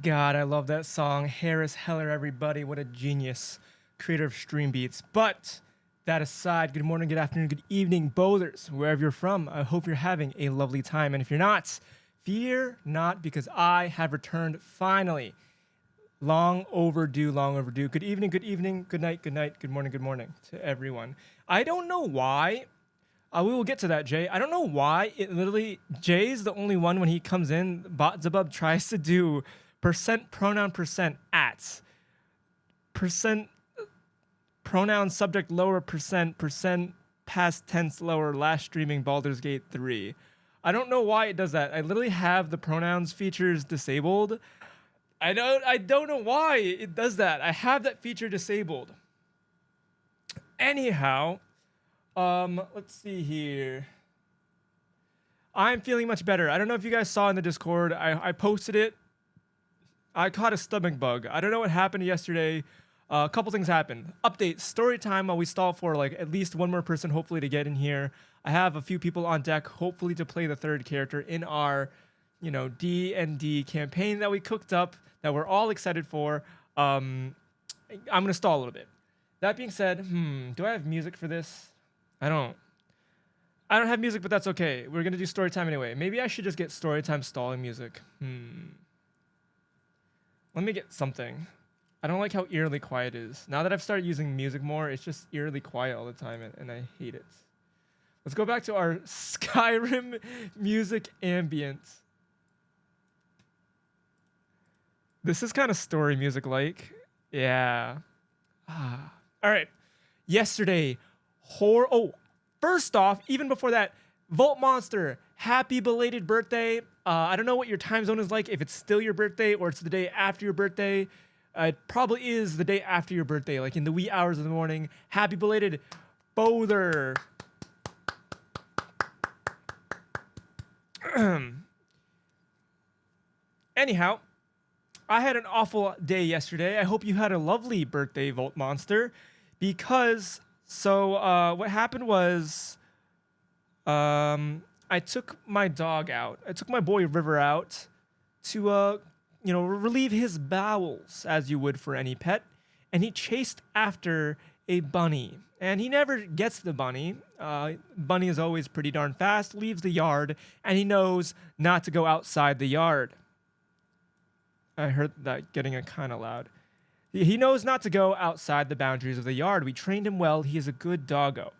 God, I love that song. Harris Heller, everybody. What a genius. Creator of Stream Beats. But that aside, good morning, good afternoon, good evening, bowlers, wherever you're from. I hope you're having a lovely time. And if you're not, fear not, because I have returned finally. Long overdue, long overdue. Good evening, good night, good morning to everyone. I don't know why. We will get to that, Jay. I don't know why it literally Jay's the only one when he comes in. Zabub tries to do percent pronoun percent at percent pronoun subject lower percent past tense lower last streaming Baldur's Gate 3. I don't know why it does that. I literally have the pronouns features disabled. I don't know why it does that. I have that feature disabled. Anyhow, let's see here. I'm feeling much better. I don't know if you guys saw in the Discord. I posted it. I caught a stomach bug. I don't know what happened yesterday. A couple things happened. Update, story time while we stall for like at least one more person hopefully to get in here. I have a few people on deck hopefully to play the third character in our, DnD campaign that we cooked up that we're all excited for. I'm going to stall a little bit. That being said, do I have music for this? I don't have music, but that's okay. We're going to do story time anyway. Maybe I should just get story time stalling music. Let me get something. I don't like how eerily quiet it is. Now that I've started using music more, it's just eerily quiet all the time, and I hate it. Let's go back to our Skyrim music ambience. This is kind of story music-like. Yeah. All right. Yesterday, first off, even before that, Volt Monster, happy belated birthday. I don't know what your time zone is like, if it's still your birthday or it's the day after your birthday. It probably is the day after your birthday, like in the wee hours of the morning. Happy belated Bother. Anyhow, I had an awful day yesterday. I hope you had a lovely birthday, Volt Monster, because what happened was I took my dog out. I took my boy River out to relieve his bowels, as you would for any pet, and he chased after a bunny. And he never gets the bunny. Bunny is always pretty darn fast, leaves the yard, and he knows not to go outside the yard. I heard that getting a kind of loud. He knows not to go outside the boundaries of the yard. We trained him well. He is a good doggo.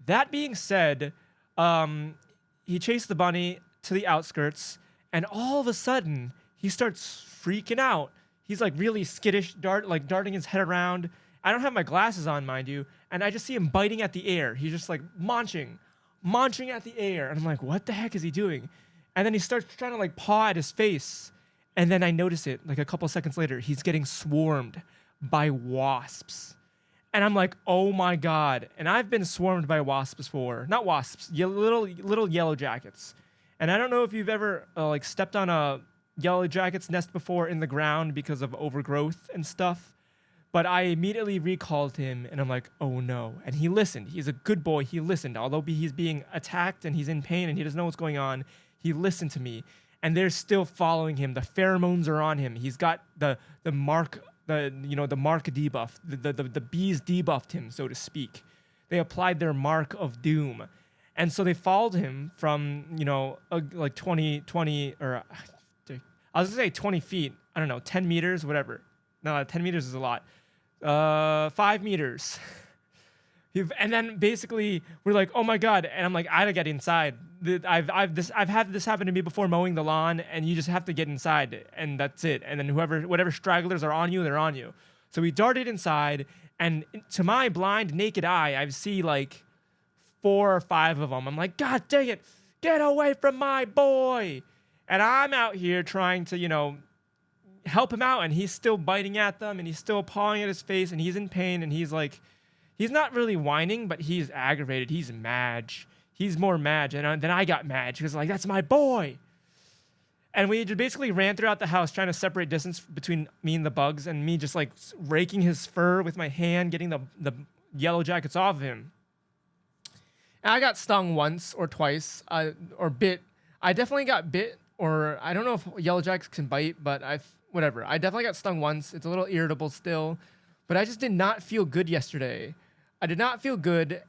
That being said, he chased the bunny to the outskirts, and all of a sudden, he starts freaking out. He's like really skittish, darting his head around. I don't have my glasses on, mind you, and I just see him biting at the air. He's just like munching at the air. And I'm like, what the heck is he doing? And then he starts trying to like paw at his face. And then I notice it like a couple seconds later, he's getting swarmed by wasps. And I'm like, oh my God. And I've been swarmed by wasps before. Not wasps, little yellow jackets. And I don't know if you've ever stepped on a yellow jacket's nest before in the ground because of overgrowth and stuff. But I immediately recalled him and I'm like, oh no. And he listened. He's a good boy. He listened. Although he's being attacked and he's in pain and he doesn't know what's going on, he listened to me. And they're still following him. The pheromones are on him. He's got the mark, the mark debuff. The bees debuffed him, so to speak. They applied their mark of doom. And so they followed him from, like 20, or I was gonna say 20 feet. I don't know, 10 meters, whatever. No, 10 meters is a lot. 5 meters. And then basically we're like, oh my God. And I'm like, I gotta get inside. I've had this happen to me before mowing the lawn, and you just have to get inside, and that's it. And then whatever stragglers are on you, they're on you. So we darted inside, and to my blind naked eye, I see like 4 or 5 of them. I'm like, God dang it, get away from my boy. And I'm out here trying to, help him out, and he's still biting at them, and he's still pawing at his face, and he's in pain, and he's not really whining, but he's aggravated. He's mad. He's more mad, and then I got mad because like, that's my boy. And we basically ran throughout the house trying to separate distance between me and the bugs, and me just like raking his fur with my hand, getting the yellow jackets off of him. And I got stung once or twice, or bit. I definitely got bit or I don't know if yellow jackets can bite, but whatever. I definitely got stung once. It's a little irritable still, but I just did not feel good yesterday. I did not feel good.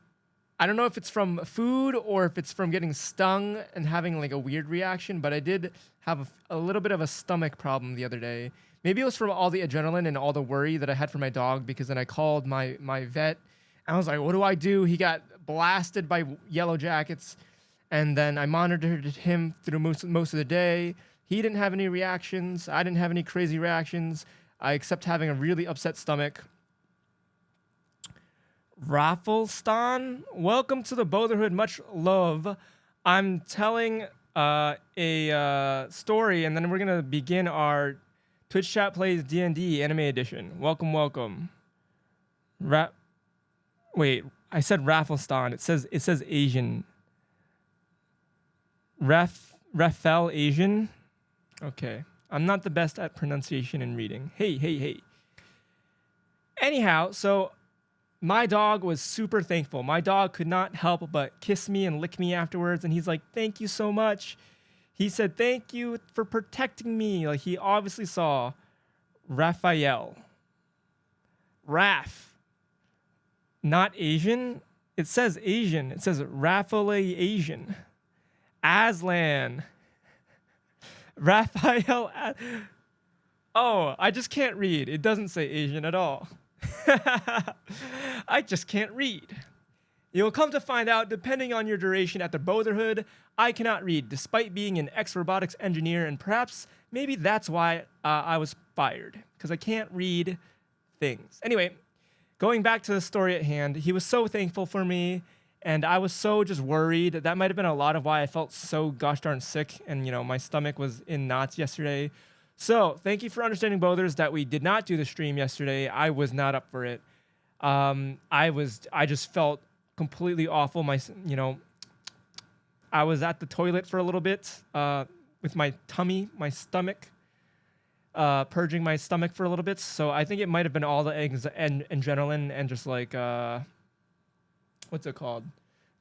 I don't know if it's from food or if it's from getting stung and having like a weird reaction, but I did have a little bit of a stomach problem the other day. Maybe it was from all the adrenaline and all the worry that I had for my dog, because then I called my vet and I was like, what do I do? He got blasted by yellow jackets, and then I monitored him through most of the day. He didn't have any reactions. I didn't have any crazy reactions, except having a really upset stomach. Raffleston, welcome to the Brotherhood. Much love. I'm telling a story, and then we're gonna begin our Twitch chat plays DnD anime edition. Welcome, welcome. Wait, I said Raffleston. It says Asian. Rafael Asian. Okay, I'm not the best at pronunciation and reading. Hey. Anyhow, so my dog was super thankful. My dog could not help but kiss me and lick me afterwards, and he's like, thank you so much. He said, thank you for protecting me. Like, he obviously saw Raphael. Raph. Not Asian. It says Asian. It says Raphael Asian. Aslan. Raphael. Oh, I just can't read. It doesn't say Asian at all. I just can't read. You'll come to find out, depending on your duration at the Brotherhood, I cannot read, despite being an ex-robotics engineer, and perhaps maybe that's why I was fired, because I can't read things. Anyway, going back to the story at hand, he was so thankful for me, and I was so just worried. That might have been a lot of why I felt so gosh darn sick, and my stomach was in knots yesterday. So thank you for understanding, Bothers, that we did not do the stream yesterday. I was not up for it. I just felt completely awful. I was at the toilet for a little bit with my stomach, purging my stomach for a little bit. So I think it might have been all the adrenaline and just like, what's it called?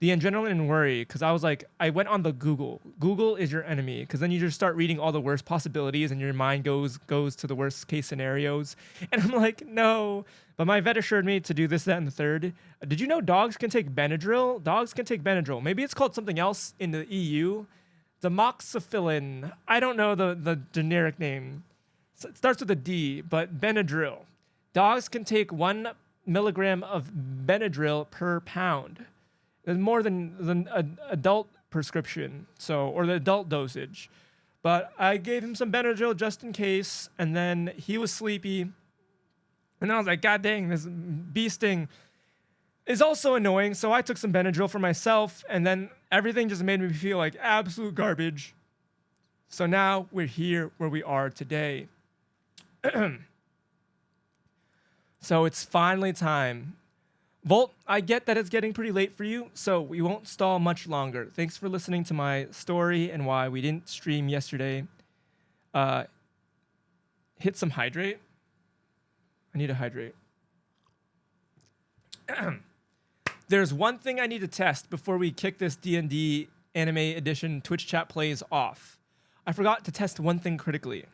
The adrenaline and worry, because I went on the Google. Google is your enemy, because then you just start reading all the worst possibilities and your mind goes to the worst case scenarios. And I'm like, no. But my vet assured me to do this, that, and the third. Did you know dogs can take Benadryl? Dogs can take Benadryl. Maybe it's called something else in the EU. Demoxicillin. I don't know the generic name. It starts with a D, but Benadryl. Dogs can take 1 milligram of Benadryl per pound. More than an adult prescription, or the adult dosage. But I gave him some Benadryl just in case, and then he was sleepy. And I was like, God dang, this bee sting is also annoying. So I took some Benadryl for myself, and then everything just made me feel like absolute garbage. So now we're here where we are today. So it's finally time. Volt, I get that it's getting pretty late for you, so we won't stall much longer. Thanks for listening to my story and why we didn't stream yesterday. Hit some hydrate. I need to hydrate. There's one thing I need to test before we kick this D&D Anime Edition Twitch chat plays off. I forgot to test one thing critically.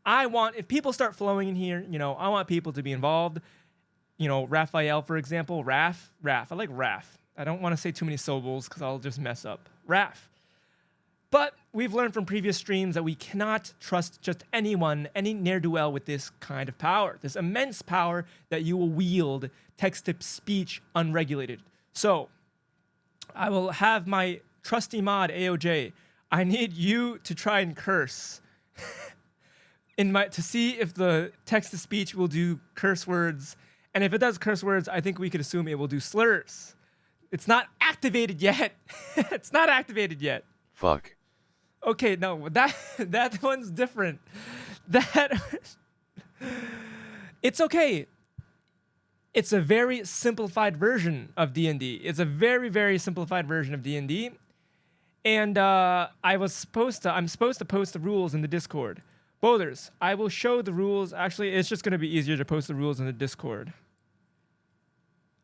If people start flowing in here, I want people to be involved. Raphael, for example, Raph. I like Raph. I don't want to say too many syllables because I'll just mess up. Raph. But we've learned from previous streams that we cannot trust just anyone, any ne'er-do-well with this kind of power, this immense power that you will wield text-to-speech unregulated. So I will have my trusty mod, AOJ. I need you to try and curse to see if the text-to-speech will do curse words. And if it does curse words, I think we could assume it will do slurs. It's not activated yet. It's not activated yet. Fuck. Okay, no, that one's different. It's okay. It's a very simplified version of D&D. It's a very, very simplified version of D&D. And I'm supposed to post the rules in the Discord. Bothers, I will show the rules. Actually, it's just going to be easier to post the rules in the Discord.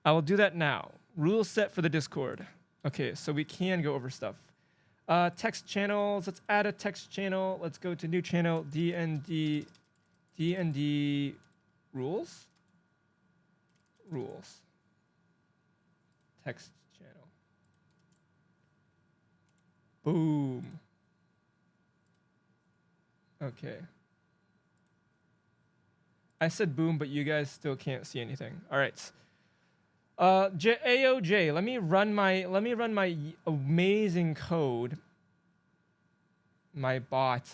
I will do that now. Rules set for the Discord. Okay, so we can go over stuff. Text channels. Let's add a text channel. Let's go to new channel, DnD rules. Rules. Text channel. Boom. Okay. I said boom, but you guys still can't see anything. All right. AOJ, let me run my amazing code. My bot.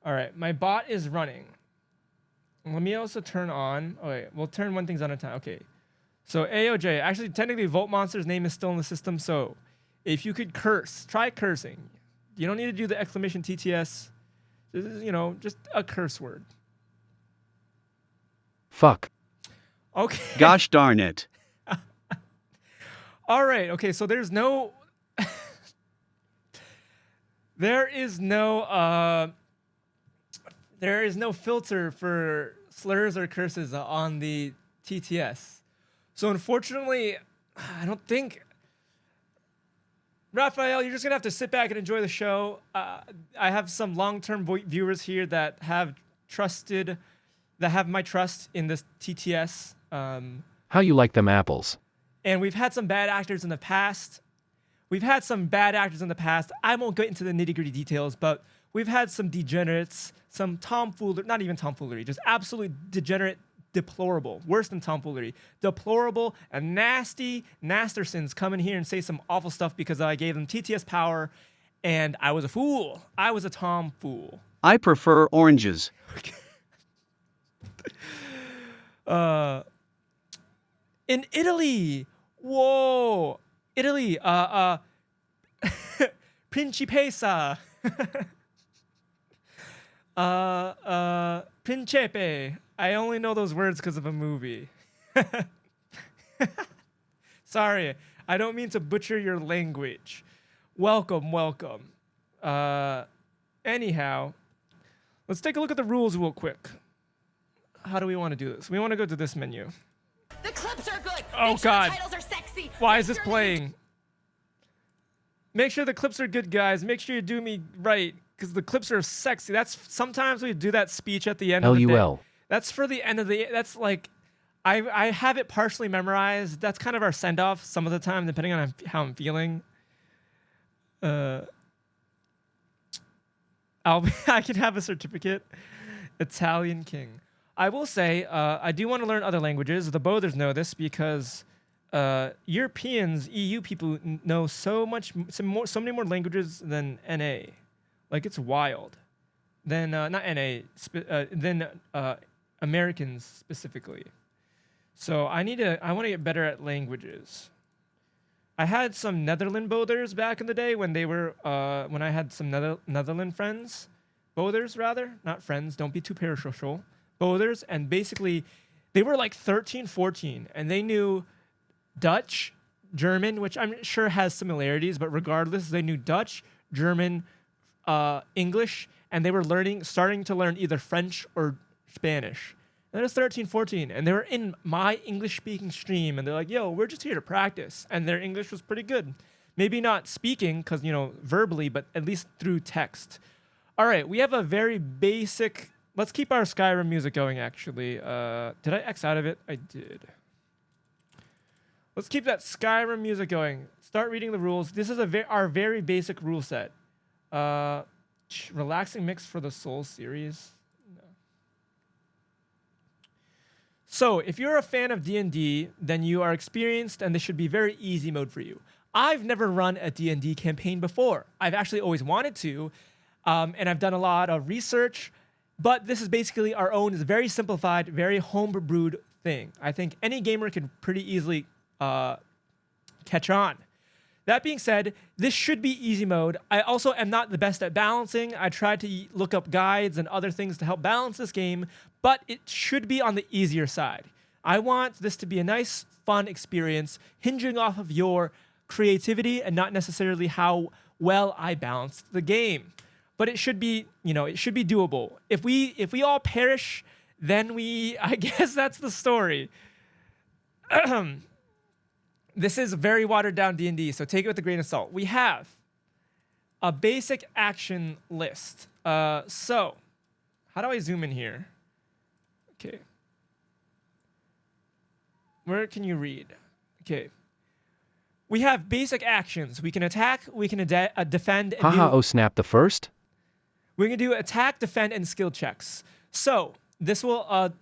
All right, my bot is running. Let me also turn on. Oh wait, we'll turn one thing on a time. Okay. So AOJ, actually technically Volt Monster's name is still in the system. So if you could curse, try cursing. You don't need to do the exclamation TTS. Just a curse word. Fuck. Okay. Gosh darn it. All right. Okay. So there's no, there is no filter for slurs or curses on the TTS. So unfortunately, I don't think, Raphael, you're just gonna have to sit back and enjoy the show. I have some long-term viewers here that have my trust in this TTS. How you like them apples? And we've had some bad actors in the past. I won't get into the nitty-gritty details, but we've had some degenerates, some tomfoolery, not even tomfoolery, just absolute degenerate, deplorable, worse than tomfoolery, deplorable and nasty Nastersons come in here and say some awful stuff because I gave them TTS power and I was a fool. I was a tomfool. I prefer oranges. In Italy, whoa, Italy, Principessa, Principe. I only know those words because of a movie. Sorry, I don't mean to butcher your language. Welcome. Anyhow, let's take a look at the rules real quick. How do we want to do this? We want to go to this menu. The clips are good. Oh, Make sure God. the titles are sexy. Why Make is this sure playing? Make sure the clips are good, guys. Make sure you do me right, because the clips are sexy. Sometimes we do that speech at the end of the day. LUL. That's for the end of the. That's like, I have it partially memorized. That's kind of our send off some of the time, depending on how I'm feeling. I can have a certificate. Italian King. I will say, I do want to learn other languages. The Bothers know this because Europeans, EU people know so many more languages than NA. Like, it's wild. Than not NA, than Americans specifically. So I want to get better at languages. I had some Netherland Bothers back in the day when I had some Netherland friends. Bothers, rather, not friends. Don't be too parasocial. Bothers, and basically, they were like 13, 14, and they knew Dutch, German, which I'm sure has similarities, but regardless, they knew Dutch, German, English, and they were starting to learn either French or Spanish. And I was 13, 14, and they were in my English-speaking stream, and they're like, yo, we're just here to practice. And their English was pretty good. Maybe not speaking, because, verbally, but at least through text. All right, we have a very basic... Let's keep our Skyrim music going, actually. Did I X out of it? I did. Let's keep that Skyrim music going. Start reading the rules. This is our very basic rule set. Relaxing mix for the Soul series. No. So, if you're a fan of D&D, then you are experienced, and this should be very easy mode for you. I've never run a D&D campaign before. I've actually always wanted to, and I've done a lot of research, but this is basically our own, it's a very simplified, very home-brewed thing. I think any gamer can pretty easily catch on. That being said, this should be easy mode. I also am not the best at balancing. I tried to look up guides and other things to help balance this game, but it should be on the easier side. I want this to be a nice, fun experience, hinging off of your creativity and not necessarily how well I balanced the game. But it should be, it should be doable. If we all perish, then I guess that's the story. This is very watered down D&D, so take it with a grain of salt. We have a basic action list. So, how do I zoom in here? Okay. Where can you read? Okay. We have basic actions. We can attack, we can defend, and Haha, oh snap, the first? we're gonna do attack, defend, and skill checks. So this will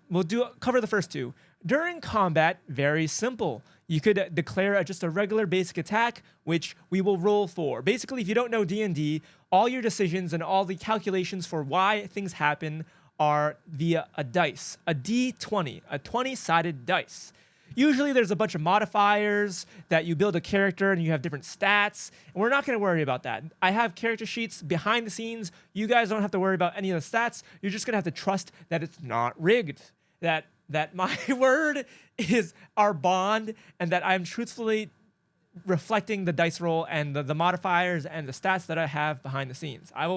cover the first two. During combat, very simple. You could declare just a regular basic attack, which we will roll for. Basically, if you don't know D&D, all your decisions and all the calculations for why things happen are via a dice, a D20, a 20-sided dice. Usually there's a bunch of modifiers that you build a character and you have different stats. And we're not going to worry about that. I have character sheets behind the scenes. You guys don't have to worry about any of the stats. You're just going to have to trust that it's not rigged. That my word is our bond and that I'm truthfully reflecting the dice roll and the modifiers and the stats that I have behind the scenes. I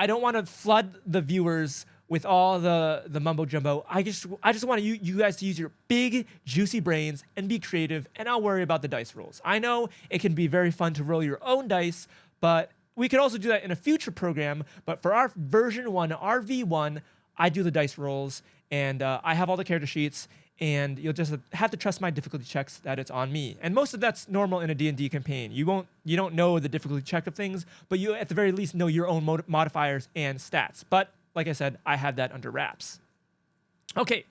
don't want to flood the viewers with all the mumbo jumbo. I just want you guys to use your big juicy brains and be creative, and I'll worry about the dice rolls. I know it can be very fun to roll your own dice, but we could also do that in a future program. But for our version 1, our V1, I do the dice rolls, and I have all the character sheets, and you'll just have to trust my difficulty checks that it's on me. And most of that's normal in a D&D campaign. You don't know the difficulty check of things, but you at the very least know your own modifiers and stats. But like I said, I have that under wraps. Okay,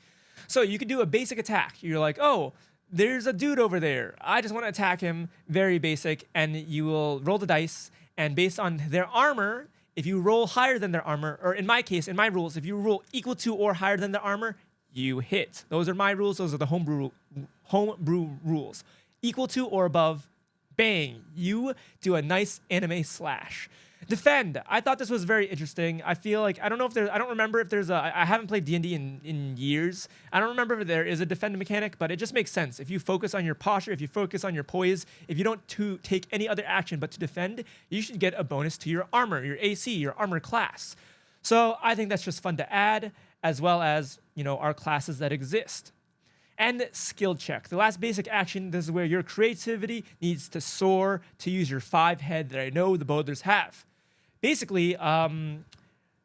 so you can do a basic attack. You're like, oh, there's a dude over there. I just want to attack him. Very basic. And you will roll the dice. And based on their armor, if you roll higher than their armor, or in my case, in my rules, if you roll equal to or higher than their armor, you hit. Those are my rules. Those are the homebrew rules. Equal to or above, bang. You do a nice anime slash. Defend. I thought this was very interesting. I feel like I don't remember if there's a. I haven't played D&D in years. I don't remember if there is a defend mechanic, but it just makes sense. If you focus on your posture, if you focus on your poise, if you don't take any other action but to defend, you should get a bonus to your armor, your AC, your armor class. So I think that's just fun to add, as well as our classes that exist. And skill check. The last basic action. This is where your creativity needs to soar to use your 5 head that I know the boulders have. Basically,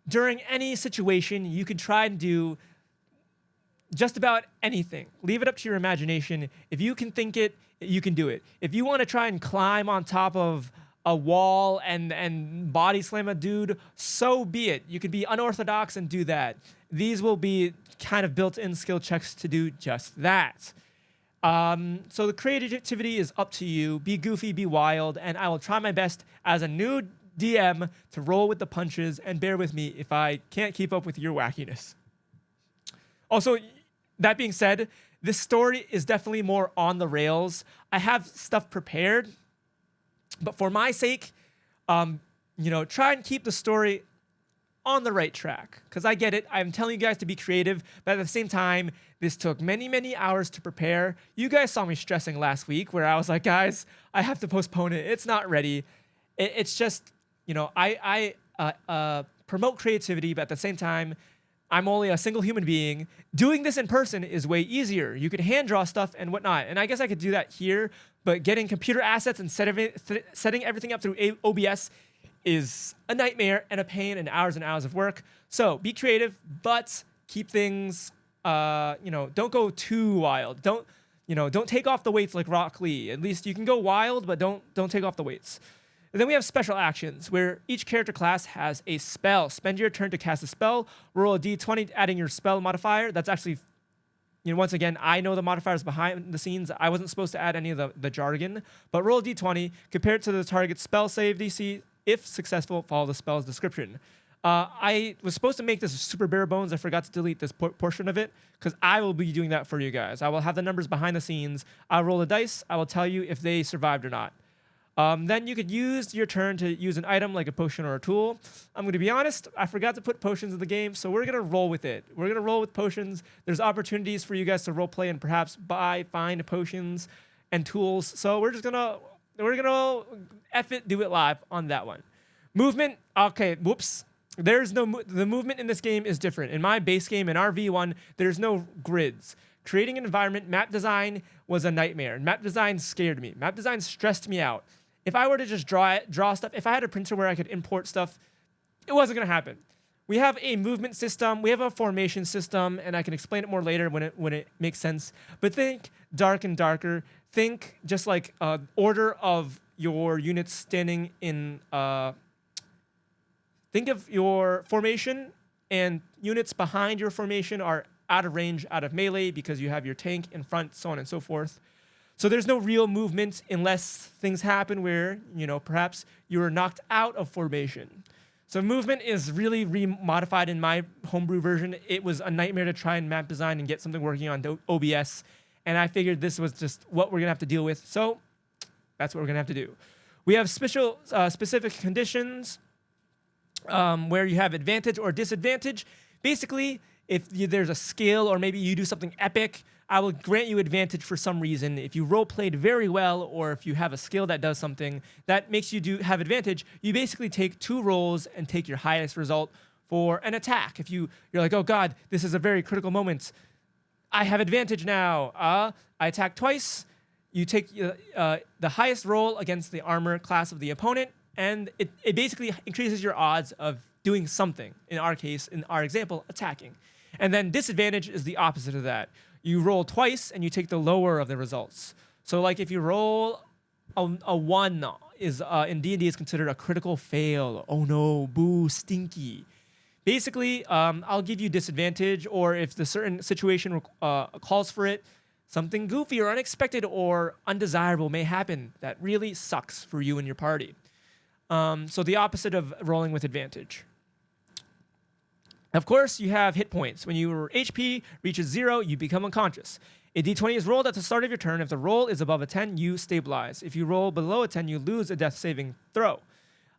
during any situation, you can try and do just about anything. Leave it up to your imagination. If you can think it, you can do it. If you want to try and climb on top of a wall and body slam a dude, so be it. You can be unorthodox and do that. These will be kind of built-in skill checks to do just that. So the creativity is up to you. Be goofy, be wild, and I will try my best as a new DM to roll with the punches, and bear with me if I can't keep up with your wackiness. Also, that being said, this story is definitely more on the rails. I have stuff prepared, but for my sake, try and keep the story on the right track, because I get it. I'm telling you guys to be creative, but at the same time, this took many, many hours to prepare. You guys saw me stressing last week where I was like, guys, I have to postpone it. It's not ready. It's just, I promote creativity, but at the same time, I'm only a single human being. Doing this in person is way easier. You could hand draw stuff and whatnot. And I guess I could do that here, but getting computer assets and setting everything up through OBS is a nightmare and a pain and hours of work. So be creative, but keep things, don't go too wild. Don't take off the weights like Rock Lee. At least you can go wild, but don't take off the weights. And then we have special actions, where each character class has a spell. Spend your turn to cast a spell. Roll a d20, adding your spell modifier. That's actually, once again, I know the modifiers behind the scenes. I wasn't supposed to add any of the jargon. But roll a d20, compare it to the target's spell save DC. If successful, follow the spell's description. I was supposed to make this super bare bones. I forgot to delete this portion of it, because I will be doing that for you guys. I will have the numbers behind the scenes. I'll roll the dice. I will tell you if they survived or not. Then you could use your turn to use an item like a potion or a tool. I'm going to be honest, I forgot to put potions in the game, so we're going to roll with it. We're going to roll with potions. There's opportunities for you guys to roleplay and perhaps find potions and tools. So we're going to F it, do it live on that one. Movement, okay, whoops. The movement in this game is different. In my base game, in our V1, there's no grids. Creating an environment, map design was a nightmare. Map design scared me. Map design stressed me out. if I were to just draw stuff, if I had a printer where I could import stuff, it wasn't going to happen. We have a movement system, we have a formation system, and I can explain it more later when it makes sense. But think dark and darker. Think just like order of your units standing in. Think of your formation, and units behind your formation are out of range, out of melee, because you have your tank in front, so on and so forth. So there's no real movement unless things happen where, perhaps you were knocked out of formation. So movement is really remodified in my homebrew version. It was a nightmare to try and map design and get something working on OBS. And I figured this was just what we're going to have to deal with. So that's what we're going to have to do. We have specific conditions where you have advantage or disadvantage. Basically, if there's a skill or maybe you do something epic, I will grant you advantage for some reason. If you role played very well, or if you have a skill that does something that makes you have advantage, you basically take 2 rolls and take your highest result for an attack. If you're like, oh God, this is a very critical moment, I have advantage now. I attack twice. You take the highest roll against the armor class of the opponent, and it basically increases your odds of doing something. In our case, in our example, attacking. And then disadvantage is the opposite of that. You roll twice and you take the lower of the results. So like if you roll a 1 in D&D is considered a critical fail. Oh no, boo, stinky. Basically, I'll give you disadvantage, or if the certain situation calls for it, something goofy or unexpected or undesirable may happen that really sucks for you and your party. So the opposite of rolling with advantage. Of course, you have hit points. When your HP reaches 0, you become unconscious. A d20 is rolled at the start of your turn. If the roll is above a 10, you stabilize. If you roll below a 10, you lose a death saving throw.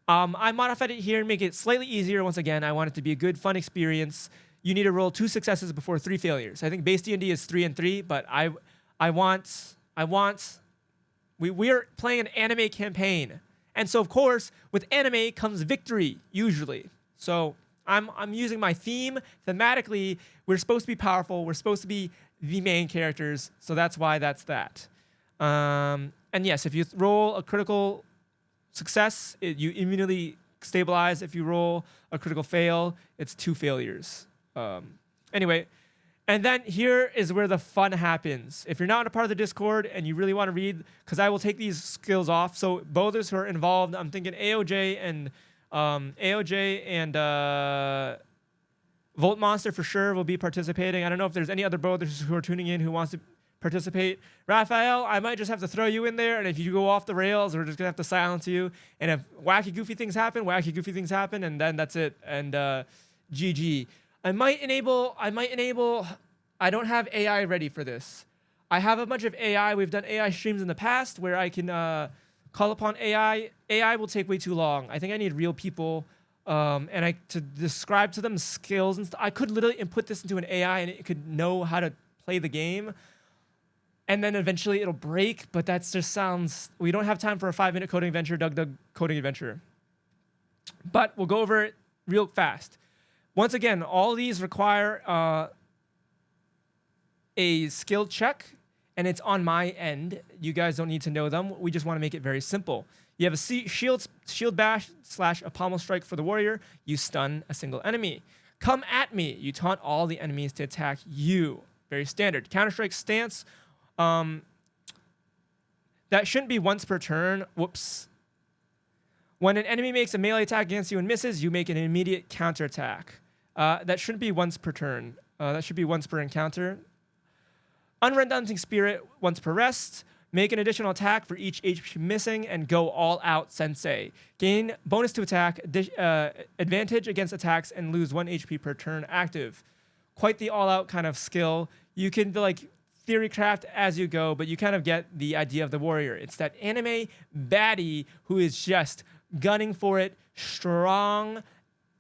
I modified it here and make it slightly easier. Once again, I want it to be a good, fun experience. You need to roll 2 successes before 3 failures. I think base D&D is 3 and 3, but we're playing an anime campaign. And so, of course, with anime comes victory, usually. So I'm using my theme. Thematically, we're supposed to be powerful. We're supposed to be the main characters. So that's why that's that. And yes, if you roll a critical success, you immediately stabilize. If you roll a critical fail, it's 2 failures. Anyway, and then here is where the fun happens. If you're not a part of the Discord and you really want to read, because I will take these skills off. So bothers who are involved, I'm thinking AOJ and Volt Monster for sure will be participating. I don't know if there's any other bothers who are tuning in who wants to participate. Raphael, I might just have to throw you in there, and if you go off the rails, we're just gonna have to silence you. And if wacky goofy things happen, and then that's it. And GG. I don't have AI ready for this. I have a bunch of AI. We've done AI streams in the past where I can call upon AI. AI will take way too long. I think I need real people and to describe to them skills and stuff. I could literally input this into an AI and it could know how to play the game. And then eventually it'll break, but that just sounds... We don't have time for a 5-minute coding adventure, Doug coding adventure. But we'll go over it real fast. Once again, all these require a skill check, and it's on my end. You guys don't need to know them. We just want to make it very simple. You have a shield bash / a pommel strike for the warrior. You stun a single enemy. Come at me. You taunt all the enemies to attack you. Very standard. Counter-strike stance. That shouldn't be once per turn. Whoops. When an enemy makes a melee attack against you and misses, you make an immediate counterattack. That shouldn't be once per turn. That should be once per encounter. Unrelenting Spirit, once per rest. Make an additional attack for each HP missing and go all out, Sensei. Gain bonus to attack, advantage against attacks, and lose 1 HP per turn active. Quite the all out kind of skill. You can theory craft as you go, but you kind of get the idea of the warrior. It's that anime baddie who is just gunning for it, strong,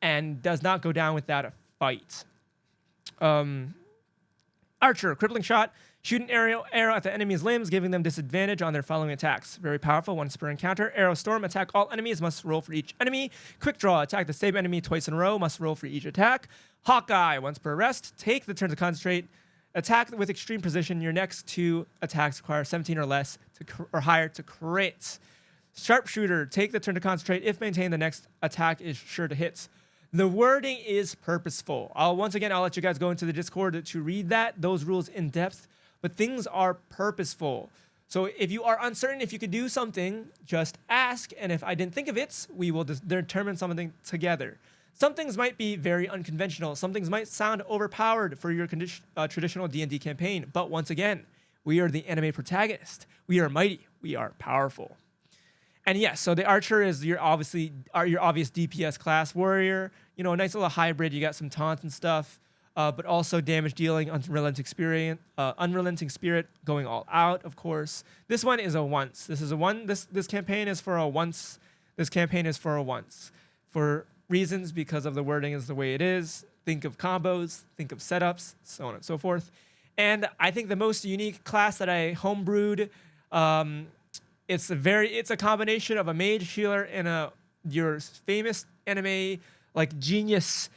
and does not go down without a fight. Archer, crippling shot. Shoot an arrow at the enemy's limbs, giving them disadvantage on their following attacks. Very powerful, once per encounter. Arrow storm, attack all enemies, must roll for each enemy. Quick draw, attack the same enemy twice in a row, must roll for each attack. Hawkeye, once per rest. Take the turn to concentrate. Attack with extreme precision. Your next 2 attacks require 17 or less or higher to crit. Sharpshooter, take the turn to concentrate. If maintained, the next attack is sure to hit. The wording is purposeful. Once again, I'll let you guys go into the Discord to read those rules in depth, but things are purposeful. So if you are uncertain if you could do something, just ask, and if I didn't think of it, we will determine something together. Some things might be very unconventional. Some things might sound overpowered for your traditional D&D campaign, but once again, we are the anime protagonist. We are mighty. We are powerful. And yes, so the archer is your obvious DPS class warrior. You know, a nice little hybrid. You got some taunts and stuff, but also damage dealing, unrelenting spirit, going all out. Of course, this one is a once. This is a one. This campaign is for a once. This campaign is for a once. For reasons because of the wording is the way it is. Think of combos. Think of setups, so on and so forth. And I think the most unique class that I homebrewed. It's a combination of a mage healer and your famous anime like genius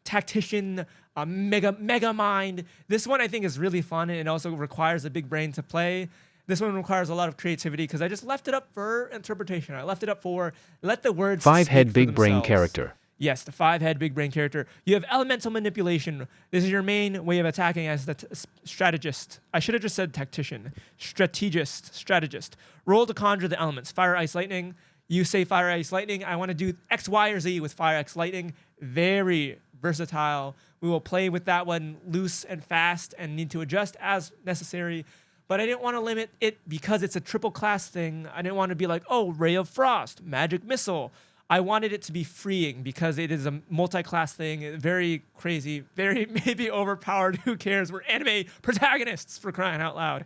tactician, mega mind. This one I think is really fun, and it also requires a big brain to play. This one requires a lot of creativity because I just left it up for interpretation. I left it up for let the words 5-head big brain themselves. character. Yes, the 5-head big brain character. You have elemental manipulation. This is your main way of attacking as the strategist. I should have just said tactician. Strategist. Roll to conjure the elements. Fire, ice, lightning. You say fire, ice, lightning. I want to do X, Y, or Z with fire, X, lightning. Very versatile. We will play with that one loose and fast and need to adjust as necessary. But I didn't want to limit it because it's a triple class thing. I didn't want to be like, oh, Ray of Frost, Magic Missile. I wanted it to be freeing because it is a multi-class thing, very crazy, very maybe overpowered. Who cares? We're anime protagonists, for crying out loud.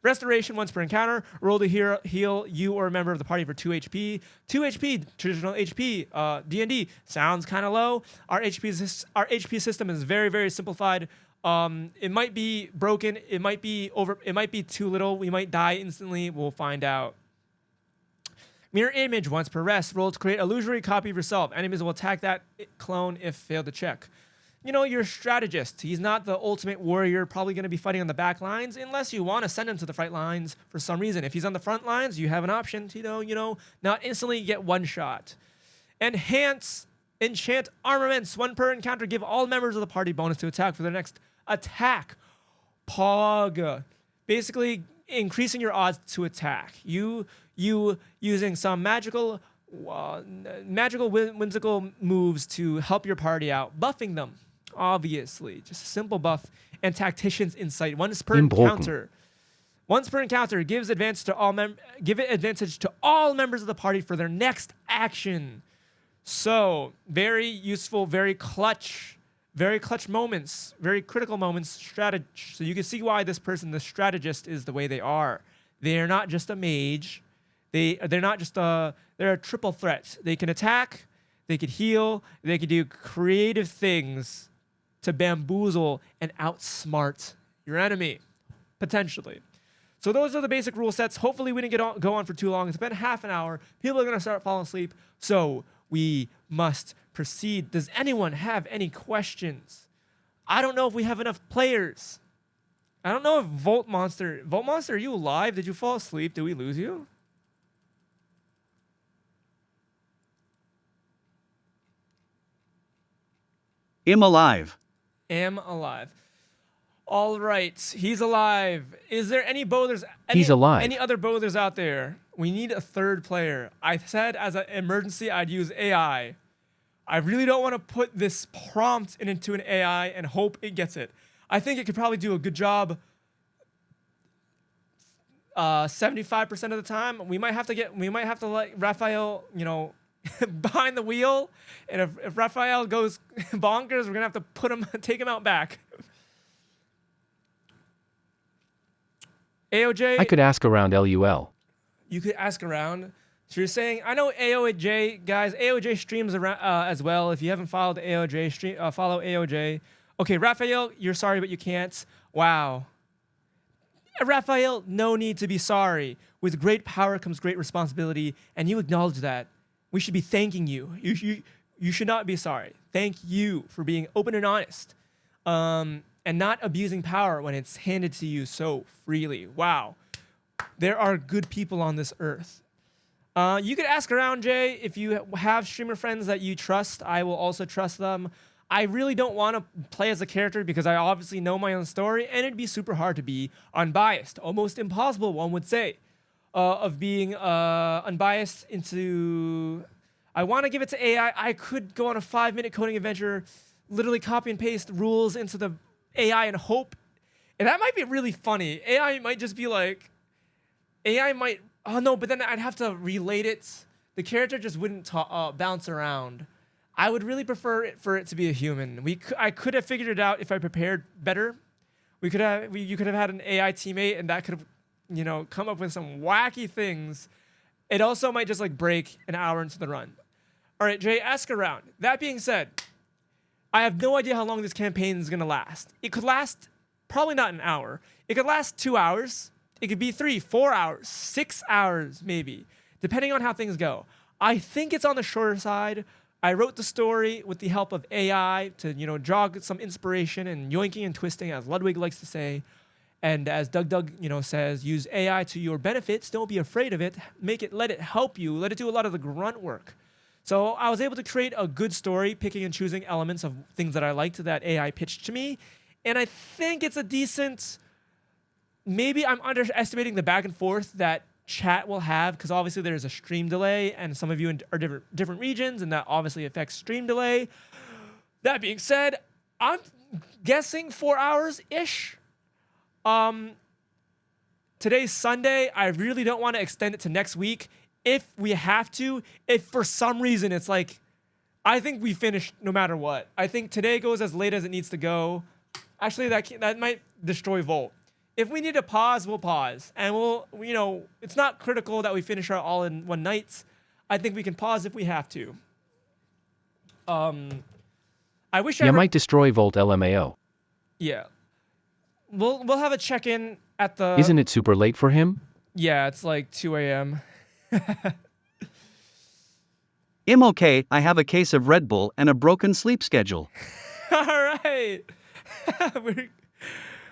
Restoration once per encounter. Roll to heal you or a member of the party for 2 HP. 2 HP, traditional HP. D&D sounds kind of low. Our HP system is very, very simplified. It might be broken. It might be too little. We might die instantly. We'll find out. Mirror image once per rest. Roll to create an illusory copy of yourself. Enemies will attack that clone if failed to check. You know, you're a strategist. He's not the ultimate warrior, probably going to be fighting on the back lines unless you want to send him to the front lines for some reason. If he's on the front lines, you have an option to, not instantly get one shot. Enhance, enchant armaments. One per encounter. Give all members of the party bonus to attack for their next attack. Pog. Basically, increasing your odds to attack. You using some magical whimsical moves to help your party out, buffing them, obviously, just a simple buff. And tactician's insight once per encounter. Once per encounter, gives advantage to all members of the party for their next action. So very useful, very clutch moments, very critical moments. So you can see why this person, the strategist, is the way they are. They are not just a mage. They're a triple threat. They can attack, they could heal, they could do creative things to bamboozle and outsmart your enemy, potentially. So those are the basic rule sets. Hopefully we didn't go on for too long. It's been half an hour. People are going to start falling asleep, so we must proceed. Does anyone have any questions? I don't know if we have enough players. I don't know if Volt Monster, are you alive? Did you fall asleep? Did we lose you? Am alive. Am alive. All right, he's alive. Is there any bowlers? He's alive. Any other bowlers out there? We need a third player. I said as an emergency I'd use AI. I really don't want to put this prompt into an AI and hope it gets it. I think it could probably do a good job 75% of the time. We might have to let Raphael, behind the wheel, and if Raphael goes bonkers, we're gonna have to take him out back. AOJ. I could ask around LUL. You could ask around. So you're saying, I know AOJ, guys. AOJ streams around as well. If you haven't followed AOJ, follow AOJ. Okay, Raphael, you're sorry, but you can't. Wow. Raphael, no need to be sorry. With great power comes great responsibility, and you acknowledge that. We should be thanking you. You should not be sorry. Thank you for being open and honest, and not abusing power when it's handed to you so freely. Wow. There are good people on this earth. You could ask around, Jay, if you have streamer friends that you trust. I will also trust them. I really don't want to play as a character because I obviously know my own story, and it'd be super hard to be unbiased. Almost impossible, one would say, of being unbiased into... I want to give it to AI. I could go on a 5-minute coding adventure, literally copy and paste rules into the AI and hope. And that might be really funny. AI might just be like... AI might... Oh, no, but then I'd have to relate it. The character just wouldn't bounce around. I would really prefer it for it to be a human. I could have figured it out if I prepared better. You could have had an AI teammate, and that could have, you know, come up with some wacky things. It also might just like break an hour into the run. All right, Jay, ask around. That being said, I have no idea how long this campaign is gonna last. It could last probably not an hour. It could last 2 hours. It could be 3, 4 hours, 6 hours maybe, depending on how things go. I think it's on the shorter side. I wrote the story with the help of AI to, you know, jog some inspiration and yoinking and twisting, as Ludwig likes to say. And as Doug, you know, says, use AI to your benefits. Don't be afraid of it. Let it help you. Let it do a lot of the grunt work. So I was able to create a good story, picking and choosing elements of things that I liked that AI pitched to me. And I think it's a decent... Maybe I'm underestimating the back and forth that chat will have, because obviously there's a stream delay and some of you are different regions, and that obviously affects stream delay. That being said, I'm guessing 4 hours-ish. Today's Sunday. I really don't want to extend it to next week. If we have to, if for some reason it's like, I think we finish no matter what. I think today goes as late as it needs to go. Actually, that might destroy Volt. If we need to pause, we'll pause. And we'll, you know, it's not critical that we finish our all-in-one nights. I think we can pause if we have to. I wish I might destroy Volt LMAO. Yeah. We'll have a check-in at the... Isn't it super late for him? Yeah, it's like 2 a.m. I'm okay, I have a case of Red Bull and a broken sleep schedule. All right.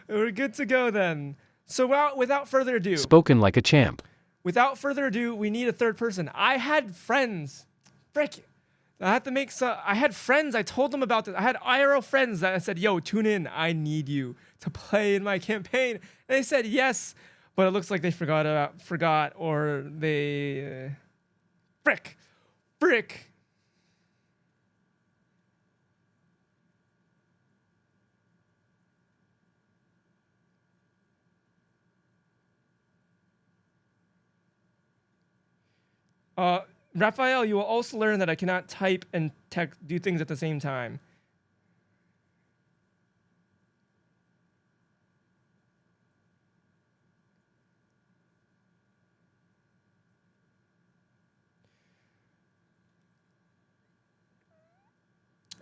We're good to go then. So without further ado... Spoken like a champ. Without further ado, we need a third person. I had friends. Frick. I had friends. I told them about this. I had IRL friends that I said, yo, tune in. I need you to play in my campaign. And they said yes, but it looks like they forgot, or they... Frick. Raphael, you will also learn that I cannot type and do things at the same time.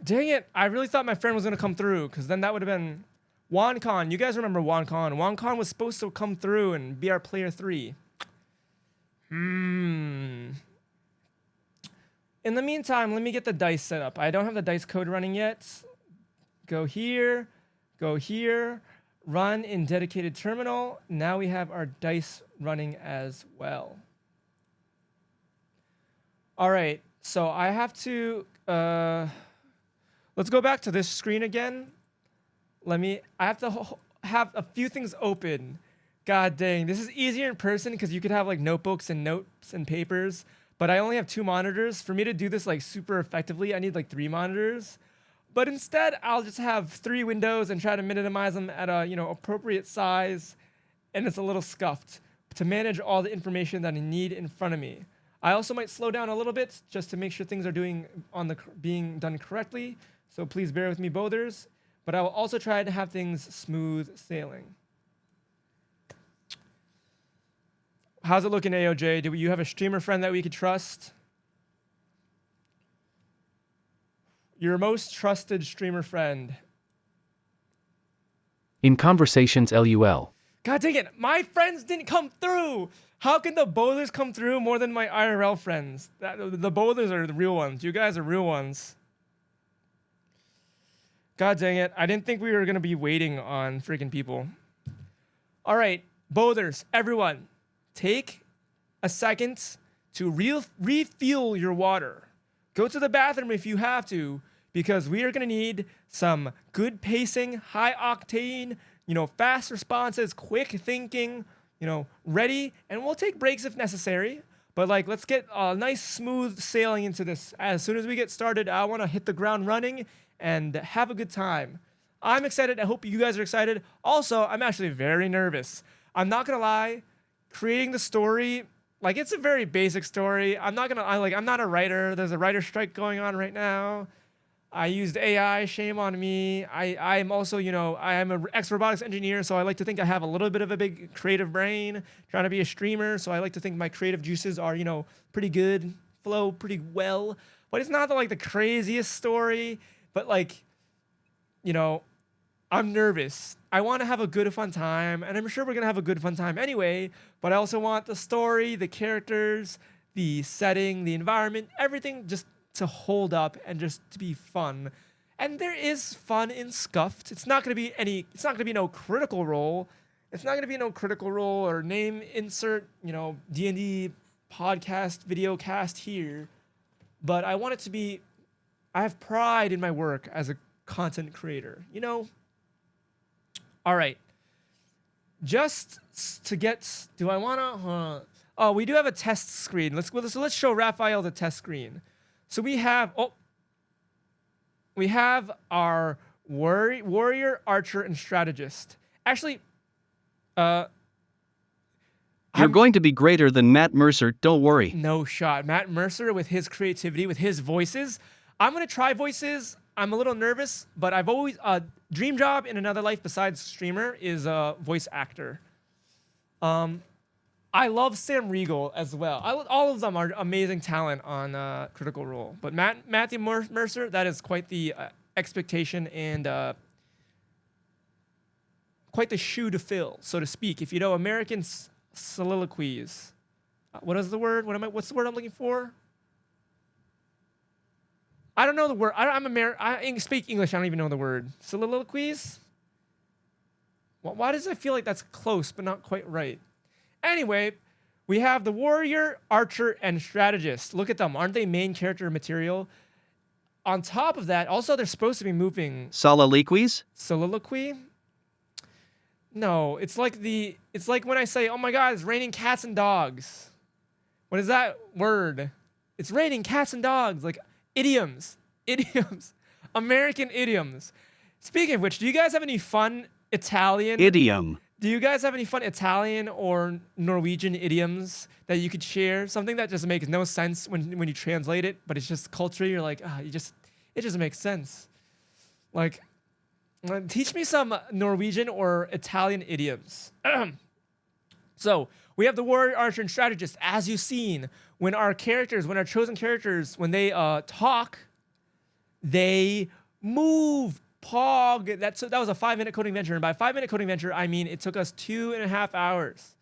Dang it, I really thought my friend was going to come through, because then that would have been WonCon. You guys remember WonCon. WonCon was supposed to come through and be our player 3. In the meantime, let me get the dice set up. I don't have the dice code running yet. Go here, run in dedicated terminal. Now we have our dice running as well. All right, so I have to, let's go back to this screen again. I have to have a few things open. God dang, this is easier in person because you could have like notebooks and notes and papers, but I only have 2 monitors. For me to do this like super effectively, I need like 3 monitors. But instead, I'll just have 3 windows and try to minimize them at a, you know, appropriate size, and it's a little scuffed to manage all the information that I need in front of me. I also might slow down a little bit just to make sure things are being done correctly. So please bear with me, bothers. But I will also try to have things smooth sailing. How's it looking, AOJ? Do you have a streamer friend that we could trust? Your most trusted streamer friend. In conversations LUL. God dang it, my friends didn't come through. How can the bowlers come through more than my IRL friends? The bowlers are the real ones. You guys are real ones. God dang it, I didn't think we were gonna be waiting on freaking people. All right, bowlers, everyone, take a second to refuel your water. Go to the bathroom if you have to, because we are going to need some good pacing, high octane, fast responses, quick thinking, ready. And we'll take breaks if necessary. But let's get a nice smooth sailing into this. As soon as we get started, I want to hit the ground running and have a good time. I'm excited. I hope you guys are excited. Also, I'm actually very nervous. I'm not going to lie. Creating the story, it's a very basic story. I'm not a writer. There's a writer strike going on right now. I used AI, shame on me. I'm also, I am an ex-robotics engineer, so I like to think I have a little bit of a big creative brain, trying to be a streamer, so I like to think my creative juices are, pretty good, flow pretty well. But it's not the craziest story, but I'm nervous. I want to have a good, fun time, and I'm sure we're going to have a good, fun time anyway, but I also want the story, the characters, the setting, the environment, everything just to hold up and just to be fun. And there is fun in Scuffed. It's not going to be no critical role. It's not going to be no critical role or name insert, DnD podcast, video cast here. But I want it to be, I have pride in my work as a content creator, All right. Just to get, do I want to, oh, we do have a test screen. Let's show Raphael the test screen. So we have our warrior, archer, and strategist. Actually, you're going to be greater than Matt Mercer, don't worry. No shot. Matt Mercer with his creativity, with his voices. I'm going to try voices. I'm a little nervous, but I've always, dream job in another life besides streamer is a voice actor. I love Sam Riegel as well. All of them are amazing talent on Critical Role. But Matthew Mercer, that is quite the expectation and quite the shoe to fill, so to speak. If you know American soliloquies, what is the word? What's the word I'm looking for? I don't know the word. I speak English. I don't even know the word. Soliloquies? Why does it feel like that's close but not quite right? Anyway, we have the warrior, archer, and strategist. Look at them. Aren't they main character material? On top of that, also they're supposed to be moving. Soliloquies? Soliloquy? No, it's like when I say, oh my God, it's raining cats and dogs. What is that word? It's raining cats and dogs. Idioms. American idioms. Speaking of which, do you guys have any fun Italian? Idiom. Do you guys have any fun Italian or Norwegian idioms that you could share? Something that just makes no sense when you translate it, but it's just culture. You're like, it just makes sense. Teach me some Norwegian or Italian idioms. So we have the warrior, archer, and strategist. As you've seen, when our chosen characters, when they talk, they move. Pog. That was a 5-minute coding venture. And by 5-minute coding venture, I mean it took us 2.5 hours.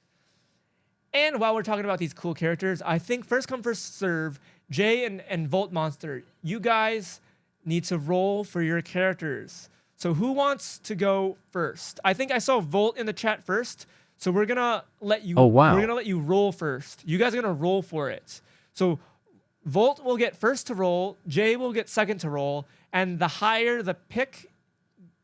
And while we're talking about these cool characters, I think first come, first serve, Jay and Volt Monster, you guys need to roll for your characters. So who wants to go first? I think I saw Volt in the chat first. So we're going to let you We're going to let you roll first. You guys are going to roll for it. So Volt will get first to roll, Jay will get second to roll, and the higher the pick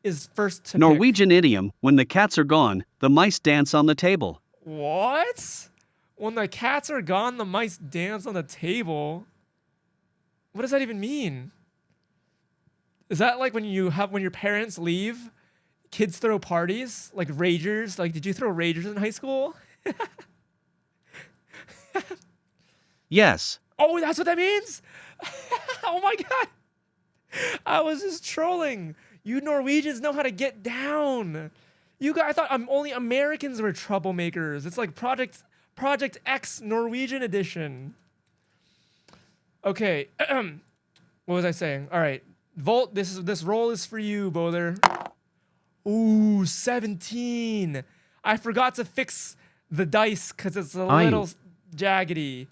is first to Norwegian idiom, when the cats are gone, the mice dance on the table. What? When the cats are gone, the mice dance on the table? What does that even mean? Is that like when your parents leave, kids throw parties? Like ragers? Did you throw ragers in high school? Yes. Oh, that's what that means? Oh my God. I was just trolling. You Norwegians know how to get down. I thought only Americans were troublemakers. It's like Project X Norwegian edition. Okay. What was I saying? All right. Volt, this roll is for you, Bowler. Ooh, 17. I forgot to fix the dice because it's a little jaggedy.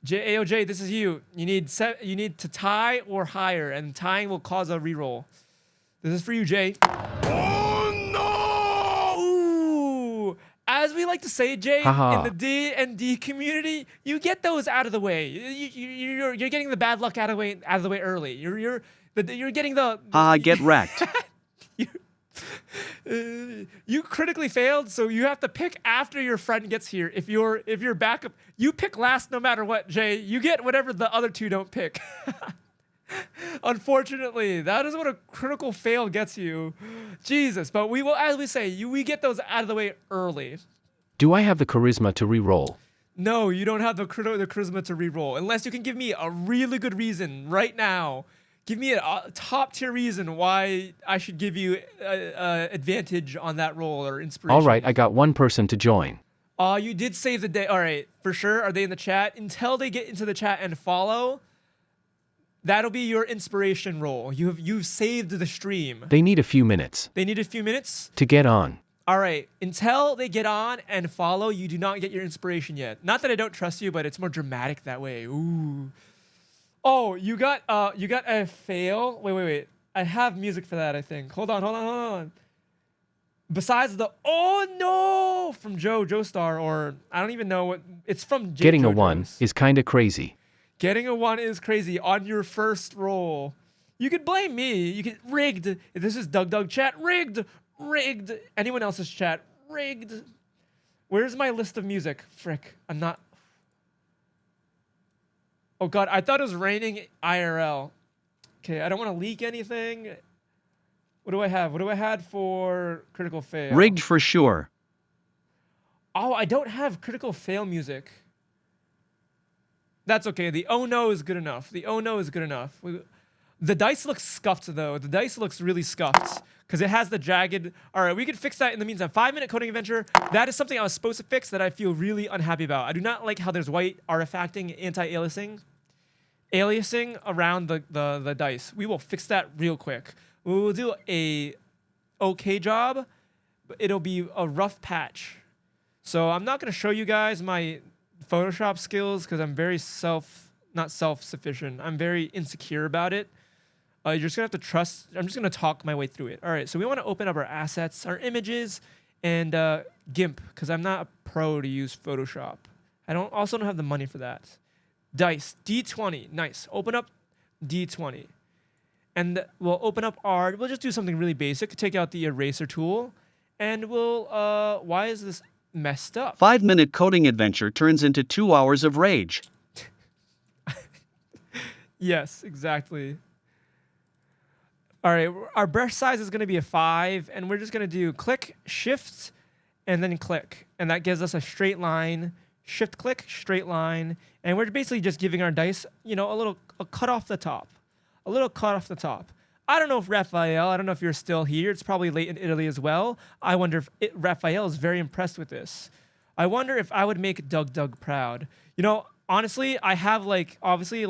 AOJ, this is you. You need to tie or higher, and tying will cause a reroll. This is for you, Jay. Oh no! Ooh! as we like to say, Jay, Haha. in the DnD community, you get those out of the way. You're getting the bad luck out of the way early. You're getting the Haha, get wrecked. you critically failed, so you have to pick after your friend gets here. If you're backup, you pick last no matter what, Jay. You get whatever the other two don't pick. Unfortunately, that is what a critical fail gets you. Jesus, but we will, as we say, we get those out of the way early. Do I have the charisma to re-roll? No, you don't have the charisma to re-roll unless you can give me a really good reason right now. Give me a top tier reason why I should give you advantage on that roll or inspiration. All right, I got one person to join. You did save the day. All right, for sure. Are they in the chat? Until they get into the chat and follow, that'll be your inspiration roll. You've saved the stream. They need a few minutes They need a few minutes. to get on. All right, until they get on and follow, you do not get your inspiration yet. Not that I don't trust you, but it's more dramatic that way. Ooh. Oh, you got a fail. Wait. I have music for that, I think. Hold on. Besides the oh no from Joestar, or I don't even know what it's from. Getting a JoJo's. 1 is kinda crazy. Getting a 1 is crazy on your first roll. You could blame me. You could rigged. If this is Doug chat, rigged. Anyone else's chat, rigged. Where's my list of music? Frick, I'm not. Oh God, I thought it was raining IRL. Okay, I don't want to leak anything. What do I have? What do I had for critical fail? Rigged for sure. Oh, I don't have critical fail music. That's okay. The oh no is good enough. The dice looks scuffed though. The dice looks really scuffed because it has the jagged. All right, we could fix that in the meantime. 5-minute coding adventure. That is something I was supposed to fix that I feel really unhappy about. I do not like how there's white artifacting, aliasing around the dice. We will fix that real quick. We will do a okay job, but it'll be a rough patch. So I'm not gonna show you guys my Photoshop skills because I'm very not self-sufficient. I'm very insecure about it. You're just gonna have to trust. I'm just gonna talk my way through it. All right, so we want to open up our assets, our images, and GIMP because I'm not a pro to use Photoshop. I also don't have the money for that. Dice, D20, nice. Open up D20. And we'll open up we'll just do something really basic. Take out the eraser tool. And we'll, why is this messed up? 5-minute coding adventure turns into 2 hours of rage. Yes, exactly. All right, our brush size is gonna be a 5, and we're just gonna do click, shift, and then click. And that gives us a straight line, shift click, straight line. And we're basically just giving our dice, a cut off the top. A little cut off the top. I don't know if Raphael, I don't know if you're still here. It's probably late in Italy as well. I wonder if Raphael is very impressed with this. I wonder if I would make Doug proud. Honestly, I have obviously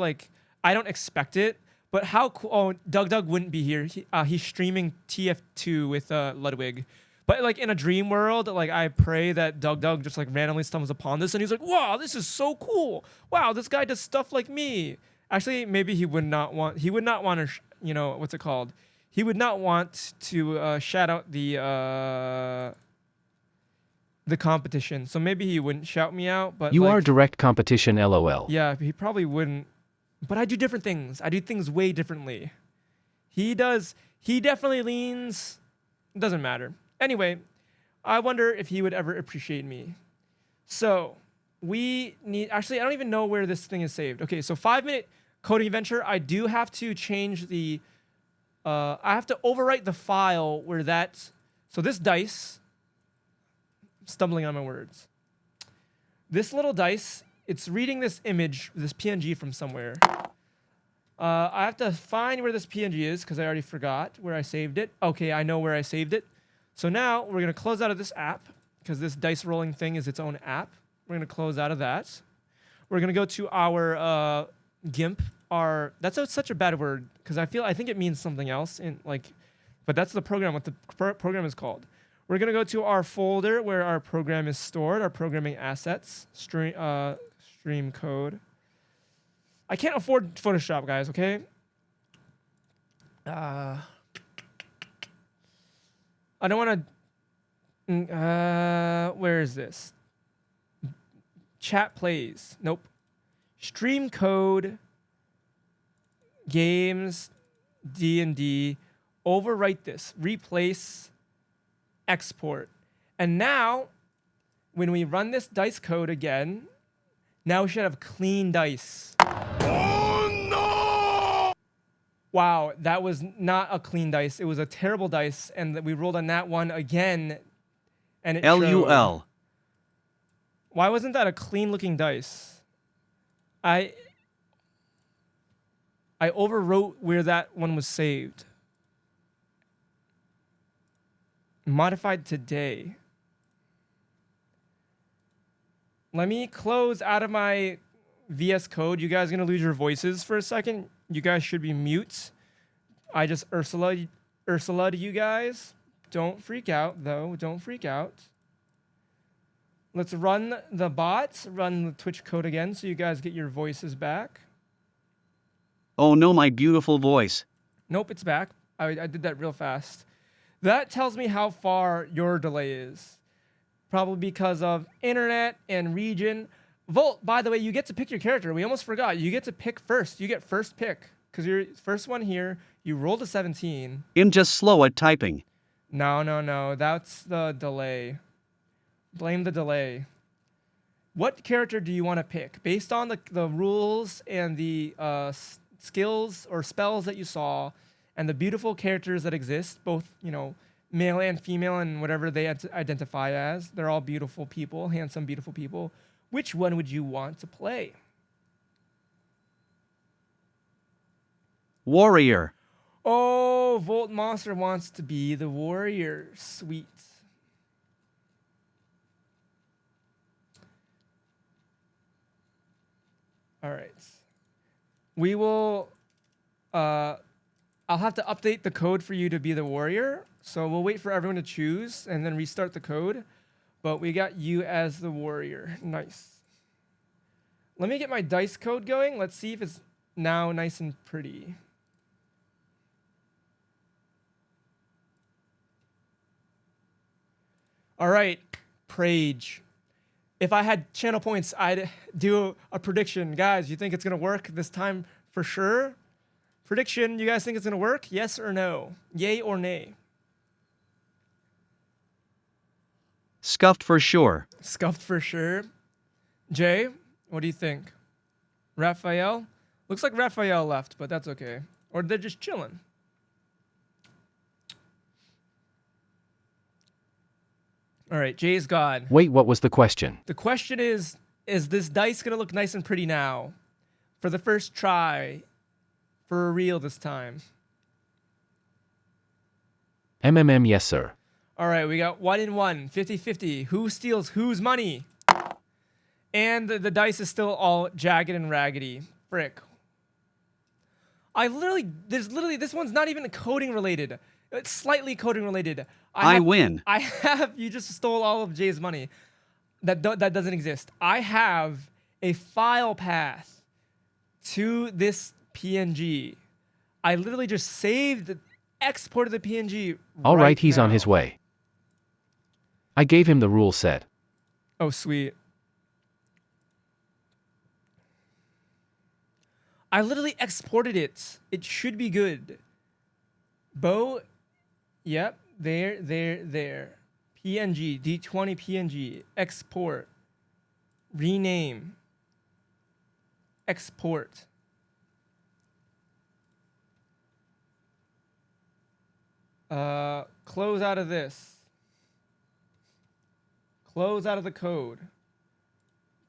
I don't expect it, but how cool. Oh, Doug wouldn't be here. He's streaming TF2 with Ludwig. But in a dream world, I pray that Doug just randomly stumbles upon this and he's like, wow, this is so cool. Wow, this guy does stuff like me. Actually, maybe he would not want to, what's it called? He would not want to shout out the competition. So maybe he wouldn't shout me out, but You are direct competition, LOL. yeah, he probably wouldn't. But I do different things. I do things way differently. He definitely leans, it doesn't matter. Anyway, I wonder if he would ever appreciate me. So actually, I don't even know where this thing is saved. Okay, so 5-minute coding adventure. I do have to change I have to overwrite the file where so this dice, I'm stumbling on my words. This little dice, it's reading this image, this PNG from somewhere. I have to find where this PNG is because I already forgot where I saved it. Okay, I know where I saved it. So now we're gonna close out of this app because this dice rolling thing is its own app. We're gonna close out of that. We're gonna go to our GIMP. That's such a bad word because I think it means something else but that's the program. What the program is called. We're gonna go to our folder where our program is stored. Our programming assets, stream code. I can't afford Photoshop, guys. Okay. I don't want to Where is this? Chat plays. Nope. Stream code. Games. DnD. Overwrite this. Replace. Export. And now, when we run this dice code again, now we should have clean dice. Oh no! Wow, that was not a clean dice. It was a terrible dice, and we rolled on that one again, and it showed. LUL. Why wasn't that a clean looking dice? I overwrote where that one was saved. Modified today. Let me close out of my VS Code. You guys are gonna lose your voices for a second. You guys should be mute. I just Ursula to you guys. Don't freak out though. Don't freak out. Let's run the bot, run the Twitch code again so you guys get your voices back. Oh no, my beautiful voice. Nope, it's back. I did that real fast. That tells me how far your delay is. Probably because of internet and region. Volt, by the way, you get to pick your character. We almost forgot. You get to pick first. You get first pick. Because you're first one here. You rolled a 17. I'm just slow at typing. No. That's the delay. Blame the delay. What character do you want to pick? Based on the rules and the skills or spells that you saw and the beautiful characters that exist, both, male and female and whatever they identify as. They're all beautiful people, handsome, beautiful people. Which one would you want to play? Warrior. Oh, Volt Monster wants to be the warrior. Sweet. All right. We will... I'll have to update the code for you to be the warrior. So we'll wait for everyone to choose and then restart the code. But we got you as the warrior. Nice. Let me get my dice code going. Let's see if it's now nice and pretty. All right, Prage. If I had channel points, I'd do a prediction. Guys, you think it's going to work this time for sure? Prediction, you guys think it's going to work? Yes or no? Yay or nay? Scuffed for sure. Scuffed for sure. Jay, what do you think? Raphael? Looks like Raphael left, but that's okay. Or they're just chilling. All right, Jay's gone. Wait, what was the question? The question is this dice going to look nice and pretty now? For the first try, for real this time. Yes, sir. All right, we got 1 in 1, 50-50. Who steals whose money? And the dice is still all jagged and raggedy. Frick. This one's not even coding related. It's slightly coding related. I win. You just stole all of Jay's money. That doesn't exist. I have a file path to this PNG. I literally just saved, exported the PNG. All right, he's on now. his way. I gave him the rule set. Oh, sweet. I literally exported it. It should be good. Bo, yep, there. PNG, D20 PNG, export, rename, export. Close out of this. Close out of the code.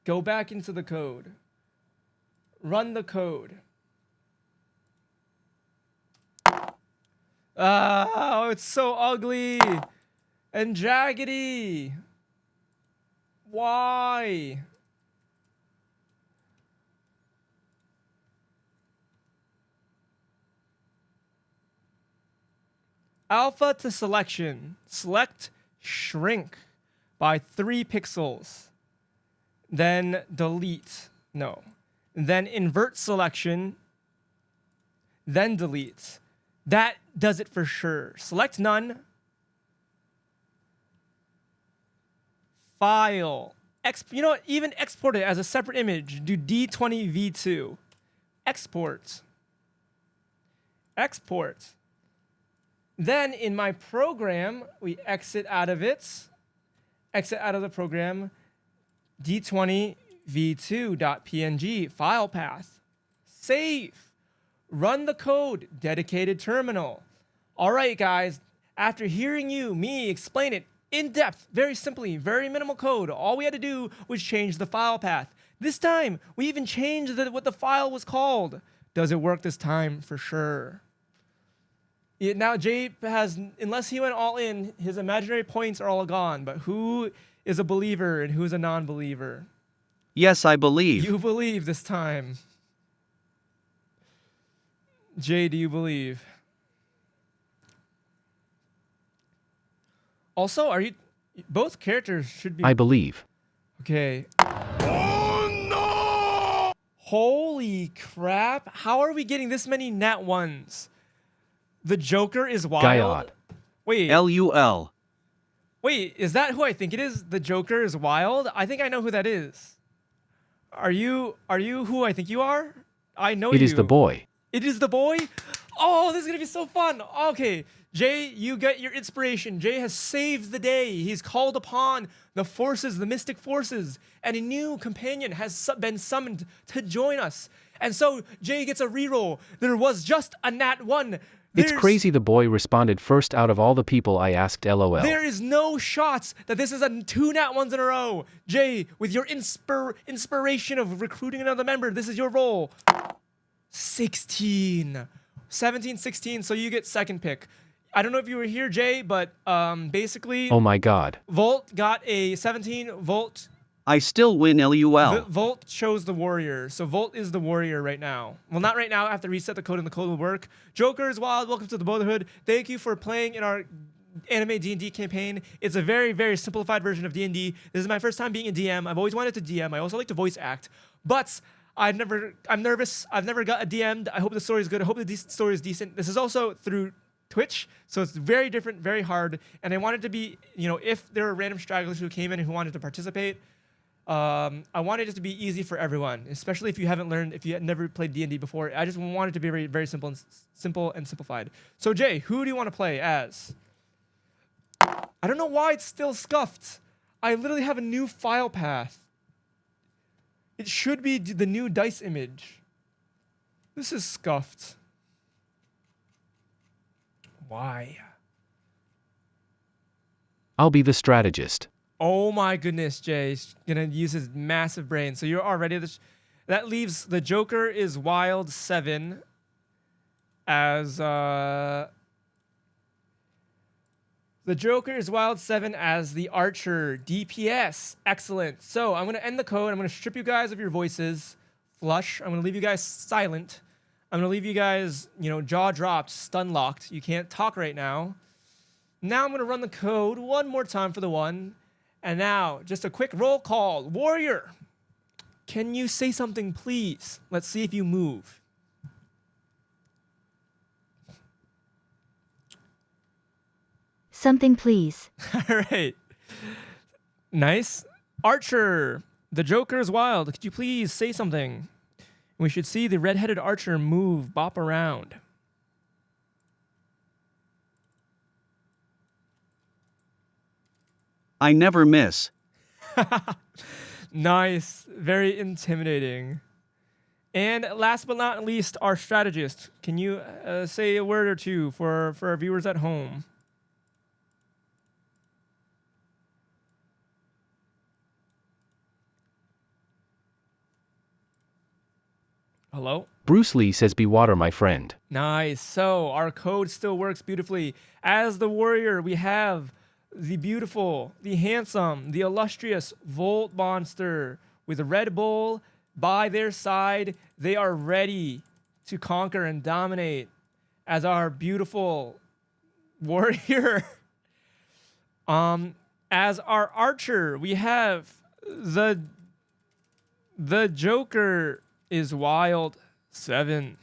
Go back into the code. Run the code. Oh, it's so ugly and jaggedy. Why? Alpha to selection. Select shrink by 3 pixels. Then delete. No. Then invert selection. Then delete. That does it for sure. Select none. File. You know what? Even export it as a separate image. Do D20 V2. Export. Export. Then in my program, we exit out of it. Exit out of the program. D20 v2.png file path. Save. Run the code. Dedicated terminal. All right, guys. After hearing me explain it in depth, very simply, very minimal code, all we had to do was change the file path. This time, we even changed what the file was called. Does it work this time? For sure. Now, Jay has, unless he went all in, his imaginary points are all gone. But who is a believer and who is a non-believer? Yes, I believe. You believe this time. Jay, do you believe? Also, are you... Both characters should be... I believe. Okay. Oh, no! Holy crap. How are we getting this many nat ones? The Joker is wild? Gaiod. Wait. LUL. Wait, is that who I think it is? The Joker is wild? I think I know who that is. Are you who I think you are? I know you. It is the boy. It is the boy? Oh, this is going to be so fun. Okay, Jay, you get your inspiration. Jay has saved the day. He's called upon the forces, the mystic forces, and a new companion has been summoned to join us. And so Jay gets a reroll. There was just a nat 1. It's crazy the boy responded first out of all the people I asked LOL. There is no shots that this is a 2 nat 1s in a row. Jay, with your inspiration of recruiting another member, this is your roll. 16. 17, 16, so you get second pick. I don't know if you were here, Jay, but basically... Oh my god. Volt got a 17. Volt... I still win LUL. Volt chose the warrior, so Volt is the warrior right now. Well, not right now. I have to reset the code, and the code will work. Joker is wild. Welcome to the Brotherhood. Thank you for playing in our anime D&D campaign. It's a very, very simplified version of D&D. This is my first time being a DM. I've always wanted to DM. I also like to voice act, but I'm nervous. I've never got a DM'd. I hope the story is good. I hope the story is decent. This is also through Twitch, so it's very different, very hard. And I wanted to be, if there were random stragglers who came in and who wanted to participate, I wanted it to be easy for everyone, especially if you haven't learned, if you had never played D&D before. I just wanted it to be very, very simple and simplified. So Jay, who do you want to play as? I don't know why it's still scuffed. I literally have a new file path. It should be the new dice image. This is scuffed. Why? I'll be the strategist. Oh my goodness, Jay's gonna use his massive brain. So you're already that leaves the Joker is wild 7 as the Joker is wild 7 as the archer DPS. Excellent. So I'm gonna end the code. I'm gonna strip you guys of your voices. Flush. I'm gonna leave you guys silent. I'm gonna leave you guys, jaw dropped, stun locked. You can't talk right now. Now I'm gonna run the code one more time for the one. And now, just a quick roll call. Warrior, can you say something, please? Let's see if you move. Something, please. All right. Nice. Archer, the Joker is wild. Could you please say something? We should see the red-headed archer move, bop around. I never miss. Nice. Very intimidating. And last but not least, our strategist. Can you say a word or two for our viewers at home? Hello? Bruce Lee says be water, my friend. Nice. So our code still works beautifully. As the warrior, we have the beautiful, the handsome, the illustrious Volt Monster with a Red Bull by their side. They are ready to conquer and dominate as our beautiful warrior. As our archer, we have the Joker is wild 7.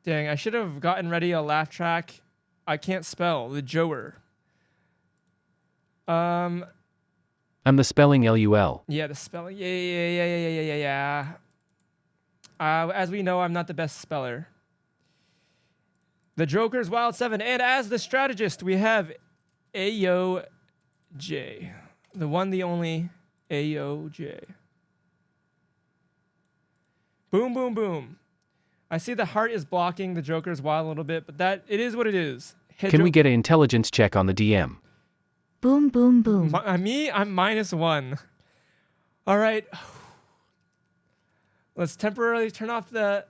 Dang, I should have gotten ready a laugh track. I can't spell. The Joker. Um, I'm the spelling LUL. yeah, the spelling. Yeah. As we know, I'm not the best speller. The Joker's Wild 7. And as the strategist, we have AOJ. The one, the only AOJ. Boom, boom, boom. I see the heart is blocking the Joker's Wild a little bit, but that it is what it is. Can we get an intelligence check on the DM? Boom, boom, boom. Me, I'm -1. All right. Let's temporarily turn off the...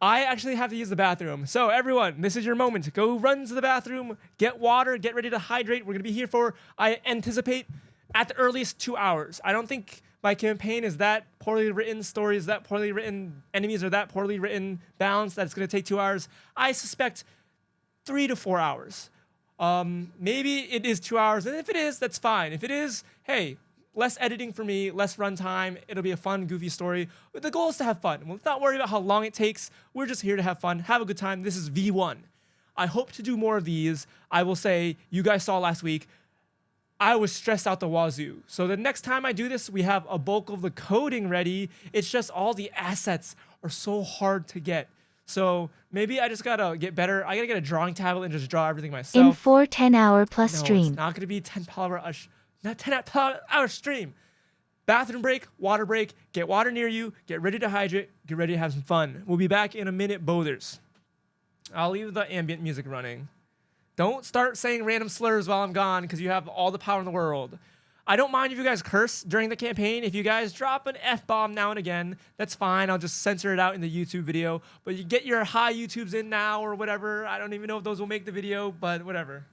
I actually have to use the bathroom. So everyone, this is your moment. Go run to the bathroom, get water, get ready to hydrate. We're going to be here for, I anticipate, at the earliest 2 hours. I don't think my campaign is that poorly written, stories that poorly written, enemies are that poorly written, balance that it's going to take 2 hours. I suspect 3 to 4 hours. Maybe it is 2 hours, and if it is, that's fine. If it is, hey, less editing for me, less runtime. It'll be a fun, goofy story. But the goal is to have fun. Let's not worry about how long it takes. We're just here to have fun, have a good time. This is V1. I hope to do more of these. I will say, you guys saw last week, I was stressed out the wazoo. So the next time I do this, we have a bulk of the coding ready. It's just all the assets are so hard to get. So maybe I just gotta get better. I gotta get a drawing tablet and just draw everything myself. In 4 10-hour plus No, stream. it's not gonna be 10-hour stream. Bathroom break, water break, get water near you, get ready to hydrate, get ready to have some fun. We'll be back in a minute, Bothers. I'll leave the ambient music running. Don't start saying random slurs while I'm gone because you have all the power in the world. I don't mind if you guys curse during the campaign. If you guys drop an F-bomb now and again, that's fine. I'll just censor it out in the YouTube video. But you get your high YouTubes in now or whatever. I don't even know if those will make the video, but whatever.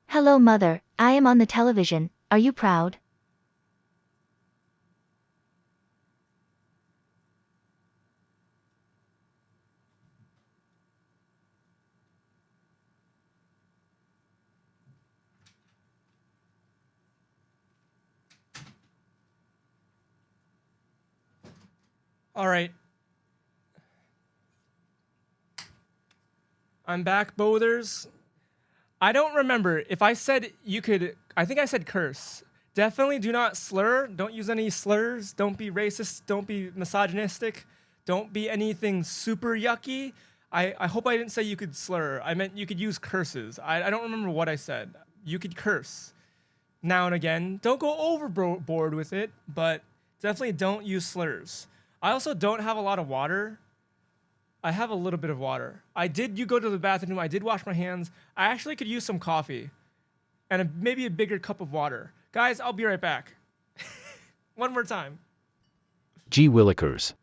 Hello, mother. I am on the television. Are you proud? All right. I'm back, Bothers. I don't remember if I said you could. I think I said curse. Definitely do not slur. Don't use any slurs. Don't be racist. Don't be misogynistic. Don't be anything super yucky. I hope I didn't say you could slur. I meant you could use curses. I don't remember what I said. You could curse now and again. Don't go overboard with it, but definitely don't use slurs. I also don't have a lot of water. I have a little bit of water. You go to the bathroom. I did wash my hands. I actually could use some coffee and maybe a bigger cup of water. Guys, I'll be right back. One more time. Gee Willikers.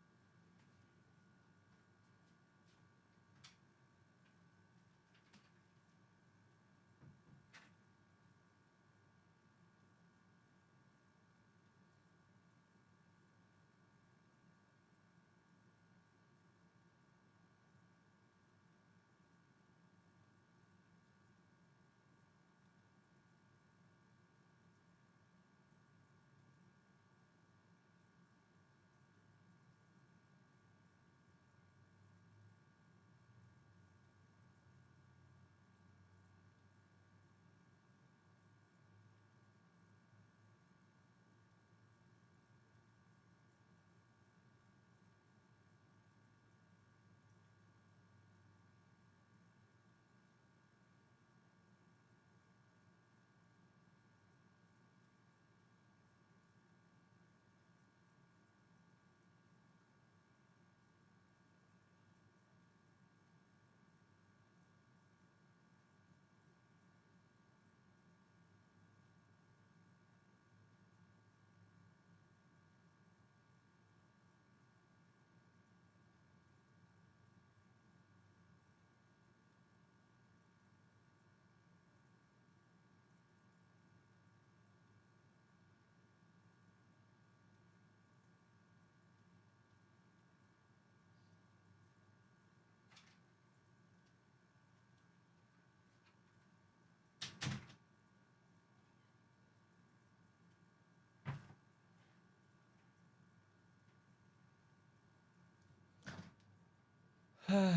All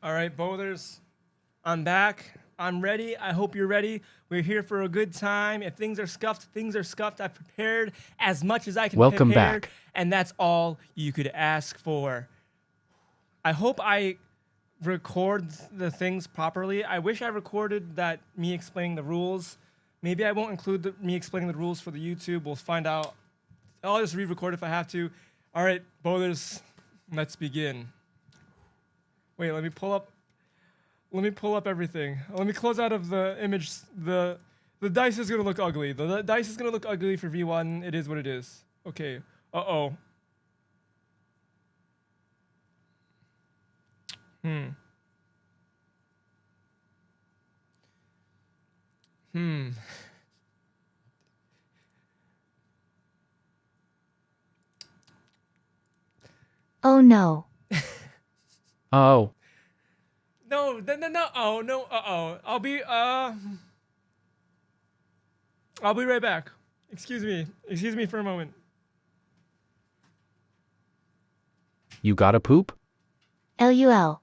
right, bowlers, I'm back. I'm ready. I hope you're ready. We're here for a good time. If things are scuffed, things are scuffed. I've prepared as much as I can Welcome prepare, back. and that's all you could ask for. I hope I record the things properly. I wish I recorded that me explaining the rules. Maybe I won't include me explaining the rules for the YouTube. We'll find out. I'll just re-record if I have to. All right, bowlers, let's begin. Wait, let me pull up everything. Let me close out of the image. The dice is gonna look ugly. The dice is gonna look ugly for V1. It is what it is. Okay. Uh-oh. Oh no. Oh, No, no. Oh, no. Uh-oh. I'll be right back. Excuse me. Excuse me for a moment. you gotta poop? LUL.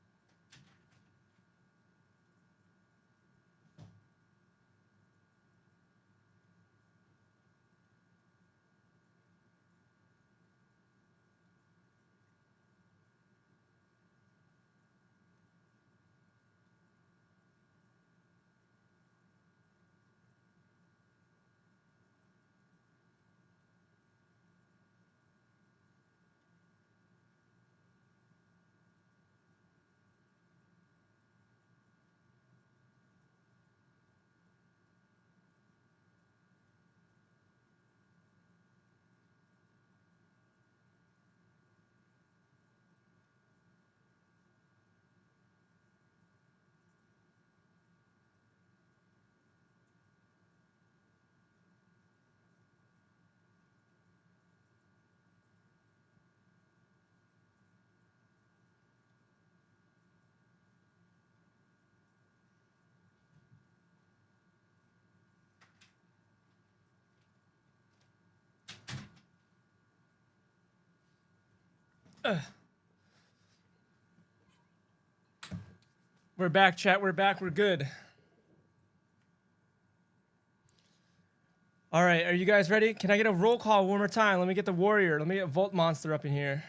We're back, chat. We're back. We're good. All right, are you guys ready? Can I get a roll call one more time? Let me get the warrior. Let me get Volt Monster up in here.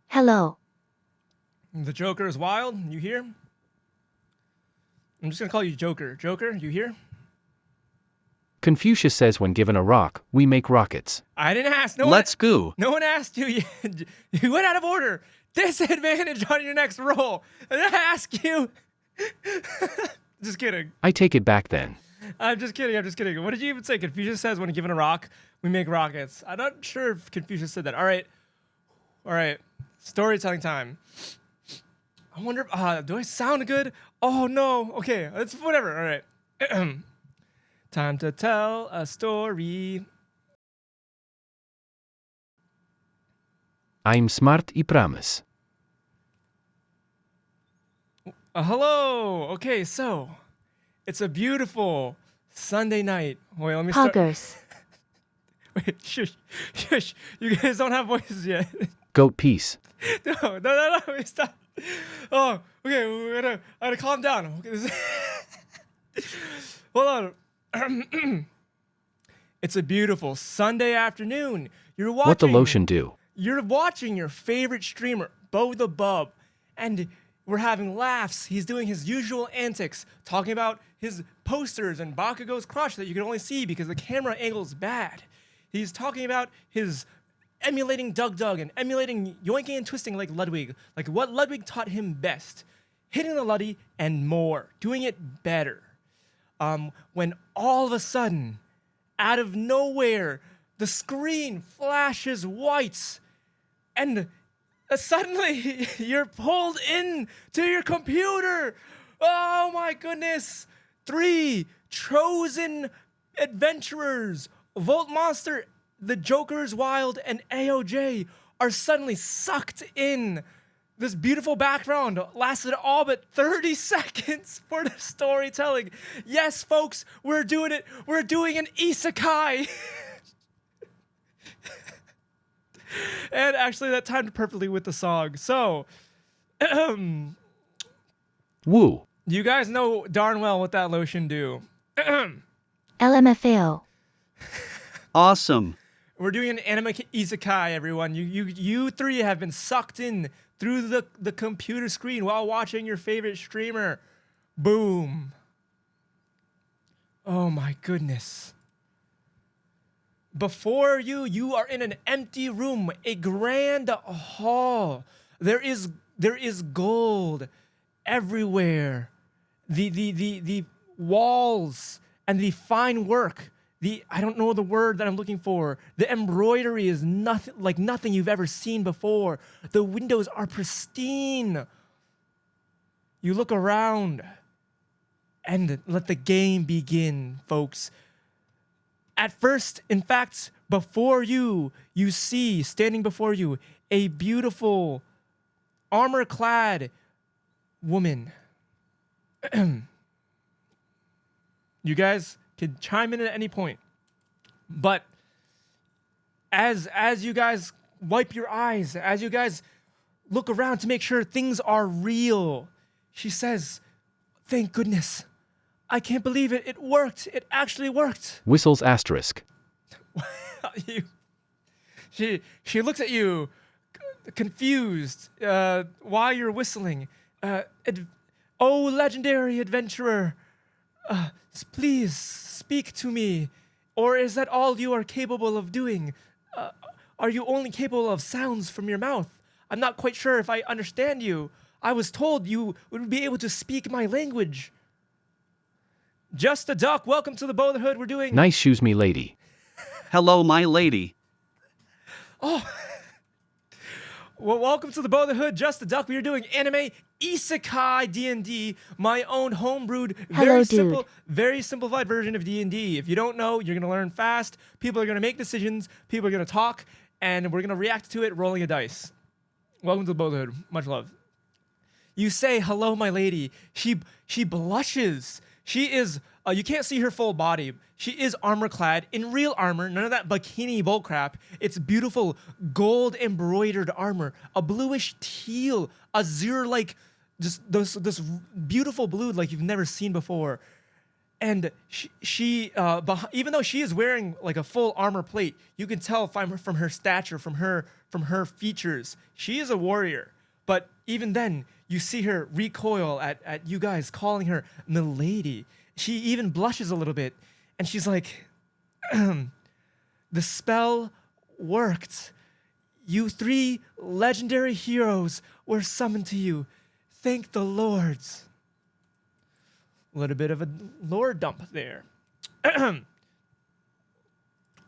Hello. The Joker is wild. You here? I'm just gonna call you Joker. Joker, you here? Confucius says when given a rock, we make rockets. I didn't ask. No Let's one, go. no one asked you. You went out of order. Disadvantage on your next roll. I didn't ask you. Just kidding. I take it back then. I'm just kidding. I'm just kidding. What did you even say? Confucius says when given a rock, we make rockets. I'm not sure if Confucius said that. All right. All right. Storytelling time. I wonder, do I sound good? Oh, no. Okay. It's whatever. All right. Time to tell a story. I'm smart I promise. Hello. Okay, so it's a beautiful Sunday night. Wait, let me start. Poggers. Wait, shush, shush. You guys don't have voices yet. Goat peace. No. Wait, stop. Oh, okay. I gotta calm down. Okay, hold on. It's a beautiful Sunday afternoon. You're watching. What the lotion do? You're watching your favorite streamer, Bo the Bub, and we're having laughs. He's doing his usual antics, talking about his posters and Bakugo's crush that you can only see because the camera angle's bad. He's talking about his emulating Doug and emulating yoinking and twisting like Ludwig, like what Ludwig taught him best. Hitting the Luddy and more, doing it better. When all of a sudden, out of nowhere, the screen flashes white, and suddenly you're pulled in to your computer. Oh my goodness. 3 chosen adventurers, Volt Monster, the Joker's Wild, and AOJ are suddenly sucked in This beautiful background lasted all but 30 seconds for the storytelling. Yes, folks, we're doing it. We're doing an isekai. And actually, that timed perfectly with the song. So, Woo. you guys know darn well what that lotion do. LMFAO. Awesome. We're doing an anime isekai, everyone. You three have been sucked in through the computer screen while watching your favorite streamer. Boom. Oh my goodness. Before you are in an empty room, a grand hall. There is gold everywhere. The walls and the fine work. I don't know the word that I'm looking for. The embroidery is nothing you've ever seen before. The windows are pristine. You look around and let the game begin, folks. At first, in fact, before you see, standing before you, a beautiful, armor-clad woman. You guys can chime in at any point. But as you guys wipe your eyes, as you guys look around to make sure things are real, she says, "Thank goodness. I can't believe it. It worked. It actually worked." Whistles asterisk. She looks at you, confused, while you're whistling. Oh, legendary adventurer, please speak to me. Or is that all you are capable of doing? Are you only capable of sounds from your mouth? I'm not quite sure if I understand you. I was told you would be able to speak my language. Just a duck. Welcome to the Brotherhood. We're doing... Nice shoes, me lady. Hello, my lady. Well, welcome to the Brotherhood. Just a duck. We are doing anime isekai DnD, my own homebrewed, Hello, dude. very simplified version of DnD. If you don't know, you're gonna learn fast. People are gonna make decisions. People are gonna talk, and we're gonna react to it, rolling a dice. Welcome to the Brotherhood. Much love. You say, "Hello, my lady." She blushes. She is. You can't see her full body. She is armor clad in real armor. None of that bikini bull crap. It's beautiful gold embroidered armor, a bluish teal, azure like, just this beautiful blue like you've never seen before. And even though she is wearing like a full armor plate, you can tell from her stature, from her features, she is a warrior. But even then, you see her recoil at you guys calling her milady. She even blushes a little bit, and she's like, "The spell worked. You three legendary heroes were summoned to you. Thank the lords." A little bit of a lore dump there.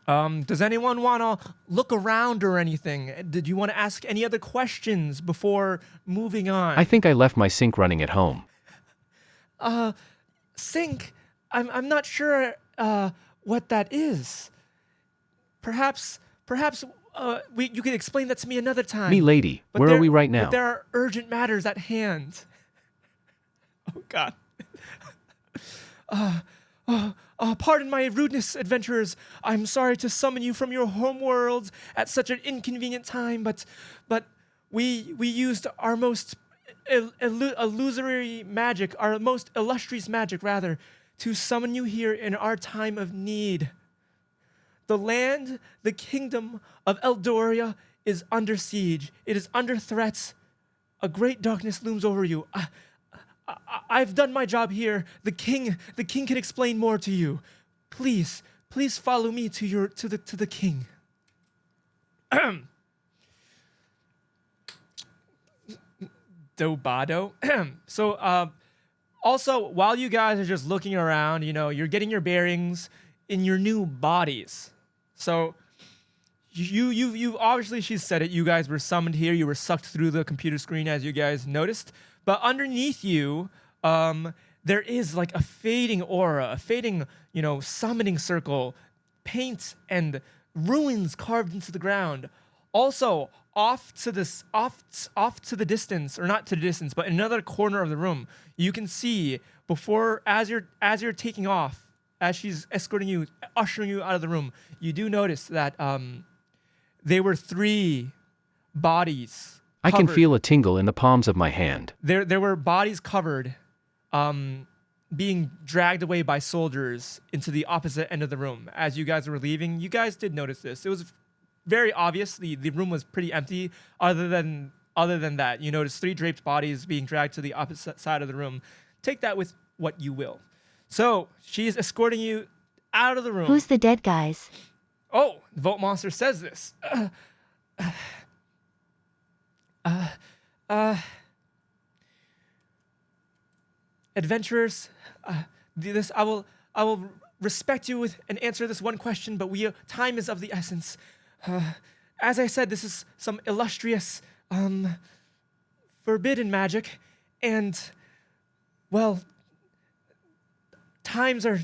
Does anyone want to look around or anything? Did you want to ask any other questions before moving on? I think I left my sink running at home. Sink? I'm not sure what that is. Perhaps you can explain that to me another time. Me lady, But where there- are we right But now? there are urgent matters at hand. Oh God. Pardon my rudeness, adventurers. I'm sorry to summon you from your homeworlds at such an inconvenient time, but we used our most illusory magic, our most illustrious magic, rather, to summon you here in our time of need. The land, the kingdom of Eldoria is under siege. It is under threat. A great darkness looms over you. I've done my job here. The king can explain more to you. Please follow me to the king. Dobado. So, also, while you guys are just looking around, you're getting your bearings in your new bodies. So, you obviously, she said it. You guys were summoned here. You were sucked through the computer screen, as you guys noticed. But underneath you, there is like a fading aura, a fading, summoning circle, paint and ruins carved into the ground. Also, off to the distance, or not to the distance, but in another corner of the room, you can see as you're taking off, as she's escorting you, ushering you out of the room, you do notice that there were 3 bodies. I can covered. feel a tingle in the palms of my hand. There were bodies covered, being dragged away by soldiers into the opposite end of the room. As you guys were leaving, you guys did notice this. It was very obvious. The room was pretty empty. Other than that, you noticed 3 draped bodies being dragged to the opposite side of the room. Take that with what you will. So she's escorting you out of the room. Who's the dead guys? Oh, the Vote Monster says this. Adventurers, I will respect you with and answer this one question, but time is of the essence. As I said, this is some illustrious, forbidden magic, and well, times are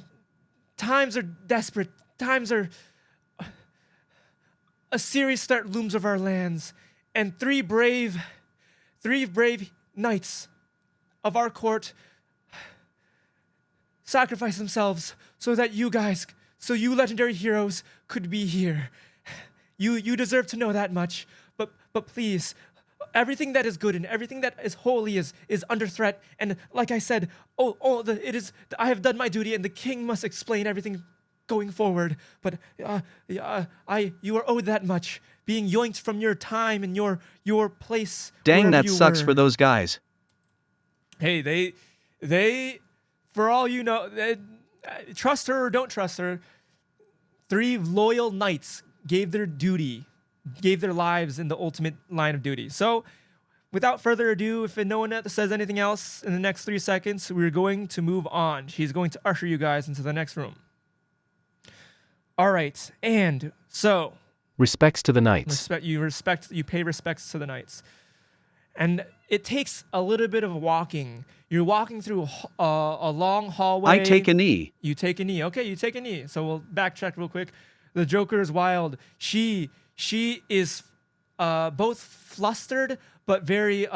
desperate. Times are a serious threat looms over our lands, and 3 brave knights of our court sacrifice themselves so that you legendary heroes could be here. You deserve to know that much, but please, everything that is good and everything that is holy is under threat. And like I said, I have done my duty, and the king must explain everything going forward. But you are owed that much, being yoinked from your time and your place. Dang, wherever that you sucks were. for those guys. Hey, they, for all you know, trust her or don't trust her, 3 loyal knights gave their lives in the ultimate line of duty. So, without further ado, if no one says anything else in the next 3 seconds, we're going to move on. She's going to usher you guys into the next room. All right, and so Respects to the knights. you pay respects to the knights. And it takes a little bit of walking. You're walking through a long hallway. I take a knee. You take a knee. Okay, you take a knee. So we'll backtrack real quick. The Joker is wild. She is both flustered, but very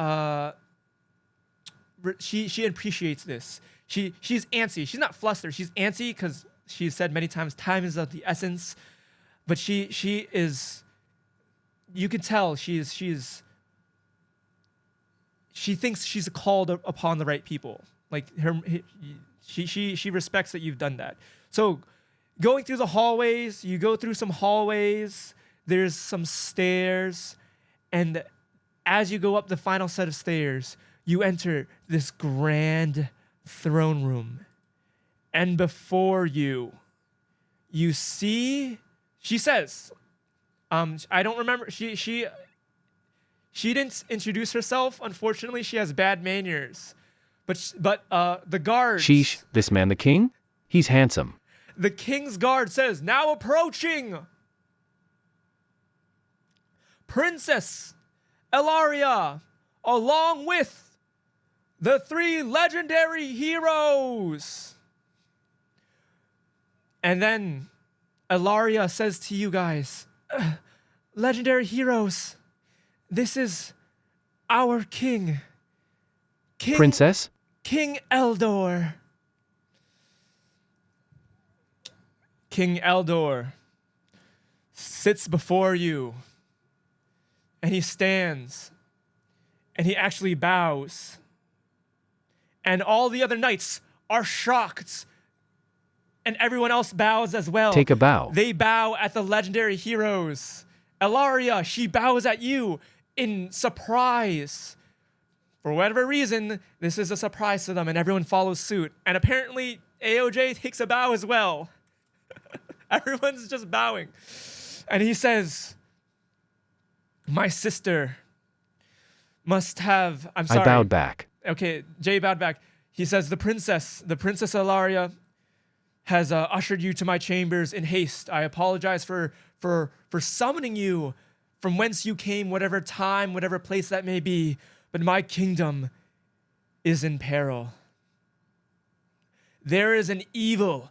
she appreciates this. She's antsy. She's not flustered. She's antsy because she's said many times time is of the essence. But she is. You can tell she thinks she's called upon the right people. Like she respects that you've done that. So going through the hallways, you go through some hallways, there's some stairs, and as you go up the final set of stairs, you enter this grand throne room. And before you see, she says, I don't remember, she didn't introduce herself. Unfortunately, she has bad manners. But the guard. Sheesh, this man the king? He's handsome. The king's guard says, now approaching, Princess Elaria, along with the 3 legendary heroes. And then Elaria says to you guys, legendary heroes, this is our king. Princess? King Eldor. King Eldor sits before you, and he stands, and he actually bows. And all the other knights are shocked, and everyone else bows as well. Take a bow. They bow at the legendary heroes. Elaria, she bows at you in surprise. For whatever reason, this is a surprise to them, and everyone follows suit. And apparently, AOJ takes a bow as well. Everyone's just bowing. And he says, my sister must have... I'm sorry. I bowed back. Okay, Jay bowed back. He says, the princess Elaria has ushered you to my chambers in haste. I apologize for summoning you from whence you came, whatever time, whatever place that may be. But my kingdom is in peril. There is an evil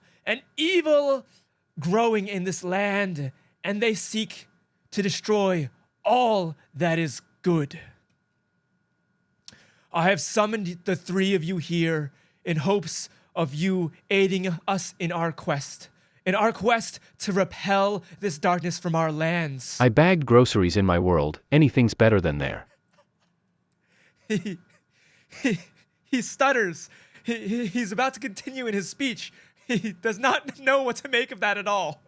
growing in this land, and they seek to destroy all that is good. I have summoned the three of you here in hopes of you aiding us in our quest to repel this darkness from our lands. I bagged groceries in my world, anything's better than there. he, he stutters. He's about to continue in his speech. He does not know what to make of that at all.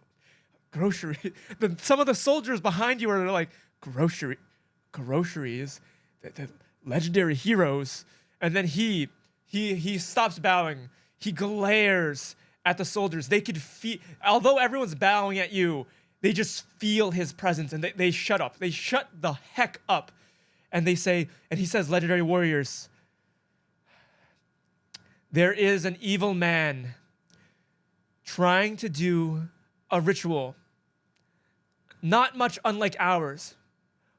Grocery. Some of the soldiers behind you are like, groceries, the legendary heroes. And then he stops bowing. He glares at the soldiers. They could feel, although everyone's bowing at you, they just feel his presence and they shut up. They shut the heck up. And they say, and he says, legendary warriors, there is an evil man trying to do a ritual, not much unlike ours,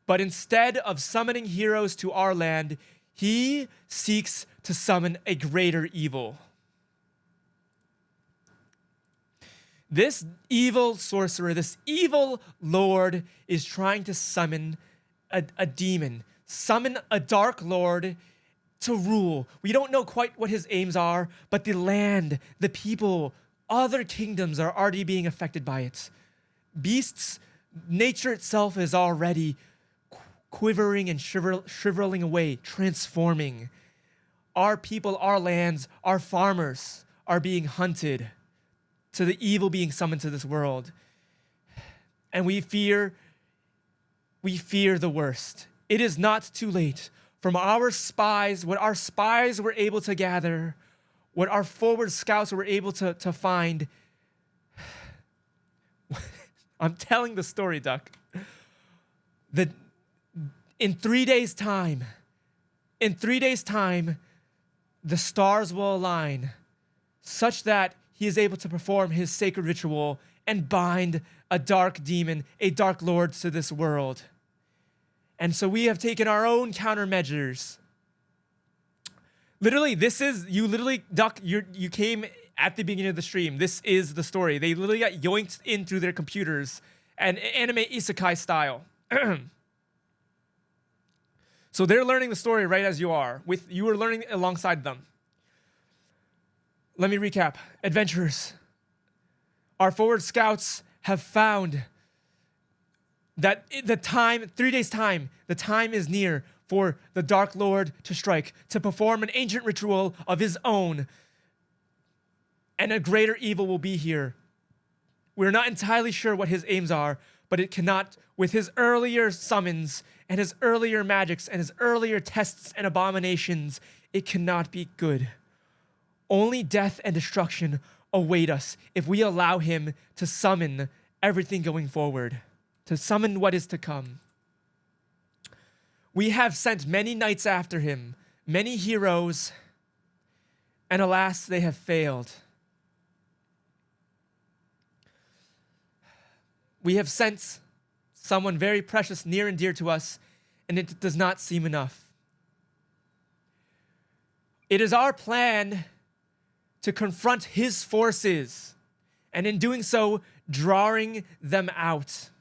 but instead of summoning heroes to our land, he seeks to summon a greater evil. This evil sorcerer, this evil lord is trying to summon a demon, summon a dark lord to rule. We don't know quite what his aims are, but the land, the people, other kingdoms are already being affected by it. Beasts, nature itself is already quivering and shriveling away, transforming. Our people, our lands, our farmers are being hunted to the evil being summoned to this world. And we fear the worst. It is not too late. From our spies, what our spies were able to gather, what our forward scouts were able to find. I'm telling the story, Duck. In 3 days' time, the stars will align such that he is able to perform his sacred ritual and bind a dark demon, a dark lord to this world. And so we have taken our own countermeasures. Literally, Duck, you came at the beginning of the stream. This is the story. They literally got yoinked in through their computers and anime isekai style. So they're learning the story right as you are. You are learning alongside them. Let me recap. Adventurers, our forward scouts have found that the time, 3 days' time, the time is near for the Dark Lord to strike, to perform an ancient ritual of his own, and a greater evil will be here. We're not entirely sure what his aims are, but it cannot, with his earlier summons and his earlier magics and his earlier tests and abominations, it cannot be good. Only death and destruction await us if we allow him to summon everything going forward, to summon what is to come. We have sent many knights after him, many heroes, and alas, they have failed. We have sent someone very precious, near and dear to us, and it does not seem enough. It is our plan to confront his forces, and in doing so, drawing them out.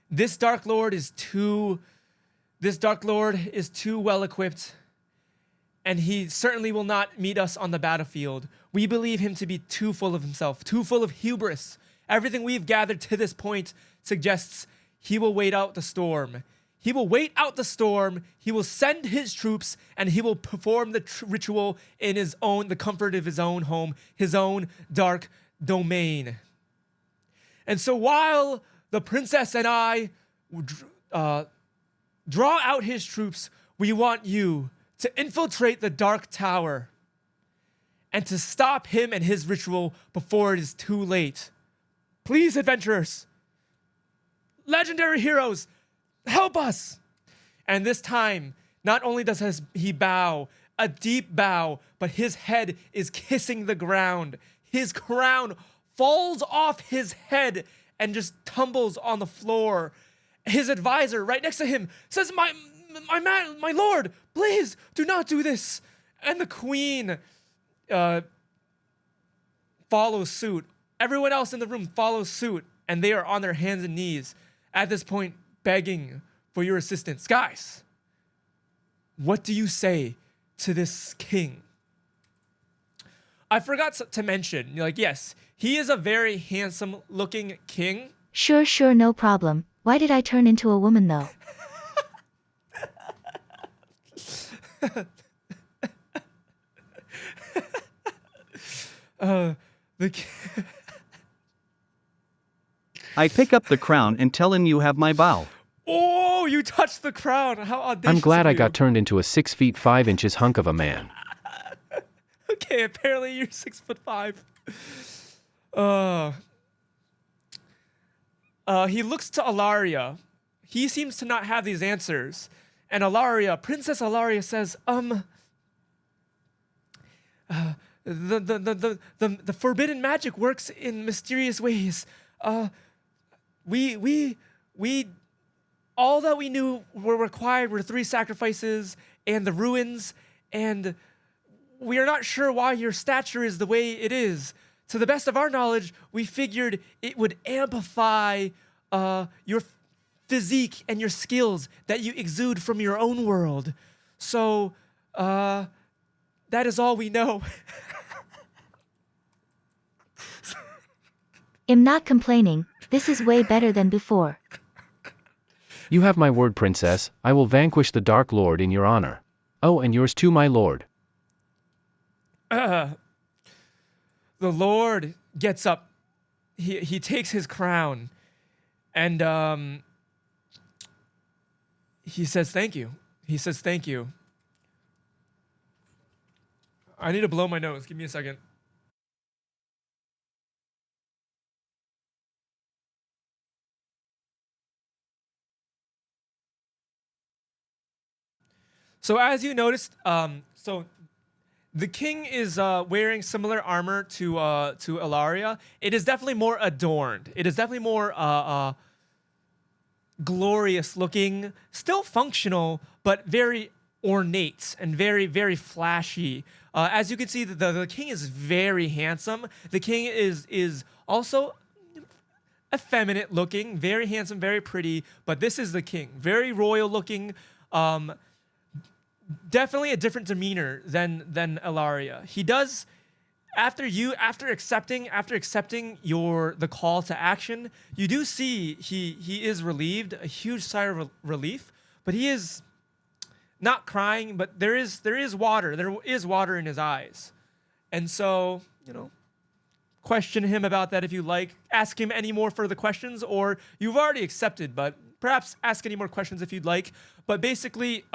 This Dark Lord is too well equipped, and he certainly will not meet us on the battlefield. We believe him to be too full of himself, too full of hubris. Everything we've gathered to this point suggests he will wait out the storm. He will wait out the storm, he will send his troops, and he will perform the ritual in the comfort of his own home, his own dark domain. And so while the princess and I draw out his troops, we want you to infiltrate the Dark Tower and to stop him and his ritual before it is too late. Please, adventurers, legendary heroes, help us. And this time, not only does he bow, a deep bow, but his head is kissing the ground. His crown falls off his head and just tumbles on the floor. His advisor right next to him says, my lord, please do not do this. And the queen follows suit. Everyone else in the room follows suit, and they are on their hands and knees at this point begging for your assistance. Guys, what do you say to this king? I forgot to mention, like, yes, he is a very handsome looking king. Sure, no problem. Why did I turn into a woman though? The I pick up the crown and tell him you have my bow. Oh, you touched the crown. How audacious. I'm glad of I you. got turned into a 6 feet 5 inches hunk of a man. Okay, apparently you're 6'5". He looks to Alaria. He seems to not have these answers. And Princess Alaria says, the forbidden magic works in mysterious ways. We all that we knew were required were 3 sacrifices and the ruins, and we are not sure why your stature is the way it is. To the best of our knowledge, we figured it would amplify your physique and your skills that you exude from your own world. So, that is all we know. I'm not complaining. This is way better than before. You have my word, princess. I will vanquish the Dark Lord in your honor. Oh, and yours too, my lord. The Lord gets up. He takes his crown, and he says thank you. He says thank you. I need to blow my nose. Give me a second. So as you noticed, so the king is wearing similar armor to Ilaria. It is definitely more adorned. It is definitely more glorious looking, still functional, but very ornate and very, very flashy. As you can see, the king is very handsome. The king is also effeminate looking, very handsome, very pretty, but this is the king. Very royal looking. Definitely a different demeanor than Ilaria. He does after accepting the call to action, you do see he is relieved, a huge sigh of relief, but he is not crying, but there is water in his eyes. And so, question him about that if you like. Ask him any more further questions, or you've already accepted, but perhaps ask any more questions if you'd like. But basically,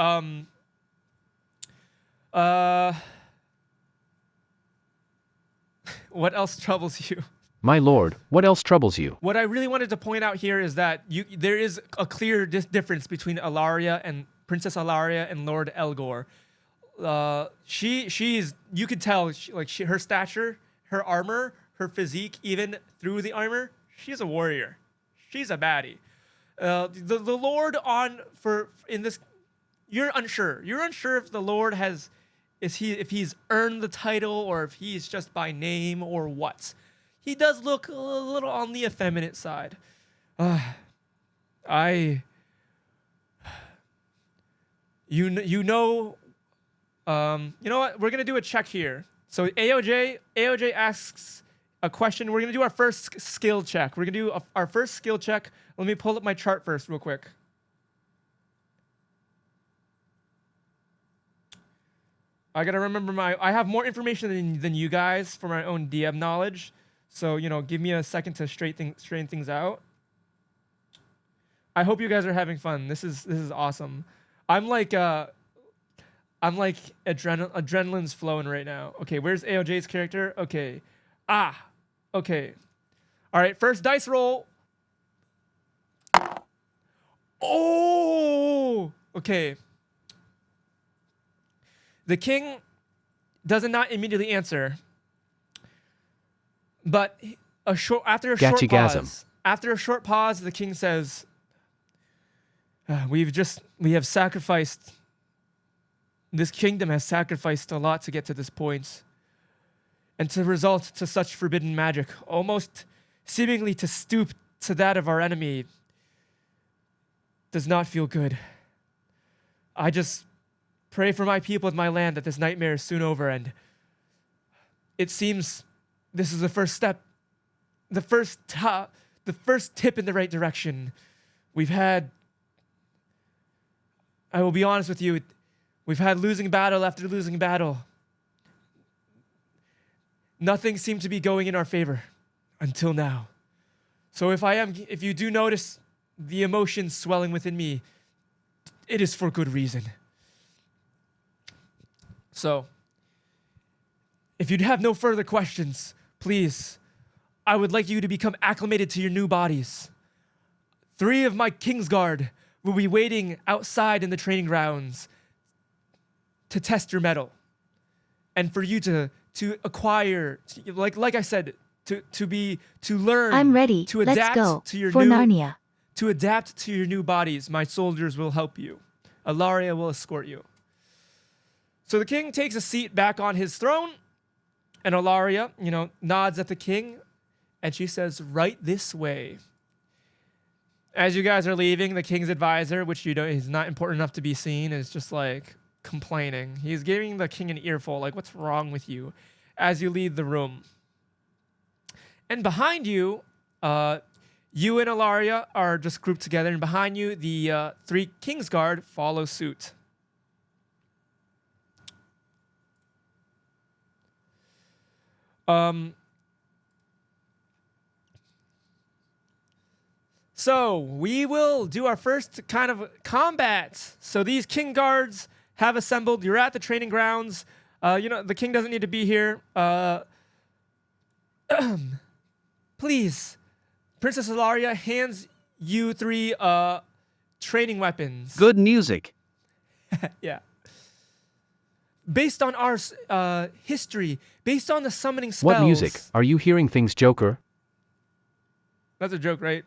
what else troubles you? My lord, what else troubles you? What I really wanted to point out here is that there is a clear difference between Ilaria and Princess Ilaria and Lord Elgor. She's you could tell her stature, her armor, her physique, even through the armor, she's a warrior. She's a baddie. The Lord in this, you're unsure. You're unsure if the Lord if he's earned the title or if he's just by name or what. He does look a little on the effeminate side. You know what? We're gonna do a check here. So AOJ asks a question. We're gonna do our first skill check. We're gonna do our first skill check. Let me pull up my chart first, real quick. I gotta remember I have more information than you guys for my own DM knowledge. So, give me a second to straighten things out. I hope you guys are having fun. This is awesome. I'm like adrenaline's flowing right now. Okay, where's AOJ's character? Okay. Okay. All right, first dice roll. Oh! Okay. The king does not immediately answer. But after a short pause, the king says, "We have sacrificed. This kingdom has sacrificed a lot to get to this point, and to result to such forbidden magic, almost seemingly to stoop to that of our enemy. does not feel good. I just pray for my people and my land that this nightmare is soon over, and it seems this is the first step, the first tip in the right direction. I will be honest with you, we've had losing battle after losing battle. Nothing seemed to be going in our favor until now. So if you do notice the emotions swelling within me, it is for good reason. So, if you'd have no further questions, please, I would like you to become acclimated to your new bodies. 3 of my Kingsguard will be waiting outside in the training grounds to test your mettle. And for you to acquire, like I said, to learn. I'm ready. To Let's adapt go. to your For new Narnia. To adapt to your new bodies, my soldiers will help you. Alaria will escort you. So the king takes a seat back on his throne, and Alaria, nods at the king, and she says, "Right this way." As you guys are leaving, the king's advisor, which he's not important enough to be seen, is just like complaining. He's giving the king an earful, like, "What's wrong with you?" as you leave the room. And behind you, you and Alaria are just grouped together, and behind you, the 3 Kingsguard follow suit. So we will do our first kind of combat. So these King Guards have assembled. You're at the training grounds. The king doesn't need to be here. Please, Princess Alaria hands you 3 training weapons. Good music. Yeah. Based on our history, based on the summoning spells. What music? Are you hearing things, Joker? That's a joke, right?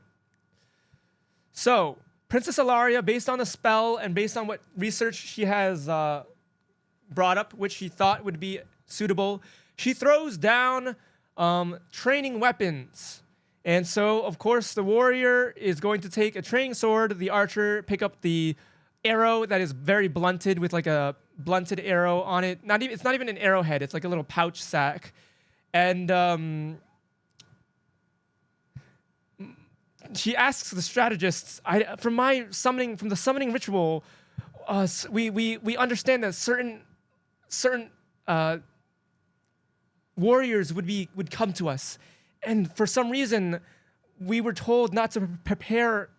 So, Princess Alaria, based on the spell and based on what research she has brought up, which she thought would be suitable, she throws down training weapons. And so, of course, the warrior is going to take a training sword, the archer pick up the arrow that is very blunted with like a blunted arrow on it. It's not even an arrowhead, it's like a little pouch sack. And she asks the strategists, from the summoning ritual, we understand that certain warriors would come to us, and for some reason, we were told not to prepare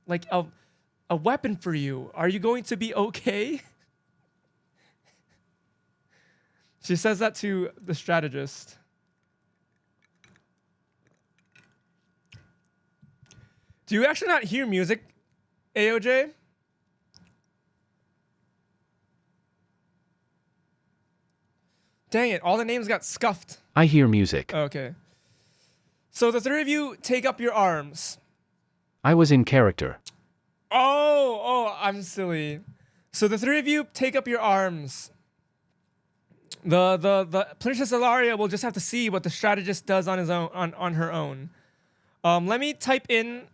like a weapon for you. Are you going to be okay? She says that to the strategist. Do you actually not hear music, AOJ? Dang it, all the names got scuffed. I hear music. Okay. So the 3 of you take up your arms. I was in character. Oh, I'm silly. So the 3 of you take up your arms. The Princess Alaria will just have to see what the strategist does on his own on her own. Let me type in.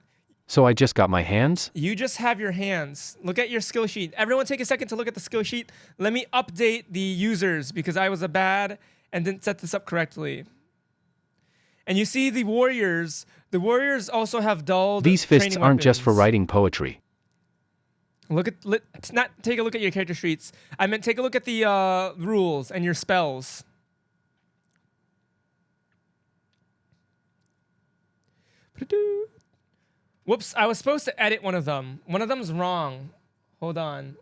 So I just got my hands? You just have your hands. Look at your skill sheet. Everyone take a second to look at the skill sheet. Let me update the users because I was a bad and didn't set this up correctly. And you see the warriors. The warriors also have dulled. These fists training aren't just for weapons. writing poetry. Not take a look at your character sheets. I meant take a look at the rules and your spells. Whoops, I was supposed to edit one of them. One of them's wrong. Hold on.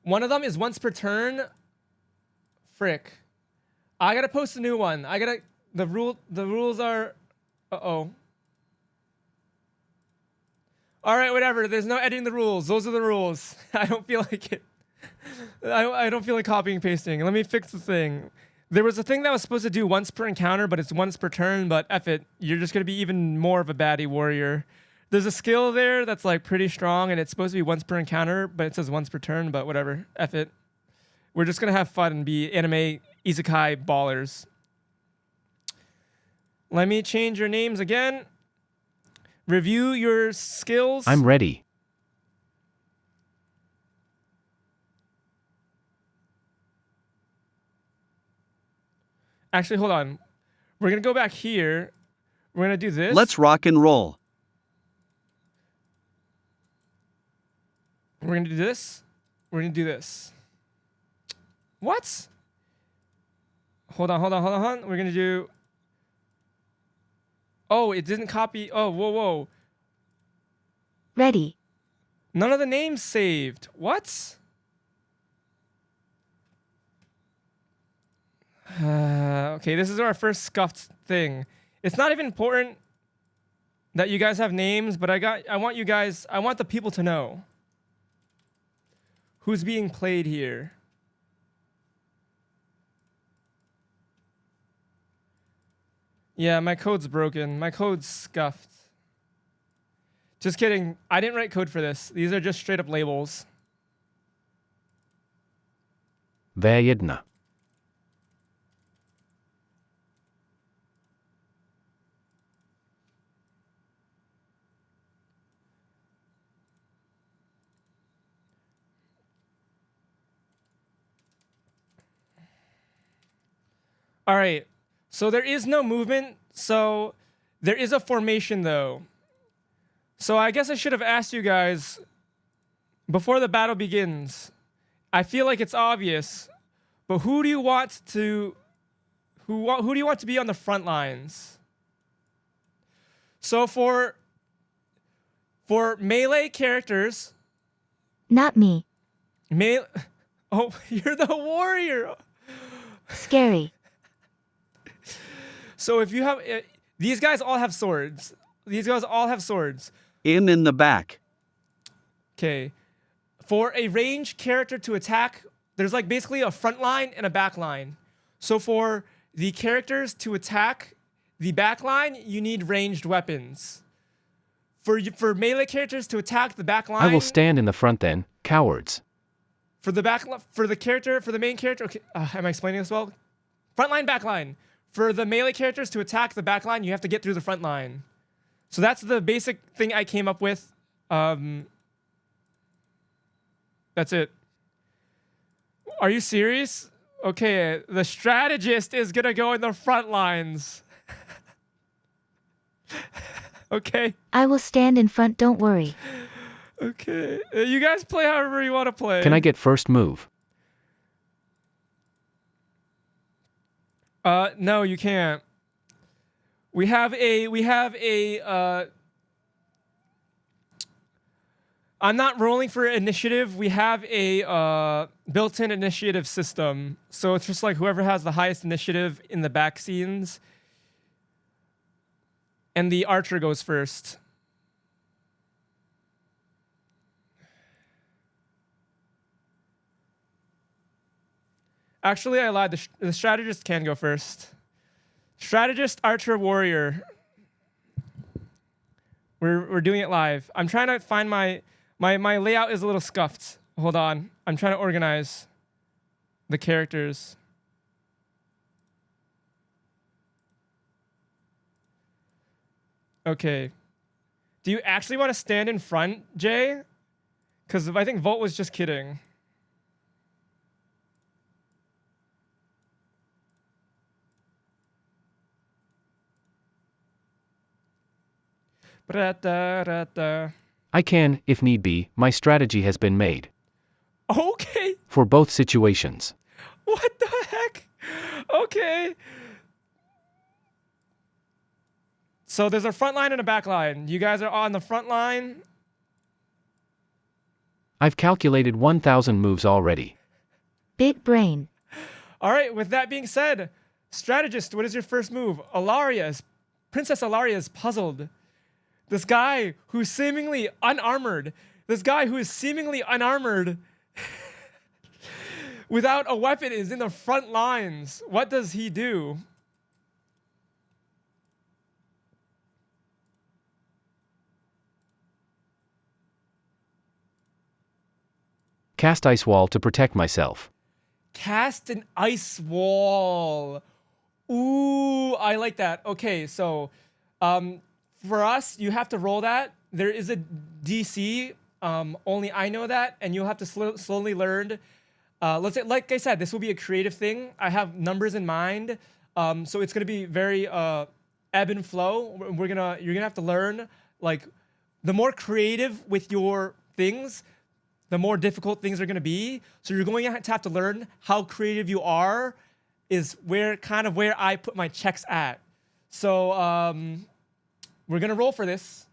One of them is once per turn. Frick. I gotta post a new one. The rules are, uh-oh. All right, whatever. There's no editing the rules. Those are the rules. I don't feel like it. I don't feel like copying and pasting. Let me fix the thing. There was a thing that was supposed to do once per encounter, but it's once per turn, but F it. You're just going to be even more of a baddie warrior. There's a skill there that's like pretty strong, and it's supposed to be once per encounter, but it says once per turn, but whatever. F it. We're just going to have fun and be anime isekai ballers. Let me change your names again. Review your skills. I'm ready. Actually, hold on. We're gonna go back here. We're gonna do this. Let's rock and roll. We're gonna do this. We're gonna do this. What? Hold on. We're gonna do. Oh, it didn't copy. Oh, whoa. Ready. None of the names saved. What? Okay, this is our first scuffed thing. It's not even important that you guys have names, but I want the people to know who's being played here. Yeah, my code's broken. My code's scuffed. Just kidding. I didn't write code for this. These are just straight up labels. Väjedna. All right. So there is no movement. So there is a formation though. So I guess I should have asked you guys before the battle begins. I feel like it's obvious, but who do you want to be on the front lines? So for melee characters, Not me. oh, you're the warrior. Scary. So if you have these guys all have swords. These guys all have swords. In the back. Okay. For a ranged character to attack, there's like basically a front line and a back line. So for the characters to attack the back line, you need ranged weapons. For melee characters to attack the back line, I will stand in the front then, cowards. for the main character. Okay, am I explaining this well? Front line, back line. For the melee characters to attack the back line, you have to get through the front line. So that's the basic thing I came up with. That's it. Are you serious? Okay, the strategist is gonna go in the front lines. Okay. I will stand in front, don't worry. Okay. You guys play however you want to play. Can I get first move? No, you can't. We have a I'm not rolling for initiative. We have a built-in initiative system. So it's just like whoever has the highest initiative in the back scenes. And the archer goes first. Actually, I lied. The strategist can go first. Strategist, archer, warrior. We're doing it live. I'm trying to find my layout is a little scuffed. Hold on. I'm trying to organize the characters. Okay. Do you actually want to stand in front, Jay? Because I think Volt was just kidding. I can, if need be. My strategy has been made. Okay. For both situations. What the heck? Okay. So there's a front line and a back line. You guys are on the front line. I've calculated 1,000 moves already. Big brain. All right, with that being said, strategist, what is your first move? Princess Alaria is puzzled. This guy who's seemingly unarmored, without a weapon is in the front lines. What does he do? Cast ice wall to protect myself. Cast an ice wall. Ooh, I like that. Okay, so for us, you have to roll that. There is a DC. Only I know that, and you'll have to slowly learn. Let's say, like I said, this will be a creative thing. I have numbers in mind. So it's gonna be very ebb and flow. You're gonna have to learn, like, the more creative with your things, the more difficult things are gonna be. So you're going to have to learn how creative you are is where I put my checks at. So we're gonna roll for this.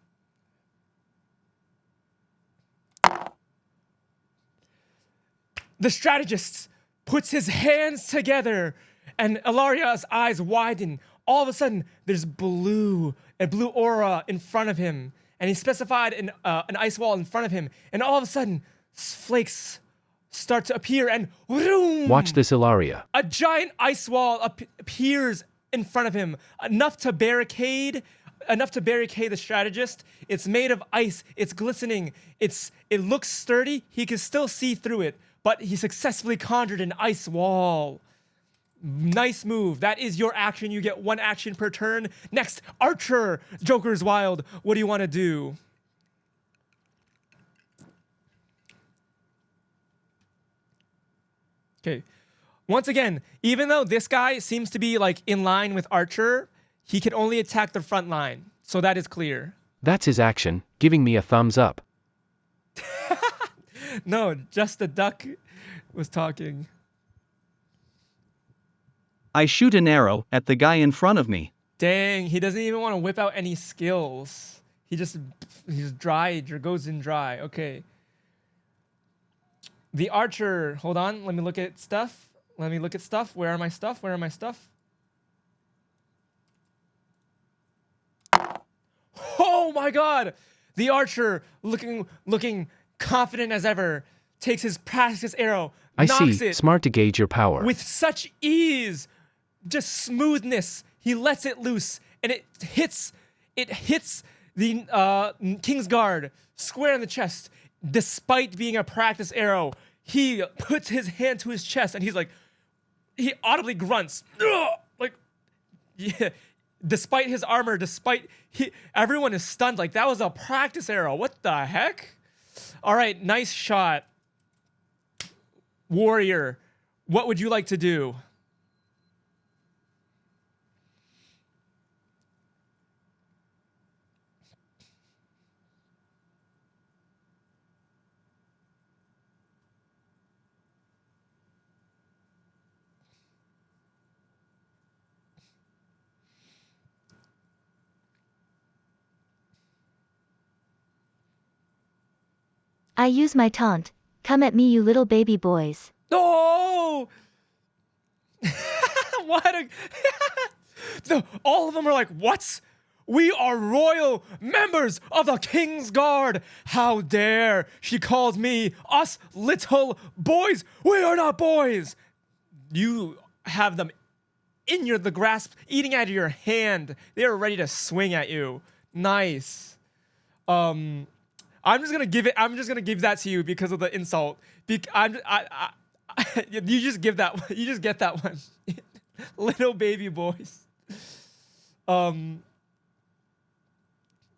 The strategist puts his hands together, and Ilaria's eyes widen. All of a sudden, there's a blue aura in front of him, and he specified an ice wall in front of him. And all of a sudden, flakes start to appear, and vroom, Watch this, Ilaria. a giant ice wall appears in front of him, enough to barricade the strategist. It's made of ice. It's glistening. It looks sturdy. He can still see through it, but he successfully conjured an ice wall. Nice move. That is your action. You get 1 action per turn. Next, Archer. Joker's wild. What do you want to do? Okay. Once again, even though this guy seems to be like in line with Archer, he can only attack the front line. So that is clear. That's his action, giving me a thumbs up. No, just the duck was talking. I shoot an arrow at the guy in front of me. Dang, he doesn't even want to whip out any skills. He's dry, goes in dry. Okay. The Archer, hold on, let me look at stuff. Where are my stuff? Oh my god! The Archer, looking confident as ever, takes his practice arrow, I knocks see, it smart to gauge your power. with such ease, just smoothness. He lets it loose, and it hits the Kingsguard square in the chest. Despite being a practice arrow, he puts his hand to his chest, and he audibly grunts. Ugh! Like, yeah. Despite his armor, everyone is stunned. Like, that was a practice arrow. What the heck? All right, nice shot. Warrior, what would you like to do? I use my taunt. Come at me, you little baby boys. Oh! All of them are like, what? We are royal members of the King's Guard. How dare she calls us little boys. We are not boys. You have them in the grasp, eating out of your hand. They are ready to swing at you. Nice. I'm just gonna give that to you because of the insult. You just give that. You just get that one. Little baby boys. I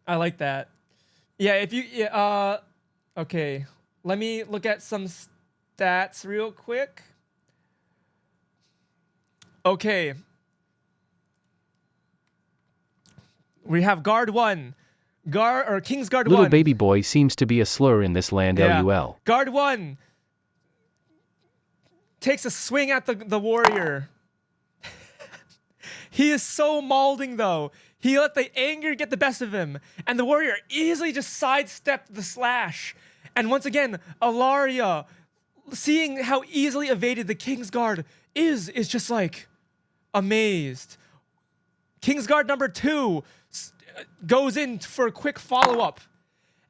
like that. Yeah. Okay. Let me look at some stats real quick. Okay. We have guard 1. King's Guard 1. Little baby boy seems to be a slur in this land, Yeah. LUL. Guard 1 takes a swing at the warrior. He is so mauling, though. He let the anger get the best of him, and the warrior easily just sidestepped the slash. And once again, Ilaria, seeing how easily evaded the King's Guard is just like amazed. King's Guard number 2 goes in for a quick follow-up.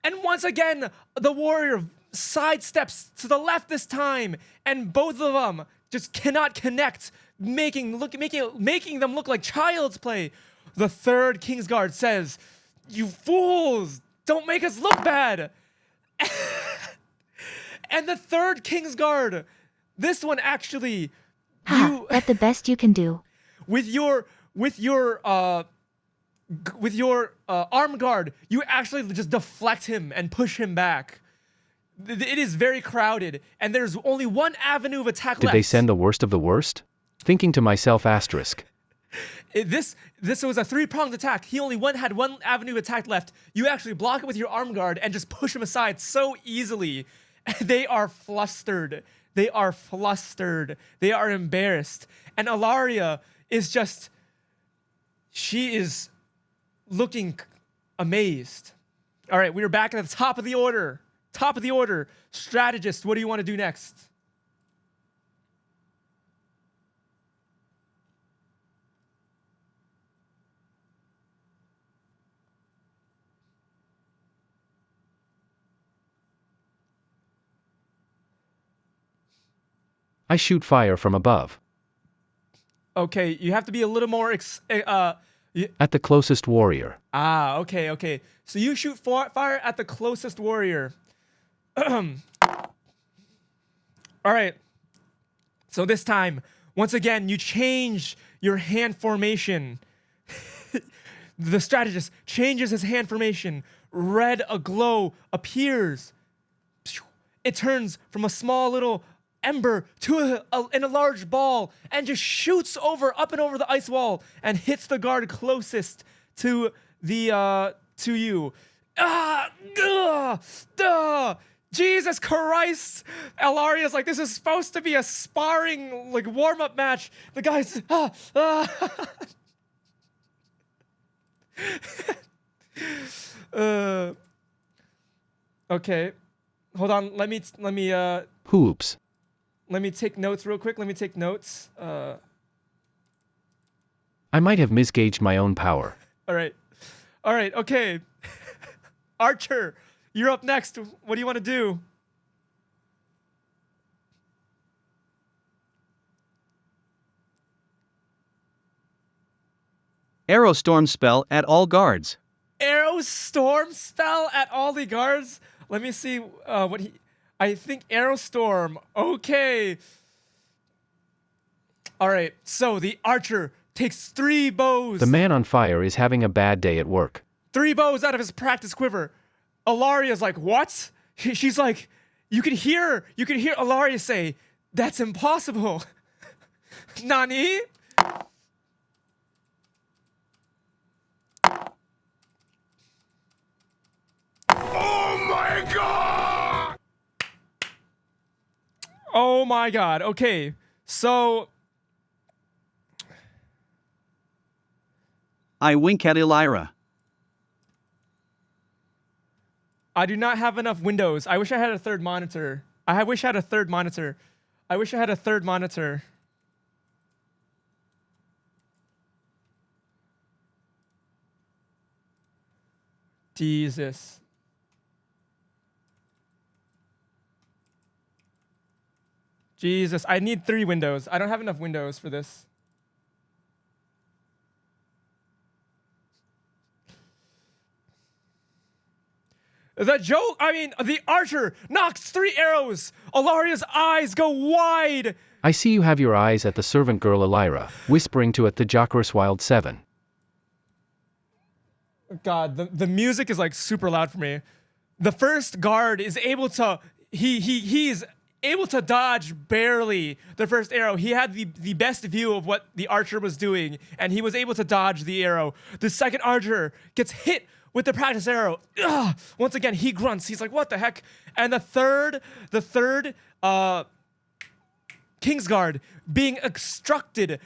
And once again, the warrior sidesteps to the left this time, and both of them just cannot connect, making them look like child's play. The third Kingsguard says, "You fools, don't make us look bad." And the third Kingsguard, this one actually, That's the best you can do. with your arm guard, you actually just deflect him and push him back. It is very crowded, and there's only one avenue of attack Did left. they send the worst of the worst? Thinking to myself, asterisk. This was a 3-pronged attack. He only had one avenue of attack left. You actually block it with your arm guard and just push him aside so easily. They are flustered. They are flustered. They are embarrassed. And Ilaria is just, she is looking amazed. All right, we are back at the top of the order. Top of the order. Strategist, what do you want to do next? I shoot fire from above. Okay, you have to be a little more At the closest warrior. okay. So you shoot fire at the closest warrior. All right. So this time, once again, you change your hand formation. The strategist changes his hand formation. Red aglow appears. It turns from a small little ember to in a large ball and just shoots up and over the ice wall and hits the guard closest to the to you. Jesus Christ! Ilaria's like, this is supposed to be a sparring, like, warm-up match. The guy's okay. Hold on, let me Hoops. let me take notes real quick. Let me take notes. I might have misgauged my own power. All right, okay. Archer, you're up next. What do you want to do? Arrow storm spell at all guards. Arrow storm spell at all the guards. Let me see what he. I think arrow storm. Okay. All right. So the archer takes 3 bows. The man on fire is having a bad day at work. 3 bows out of his practice quiver. Ilaria's like, what? She's like, you can hear Ilaria say, that's impossible. Nani? Oh my god. Okay. So I wink at Elira. I do not have enough windows. I wish I had a third monitor. I wish I had a third monitor. I wish I had a third monitor. Jesus. Jesus, I need 3 windows. I don't have enough windows for this. The archer knocks 3 arrows. Ilaria's eyes go wide. I see you have your eyes at the servant girl Elira, whispering to it the Jokerous Wild 7. God, the music is like super loud for me. The first guard is able to, he's able to dodge barely the first arrow. He had the best view of what the archer was doing, and he was able to dodge the arrow. The second archer gets hit with the practice arrow. Ugh! Once again, he grunts. He's like, what the heck? And the third Kingsguard being obstructed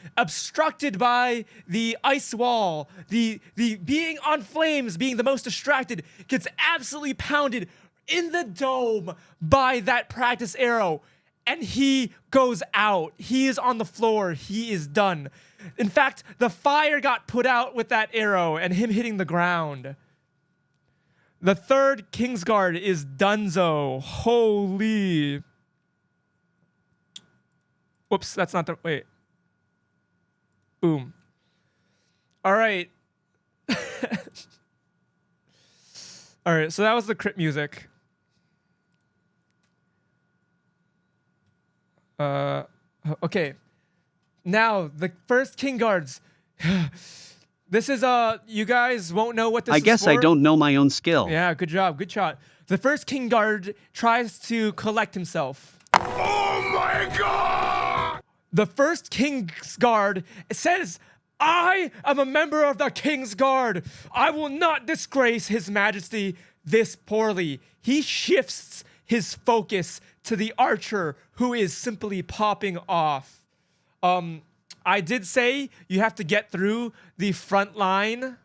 by the ice wall, the being on flames, being the most distracted, gets absolutely pounded in the dome by that practice arrow, and he goes out. He is on the floor. He is done. In fact, the fire got put out with that arrow and him hitting the ground. The third Kingsguard is Dunzo. Holy. Whoops, that's not the, wait. Boom. All right. All right, so that was the crit music. Okay. Now, the first King Guards. This is, you guys won't know what this is I guess for. I don't know my own skill. Yeah, good job, good shot. The first King Guard tries to collect himself. Oh my god! The first King's Guard says, I am a member of the King's Guard. I will not disgrace His Majesty this poorly. He shifts his focus to the archer who is simply popping off. I did say you have to get through the front line.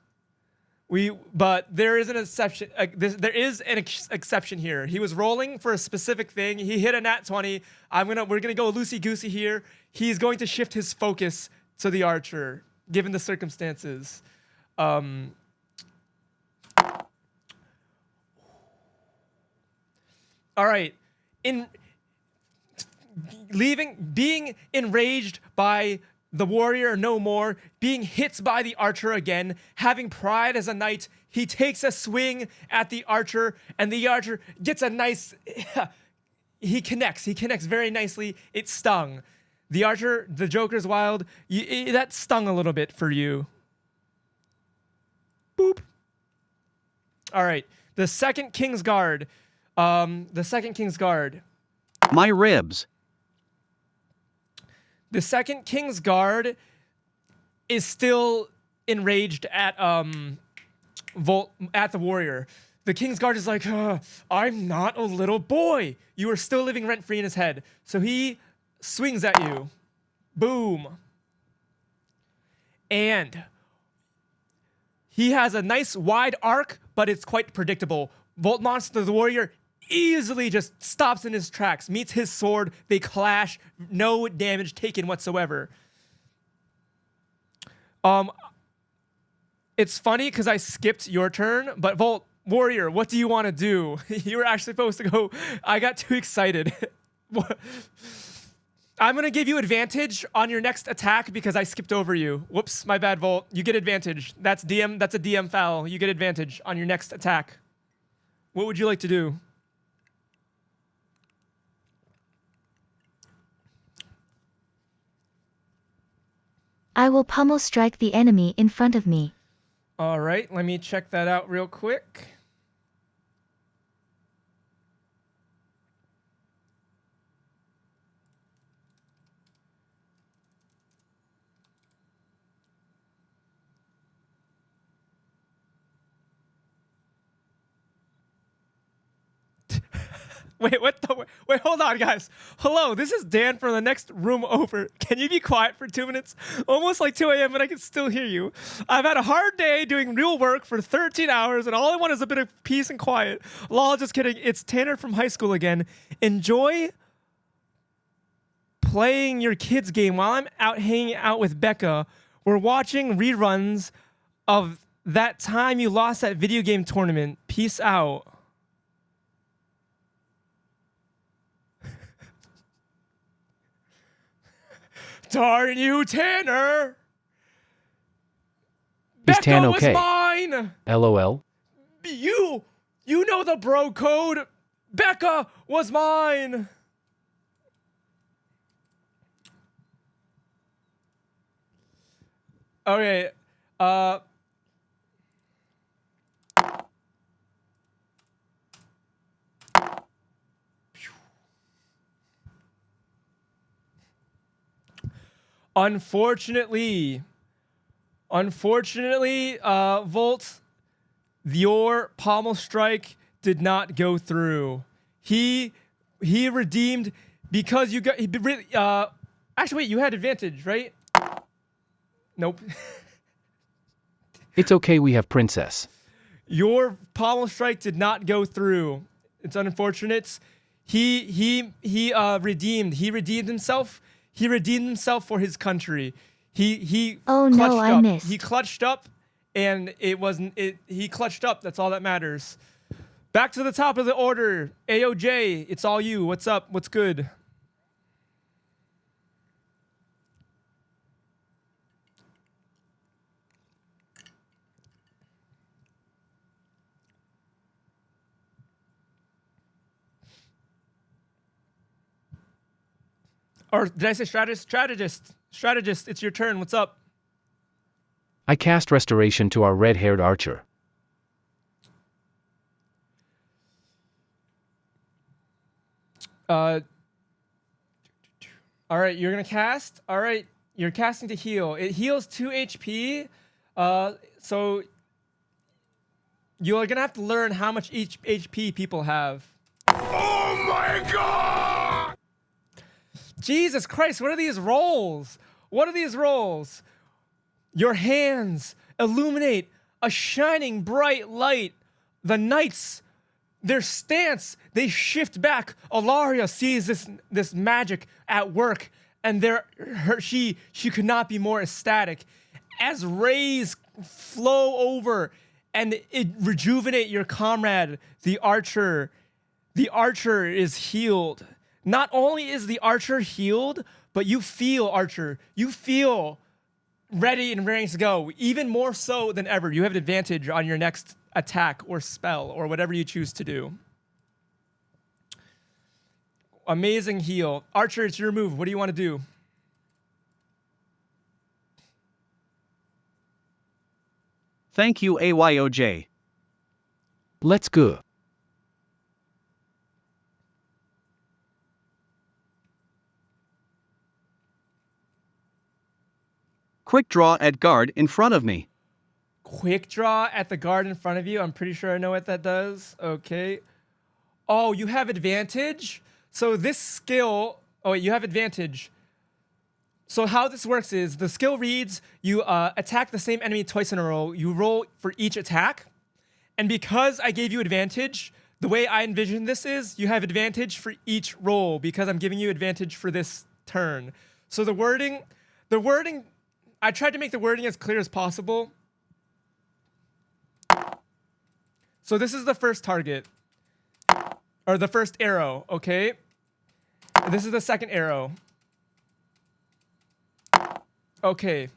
But there is an exception. There is an exception here. He was rolling for a specific thing. He hit a nat 20. We're gonna go loosey goosey here. He's going to shift his focus to the archer, given the circumstances. All right. Being enraged by the warrior no more, being hit by the archer again, having pride as a knight, he takes a swing at the archer, and the archer gets a nice... he connects very nicely. It stung. The archer, the Joker's wild, that stung a little bit for you. Boop. All right. The second King's Guard. My ribs. The second King's Guard is still enraged at the warrior. The King's Guard is like, I'm not a little boy. You are still living rent-free in his head. So he swings at you. Boom. And he has a nice wide arc, but it's quite predictable. Volt Monster, the warrior, easily just stops in his tracks, meets his sword, they clash, no damage taken whatsoever. It's funny because I skipped your turn, but Volt, warrior, what do you want to do? You were actually supposed to go, I got too excited. I'm going to give you advantage on your next attack because I skipped over you. Whoops, my bad, Volt. You get advantage. That's a DM foul. You get advantage on your next attack. What would you like to do? I will pummel strike the enemy in front of me. All right, let me check that out real quick. Wait, hold on, guys. Hello, this is Dan from the next room over. Can you be quiet for 2 minutes? Almost like 2 a.m., but I can still hear you. I've had a hard day doing real work for 13 hours, and all I want is a bit of peace and quiet. Lol, just kidding. It's Tanner from high school again. Enjoy playing your kids' game while I'm out hanging out with Becca. We're watching reruns of that time you lost that video game tournament. Peace out. Darn you, Tanner! Is Becca Tan was okay? mine! LOL. You know the bro code. Becca was mine! Okay, Unfortunately, Volt, your pommel strike did not go through. He redeemed because you got actually wait, you had advantage, right? Nope. It's okay, we have Princess. Your pommel strike did not go through. It's unfortunate. He redeemed. He redeemed himself. He redeemed himself for his country. He Oh clutched no, I up. missed. He clutched up, and he clutched up. That's all that matters. Back to the top of the order. AOJ, it's all you. What's up? What's good? Or did I say strategist? Strategist, it's your turn. What's up? I cast Restoration to our red-haired archer. All right, you're gonna cast. All right, You're casting to heal. It heals 2 HP. So you're gonna have to learn how much each HP people have. Oh my god! Jesus Christ, what are these rolls? What are these rolls? Your hands illuminate a shining bright light. The knights, their stance, they shift back. Alaria sees this magic at work, and she could not be more ecstatic. As rays flow over and it rejuvenate your comrade, the archer. The archer is healed. Not only is the archer healed, but you feel, Archer, you feel ready and raring to go, even more so than ever. You have an advantage on your next attack or spell or whatever you choose to do. Amazing heal. Archer, it's your move. What do you want to do? Thank you, AYOJ. Let's go. Quick draw at guard in front of me. Quick draw at the guard in front of you. I'm pretty sure I know what that does. Okay. Oh, you have advantage? So this skill... Oh, wait, you have advantage. So how this works is the skill reads, you attack the same enemy twice in a row. You roll for each attack. And because I gave you advantage, the way I envision this is you have advantage for each roll because I'm giving you advantage for this turn. So the wording, I tried to make the wording as clear as possible. So this is the first target, or the first arrow, okay? This is the second arrow. Okay.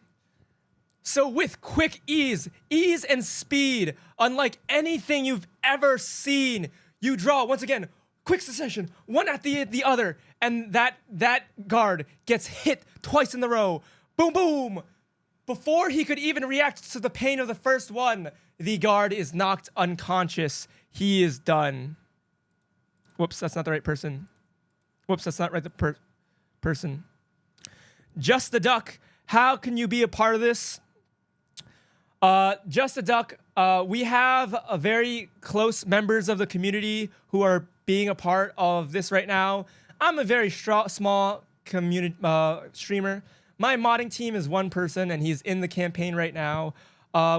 So with quick ease and speed, unlike anything you've ever seen, you draw, once again, quick succession, one at the other, and that guard gets hit twice in a row. Boom, boom. Before he could even react to the pain of the first one, the guard is knocked unconscious. He is done. Whoops, that's not the right person. Whoops, that's not right the person. Just the Duck, how can you be a part of this? Just a Duck, we have a very close members of the community who are being a part of this right now. I'm a very small community streamer. My modding team is one person, and he's in the campaign right now.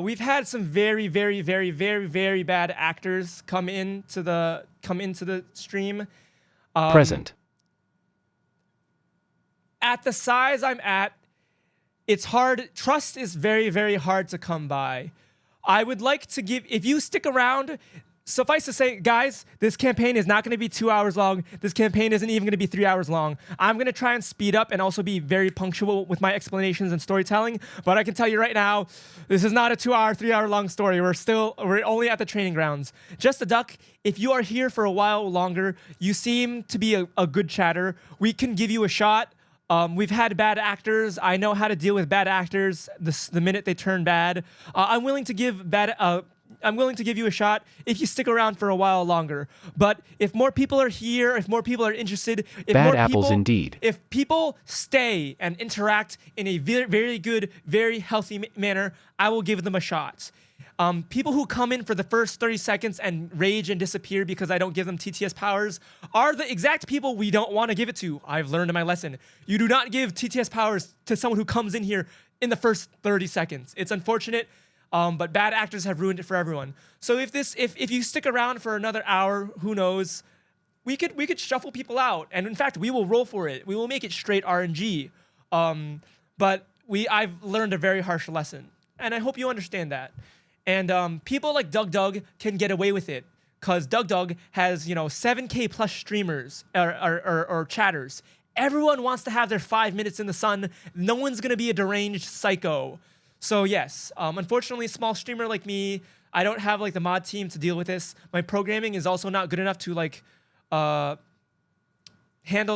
We've had some very, very, very, very, very bad actors come into the stream. Present. At the size I'm at, it's hard. Trust is very, very hard to come by. I would like to give, if you stick around, suffice to say, guys, this campaign is not going to be 2 hours long. This campaign isn't even going to be 3 hours long. I'm going to try and speed up and also be very punctual with my explanations and storytelling. But I can tell you right now, this is not a 2 hour, 3 hour long story. We're only at the training grounds. Just a Duck, if you are here for a while longer, you seem to be a good chatter. We can give you a shot. We've had bad actors. I know how to deal with bad actors the minute they turn bad. I'm willing to give you a shot if you stick around for a while longer. But if more people are here, if more people are interested, if Bad more apples people, indeed. If people stay and interact in a very, very good, very healthy manner, I will give them a shot. People who come in for the first 30 seconds and rage and disappear because I don't give them TTS powers are the exact people we don't want to give it to. I've learned in my lesson. You do not give TTS powers to someone who comes in here in the first 30 seconds. It's unfortunate. But bad actors have ruined it for everyone. So if you stick around for another hour, who knows? We could shuffle people out, and in fact, we will roll for it. We will make it straight RNG. But I've learned a very harsh lesson, and I hope you understand that. And people like Doug can get away with it, cause Doug has 7K plus streamers or chatters. Everyone wants to have their 5 minutes in the sun. No one's gonna be a deranged psycho. So yes, unfortunately, a small streamer like me, I don't have like the mod team to deal with this. My programming is also not good enough to like handle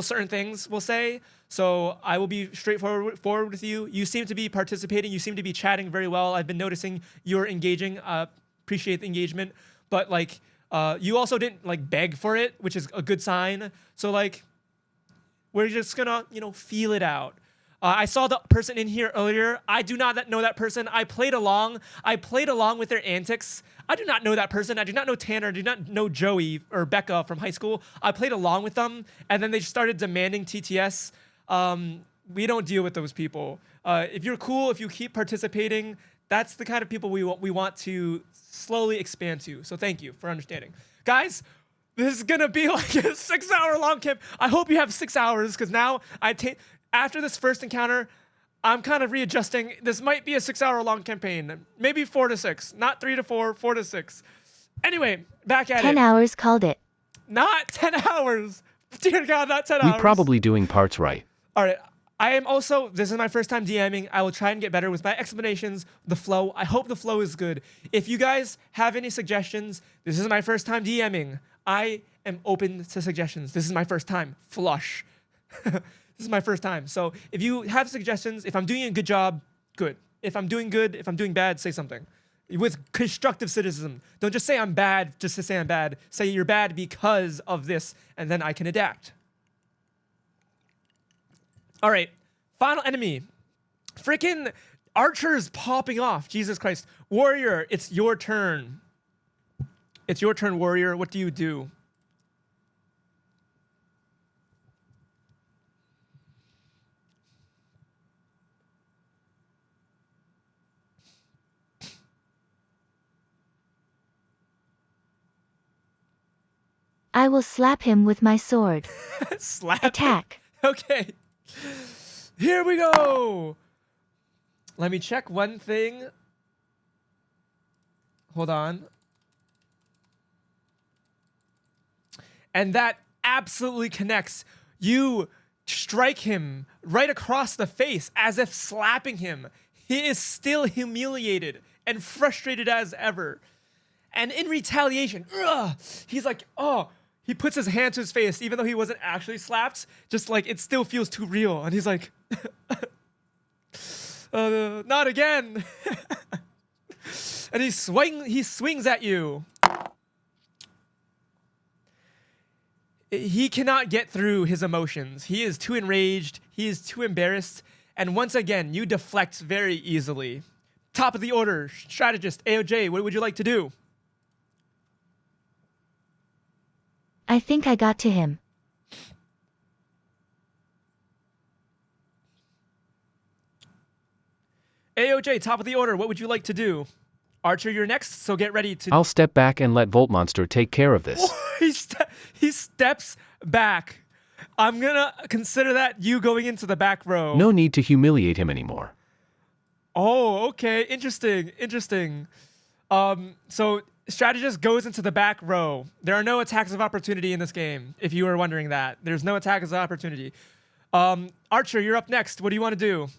certain things, we'll say. So I will be straightforward with you. You seem to be participating. You seem to be chatting very well. I've been noticing you're engaging. Appreciate the engagement. But like, you also didn't like beg for it, which is a good sign. So like, we're just gonna, feel it out. I saw the person in here earlier. I do not know that person. I played along. With their antics. I do not know that person. I do not know Tanner. I do not know Joey or Becca from high school. I played along with them, and then they started demanding TTS. We don't deal with those people. If you're cool, if you keep participating, that's the kind of people we want to slowly expand to. So thank you for understanding. Guys, this is going to be like a 6-hour long camp. I hope you have 6 hours, because now after this first encounter, I'm kind of readjusting. This might be a 6-hour long campaign. Maybe 4 to 6. Not 3 to 4, 4 to 6. Anyway, back at 10 it. hours called it. Not 10 hours. Dear God, not 10 hours. We probably doing parts right. All right. I am also, this is my first time DMing. I will try and get better with my explanations, the flow. I hope the flow is good. If you guys have any suggestions, this is my first time DMing. I am open to suggestions. This is my first time. Flush. This is my first time. So if you have suggestions, if I'm doing a good job, good. If I'm doing good, if I'm doing bad, say something. With constructive criticism. Don't just say I'm bad just to say I'm bad. Say you're bad because of this, and then I can adapt. All right, final enemy. Freaking archers popping off. Jesus Christ. Warrior, it's your turn. It's your turn, warrior. What do you do? I will slap him with my sword. Slap. Attack. Okay. Here we go. Let me check one thing. Hold on. And that absolutely connects. You strike him right across the face as if slapping him. He is still humiliated and frustrated as ever. And in retaliation, he's like, oh, he puts his hand to his face, even though he wasn't actually slapped. Just like, it still feels too real. And he's like, not again. And he swings at you. He cannot get through his emotions. He is too enraged. He is too embarrassed. And once again, you deflect very easily. Top of the order, strategist, AOJ, what would you like to do? I think I got to him. AOJ, top of the order, what would you like to do? Archer, you're next, so get ready to... I'll step back and let Voltmonster take care of this. he steps back. I'm gonna consider that you going into the back row. No need to humiliate him anymore. Oh, okay. Interesting. So strategist goes into the back row. There are no attacks of opportunity in this game, if you were wondering that. There's no attacks of opportunity. Archer, you're up next. What do you want to do?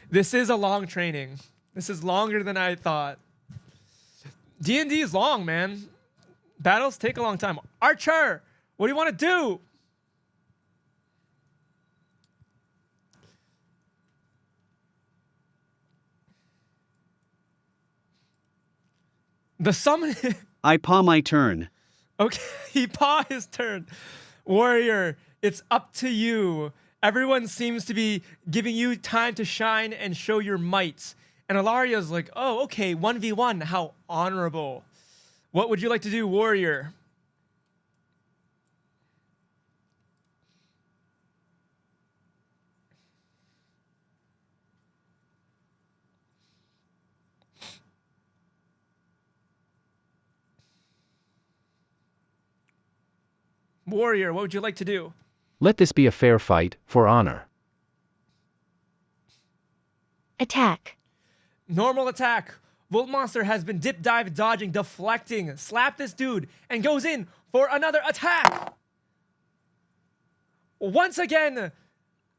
This is a long training. This is longer than I thought. DnD is long, man. Battles take a long time. Archer, what do you want to do? The summon... I paw my turn. Okay, he paw his turn. Warrior, it's up to you. Everyone seems to be giving you time to shine and show your might. And Alaria's like, oh, okay, 1v1, how honorable. What would you like to do, warrior? Warrior, what would you like to do? Let this be a fair fight, for honor. Attack. Normal attack. Volt Monster has been dip, dive, dodging, deflecting. Slap this dude and goes in for another attack. Once again,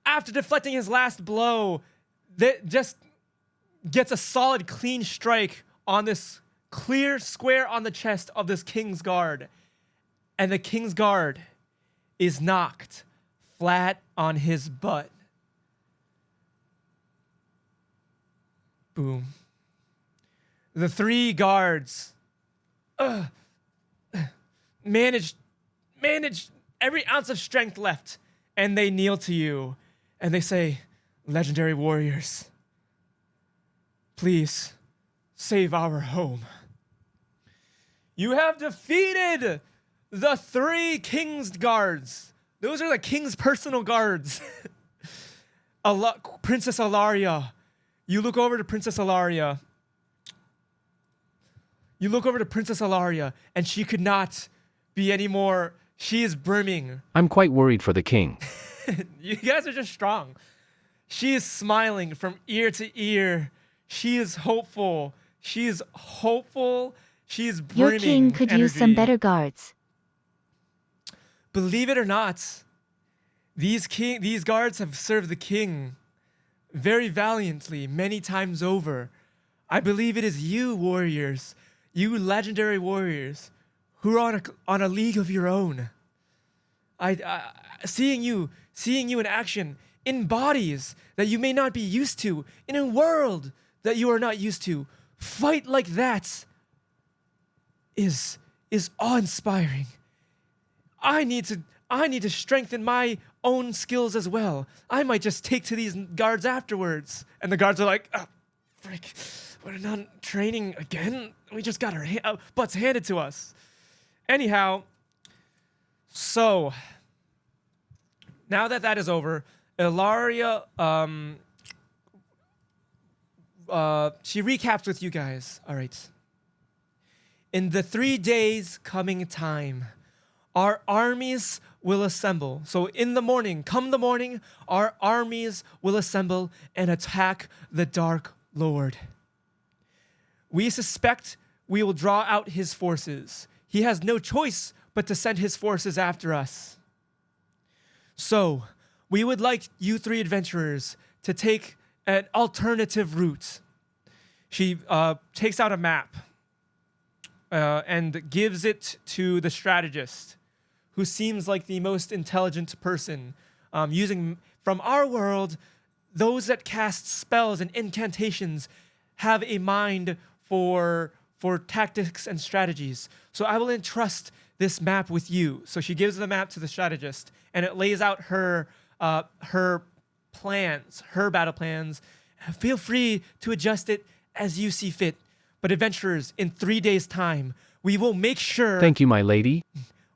after deflecting his last blow, that just gets a solid, clean strike on this clear square on the chest of this King's Guard. And the King's Guard is knocked flat on his butt. Boom. The three guards managed manage every ounce of strength left. And they kneel to you and they say, legendary warriors, please save our home. You have defeated the 3 king's guards. Those are the king's personal guards. Princess Alaria. You look over to Princess Alaria. And she could not be any more. She is brimming. I'm quite worried for the king. You guys are just strong. She is smiling from ear to ear. She is hopeful. She is brimming. Your king could use some energy. better guards. Believe it or not, these guards have served the king very valiantly many times over. I believe it is you, warriors, you legendary warriors, who are on a league of your own. Seeing you in action, in bodies that you may not be used to, in a world that you are not used to, fight like that is awe-inspiring. I need to strengthen my own skills as well. I might just take to these guards afterwards. And the guards are like, oh, frick, we're not training again. We just got our butts handed to us. Anyhow, so now that is over, Ilaria, she recaps with you guys. All right. In the 3 days coming time, our armies will assemble. So in the morning, come the morning, our armies will assemble and attack the Dark Lord. We suspect we will draw out his forces. He has no choice but to send his forces after us. So we would like you 3 adventurers to take an alternative route. She takes out a map and gives it to the strategist, who seems like the most intelligent person. Using from our world, those that cast spells and incantations have a mind for tactics and strategies. So I will entrust this map with you. So she gives the map to the strategist, and it lays out her plans, her battle plans. Feel free to adjust it as you see fit. But adventurers, in 3 days' time, we will make sure. Thank you, my lady.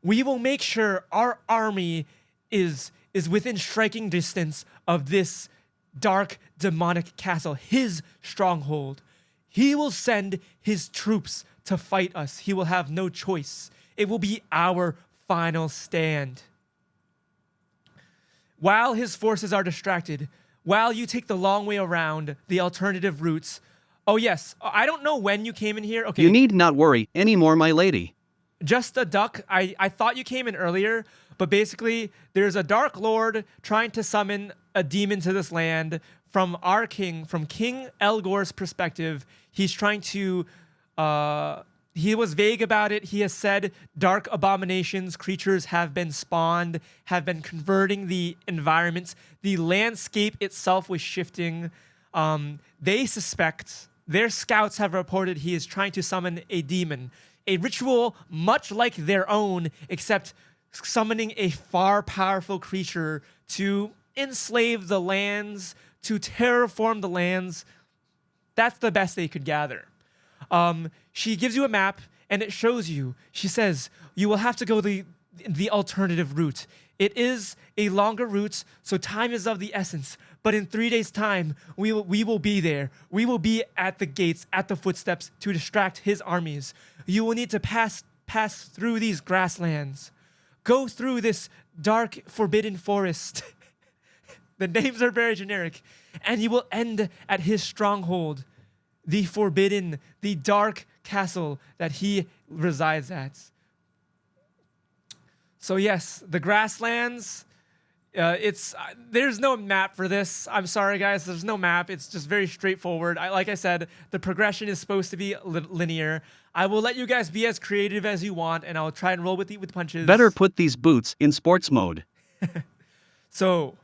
We will make sure our army is within striking distance of this dark demonic castle, his stronghold. He will send his troops to fight us. He will have no choice. It will be our final stand. While his forces are distracted, while you take the long way around the alternative routes. Oh yes, I don't know when you came in here. Okay. You need not worry anymore, my lady. Just a duck. I thought you came in earlier, but basically there's a Dark Lord trying to summon a demon to this land from our king, from King Elgor's perspective. He's trying to, he was vague about it. He has said dark abominations, creatures have been spawned, have been converting the environments. The landscape itself was shifting. They suspect, their scouts have reported he is trying to summon a demon. A ritual much like their own, except summoning a far powerful creature to enslave the lands, to terraform the lands. That's the best they could gather. She gives you a map and it shows you. She says, you will have to go the alternative route. It is a longer route, so time is of the essence. But in 3 days' time, we will be there. We will be at the gates, at the footsteps to distract his armies. You will need to pass through these grasslands. Go through this dark, forbidden forest. The names are very generic. And you will end at his stronghold, the forbidden, the dark castle that he resides at. So yes, the grasslands, there's no map for this. I'm sorry, guys, there's no map. It's just very straightforward. Like I said, the progression is supposed to be linear. I will let you guys be as creative as you want, and I'll try and roll with punches. Better put these boots in sports mode. So,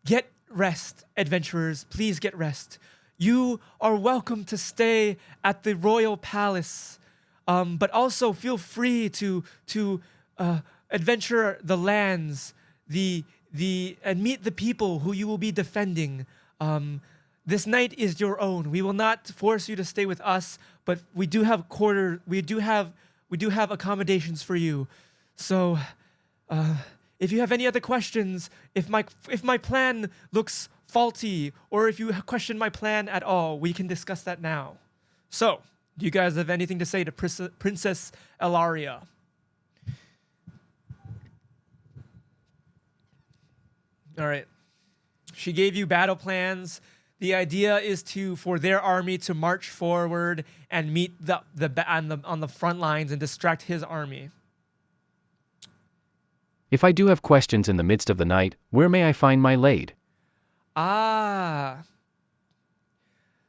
get rest, adventurers. Please get rest. You are welcome to stay at the royal palace, but also feel free to adventure the lands, and meet the people who you will be defending. This night is your own. We will not force you to stay with us, but we do have accommodations for you. So, if you have any other questions, if my plan looks faulty, or if you question my plan at all, we can discuss that now. So, do you guys have anything to say to Princess Elaria? All right. She gave you battle plans. The idea is for their army to march forward and meet on the front lines and distract his army. If I do have questions in the midst of the night, where may I find my lady?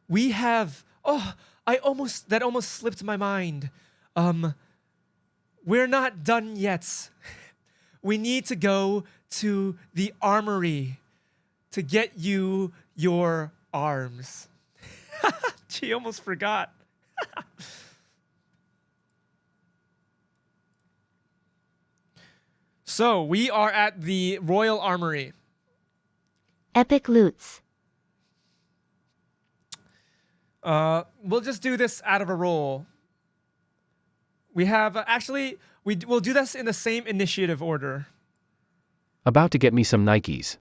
We have. Oh, that almost slipped my mind. We're not done yet. We need to go to the armory to get you your arms. She almost forgot. So we are at the Royal Armory. Epic loots. We'll just do this out of a roll. We have we'll do this in the same initiative order. About to get me some Nikes.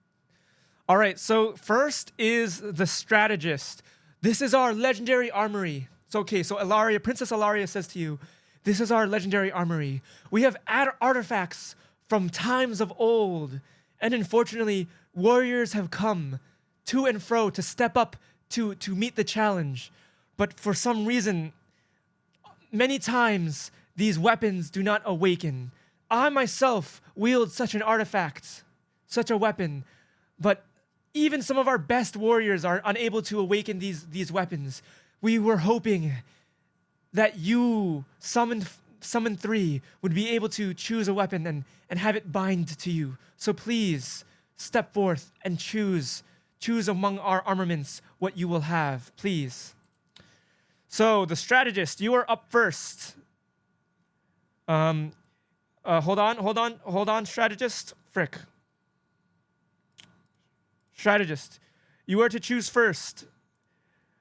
All right, so first is the strategist. This is our legendary armory. So Princess Elaria says to you, this is our legendary armory. We have artifacts from times of old. And unfortunately, warriors have come to and fro to step up to meet the challenge. But for some reason, many times, these weapons do not awaken. I myself wield such an artifact, such a weapon, but even some of our best warriors are unable to awaken these weapons. We were hoping that you, summoned 3, would be able to choose a weapon and have it bind to you. So please, step forth and choose among our armaments what you will have, please. So, the strategist, you are up first. Hold on, strategist. Frick. Strategist, you are to choose first.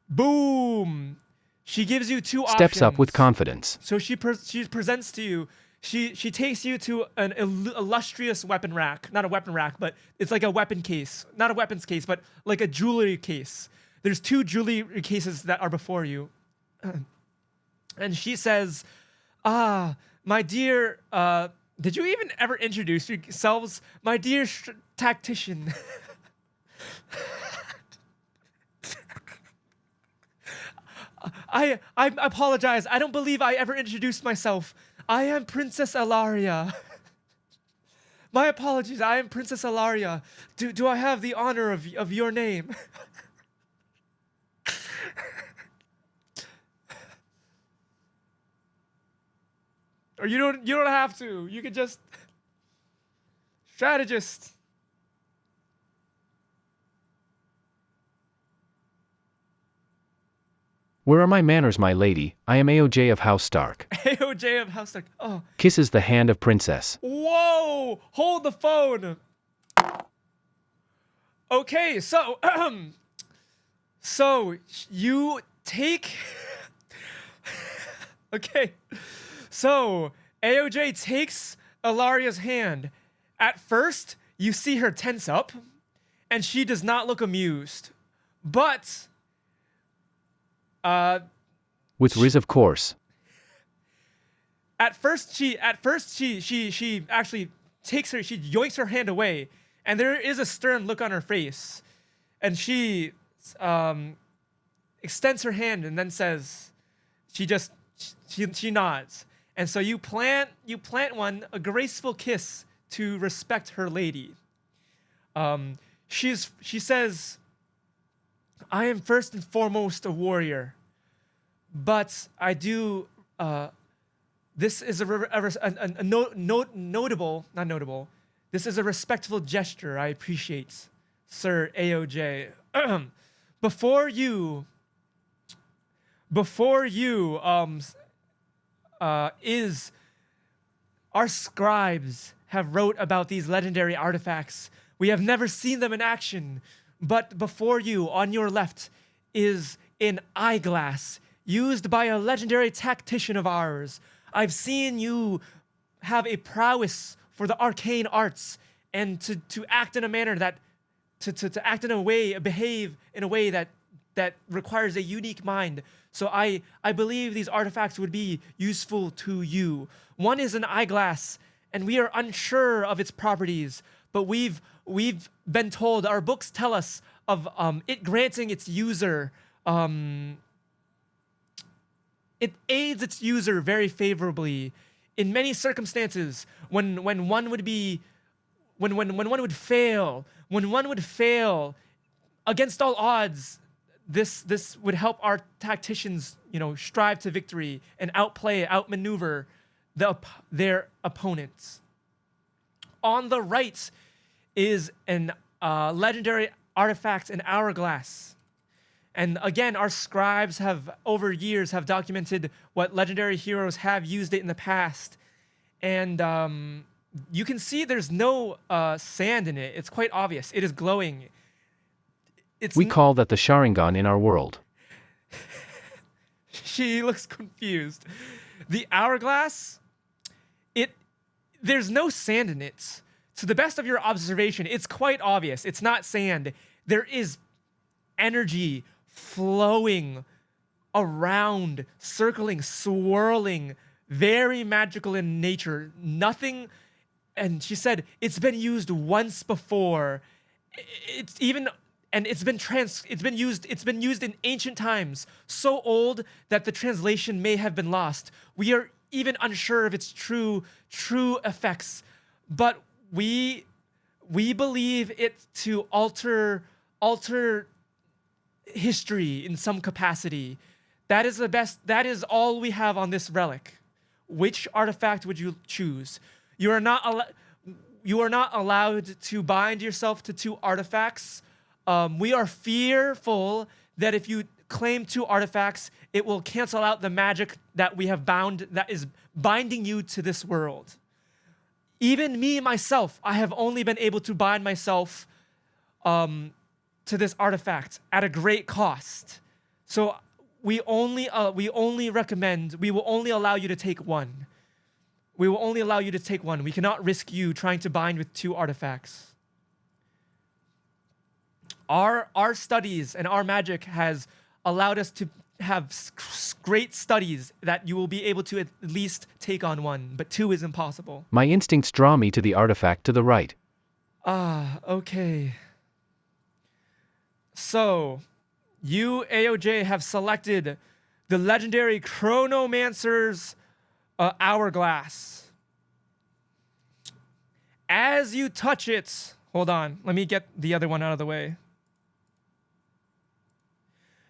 Boom! She gives you 2 options. Steps up with confidence. So she presents to you. She takes you to an illustrious weapon rack. Not a weapon rack, but it's like a weapon case. Not a weapons case, but like a jewelry case. There's 2 jewelry cases that are before you. And she says, my dear, did you even ever introduce yourselves? My dear tactician. I apologize. I don't believe I ever introduced myself. I am Princess Elaria. My apologies. I am Princess Elaria. Do I have the honor of your name? Or you don't have to. You can just strategist. Where are my manners, my lady? I am AOJ of House Stark. AOJ of House Stark. Oh. Kisses the hand of princess. Whoa! Hold the phone. Okay, so so you take. Okay, so AOJ takes Elaria's hand. At first, you see her tense up, and she does not look amused, but. With Riz, of course. At first she actually she yoinks her hand away, and there is a stern look on her face, and she extends her hand and then says, she nods, and so you plant a graceful kiss to respect her lady. She says, I am first and foremost a warrior, but I do. This is notable. This is a respectful gesture. I appreciate, Sir AOJ. Before you is our scribes have wrote about these legendary artifacts. We have never seen them in action, but before you, on your left, is an eyeglass used by a legendary tactician of ours. I've seen you have a prowess for the arcane arts and to act in a manner that to act in a way, behave in a way that requires a unique mind. So I believe these artifacts would be useful to you. One is an eyeglass, and we are unsure of its properties, but we've been told, our books tell us of it granting its user, it aids its user very favorably in many circumstances. When one would fail against all odds, this would help our tacticians, strive to victory and outmaneuver their opponents. On the right is an legendary artifact, an hourglass. And again, our scribes over years have documented what legendary heroes have used it in the past. And you can see there's no sand in it. It's quite obvious. It is glowing. We call that the Sharingan in our world. She looks confused. The hourglass, there's no sand in it. To the best of your observation, it's quite obvious. It's not sand. There is energy flowing around, circling, swirling, very magical in nature. Nothing, and she said, it's been used once before. It's been used in ancient times, so old that the translation may have been lost. We are even unsure of its true effects, but we believe it to alter history in some capacity. That is all we have on this relic. Which artifact would you choose? You are not allowed to bind yourself to 2 artifacts. We are fearful that if you claim 2 artifacts, it will cancel out the magic that we have bound, that is binding you to this world. Even me, myself, I have only been able to bind myself to this artifact at a great cost. So we will only allow you to take 1. We will only allow you to take 1. We cannot risk you trying to bind with 2 artifacts. Our studies and our magic has allowed us to have great studies that you will be able to at least take on 1, but 2 is impossible. My instincts draw me to the artifact to the right. Okay. So, you, AOJ, have selected the legendary Chronomancer's hourglass. As you touch it, hold on, let me get the other one out of the way.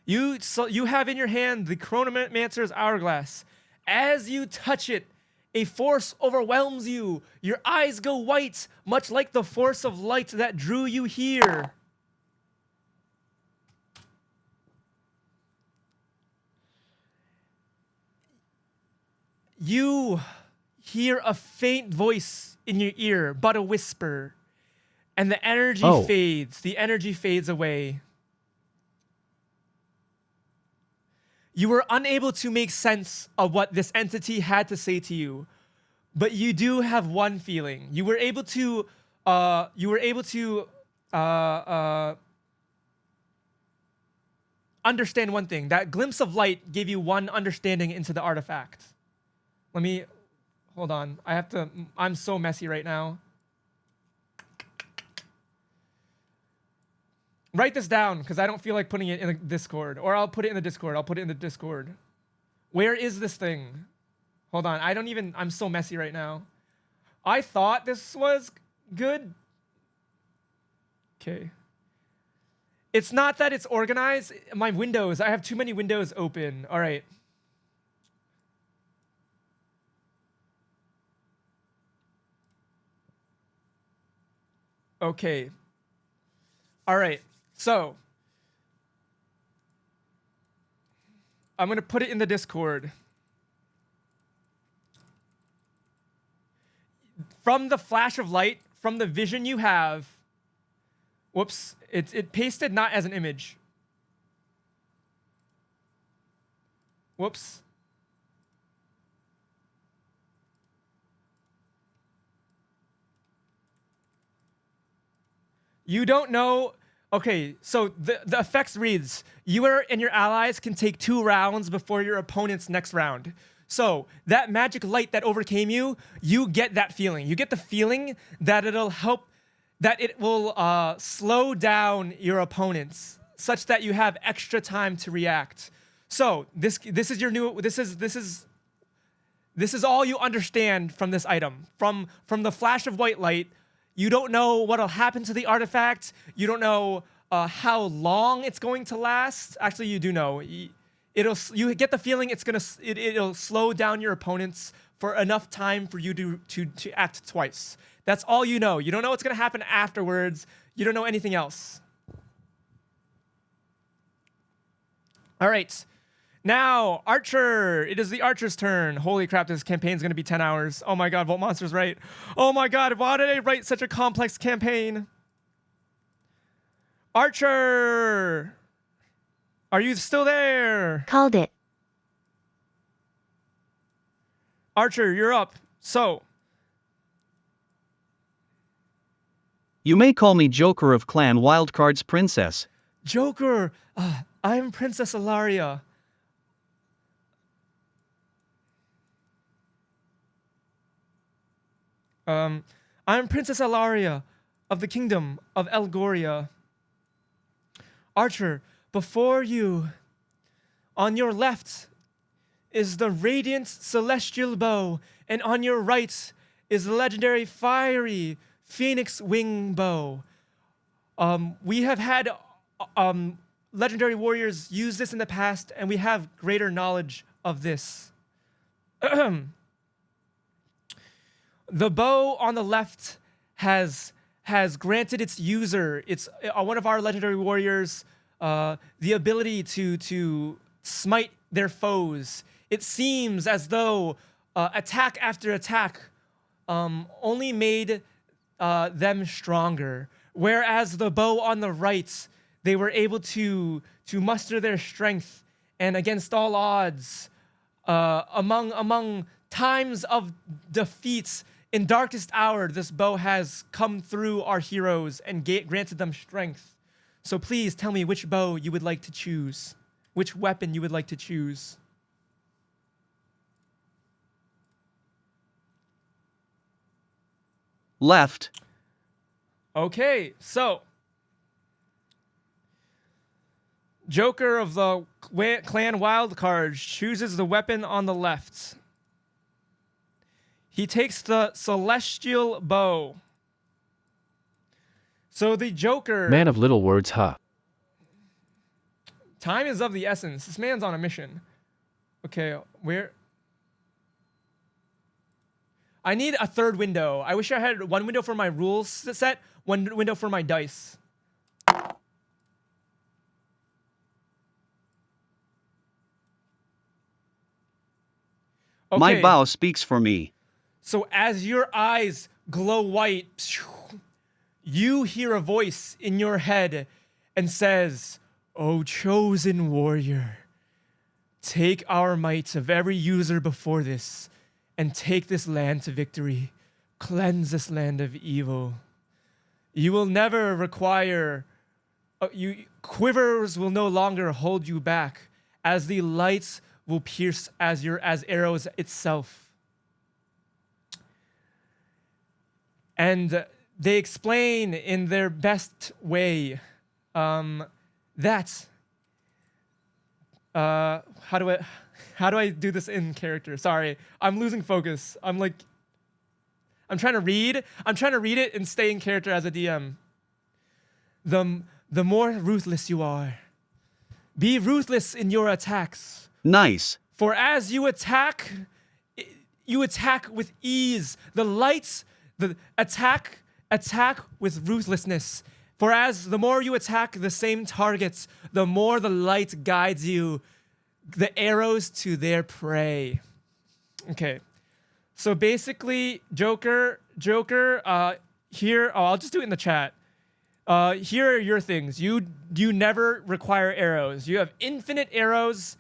You have in your hand the Chronomancer's hourglass. As you touch it, a force overwhelms you. Your eyes go white, much like the force of light that drew you here. You hear a faint voice in your ear, but a whisper, and the energy fades. The energy fades away. You were unable to make sense of what this entity had to say to you, but you do have one feeling. You were able to understand one thing. That glimpse of light gave you one understanding into the artifact. Hold on. I'm so messy right now. Write this down, because I don't feel like putting it in the Discord. Or I'll put it in the Discord. Where is this thing? Hold on. I'm so messy right now. I thought this was good. Okay. It's not that it's organized. My windows. I have too many windows open. All right. Okay. All right. So, I'm going to put it in the Discord. from the flash of light, from the vision you have, whoops, it pasted not as an image. Whoops. You don't know. Okay, so the effects reads, you and your allies can take 2 rounds before your opponent's next round. So that magic light that overcame you, you get that feeling. You get the feeling that it'll help, that it will slow down your opponents such that you have extra time to react. So this is your new, this is all you understand from this item. From the flash of white light, you don't know what'll happen to the artifact. You don't know how long it's going to last. Actually, you do know. You get the feeling it'll slow down your opponents for enough time for you to act twice. That's all you know. You don't know what's gonna happen afterwards. You don't know anything else. All right. Now, Archer. It is the Archer's turn. Holy crap, this campaign's gonna be 10 hours. Oh my god, Vault Monster's right. Oh my god, why did I write such a complex campaign? Archer! Are you still there? Called it. Archer, you're up. So, You may call me Joker of Clan Wildcard's princess. Joker, I'm Princess Ilaria. I'm Princess Ilaria of the Kingdom of Elgoria. Archer, before you, on your left, is the radiant celestial bow, and on your right is the legendary fiery phoenix wing bow. We have had legendary warriors use this in the past, and we have greater knowledge of this. The bow on the left has granted its user, one of our legendary warriors, the ability to smite their foes. It seems as though attack after attack only made them stronger, whereas the bow on the right, they were able to muster their strength, and against all odds, among times of defeats, in darkest hour, this bow has come through our heroes and granted them strength. So please tell me which bow you would like to choose, which weapon you would like to choose. Left. Okay, so Joker of the Clan Wildcard chooses the weapon on the left. He takes the celestial bow. So the Joker... Man of little words, huh? Time is of the essence. This man's on a mission. Okay, where... I need a third window. I wish I had one window for my rules set, one window for my dice. Okay. My bow speaks for me. So as your eyes glow white, you hear a voice in your head and says, "O chosen warrior, take our might of every user before this and take this land to victory. Cleanse this land of evil. You will never require, quivers will no longer hold you back, as the lights will pierce as arrows itself." And they explain in their best way that how do I do this in character? Sorry, I'm losing focus. I'm trying to read it and stay in character as a DM. The more ruthless you are, be ruthless in your attacks. Nice. For as you attack with ease. The attack with ruthlessness. For as the more you attack the same targets, the more the light guides you, the arrows to their prey. Okay. So basically, Joker, here, I'll just do it in the chat. Here are your things. You never require arrows. You have infinite arrows,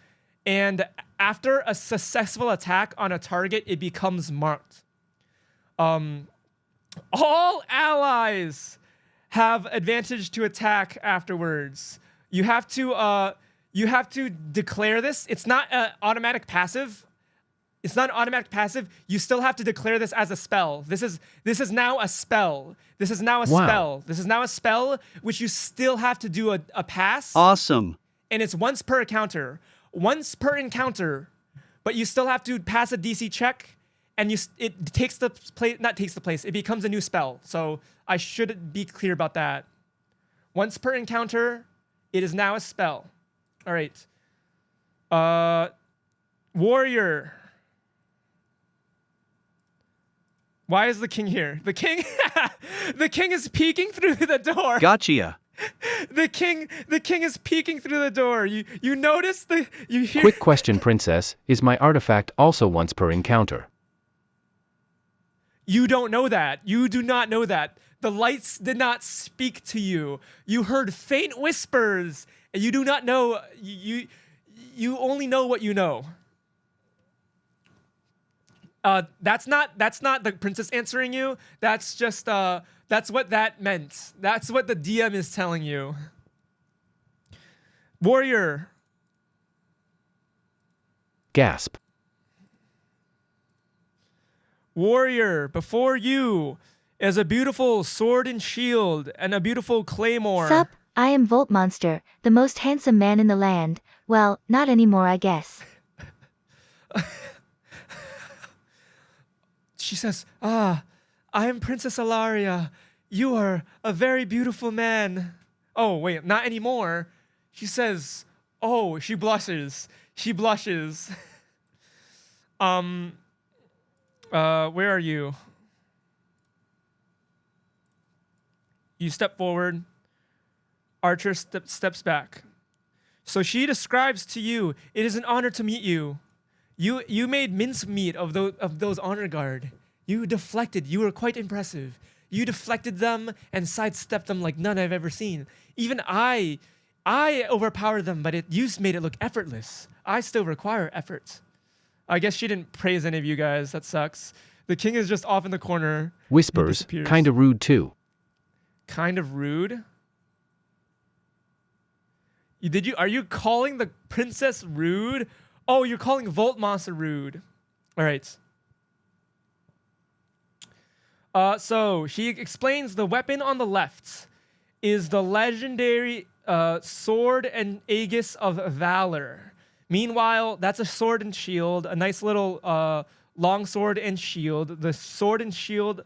and after a successful attack on a target, it becomes marked. All allies have advantage to attack afterwards. You have to declare this. It's not an automatic passive. It's not an automatic passive. You still have to declare this as a spell. This is now a spell. This is now a spell. This is now a spell, which you still have to do a pass. Awesome. And it's once per encounter. Once per encounter, but you still have to pass a DC check, and it takes the place. Not takes the place. It becomes a new spell. So I should be clear about that. Once per encounter, it is now a spell. All right. Warrior. Why is the king here? The king is peeking through the door. Gotcha. The king is peeking through the door. You notice you hear. Quick question, princess. Is my artifact also once per encounter? You don't know that. You do not know that. The lights did not speak to you. You heard faint whispers, and you do not know. You only know what you know. That's not the princess answering you. That's just that's what that meant. That's what the DM is telling you. Warrior. Gasp. Warrior, before you is a beautiful sword and shield and a beautiful claymore. Sup, I am Volt Monster, the most handsome man in the land. Well, not anymore, I guess. She says, I am Princess Alaria. You are a very beautiful man. Oh, wait, not anymore. She says, oh, she blushes. She blushes. Where are you? You step forward. Archer steps back. So she describes to you, it is an honor to meet you. You made mincemeat of those honor guard. You deflected. You were quite impressive. You deflected them and sidestepped them like none I've ever seen. Even I overpowered them, but you made it look effortless. I still require effort. I guess she didn't praise any of you guys. That sucks. The king is just off in the corner. Whispers, kinda rude too. Kind of rude? Are you calling the princess rude? Oh, you're calling Volt Monster rude. All right. So she explains the weapon on the left is the legendary sword and aegis of valor. Meanwhile, that's a sword and shield, a nice little long sword and shield. The sword and shield,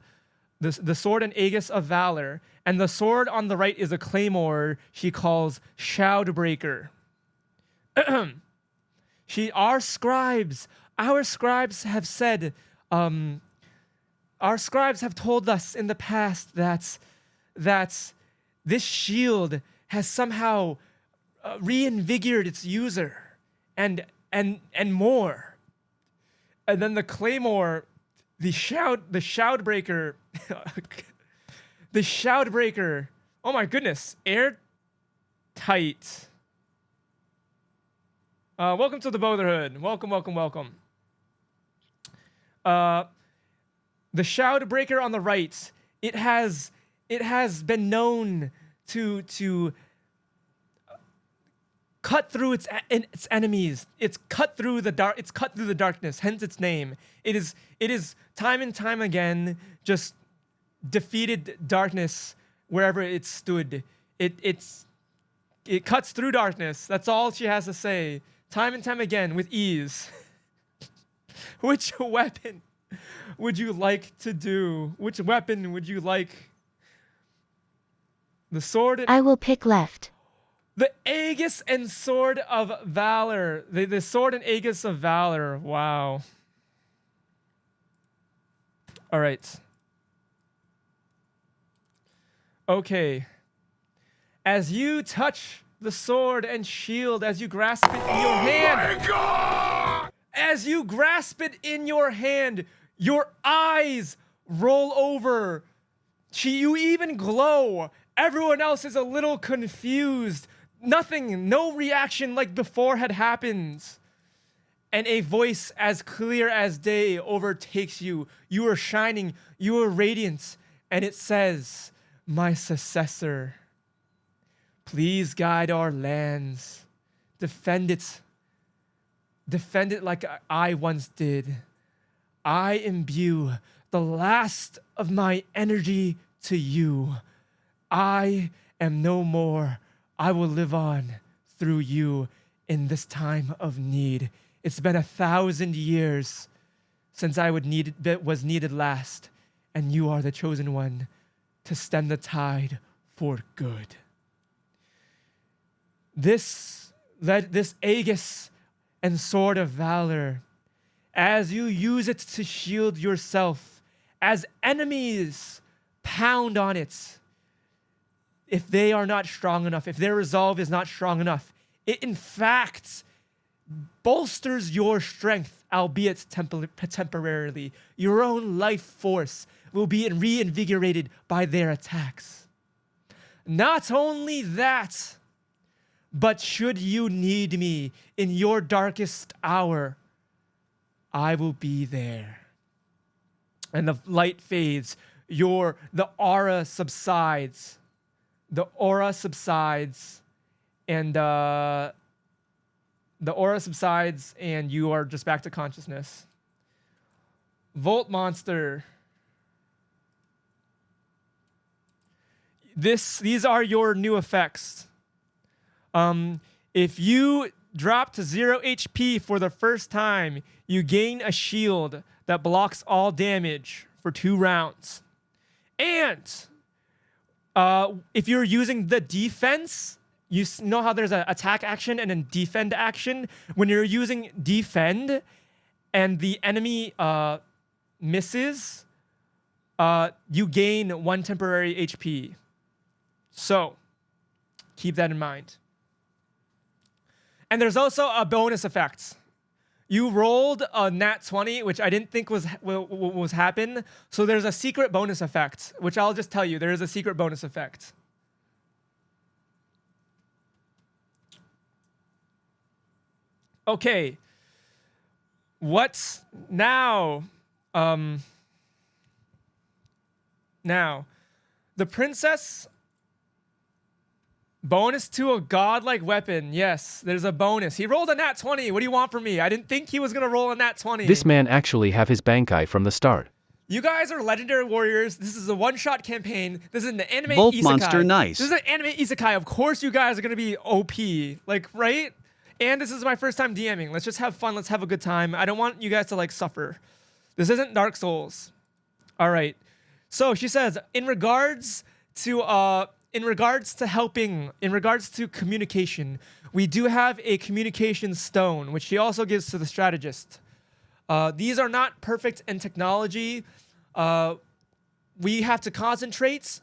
the sword and aegis of valor, and the sword on the right is a claymore she calls Shoutbreaker. Our scribes have said, our scribes have told us in the past that this shield has somehow reinvigorated its user, and more. And then the claymore, the Shoutbreaker, the Shoutbreaker. Oh my goodness, airtight. Welcome to the Brotherhood. Welcome. The Shoutbreaker on the right, it has been known to cut through its enemies. It's cut through the darkness, hence its name. It is time and time again just defeated darkness wherever it stood. It cuts through darkness. That's all she has to say. Time and time again with ease. Which weapon would you like to do? Which weapon would you like? The sword. I will pick left. The Aegis and Sword of Valor. The Sword and Aegis of Valor. Wow. All right. Okay. As you touch the sword and shield, as you grasp it in your hand. My God! As you grasp it in your hand, Your eyes roll over. You even glow. Everyone else is a little confused. Nothing, no reaction like before had happened. And a voice as clear as day overtakes you. You are shining, you are radiant, and it says, "My successor, please guide our lands. Defend it. Defend it like I once did. I imbue the last of my energy to you. I am no more. I will live on through you in this time of need. It's been 1,000 years since I was needed last, and you are the chosen one to stem the tide for good." This Aegis and sword of valor, as you use it to shield yourself, as enemies pound on it, if they are not strong enough, if their resolve is not strong enough, it in fact bolsters your strength, albeit temporarily. Your own life force will be reinvigorated by their attacks. Not only that, but should you need me in your darkest hour, I will be there. And the light fades, the aura subsides. The aura subsides, and you are just back to consciousness. Volt Monster. These are your new effects. If you drop to 0 HP for the first time, you gain a shield that blocks all damage for 2 rounds. And if you're using the defense, you know how there's an attack action and a defend action? When you're using defend and the enemy misses, you gain 1 temporary HP. So, keep that in mind. And there's also a bonus effect. You rolled a nat 20, which I didn't think was happen. So there's a secret bonus effect, which I'll just tell you. There is a secret bonus effect. Okay. What's now? Now, the princess. Bonus to a godlike weapon. Yes, there's a bonus. He rolled a nat 20. What do you want from me? I didn't think he was going to roll a nat 20. This man actually have his Bankai from the start. You guys are legendary warriors. This is a one-shot campaign. This is an anime Volt isekai. Monster, nice. This is an anime isekai. Of course you guys are going to be OP. Like, right? And this is my first time DMing. Let's just have fun. Let's have a good time. I don't want you guys to, like, suffer. This isn't Dark Souls. All right. So she says, in regards to communication, we do have a communication stone, which he also gives to the strategist. These are not perfect in technology. We have to concentrate.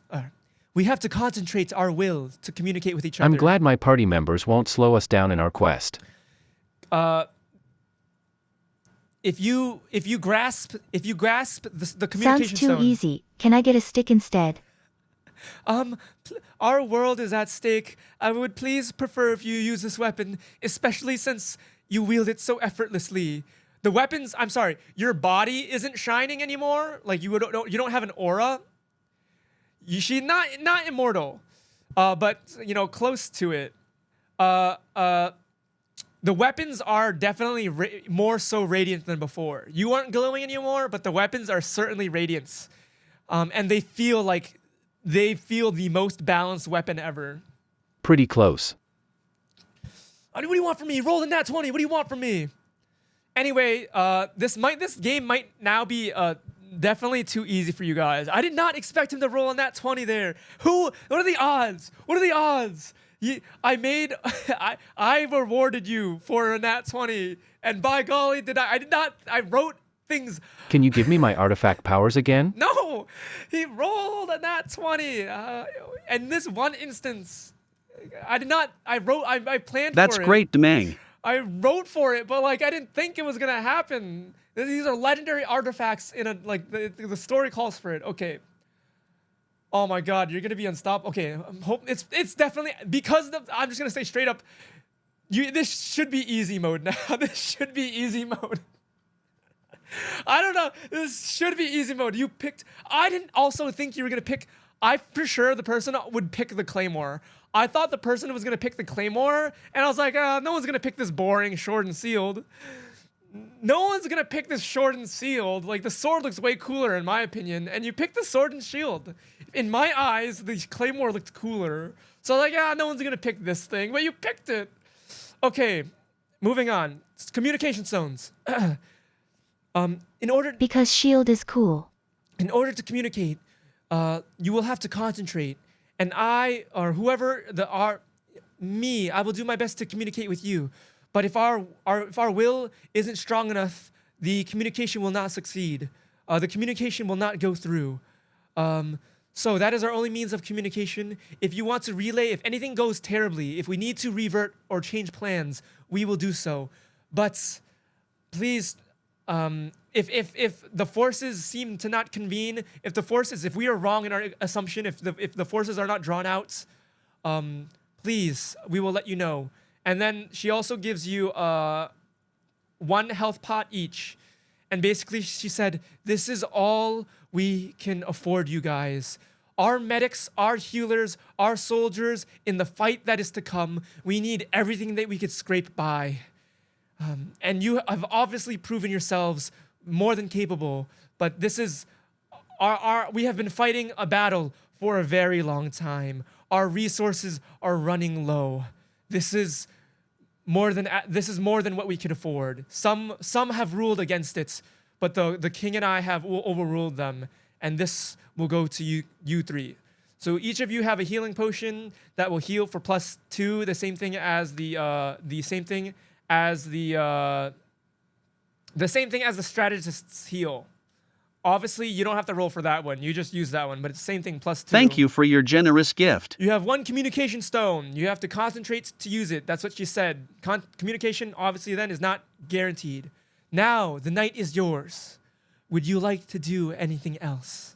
We have to concentrate our will to communicate with each other. I'm glad my party members won't slow us down in our quest. If you grasp the communication Sounds too stone. easy. Can I get a stick instead? Our world is at stake. I would please prefer if you use this weapon, especially since you wield it so effortlessly. The weapons, I'm sorry, your body isn't shining anymore. Like you don't have an aura. She's not immortal, but close to it. The weapons are definitely more so radiant than before. You aren't glowing anymore, but the weapons are certainly radiant, and they feel the most balanced weapon ever. Pretty close. What do you want from me? Roll the nat 20. What do you want from me? Anyway, this game might now be definitely too easy for you guys. I did not expect him to roll a nat 20 there. What are the odds? What are the odds? I rewarded you for a nat 20, and by golly, I wrote things. Can you give me my artifact powers again? No, he rolled a nat 20. In this one instance, I planned That's for it. great, Demang. I wrote for it, but like I didn't think it was gonna happen. These are legendary artifacts in a like the story calls for it. Okay. Oh my God, you're gonna be unstoppable. Okay, hope it's definitely because I'm just gonna say straight up. This should be easy mode now. This should be easy mode. I don't know. This should be easy mode. You picked. I didn't also think you were gonna pick. I for sure the person would pick the Claymore. I thought the person was gonna pick the Claymore, and I was like, no one's gonna pick this boring short and sealed. No one's gonna pick this sword and shield. Like the sword looks way cooler in my opinion, and you picked the sword and shield. In my eyes, the claymore looked cooler. So like, no one's gonna pick this thing, but you picked it. Okay, moving on. Communication stones. Because shield is cool. In order to communicate, you will have to concentrate, and I or whoever I will do my best to communicate with you. But if our will isn't strong enough, the communication will not succeed. The communication will not go through. So that is our only means of communication. If you want to relay, if anything goes terribly, if we need to revert or change plans, we will do so. But please, if the forces seem to not convene, if we are wrong in our assumption, if the forces are not drawn out, please, we will let you know. And then she also gives you 1 health pot each. And basically she said, this is all we can afford you guys. Our medics, our healers, our soldiers, in the fight that is to come, we need everything that we could scrape by. And you have obviously proven yourselves more than capable, but this is, we have been fighting a battle for a very long time. Our resources are running low. This is more than what we could afford. Some have ruled against it, but the king and I have overruled them, and this will go to you 3. So each of you have a healing potion that will heal for +2, the same thing as the strategist's heal. Obviously, you don't have to roll for that one. You just use that one, but it's the same thing, +2. Thank you for your generous gift. You have 1 communication stone. You have to concentrate to use it. That's what she said. Communication, obviously, then, is not guaranteed. Now, the night is yours. Would you like to do anything else?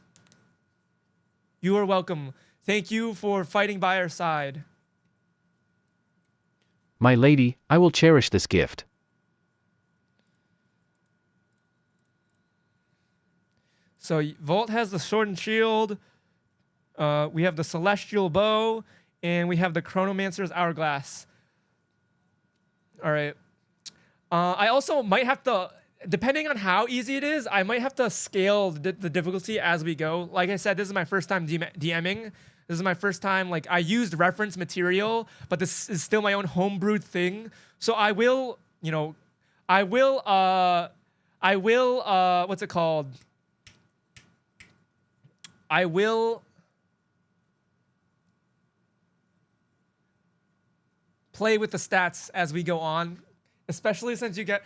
You are welcome. Thank you for fighting by our side. My lady, I will cherish this gift. So Volt has the sword and shield. We have the celestial bow, and we have the chronomancer's hourglass. All right. I also might have to, depending on how easy it is, I might have to scale the difficulty as we go. Like I said, this is my first time DMing. This is my first time, like, I used reference material, but this is still my own homebrewed thing. So I will, what's it called? I will play with the stats as we go on, especially since you get,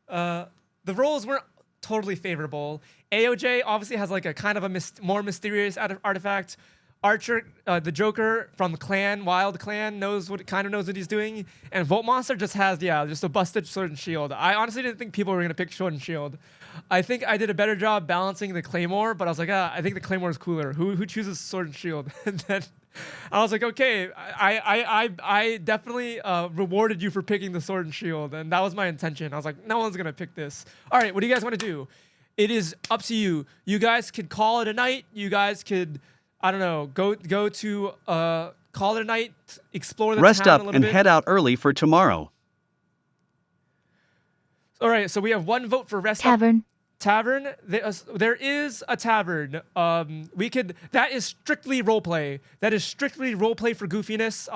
the rolls weren't totally favorable. AOJ obviously has like a kind of a more mysterious artifact. Archer, the Joker from the clan, Wild Clan, knows what he's doing, and Volt Monster just has just a busted sword and shield. I honestly didn't think people were gonna pick sword and shield. I think I did a better job balancing the Claymore, but I was like, I think the Claymore is cooler. Who chooses sword and shield? And then I was like, okay, I definitely rewarded you for picking the sword and shield, and that was my intention. I was like, no one's gonna pick this. All right, what do you guys want to do? It is up to you. You guys could call it a night. You guys could, I don't know, go to call it a night, explore the Rest town up a little and bit. head out early for tomorrow. All right, so we have 1 vote for rest Tavern. Tavern. There is a tavern. That is strictly roleplay. That is strictly roleplay for goofiness.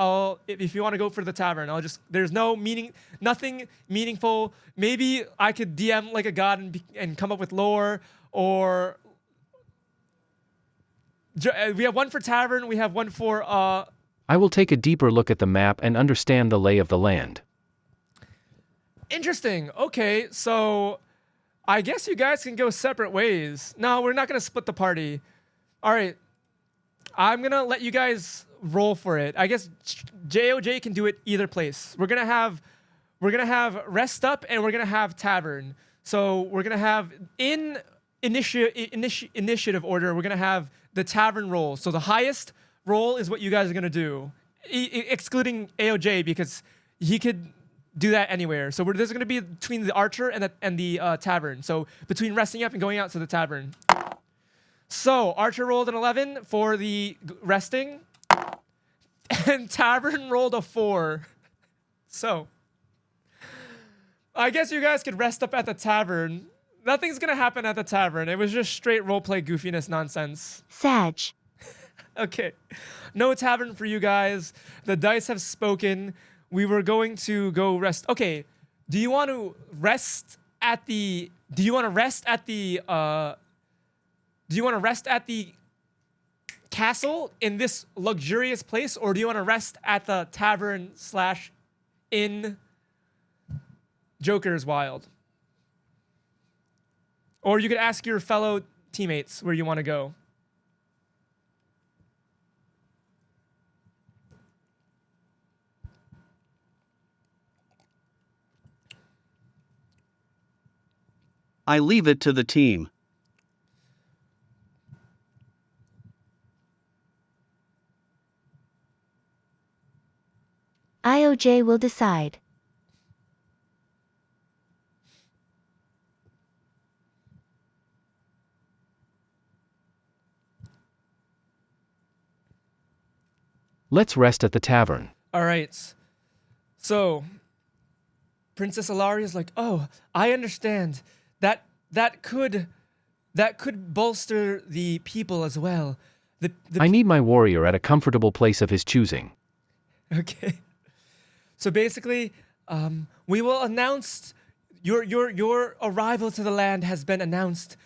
If you want to go for the tavern, there's nothing meaningful. Maybe I could DM like a god and come up with lore, or we have 1 for tavern. We have 1 for I will take a deeper look at the map and understand the lay of the land. Interesting. Okay, so I guess you guys can go separate ways. No, we're not going to split the party. All right. I'm going to let you guys roll for it. I guess JOJ can do it either place. We're going to have we're gonna have rest up and we're gonna have tavern. So we're gonna have in initiative order. We're gonna have the tavern roll. So the highest roll is what you guys are gonna do, excluding AOJ because he could do that anywhere. So this is gonna be between the archer and the tavern. So between resting up and going out to the tavern. So archer rolled an 11 for the resting, and tavern rolled a 4. So I guess you guys could rest up at the tavern. Nothing's gonna happen at the tavern. It was just straight roleplay goofiness nonsense. Sag. Okay, no tavern for you guys. The dice have spoken. We were going to go rest. Okay, do you want to rest at the? Do you want to rest at the? Do you want to rest at the castle in this luxurious place, or do you want to rest at the tavern / inn? Joker's Wild. Or you could ask your fellow teammates where you want to go. I leave it to the team. IOJ will decide. Let's rest at the tavern. All right. So, Princess Ilaria is like, "Oh, I understand. That could bolster the people as well. I need my warrior at a comfortable place of his choosing. Okay. So basically, we will announce your arrival to the land has been announced.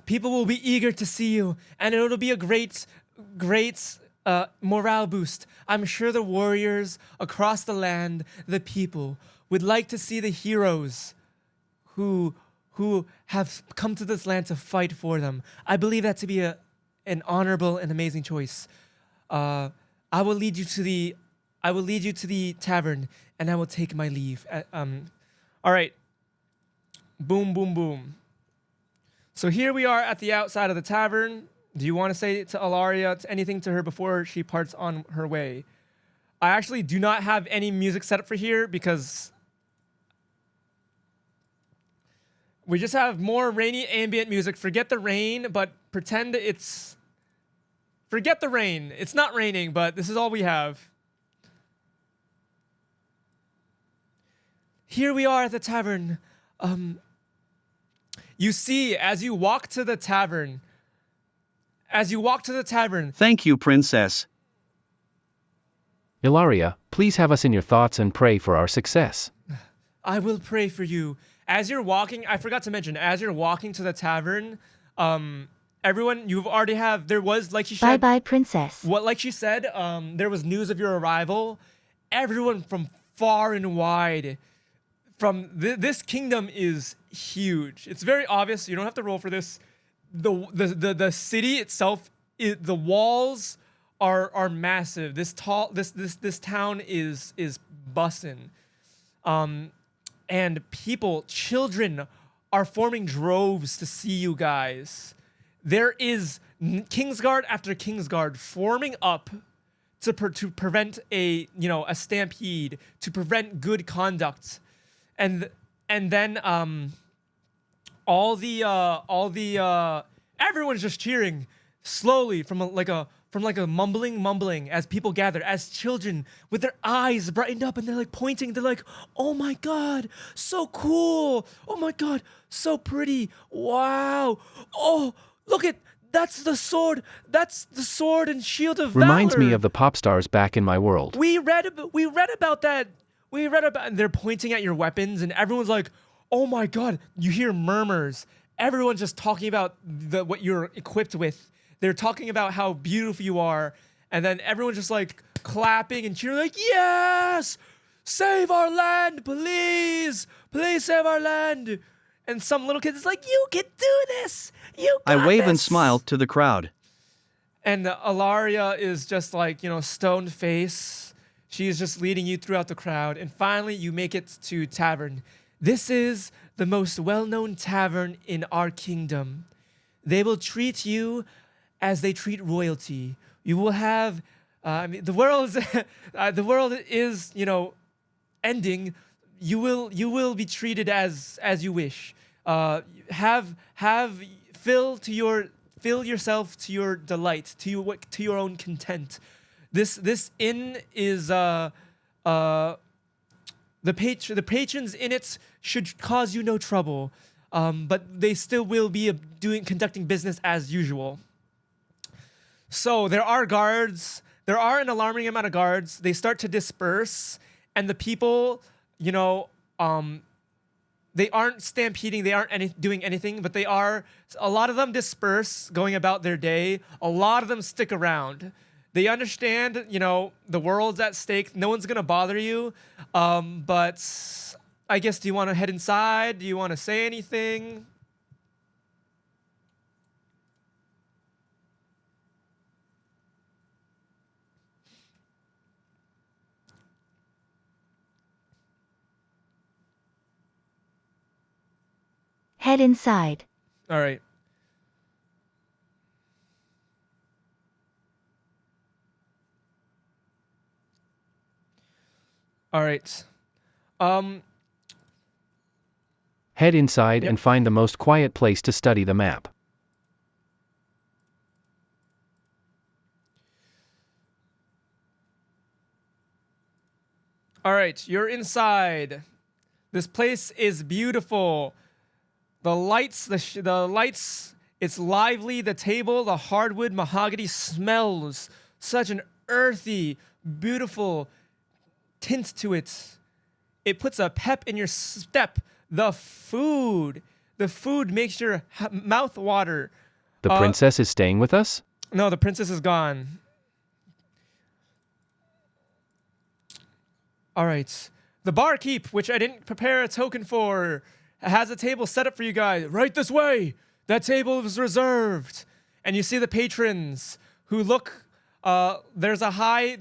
People will be eager to see you, and it'll be a great morale boost. I'm sure the warriors across the land, the people, would like to see the heroes who have come to this land to fight for them. I believe that to be an honorable and amazing choice. I will lead you to the tavern, and I will take my leave. All right. Boom, boom, boom. So here we are at the outside of the tavern. Do you want to say to Ilaria anything to her before she parts on her way? I actually do not have any music set up for here because we just have more rainy ambient music. Forget the rain, but pretend it's... Forget the rain. It's not raining, but this is all we have. Here we are at the tavern. You see, as you walk to the tavern... Thank you, Princess. Ilaria, please have us in your thoughts and pray for our success. I will pray for you. As you're walking, I forgot to mention, as you're walking to the tavern, everyone, there was, like she said... Bye-bye, Princess. Like she said, there was news of your arrival. Everyone from far and wide, this kingdom is huge. It's very obvious. You don't have to roll for this. The city itself, the walls are massive. This town is bussin'. And people, children, are forming droves to see you guys. There is Kingsguard after Kingsguard forming up to prevent a stampede, to prevent good conduct, and then everyone's just cheering slowly from a mumbling as people gather, as children with their eyes brightened up and they're like pointing. They're like, "Oh my God, so cool! Oh my God, so pretty! Wow! Oh, look at that's the sword! That's the sword and shield of valor." Reminds me of the pop stars back in my world. We read about that. And they're pointing at your weapons, and everyone's like, "Oh my God!" You hear murmurs. Everyone's just talking about what you're equipped with. They're talking about how beautiful you are, and then everyone's just like clapping and cheering, like, "Yes! Save our land, please! Please save our land!" And some little kid is like, "You can do this! You got I wave and this!" smile to the crowd. And Ilaria is just like, stoned face, She is just leading you throughout the crowd, and finally you make it to tavern. This is the most well-known tavern in our kingdom. They will treat you as they treat royalty. You will have, the world, the world is, ending. You will be treated as you wish. Fill yourself to your delight, to your own content. This inn is the patrons in it should cause you no trouble, but they still will be conducting business as usual. So there are guards. There are an alarming amount of guards. They start to disperse, and the people, they aren't stampeding. They aren't doing anything, but a lot of them disperse, going about their day. A lot of them stick around. They understand, the world's at stake. No one's gonna bother you. But I guess, do you want to head inside? Do you want to say anything? Head inside. All right. All right. Head inside and find the most quiet place to study the map. All right, you're inside. This place is beautiful. The lights, it's lively. The table, the hardwood mahogany smells such an earthy, beautiful tint to it. It puts a pep in your step. The food makes your mouth water. The princess is staying with us? No, the princess is gone. All right. The barkeep, which I didn't prepare a token for, has a table set up for you guys. Right this way. That table is reserved. And you see the patrons who look. There's a high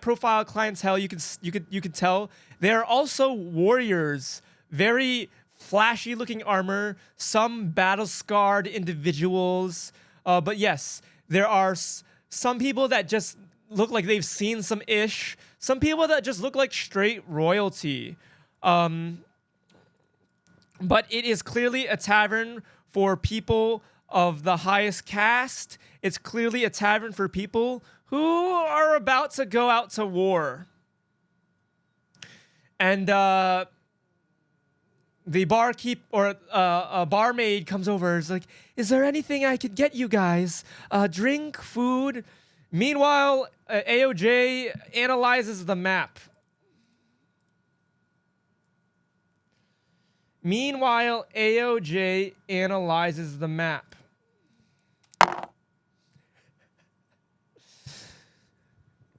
profile clientele. You could tell they are also warriors. Very flashy looking armor. Some battle scarred individuals. But yes, there are some people that just look like they've seen some ish. Some people that just look like straight royalty. But it is clearly a tavern for people of the highest caste. It's clearly a tavern for people who are about to go out to war. And the barkeep or a barmaid comes over. Is like, is there anything I could get you guys? Drink, food. Meanwhile, AOJ analyzes the map.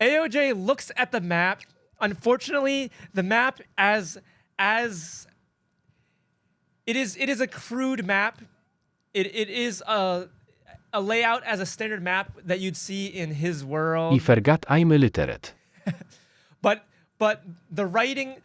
AOJ looks at the map. Unfortunately, the map as it is a crude map. It is a layout as a standard map that you'd see in his world. I forgot I'm illiterate. But the writing,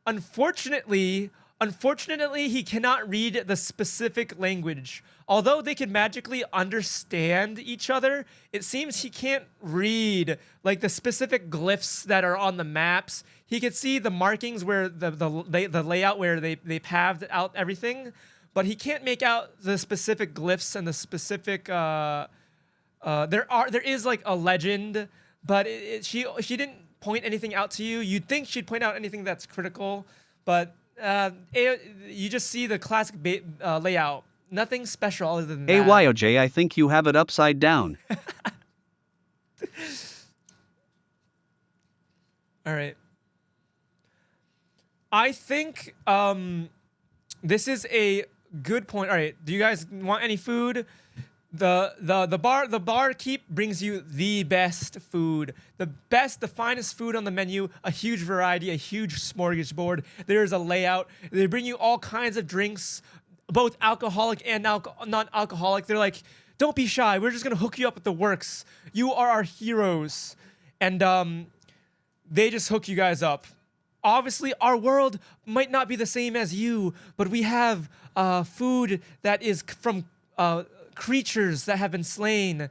unfortunately, he cannot read the specific language. Although they can magically understand each other, it seems he can't read like the specific glyphs that are on the maps. He could see the markings where the layout where they paved out everything, but he can't make out the specific glyphs and the specific. There is like a legend, but she didn't point anything out to you. You'd think she'd point out anything that's critical, but you just see the classic layout. Nothing special other than that. AYOJ, I think you have it upside down. All right. I think this is a good point. All right. Do you guys want any food? The barkeep brings you the best food, the finest food on the menu, a huge variety, a huge smorgasbord. There's a layout. They bring you all kinds of drinks, both alcoholic and non-alcoholic. They're like, don't be shy. We're just gonna hook you up with the works. You are our heroes. and they just hook you guys up. Obviously, our world might not be the same as you, but we have food that is from creatures that have been slain.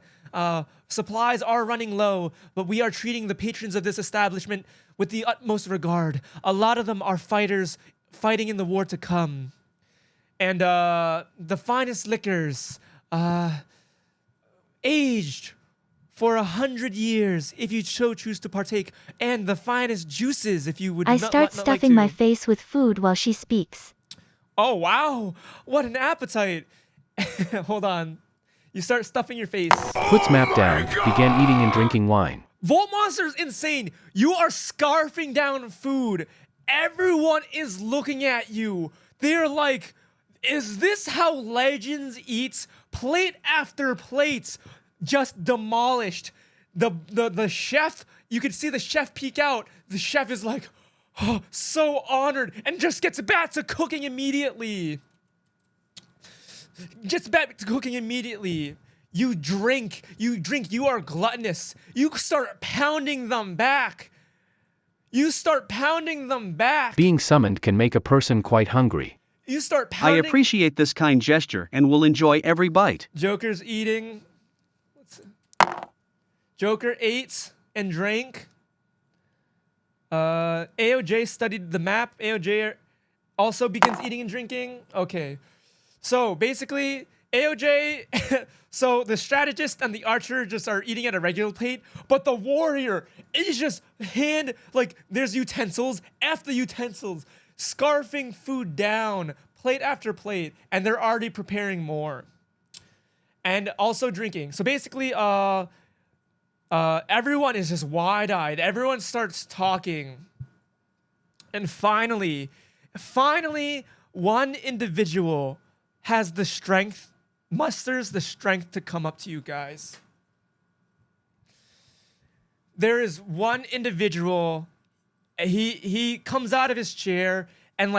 Supplies are running low, but we are treating the patrons of this establishment with the utmost regard. A lot of them are fighters fighting in the war to come. And the finest liquors, aged for 100 years, if you so choose to partake, and the finest juices, if you would I not start like stuffing to. my face with food while she speaks. Oh, wow. What an appetite. Hold on. You start stuffing your face. Puts map down, began eating and drinking wine. Volt Monster's insane. You are scarfing down food. Everyone is looking at you. They're like, is this how Legends eats? Plate after plate, just demolished. The chef, you can see the chef peek out. The chef is like, oh, so honored, and just gets back to cooking immediately. You drink, you are gluttonous. You start pounding them back. Being summoned can make a person quite hungry. You start I pounding. appreciate this kind gesture and will enjoy every bite. Joker's eating. Joker ate and drank. AOJ studied the map. AOJ also begins eating and drinking. Okay. So basically, AOJ, so the strategist and the archer just are eating at a regular plate, but the warrior is just there's utensils after utensils, scarfing food down, plate after plate, and they're already preparing more. And also drinking. So basically, everyone is just wide-eyed. Everyone starts talking. And finally, one individual has the strength, musters the strength to come up to you guys. There is one individual, he comes out of his chair and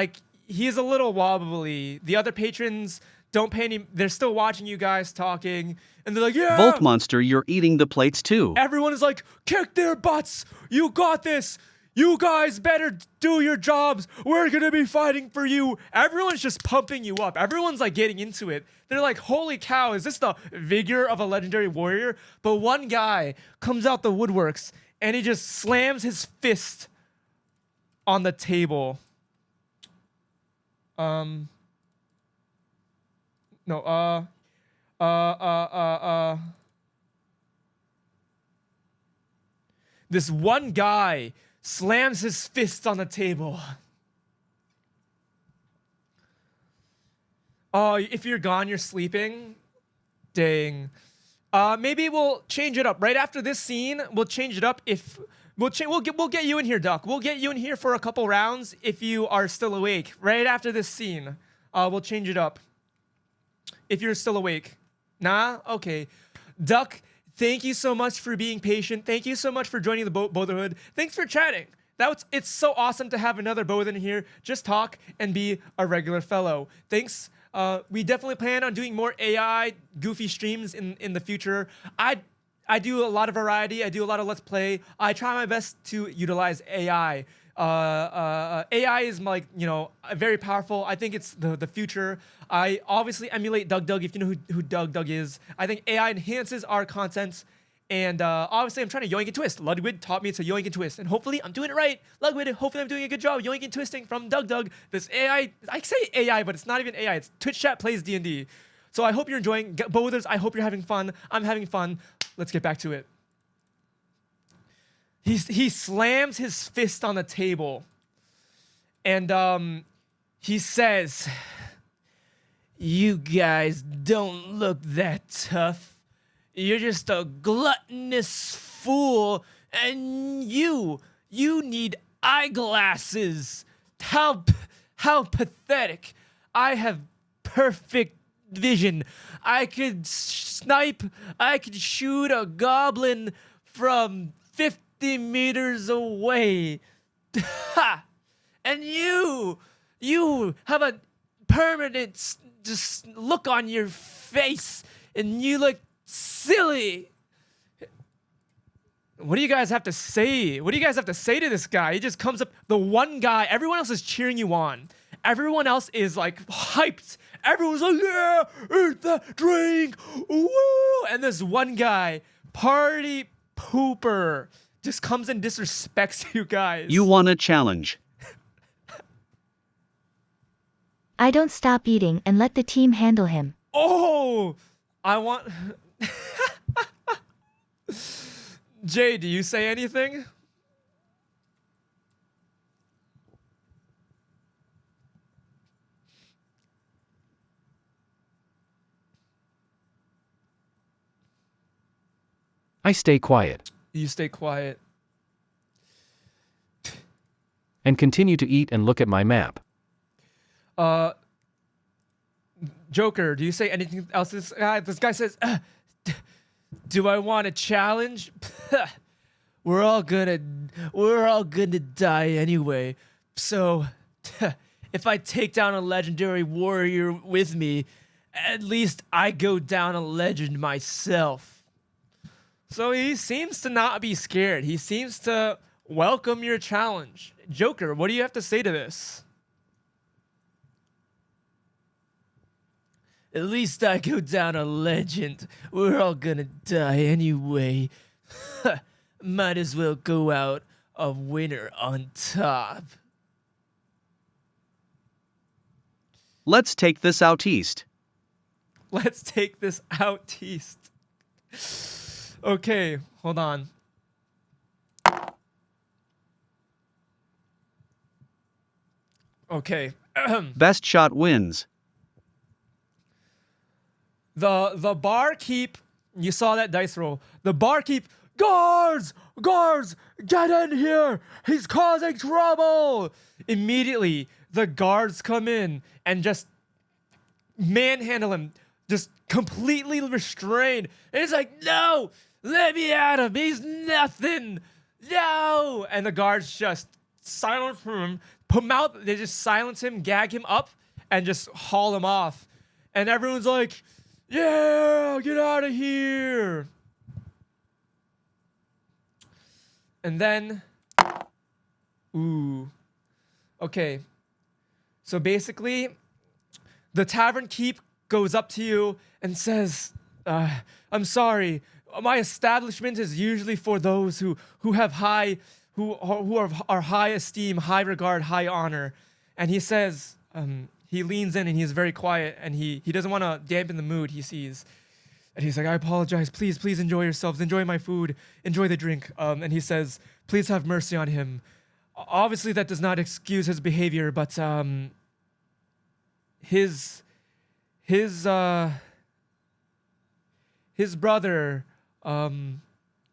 he's a little wobbly. The other patrons don't pay any, they're still watching you guys talking, and they're like, yeah! Volt Monster, you're eating the plates too. Everyone is like, kick their butts! You got this! You guys better do your jobs. We're gonna be fighting for you. Everyone's just pumping you up. Everyone's getting into it. They're like, holy cow, is this the vigor of a legendary warrior? But one guy comes out the woodworks and he just slams his fist on the table. This one guy slams his fist on the table. Oh, if you're gone, you're sleeping? Dang. Maybe we'll change it up. Right after this scene, we'll change it up. If we'll get you in here, Duck. We'll get you in here for a couple rounds if you are still awake. Right after this scene, we'll change it up. If you're still awake. Nah? Okay. Duck, thank you so much for being patient. Thank you so much for joining the Brotherhood. Thanks for chatting. It's so awesome to have another Both in here. Just talk and be a regular fellow. Thanks. We definitely plan on doing more AI goofy streams in the future. I do a lot of variety. I do a lot of Let's Play. I try my best to utilize AI. AI is very powerful. I think it's the future. I obviously emulate Doug if you know who Doug is. I think AI enhances our content. And obviously I'm trying to yoink and twist. Ludwig taught me to yoink and twist. And hopefully I'm doing it right. Ludwig, hopefully I'm doing a good job yoink and twisting from Doug. This AI, I say AI, but it's not even AI. It's Twitch chat plays DnD. So I hope you're enjoying. Bothers, I hope you're having fun. I'm having fun. Let's get back to it. He slams his fist on the table. And he says, "You guys don't look that tough. You're just a gluttonous fool, and you need eyeglasses. How pathetic. I have perfect vision. I could shoot a goblin from 50 meters away. Ha! And you have a permanent just look on your face, and you look silly." What do you guys have to say? What do you guys have to say to this guy? He just comes up, the one guy, everyone else is cheering you on. Everyone else is like hyped. Everyone's like, yeah, eat the drink, woo! And this one guy, party pooper, just comes and disrespects you guys. You want a challenge. I don't stop eating and let the team handle him. Oh, I want... Jay, do you say anything? I stay quiet. You stay quiet. And continue to eat and look at my map. Joker, do you say anything else? This guy says, do I want a challenge? We're all gonna die anyway. So, if I take down a legendary warrior with me, at least I go down a legend myself. So he seems to not be scared. He seems to welcome your challenge. Joker, what do you have to say to this? At least I go down a legend. We're all gonna die anyway. Might as well go out a winner on top. Let's take this out east. Let's take this out east. Okay, hold on. Okay. Best shot wins. The barkeep, you saw that dice roll. The barkeep, guards, get in here. He's causing trouble. Immediately, the guards come in and just manhandle him, just completely restrained. And he's like, no, let me at him. He's nothing. No. And the guards just silence him, put him out. They just silence him, gag him up, and just haul him off. And everyone's like, yeah, get out of here. And then, ooh, okay. So basically, the tavern keep goes up to you and says, I'm sorry, my establishment is usually for those who have high, who are high esteem, high regard, high honor. And he says, he leans in and he's very quiet and he doesn't want to dampen the mood he sees. And he's like, I apologize. Please enjoy yourselves. Enjoy my food. Enjoy the drink. And he says, please have mercy on him. Obviously, that does not excuse his behavior, but his brother,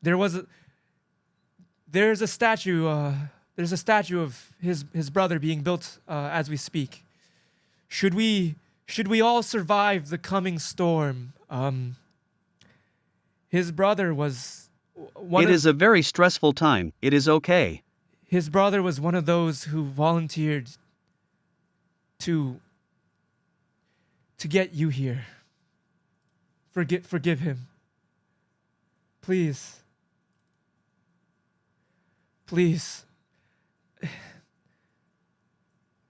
there's a statue of his brother being built as we speak. Should we all survive the coming storm? His brother was It is a very stressful time. It is okay. His brother was one of those who volunteered to get you here. Forgive him. Please.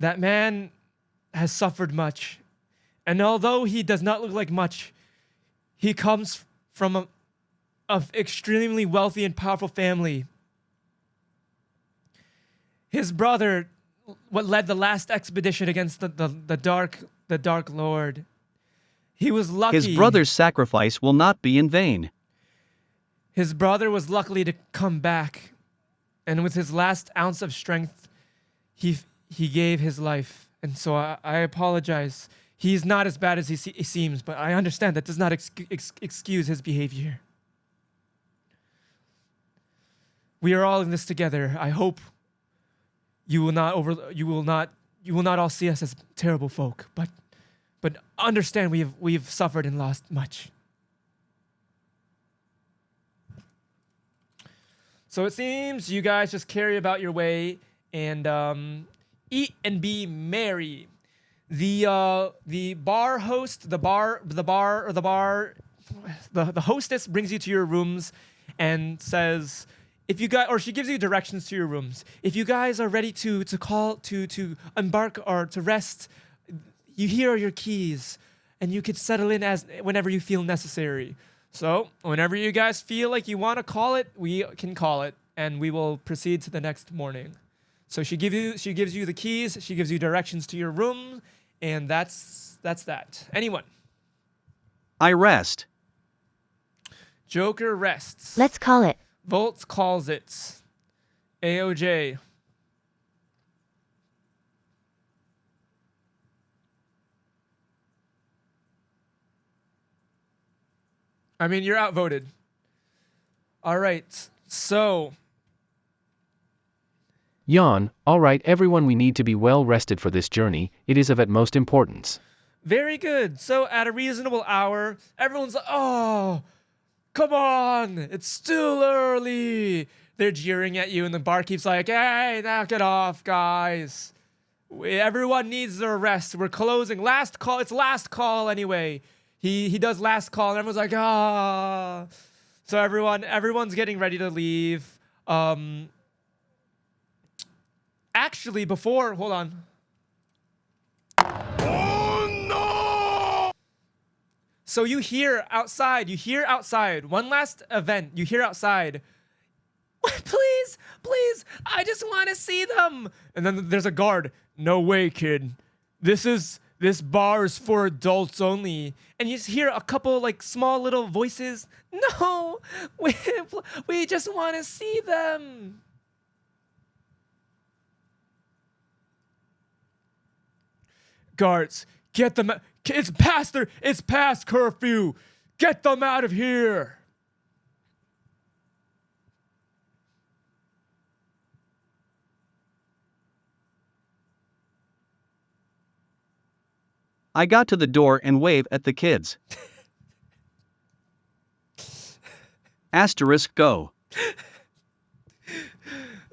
That man has suffered much. And although he does not look like much, he comes from a extremely wealthy and powerful family. His brother led the last expedition against the Dark Lord. He was lucky. His brother's sacrifice will not be in vain. His brother was lucky to come back, and with his last ounce of strength, he gave his life. And so I apologize. He's not as bad as he seems, but I understand that does not excuse his behavior. We are all in this together. I hope you will not all see us as terrible folk, but understand we've suffered and lost much. So it seems you guys just carry about your way and eat and be merry. The bar host, the hostess brings you to your rooms and says, if you guys, or she gives you directions to your rooms. If you guys are ready to embark or to rest, here are your keys, and you could settle in as whenever you feel necessary. So whenever you guys feel like you want to call it, we can call it, and we will proceed to the next morning. So she gives you the keys, she gives you directions to your room, and that's that. Anyone? I rest. Joker rests. Let's call it. Volt calls it. AOJ. I mean, you're outvoted. All right. So, Yawn, all right everyone, we need to be well rested for this journey, it is of utmost importance. very good. So, at a reasonable hour, everyone's like, oh, come on. It's still early. They're jeering at you, and the barkeep's like, hey, knock it off, guys. Everyone needs their rest. We're closing. Last call. It's last call anyway. He does last call, and everyone's like, ah. So everyone's getting ready to leave. Actually, hold on. Oh no! So you hear outside. One last event. You hear outside. Please, I just want to see them. And then there's a guard. No way, kid. This bar is for adults only. And you just hear a couple like small little voices. No, we just want to see them. Guards, get them. It's past curfew. Get them out of here. I got to the door and wave at the kids. Asterisk go.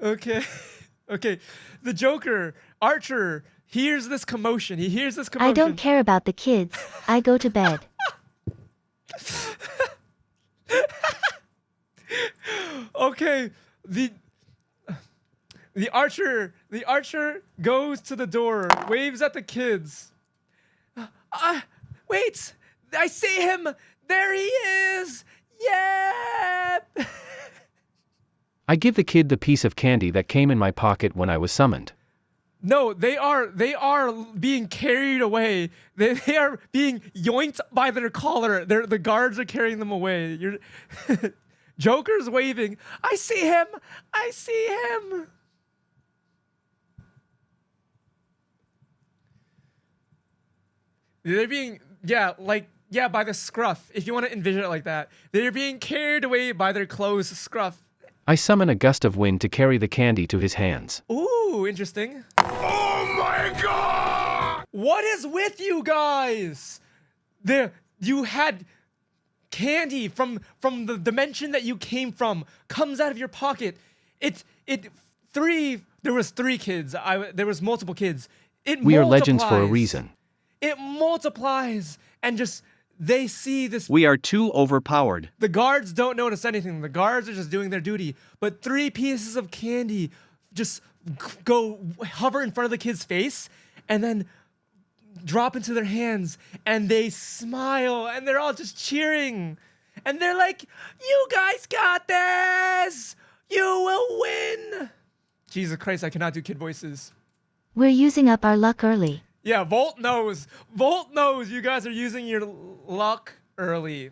Okay. The Joker, Archer, hears this commotion. I don't care about the kids. I go to bed. Okay. The Archer goes to the door, waves at the kids. Wait! I see him! There he is! Yep! I give the kid the piece of candy that came in my pocket when I was summoned. No, they are being carried away. They are being yoinked by their collar. The guards are carrying them away. Joker's waving. I see him! They're being, by the scruff, if you want to envision it like that. They're being carried away by their clothes scruff. I summon a gust of wind to carry the candy to his hands. Ooh, interesting. Oh my god! What is with you guys? You had candy from the dimension that you came from, comes out of your pocket. There was 3 kids. There was multiple kids. We are legends for a reason. It multiplies, and just they see this. We are too overpowered. The guards don't notice anything. The guards are just doing their duty. But 3 pieces of candy just go hover in front of the kid's face, and then drop into their hands, and they smile, and they're all just cheering, and they're like, "You guys got this! You will win!" Jesus Christ, I cannot do kid voices. We're using up our luck early. Yeah, Volt knows. Volt knows you guys are using your luck early.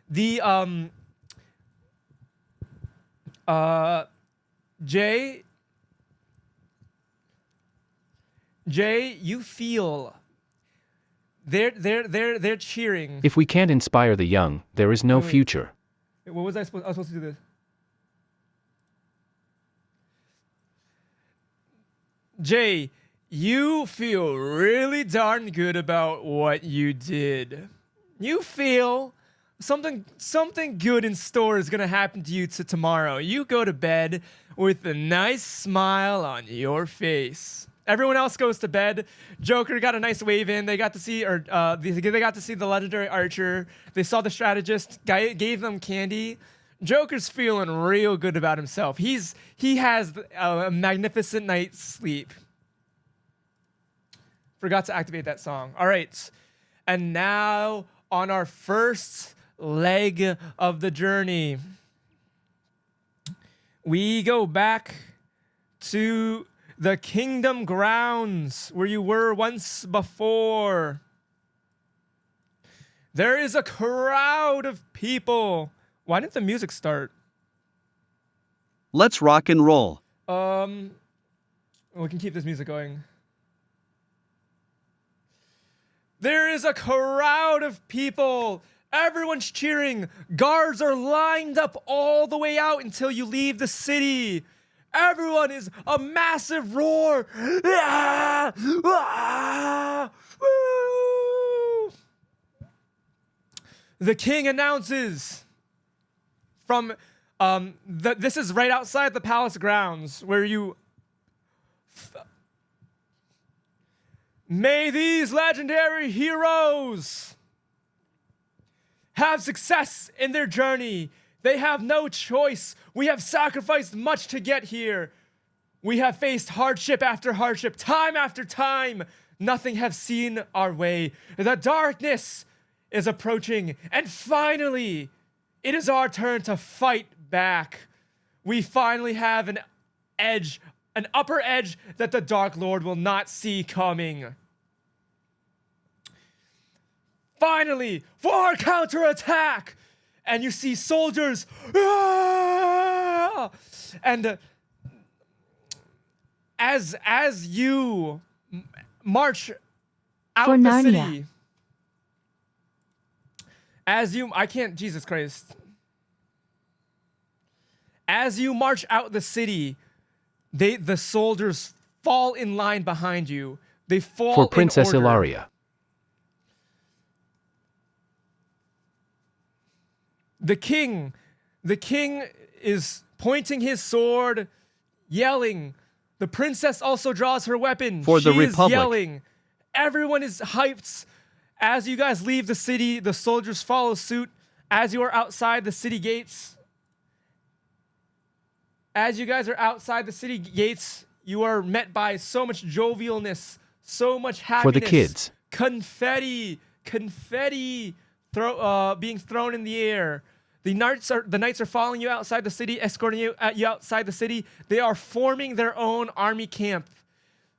The Jay, you feel they're cheering. If we can't inspire the young, there is no future. What was I supposed to do this? Jay, you feel really darn good about what you did. You feel something good in store is gonna happen to you tomorrow. You go to bed with a nice smile on your face. Everyone else goes to bed. Joker got a nice wave in. They got to see, they got to see the legendary Archer. They saw the strategist. Guy gave them candy. Joker's feeling real good about himself. He has a magnificent night's sleep. Forgot to activate that song. All right. And now on our first leg of the journey, we go back to the kingdom grounds where you were once before. There is a crowd of people. Why didn't the music start? Let's rock and roll. We can keep this music going. There is a crowd of people. Everyone's cheering. Guards are lined up all the way out until you leave the city. Everyone is a massive roar. Ah! Ah! Woo! The king announces from this is right outside the palace grounds where you may these legendary heroes have success in their journey. They have no choice. We have sacrificed much to get here. We have faced hardship after hardship, time after time. Nothing has seen our way. The darkness is approaching, and finally, it is our turn to fight back. We finally have an edge, an upper edge that the Dark Lord will not see coming. Finally, for our counterattack! And you see soldiers, and as you march out For the Narnia. city, Jesus Christ. As you march out the city, the soldiers fall in line behind you. They fall For Princess in order. Ilaria. The king is pointing his sword, yelling. The princess also draws her weapon. For the She is Republic. yelling. Everyone is hyped. As you guys leave the city, the soldiers follow suit. As you are outside the city gates, you are met by so much jovialness, so much happiness. For the kids. Confetti being thrown in the air. The knights are following you outside the city, escorting you outside the city. They are forming their own army camp.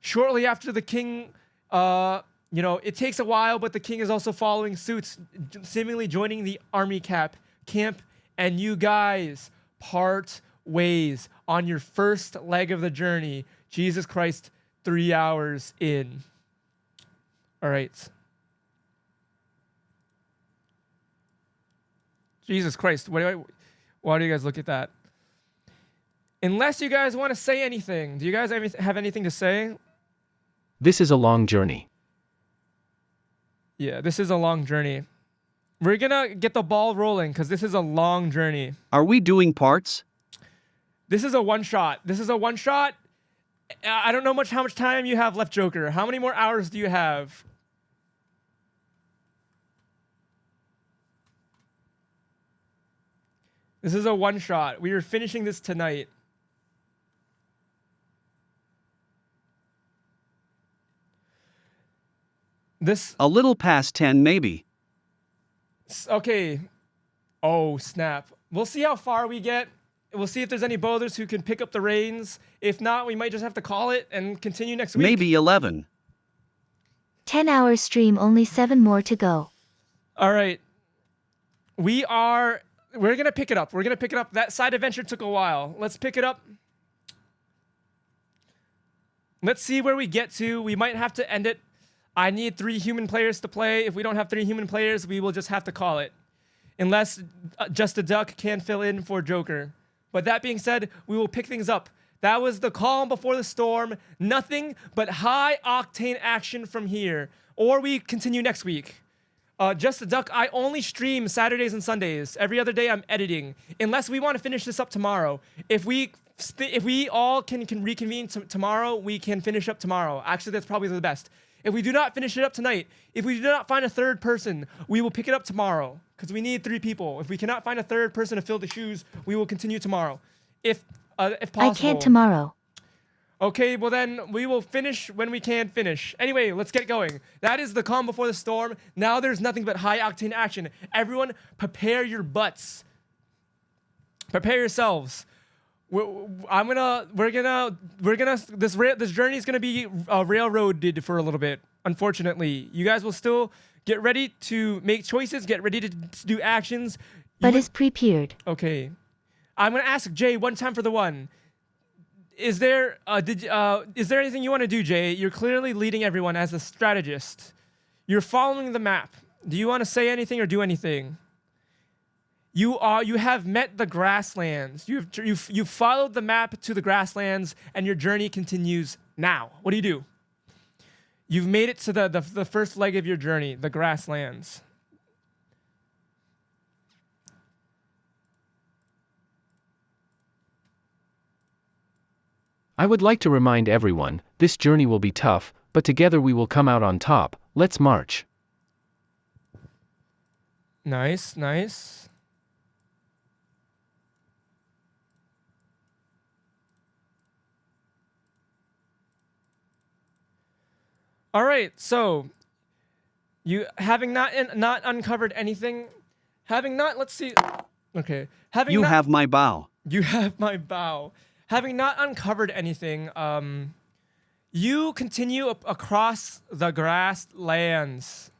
Shortly after the king, it takes a while, but the king is also following suit, seemingly joining the army camp, and you guys part ways on your first leg of the journey. Jesus Christ, 3 hours in. All right. Jesus Christ, why do you guys look at that? Unless you guys want to say anything. Do you guys have anything to say? This is a long journey. Yeah, this is a long journey. We're gonna get the ball rolling because this is a long journey. Are we doing parts? This is a one-shot. I don't know how much time you have left, Joker. How many more hours do you have? This is a one-shot. We are finishing this tonight. A little past 10, maybe. Okay. Oh, snap. We'll see how far we get. We'll see if there's any boulders who can pick up the reins. If not, we might just have to call it and continue next week. Maybe 11. 10-hour stream, only 7 more to go. All right. We're going to pick it up. That side adventure took a while. Let's pick it up. Let's see where we get to. We might have to end it. I need 3 human players to play. If we don't have 3 human players, we will just have to call it. Unless Just a Duck can fill in for Joker. But that being said, we will pick things up. That was the calm before the storm. Nothing but high octane action from here. Or we continue next week. Just a Duck, I only stream Saturdays and Sundays. Every other day I'm editing. Unless we want to finish this up tomorrow. If we all can reconvene tomorrow, we can finish up tomorrow. Actually, that's probably the best. If we do not finish it up tonight, if we do not find a third person, we will pick it up tomorrow. because we need 3 people. If we cannot find a third person to fill the shoes, we will continue tomorrow, if possible. I can't tomorrow. Okay, well then we will finish when we can finish. Anyway, let's get going. That is the calm before the storm. Now there's nothing but high octane action. Everyone, prepare your butts. Prepare yourselves. This journey is gonna be railroaded for a little bit. Unfortunately, you guys will still get ready to make choices. Get ready to do actions. But is prepared. Okay, I'm gonna ask Jay one time for the one. Is there anything you want to do, Jay? You're clearly leading everyone as a strategist. You're following the map. Do you want to say anything or do anything? You have met the grasslands. You've followed the map to the grasslands, and your journey continues now. What do you do? You've made it to the first leg of your journey, the grasslands. I would like to remind everyone, this journey will be tough, but together we will come out on top. Let's march. Nice, nice. All right, so you having not uncovered anything, let's see. Okay, You have my bow. You have my bow. Having not uncovered anything, you continue across the grasslands.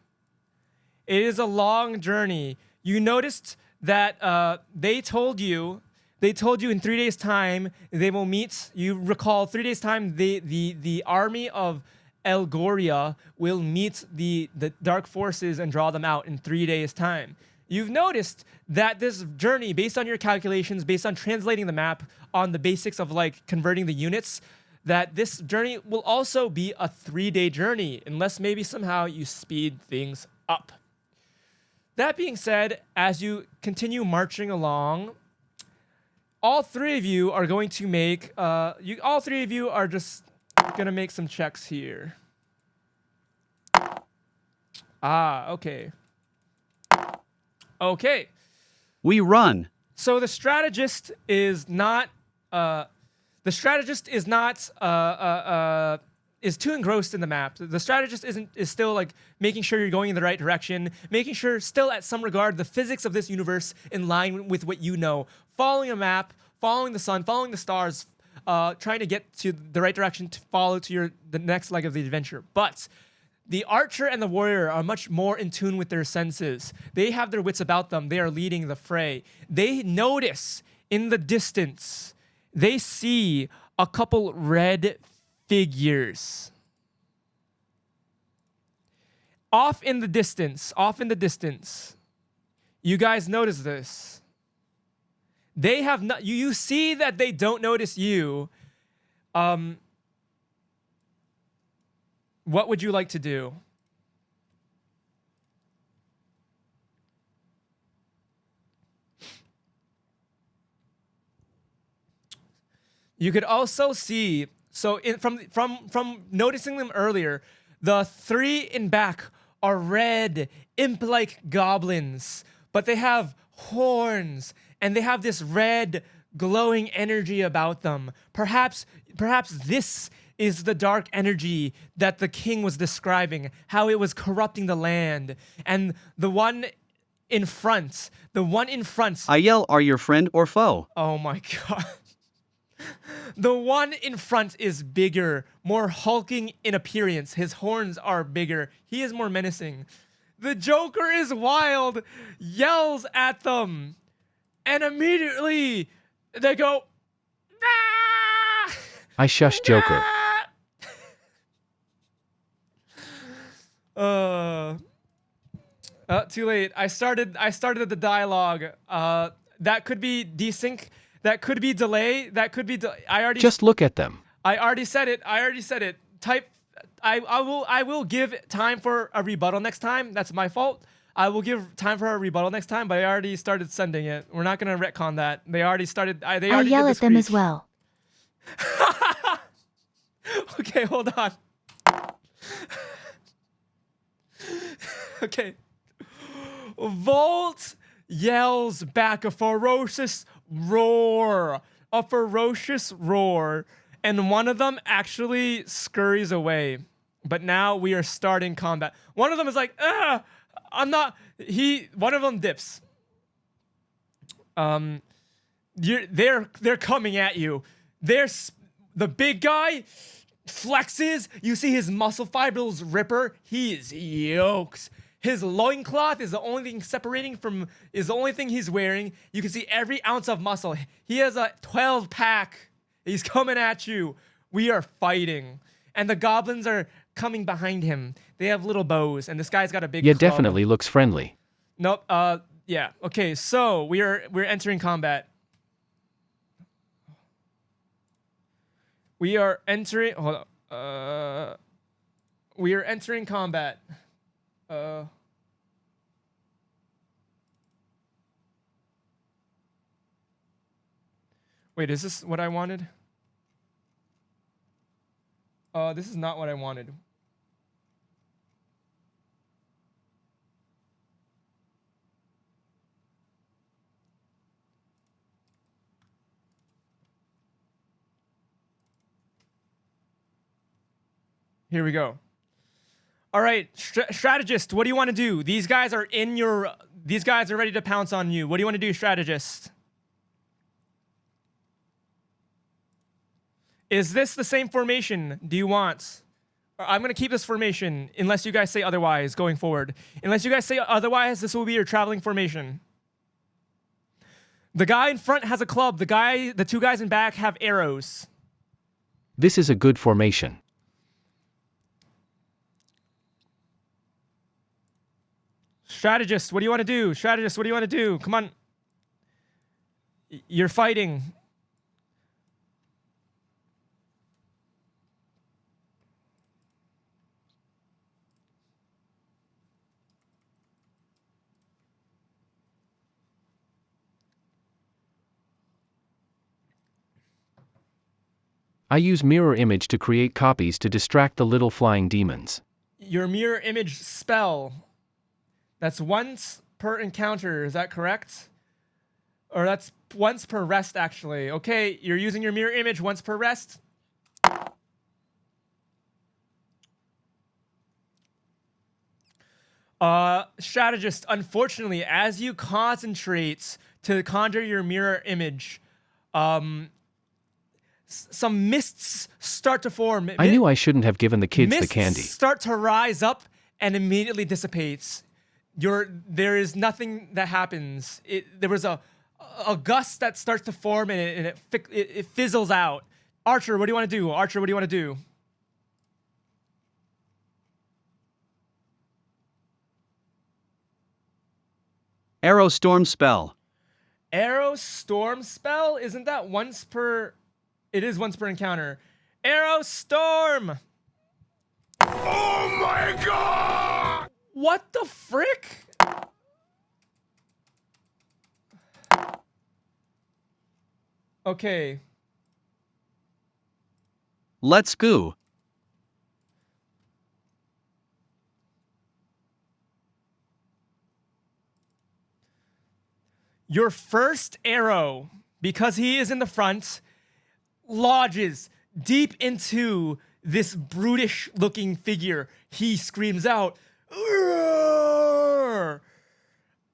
It is a long journey. You noticed that they told you in 3 days' time they will meet. You recall 3 days' time the army of Elgoria will meet the dark forces and draw them out in 3 days' time. You've noticed that this journey, based on your calculations, based on translating the map, on the basics of like converting the units, that this journey will also be a 3-day journey, unless maybe somehow you speed things up. That being said, as you continue marching along, all 3 of you are going to make, all 3 of you are just gonna make some checks here. Ah, okay. Okay. We run. So the strategist is not is too engrossed in the map. The strategist is still like making sure you're going in the right direction, making sure still at some regard the physics of this universe in line with what you know, following a map, following the sun, following the stars, trying to get to the right direction to follow to the next leg of the adventure. But the archer and the warrior are much more in tune with their senses. They have their wits about them. They are leading the fray. They notice in the distance, they see a couple red figures. Off in the distance. You guys notice this. They have not, you see that they don't notice you. What would you like to do? You could also see, so from noticing them earlier, the 3 in back are red, imp-like goblins, but they have horns and they have this red glowing energy about them. Perhaps this is the dark energy that the king was describing, how it was corrupting the land. And the one in front, I yell, are your friend or foe? oh my god. The one in front is bigger, more hulking in appearance. His horns are bigger. He is more menacing. The Joker is wild, yells at them, and immediately they go, "Ah! I shush Joker. Too late. I started the dialogue. That could be desync. That could be delay. That could be. Just look at them. I already said it. Type. I will give time for a rebuttal next time. That's my fault. I will give time for a rebuttal next time, but I already started sending it. We're not gonna retcon that. They already started. They already I'll did yell the at them as screech. well. Okay, hold on. Okay. Volt yells back a ferocious roar. A ferocious roar. And one of them actually scurries away. But now we are starting combat. One of them is like, I'm not. One of them dips. They're coming at you. The big guy flexes. You see his muscle fibers ripper. He is yoked. His loincloth is the only thing is the only thing he's wearing. You can see every ounce of muscle. He has a 12-pack. He's coming at you. We are fighting. And the goblins are coming behind him. They have little bows, and this guy's got a big club. Definitely looks friendly. Nope. Yeah. Okay. So we're entering combat. We are entering. Hold on. We are entering combat. Wait, is this what I wanted? This is not what I wanted. Here we go. All right, strategist, what do you want to do? These guys are ready to pounce on you. What do you want to do, strategist? Is this the same formation do you want? I'm going to keep this formation unless you guys say otherwise going forward. Unless you guys say otherwise, this will be your traveling formation. The guy in front has a club. The two guys in back have arrows. This is a good formation. Strategist, what do you want to do? Strategist, what do you want to do? Come on. You're fighting. I use mirror image to create copies to distract the little flying demons. Your mirror image spell. That's once per encounter, is that correct? Or that's once per rest, actually. Okay, you're using your mirror image once per rest. Strategist, unfortunately, as you concentrate to conjure your mirror image, some mists start to form. I knew I shouldn't have given the kids the candy. Mists start to rise up and immediately dissipates. There is nothing that happens. There was a gust that starts to form and it fizzles out. Archer, what do you want to do? Archer, what do you want to do? Arrow storm spell. Arrow storm spell? Isn't that once per... It is once per encounter. Arrow storm! Oh my god! What the frick? Okay. Let's go. Your first arrow, because he is in the front, lodges deep into this brutish looking figure. He screams out, "Urgh!"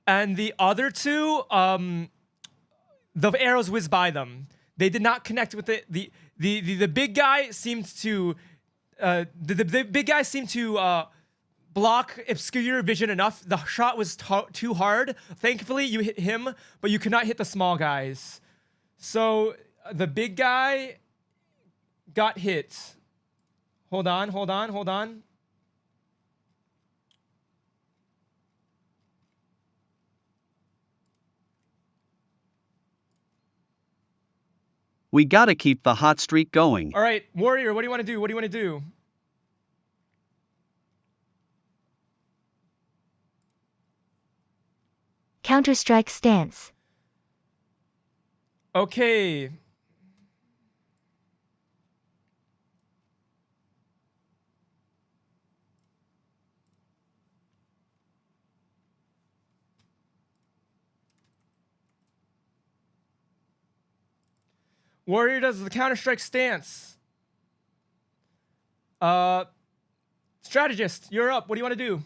And the other two, the arrows whiz by them. They did not connect with it. The big guy seemed to the big guy seemed to block obscure vision enough. The shot was too hard. Thankfully, you hit him, but you could not hit the small guys. So the big guy got hit. Hold on. We gotta keep the hot streak going. All right, warrior, what do you want to do? What do you want to do? Counter-Strike stance. Okay. Warrior does the counter-strike stance. Strategist, you're up. What do you want to do?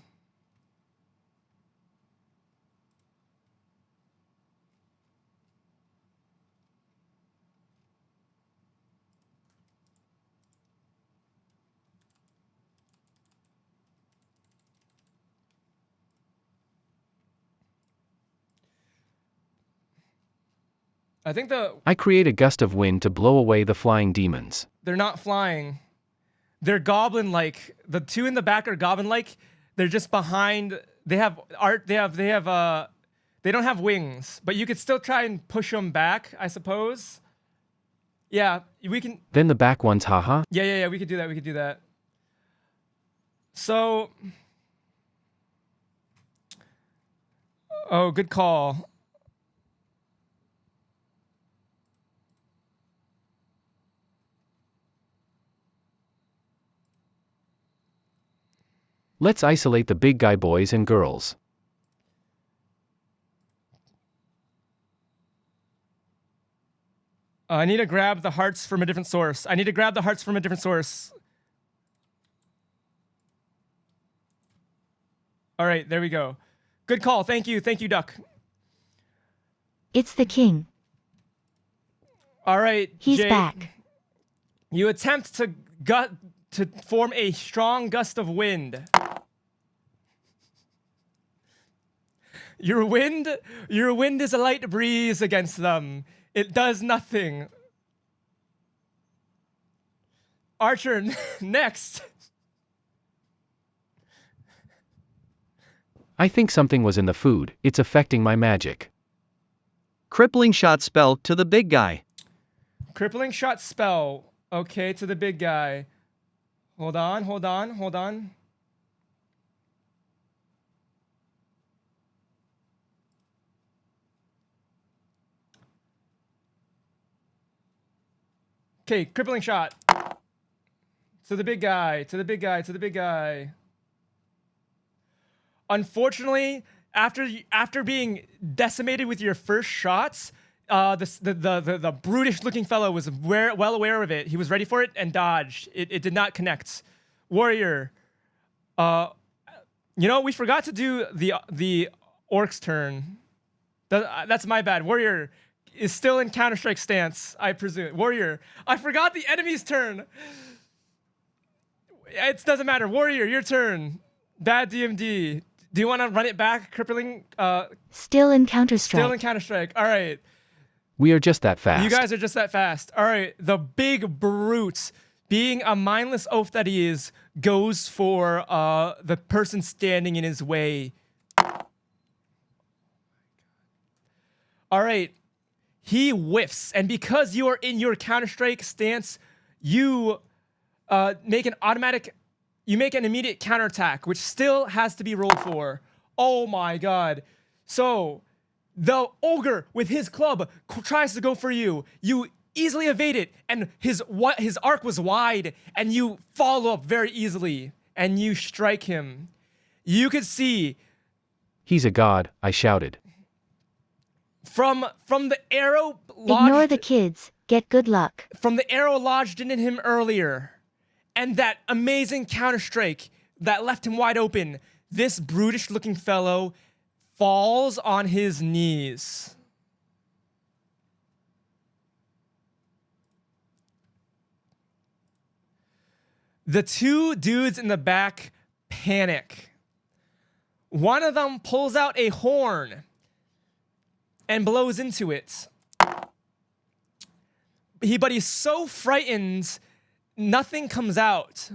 I create a gust of wind to blow away the flying demons. They're not flying. They're goblin-like. The two in the back are goblin-like. They're just behind. They have art. They don't have wings, but you could still try and push them back, I suppose. Yeah, we can. Then the back ones, haha. Yeah. We could do that. We could do that. So, oh, good call. Let's isolate the big guy boys and girls. I need to grab the hearts from a different source. All right, there we go. Good call. Thank you, Duck. It's the king. All right, He's Jay, back. You attempt to form a strong gust of wind. Your wind is a light breeze against them. It does nothing. Archer, next. I think something was in the food. It's affecting my magic. Crippling shot spell to the big guy. Crippling shot spell. Okay, to the big guy. Hold on. Okay, crippling shot. To the big guy. Unfortunately, after being decimated with your first shots, the brutish-looking fellow was well aware of it. He was ready for it and dodged. It did not connect. Warrior, we forgot to do the orc's turn. That's my bad. Warrior is still in counter-strike stance, I presume. Warrior, I forgot the enemy's turn. It doesn't matter. Warrior, your turn. Bad DMD. Do you want to run it back? Crippling. Still in Counter-Strike. Still in Counter-Strike. All right. We are just that fast. You guys are just that fast. All right. The big brute, being a mindless oaf that he is, goes for the person standing in his way. All right. He whiffs, and because you are in your Counter-Strike stance, you make an immediate counterattack, which still has to be rolled for. Oh my god. So, the ogre with his club tries to go for you. You easily evade it, and his arc was wide, and you follow up very easily, and you strike him. You could see... He's a god, I shouted. From the arrow lodged... Ignore the kids. Get good luck. From the arrow lodged in him earlier, and that amazing counter-strike that left him wide open, this brutish-looking fellow falls on his knees. The two dudes in the back panic. One of them pulls out a horn and blows into it. But he's so frightened, nothing comes out.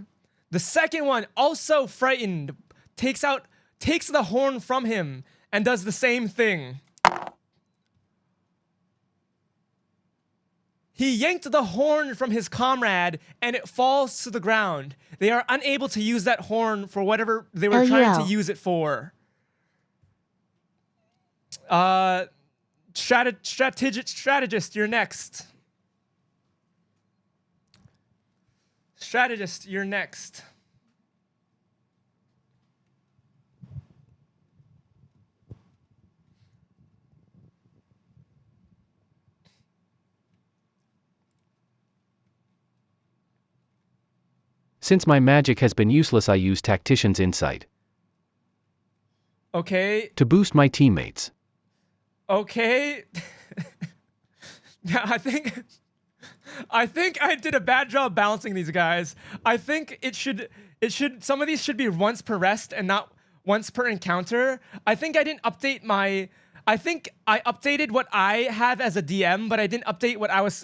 The second one, also frightened, takes the horn from him and does the same thing. He yanked the horn from his comrade and it falls to the ground. They are unable to use that horn for whatever they were trying to use it for. Strategist, you're next. Strategist, you're next. Since my magic has been useless, I use Tactician's Insight Okay. to boost my teammates. Okay. Yeah, I think I did a bad job balancing these guys. I think it should some of these should be once per rest and not once per encounter. I think I didn't update I think I updated what I have as a DM, but I didn't update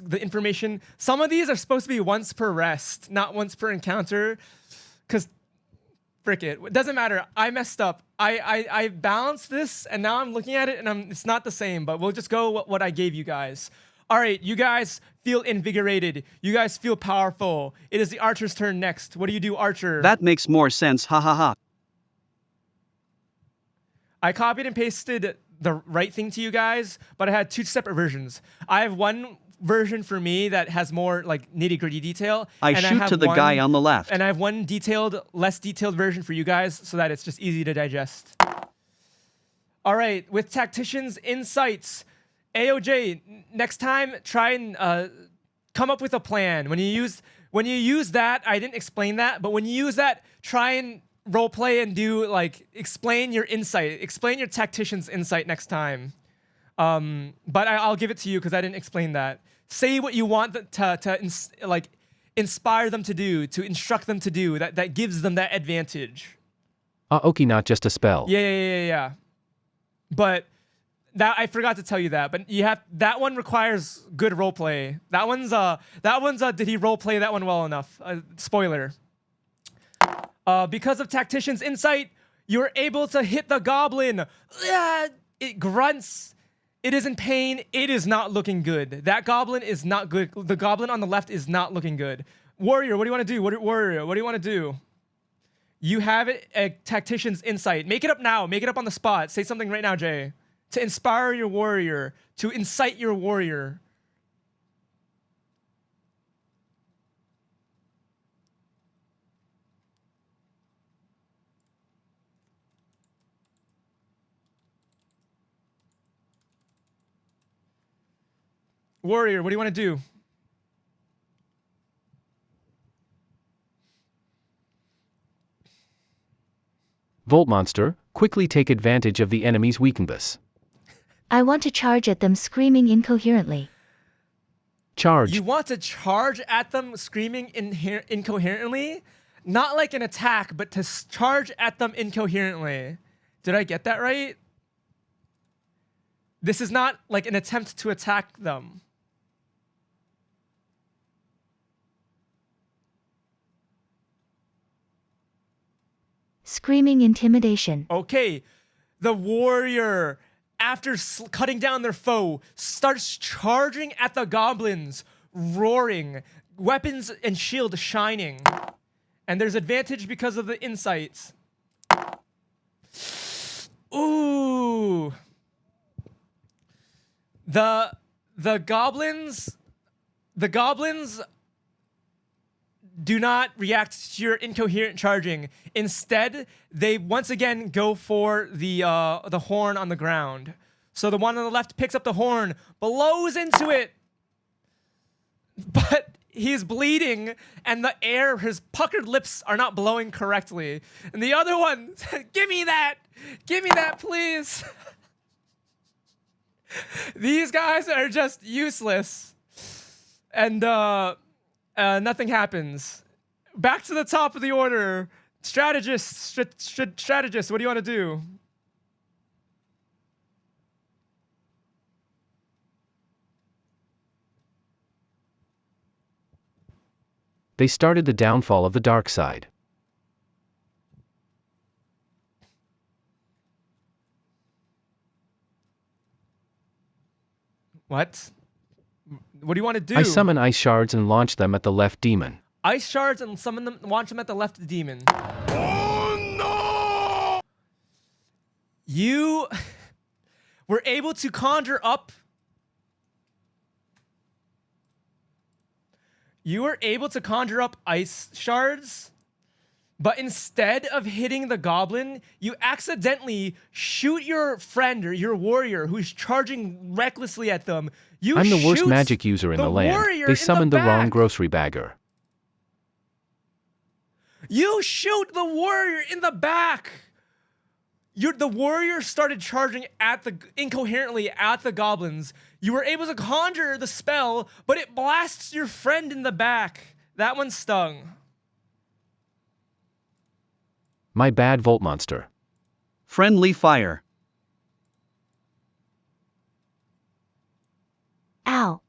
the information. Some of these are supposed to be once per rest, not once per encounter. Cause frick it doesn't matter. I messed up. I balanced this and now I'm looking at it and it's not the same, but we'll just go what I gave you guys. All right, you guys feel invigorated. You guys feel powerful. It is the archer's turn next. What do you do, archer? That makes more sense, ha ha ha. I copied and pasted the right thing to you guys, but I had two separate versions. I have one version for me that has more like nitty-gritty detail. I and shoot have to the guy on the left. And I have one less detailed version for you guys so that it's just easy to digest. All right, with Tactician's Insights, AOJ, next time try and come up with a plan. When you use that, I didn't explain that, but when you use that, try and roleplay and do explain your insight, explain your Tactician's Insight next time. But I'll give it to you because I didn't explain that. Say what you want to inspire them to do, to instruct them to do. That gives them that advantage. Okay, not just a spell. Yeah. But that I forgot to tell you that. But that one requires good roleplay. That one's did he roleplay that one well enough? Spoiler. Because of Tactician's Insight, you're able to hit the goblin. It grunts. It is in pain. It is not looking good. That goblin is not good. The goblin on the left is not looking good. Warrior, what do you want to do? Warrior, what do you want to do? You have it, a Tactician's Insight. Make it up now. Make it up on the spot. Say something right now, Jay. To inspire your warrior. To incite your warrior. Warrior, what do you want to do? Volt Monster, quickly take advantage of the enemy's weakness. I want to charge at them screaming incoherently. Charge. You want to charge at them screaming incoherently? Not like an attack, but to charge at them incoherently. Did I get that right? This is not like an attempt to attack them. Screaming intimidation. Okay, the warrior, after cutting down their foe, starts charging at the goblins, roaring, weapons and shield shining. And there's advantage because of the insights. Ooh. The goblins do not react to your incoherent charging. Instead, they once again go for the horn on the ground. So the one on the left picks up the horn, blows into it, but he's bleeding, and the air, his puckered lips are not blowing correctly. And the other one, give me that, please. These guys are just useless, and nothing happens. Back to the top of the order. Strategist, strategist, what do you want to do? They started the downfall of the dark side. What? What do you want to do? I summon ice shards and launch them at the left demon. Ice shards and summon them, launch them at the left demon. Oh no! You were able to conjure up. You were able to conjure up ice shards, but instead of hitting the goblin, you accidentally shoot your friend or your warrior who's charging recklessly at them. I'm the worst magic user in the land. They summoned the wrong grocery bagger. You shoot the warrior in the back. The warrior started charging incoherently at the goblins. You were able to conjure the spell, but it blasts your friend in the back. That one stung. My bad, Volt Monster. Friendly fire. Ow.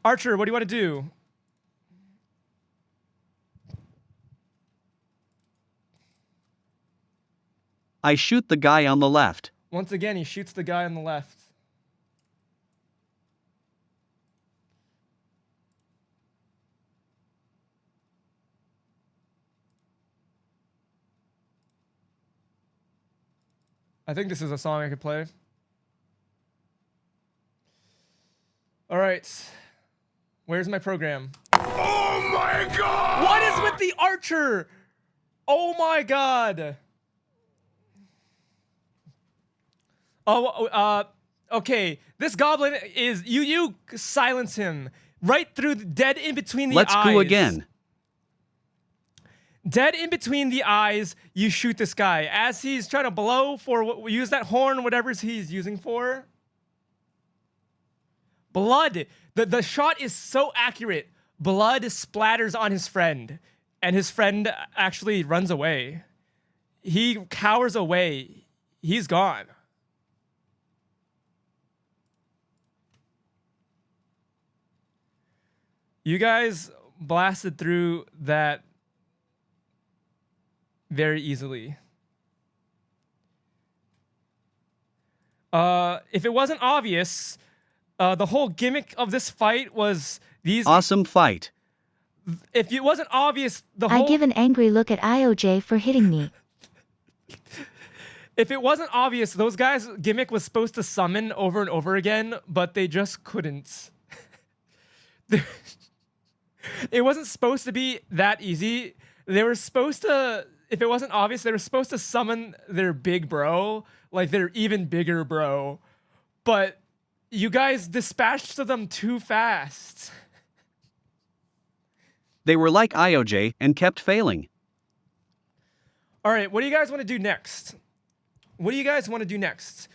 Archer, what do you want to do? I shoot the guy on the left. Once again, he shoots the guy on the left. I think this is a song I could play. All right. Where's my program? Oh my god! What is with the archer? Oh my god. Oh, okay. This goblin is you silence him right through dead in between the eyes. Let's go again. Dead in between the eyes, you shoot this guy as he's trying to blow for use that horn, whatever he's using for. Blood. The shot is so accurate. Blood splatters on his friend, and his friend actually runs away. He cowers away. He's gone. You guys blasted through that very easily. If it wasn't obvious, the whole gimmick of this fight was these. Awesome fight. If it wasn't obvious, I give an angry look at IOJ for hitting me. If it wasn't obvious, those guys' gimmick was supposed to summon over and over again, but they just couldn't. It wasn't supposed to be that easy. They were supposed to, if it wasn't obvious, they were supposed to summon their big bro, like their even bigger bro. But you guys dispatched them too fast. They were like IOJ and kept failing. All right, what do you guys want to do next? What do you guys want to do next?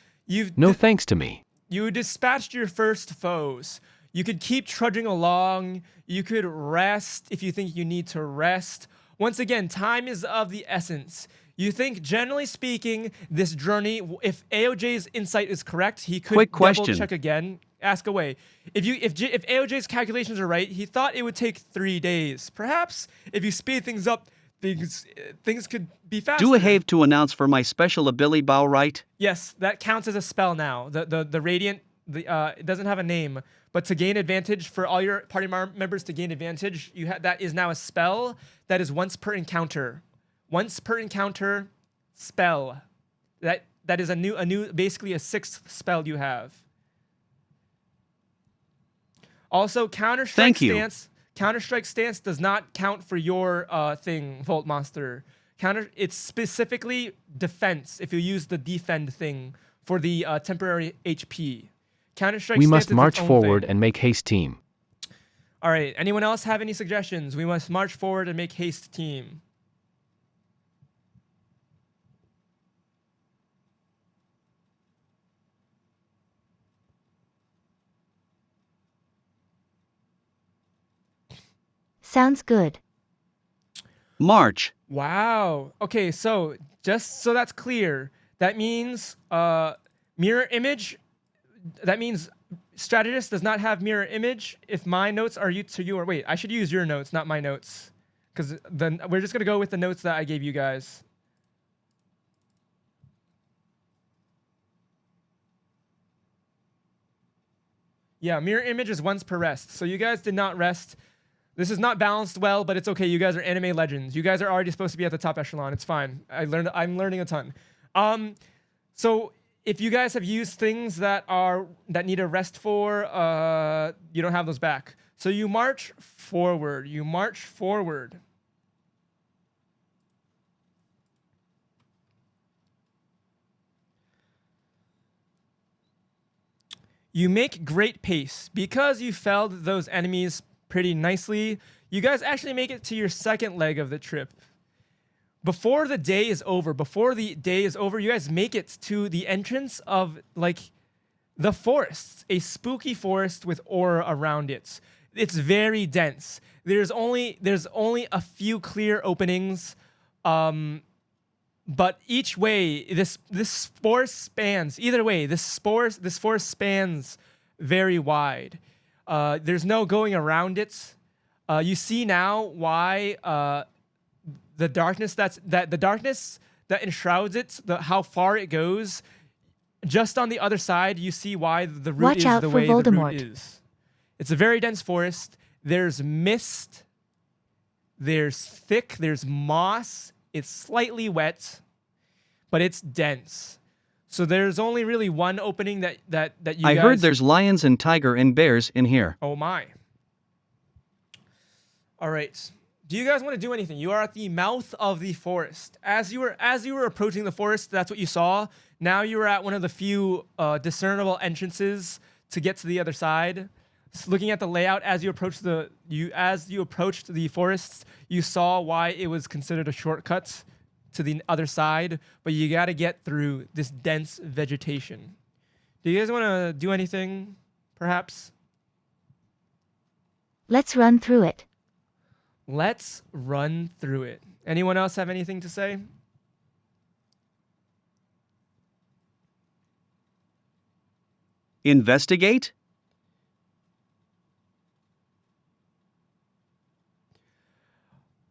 No thanks to me. You dispatched your first foes. You could keep trudging along. You could rest if you think you need to rest. Once again, time is of the essence. You think, generally speaking, this journey, if AOJ's insight is correct, he could Quick double question. check again. Ask away. If AOJ's calculations are right, he thought it would take 3 days. Perhaps if you speed things up, things could be faster. Do I have to announce for my special ability bow right? Yes, that counts as a spell now. The radiant, it doesn't have a name, but to gain advantage for all your party members to gain advantage, that is now a spell that is once per encounter. Once per encounter spell. That is a new basically a 6th spell you have. Also, Thank you. Counter-Strike stance does not count for your thing, Volt Monster. It's specifically defense if you use the defend thing for the temporary HP. Counter-Strike We stance must is its march own forward thing. and make haste, team. All right, anyone else have any suggestions? We must march forward and make haste, team. Sounds good. March. Wow. Okay, so just so that's clear, that means mirror image. That means strategist does not have mirror image. If my notes are to you, or wait, I should use your notes, not my notes, because then we're just gonna go with the notes that I gave you guys. Yeah, mirror image is once per rest. So you guys did not rest. This is not balanced well, but it's okay. You guys are anime legends. You guys are already supposed to be at the top echelon. It's fine. I'm learning a ton. So if you guys have used things that need a rest for, you don't have those back. So you march forward. You march forward. You make great pace. Because you felled those enemies pretty nicely, you guys actually make it to your second leg of the trip. Before the day is over, you guys make it to the entrance of like the forest, a spooky forest with aura around it. It's very dense. There's only a few clear openings, but each way this forest spans. Either way, this forest spans very wide. There's no going around it. You see now why the darkness that enshrouds it, how far it goes. Just on the other side, you see why the route Watch is out the for way the route Voldemort. is. It's a very dense forest. There's mist. There's thick. There's moss. It's slightly wet, but it's dense. So there's only really one opening that you I guys... heard there's lions and tiger and bears in here. Oh my. All right. Do you guys want to do anything? You are at the mouth of the forest. As you were approaching the forest, that's what you saw. Now you are at one of the few discernible entrances to get to the other side. So looking at the layout as you approached the forests, you saw why it was considered a shortcut to the other side, but you got to get through this dense vegetation. Do you guys want to do anything, perhaps? Let's run through it. Let's run through it. Anyone else have anything to say? Investigate?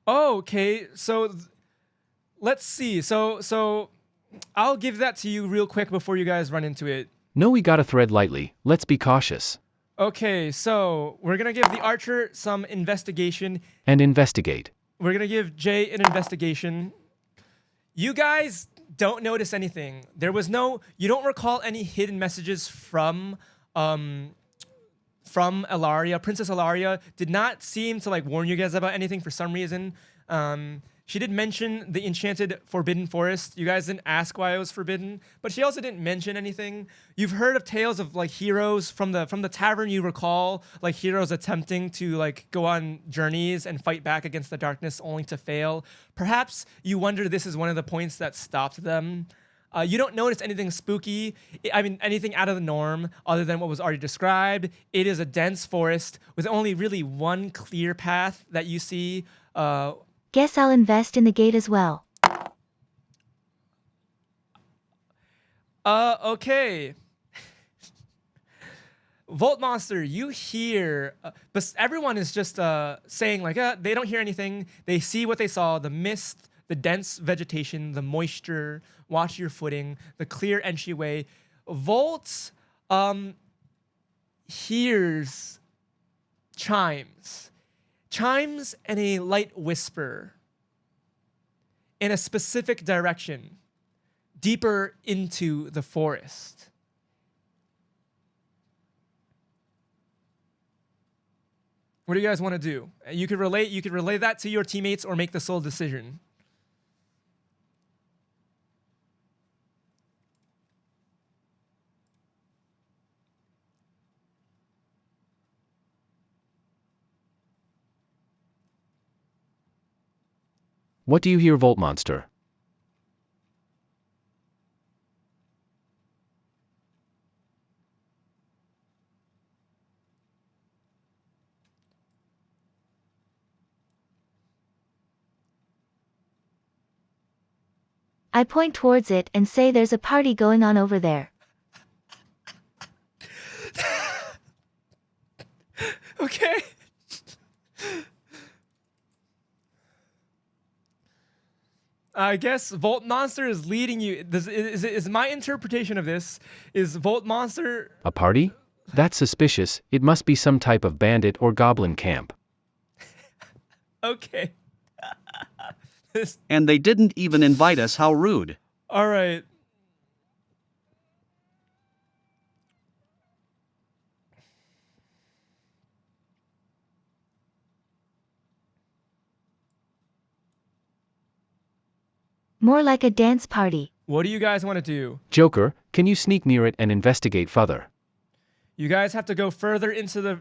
Oh, okay. So let's see. So I'll give that to you real quick before you guys run into it. No, we gotta thread lightly. Let's be cautious. Okay, so we're gonna give the archer some investigation. And investigate. We're gonna give Jay an investigation. You guys don't notice anything. You don't recall any hidden messages from Ilaria. Princess Ilaria did not seem to like warn you guys about anything for some reason. She did mention the enchanted forbidden forest. You guys didn't ask why it was forbidden, but she also didn't mention anything. You've heard of tales of like heroes from the tavern. You recall like heroes attempting to like go on journeys and fight back against the darkness only to fail. Perhaps you wonder this is one of the points that stopped them. You don't notice anything spooky. Anything out of the norm other than what was already described. It is a dense forest with only really one clear path that you see. Guess I'll invest in the gate as well. Okay. Volt Monster, you hear, but everyone is just saying like, they don't hear anything. They see what they saw, the mist, the dense vegetation, the moisture, watch your footing, the clear entryway. Volt hears chimes and a light whisper in a specific direction, deeper into the forest. What do you guys want to do? You could relay that to your teammates or make the sole decision. What do you hear, Volt Monster? I point towards it and say there's a party going on over there. Okay. I guess Volt Monster is leading you. Is my interpretation of this is Volt Monster? A party? That's suspicious. It must be some type of bandit or goblin camp. Okay. And they didn't even invite us, how rude. All right. More like a dance party. What do you guys want to do? Joker, can you sneak near it and investigate further? You guys have to go further into the.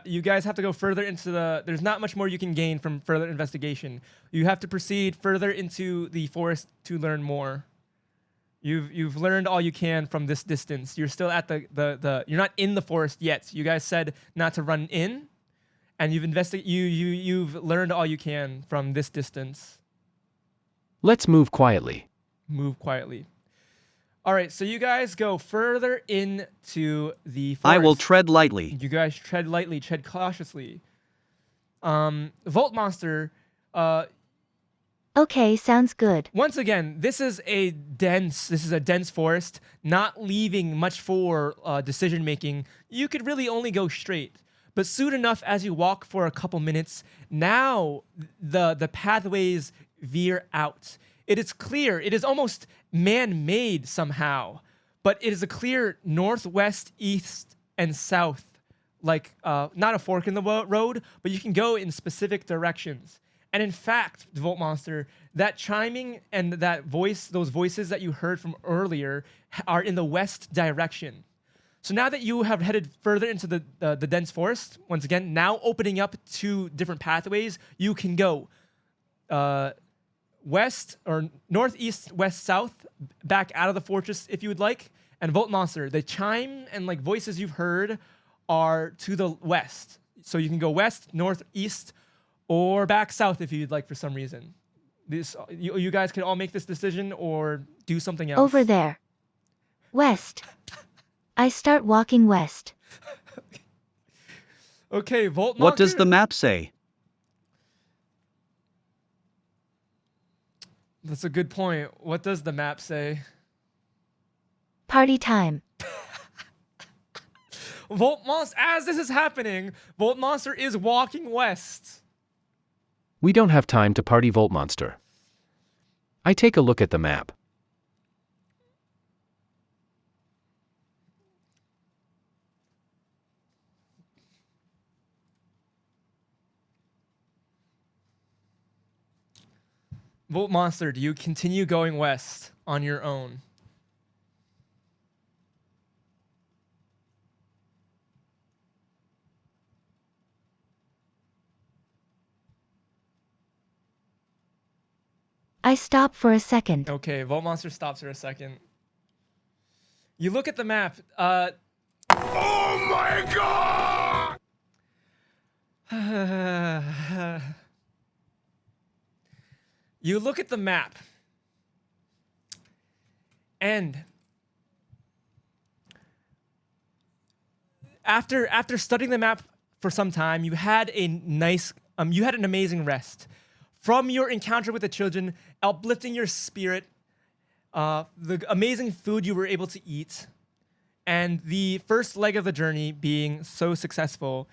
You guys have to go further into the. There's not much more you can gain from further investigation. You have to proceed further into the forest to learn more. You've learned all you can from this distance. You're still at the. You're not in the forest yet. You guys said not to run in, and you've learned all you can from this distance. Let's move quietly. Move quietly. All right, so you guys go further into the forest. I will tread lightly. You guys tread lightly, tread cautiously. Volt Monster, Okay, sounds good. once again, this is a dense forest, not leaving much for decision making. You could really only go straight. But soon enough, as you walk for a couple minutes, now the pathways veer out. It is clear. It is almost man-made somehow, but it is a clear northwest, east, and south, like not a fork in the road, but you can go in specific directions. And in fact, Volt Monster, that chiming and that voice, those voices that you heard from earlier, are in the west direction. So now that you have headed further into the dense forest, once again, now opening up two different pathways, you can go west or northeast, west, south, back out of the fortress if you would like. And Volt Monster, the chime and like voices you've heard are to the west. So you can go west, north, east, or back south if you'd like for some reason. You guys can all make this decision or do something else. Over there. West. I start walking west. Okay, Volt Monster. What does the map say? That's a good point. What does the map say? Party time. Volt Monster, as this is happening, Volt Monster is walking west. We don't have time to party, Volt Monster. I take a look at the map. Volt Monster, do you continue going west on your own? I stop for a second. Okay, Volt Monster stops for a second. You look at the map. Oh my god! You look at the map, and after studying the map for some time, you had an amazing rest from your encounter with the children, uplifting your spirit, the amazing food you were able to eat, and the first leg of the journey being so successful.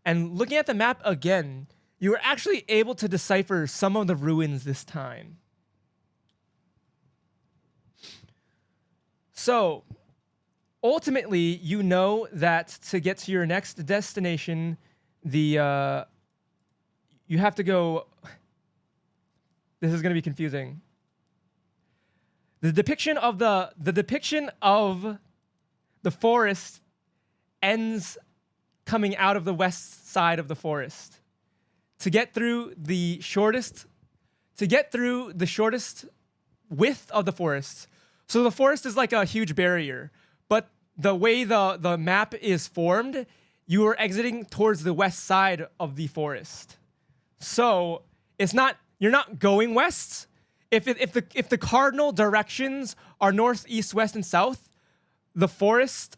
And looking at the map again, you were actually able to decipher some of the ruins this time. So, ultimately, you know that to get to your next destination, you have to go. This is going to be confusing. The depiction of the forest ends coming out of the west side of the forest. To get through the shortest width of the forest. So the forest is like a huge barrier, but the way the map is formed, you are exiting towards the west side of the forest. So you're not going west. If the cardinal directions are north, east, west, and south, the forest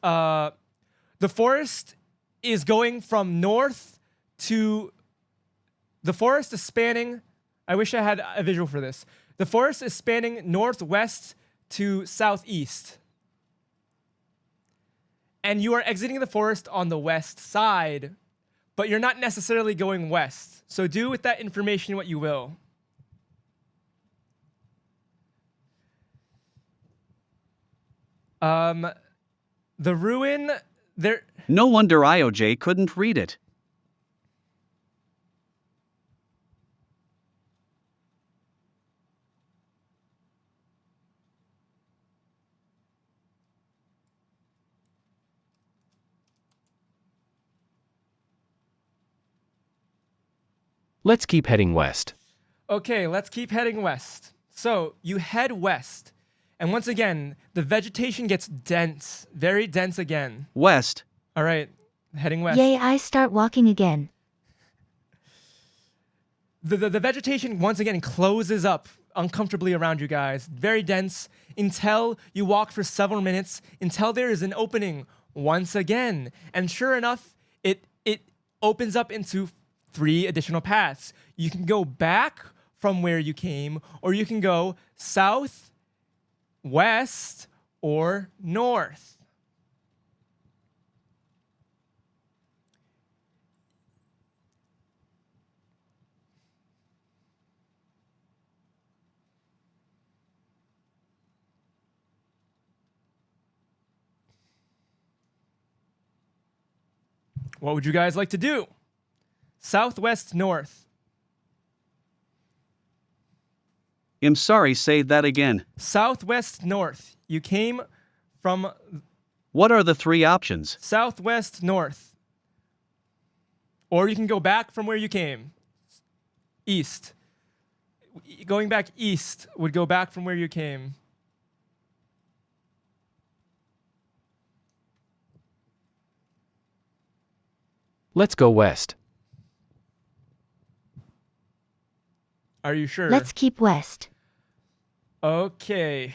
is going from north to. The forest is spanning. I wish I had a visual for this. The forest is spanning northwest to southeast. And you are exiting the forest on the west side, but you're not necessarily going west. So do with that information what you will. The ruin there. No wonder IOJ couldn't read it. Let's keep heading west. Okay, let's keep heading west. So you head west. And once again, the vegetation gets dense, very dense again. West. All right, heading west. Yay, I start walking again. The vegetation once again closes up uncomfortably around you guys. Very dense until you walk for several minutes until there is an opening once again. And sure enough, it opens up into 3 additional paths. You can go back from where you came, or you can go south, west, or north. What would you guys like to do? Southwest, north. I'm sorry, say that again. Southwest, north. You came from What are the 3 options? southwest, north. Or you can go back from where you came. East. Going back east would go back from where you came. Let's go west. Are you sure? Let's keep west. Okay.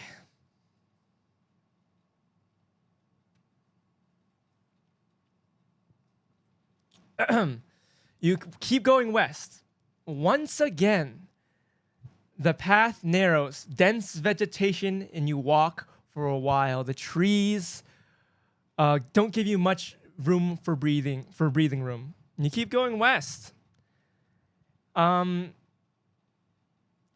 You keep going west. Once again, the path narrows, dense vegetation, and you walk for a while. The trees don't give you much room for breathing room. And you keep going west.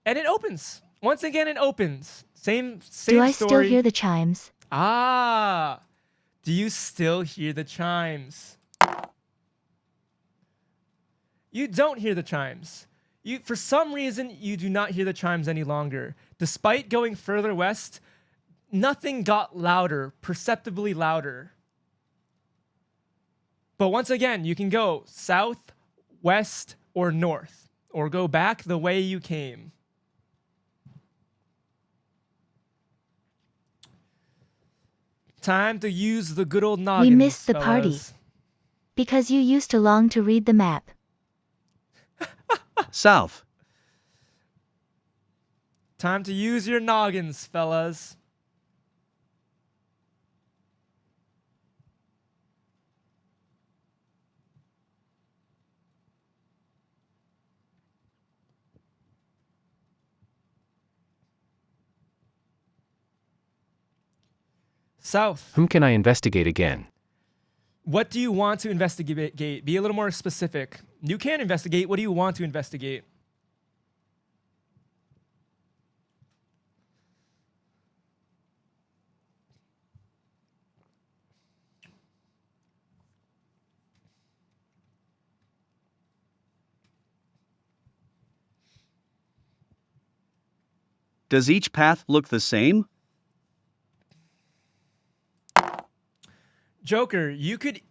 And it opens. Once again, it opens. Same Do I story. still hear the chimes? Ah, do you still hear the chimes? You don't hear the chimes. For some reason, you do not hear the chimes any longer. Despite going further west, nothing got louder, perceptibly louder. But once again, you can go south, west, or north, or go back the way you came. Time to use the good old noggins, We missed the party. fellas. Because you used to long to read the map. South. Time to use your noggins, fellas. South. Whom can I investigate again? What do you want to investigate? Be a little more specific. You can investigate. What do you want to investigate? Does each path look the same? Joker, you could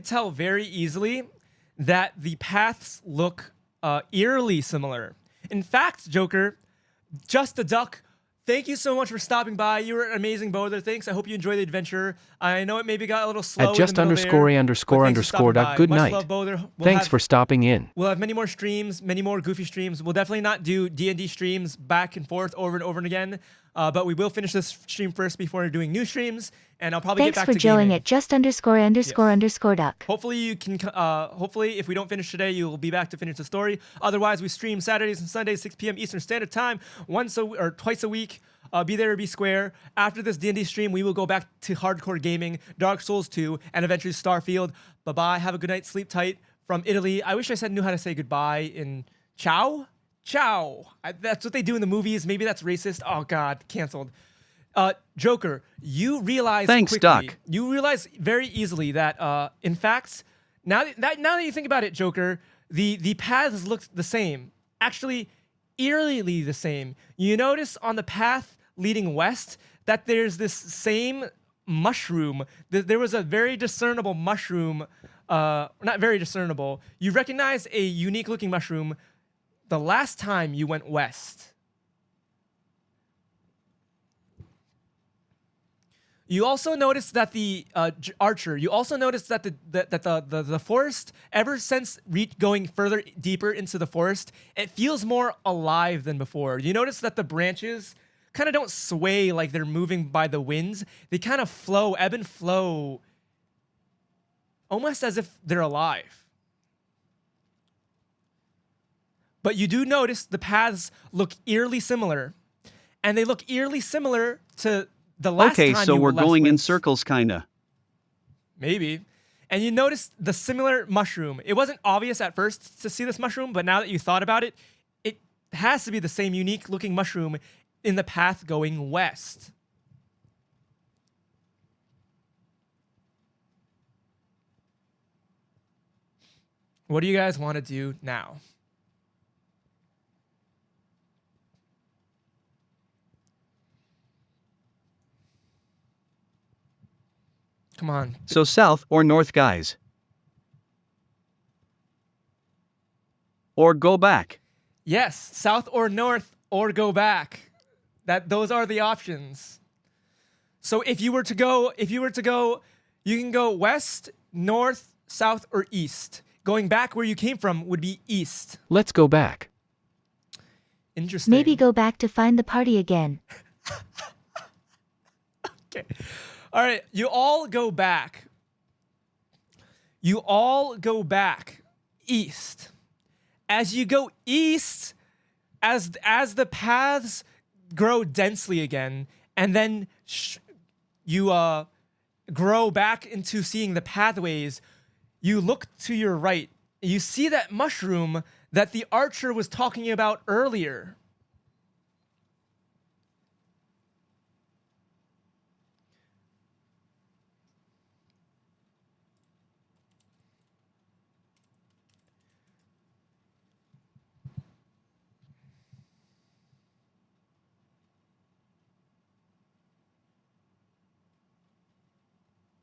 tell very easily that the paths look eerily similar. In fact, Joker, Just a Duck, thank you so much for stopping by. You were an amazing boater. Thanks. I hope you enjoyed the adventure. I know it maybe got a little slow. At just underscore _ good night. Thanks for stopping in. We'll have many more streams, many more goofy streams. We'll definitely not do DnD streams back and forth over and over and again. But we will finish this stream first before doing new streams, and I'll probably Thanks get for back to joining gaming. at just _ duck. Hopefully you can. Hopefully, if we don't finish today, you will be back to finish the story. Otherwise, we stream Saturdays and Sundays, 6 p.m. Eastern Standard Time, twice a week. Be there or be square. After this D&D stream, we will go back to hardcore gaming, Dark Souls 2, and eventually Starfield. Bye bye. Have a good night. Sleep tight. From Italy. I wish I knew how to say goodbye in ciao. Ciao. That's what they do in the movies. Maybe that's racist. Oh God, canceled. Joker, you realize Thanks, quickly, Doc. you realize very easily that, in fact, now that you think about it, Joker, the paths look the same. Actually, eerily the same. You notice on the path leading west that there's this same mushroom. There was a very discernible mushroom not very discernible. You recognize a unique looking mushroom the last time you went west. You also notice that the archer. You also notice that the forest, ever since going further deeper into the forest, it feels more alive than before. You notice that the branches kind of don't sway like they're moving by the winds. They kind of flow, ebb and flow, almost as if they're alive. But you do notice the paths look eerily similar, and they look eerily similar to the last Okay, time so you we're left going in with. circles kinda. Maybe. And you notice the similar mushroom. It wasn't obvious at first to see this mushroom, but now that you thought about it, it has to be the same unique looking mushroom in the path going west. What do you guys want to do now? Come on. So south or north, guys? Or go back? Yes, south or north or go back. Those are the options. So if you were to go, you can go west, north, south, or east. Going back where you came from would be east. Let's go back. Interesting. Maybe go back to find the party again. Okay. All right, you all go back. You all go back east. As you go east, as the paths grow densely again, and then you grow back into seeing the pathways, you look to your right. You see that mushroom that the archer was talking about earlier.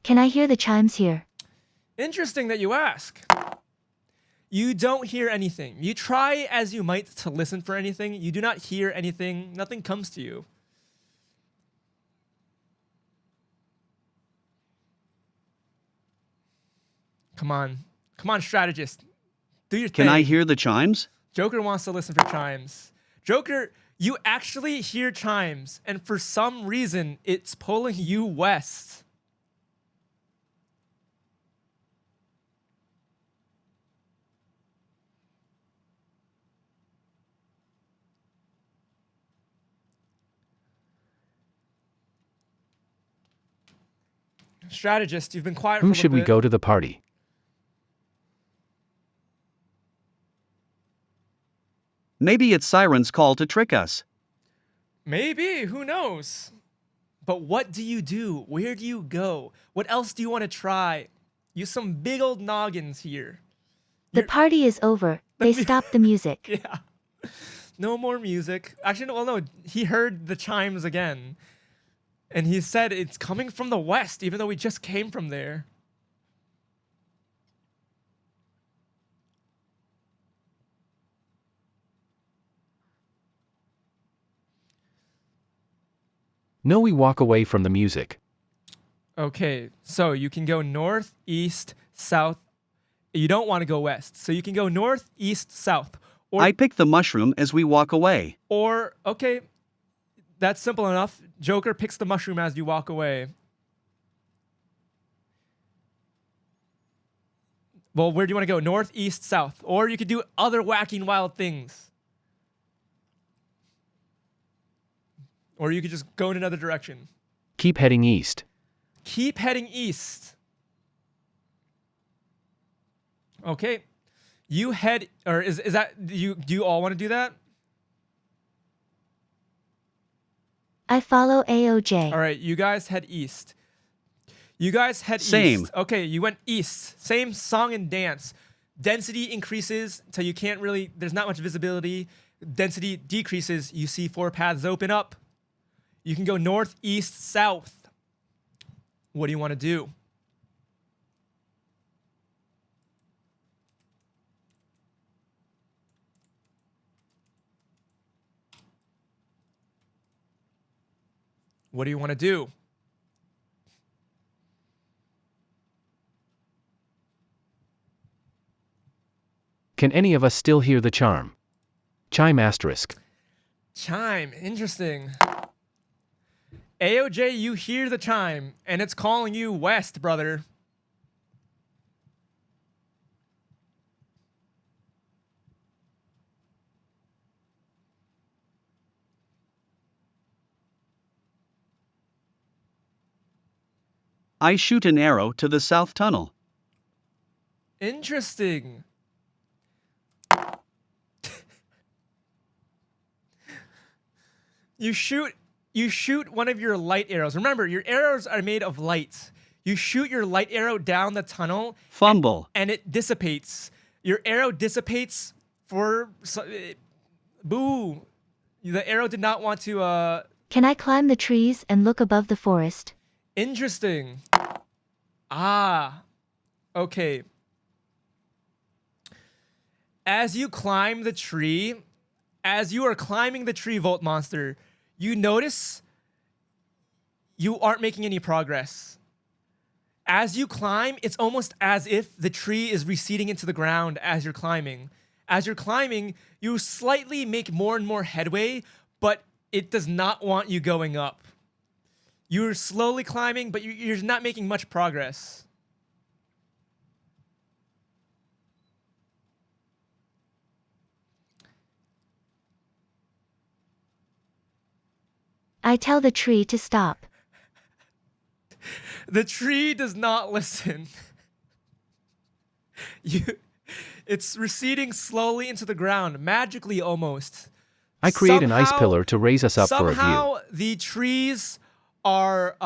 Can I hear the chimes here? Interesting that you ask. You don't hear anything. You try as you might to listen for anything. You do not hear anything. Nothing comes to you. Come on. Come on, strategist. Do your thing. Can I hear the chimes? Joker wants to listen for chimes. Joker, you actually hear chimes, and for some reason, it's pulling you west. Strategist, you've been quiet for a Who little should we bit. go to the party? Maybe it's Siren's call to trick us. Maybe, who knows? But what do you do? Where do you go? What else do you want to try? Use some big old noggins here. The party is over. They stopped the music. Yeah. No more music. Actually, no, he heard the chimes again. And he said it's coming from the west, even though we just came from there. No, we walk away from the music. Okay, so you can go north, east, south. You don't want to go west. So you can go north, east, south. I pick the mushroom as we walk away. Okay, that's simple enough. Joker picks the mushroom as you walk away. Well, where do you want to go? North, east, south. Or you could do other wacky and wild things. Or you could just go in another direction. Keep heading east. Keep heading east. Okay. You head, or is that, do you all want to do that? I follow AOJ. All right, you guys head east. You guys head Same. east. Okay, you went east. Same song and dance. Density increases until you can't really, there's not much visibility. Density decreases. You see 4 paths open up. You can go north, east, south. What do you want to do? What do you want to do? Can any of us still hear the charm? Chime asterisk. Chime. Interesting. AOJ, you hear the chime, and it's calling you west, brother. I shoot an arrow to the south tunnel. Interesting. You shoot one of your light arrows. Remember, your arrows are made of light. You shoot your light arrow down the tunnel. Fumble. And it dissipates. Your arrow dissipates for boo. The arrow did not want to Can I climb the trees and look above the forest? Interesting. Ah. Okay. As you climb the tree, as you are climbing the tree, Volt Monster, you notice you aren't making any progress. As you climb, it's almost as if the tree is receding into the ground as you're climbing. As you're climbing, you slightly make more and more headway, but it does not want you going up. You're slowly climbing, but you're not making much progress. I tell the tree to stop. The tree does not listen. It's receding slowly into the ground, magically almost. I create an ice pillar to raise us up for a view. Somehow the trees are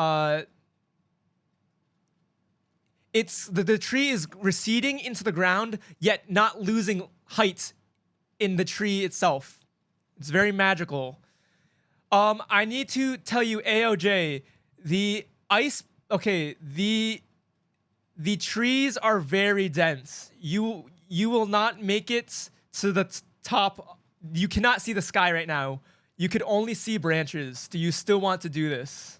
the tree is receding into the ground, yet not losing height in the tree itself. It's very magical. I need to tell you, AOJ, the trees are very dense. You will not make it to the top. You cannot see the sky right now. You could only see branches. Do you still want to do this?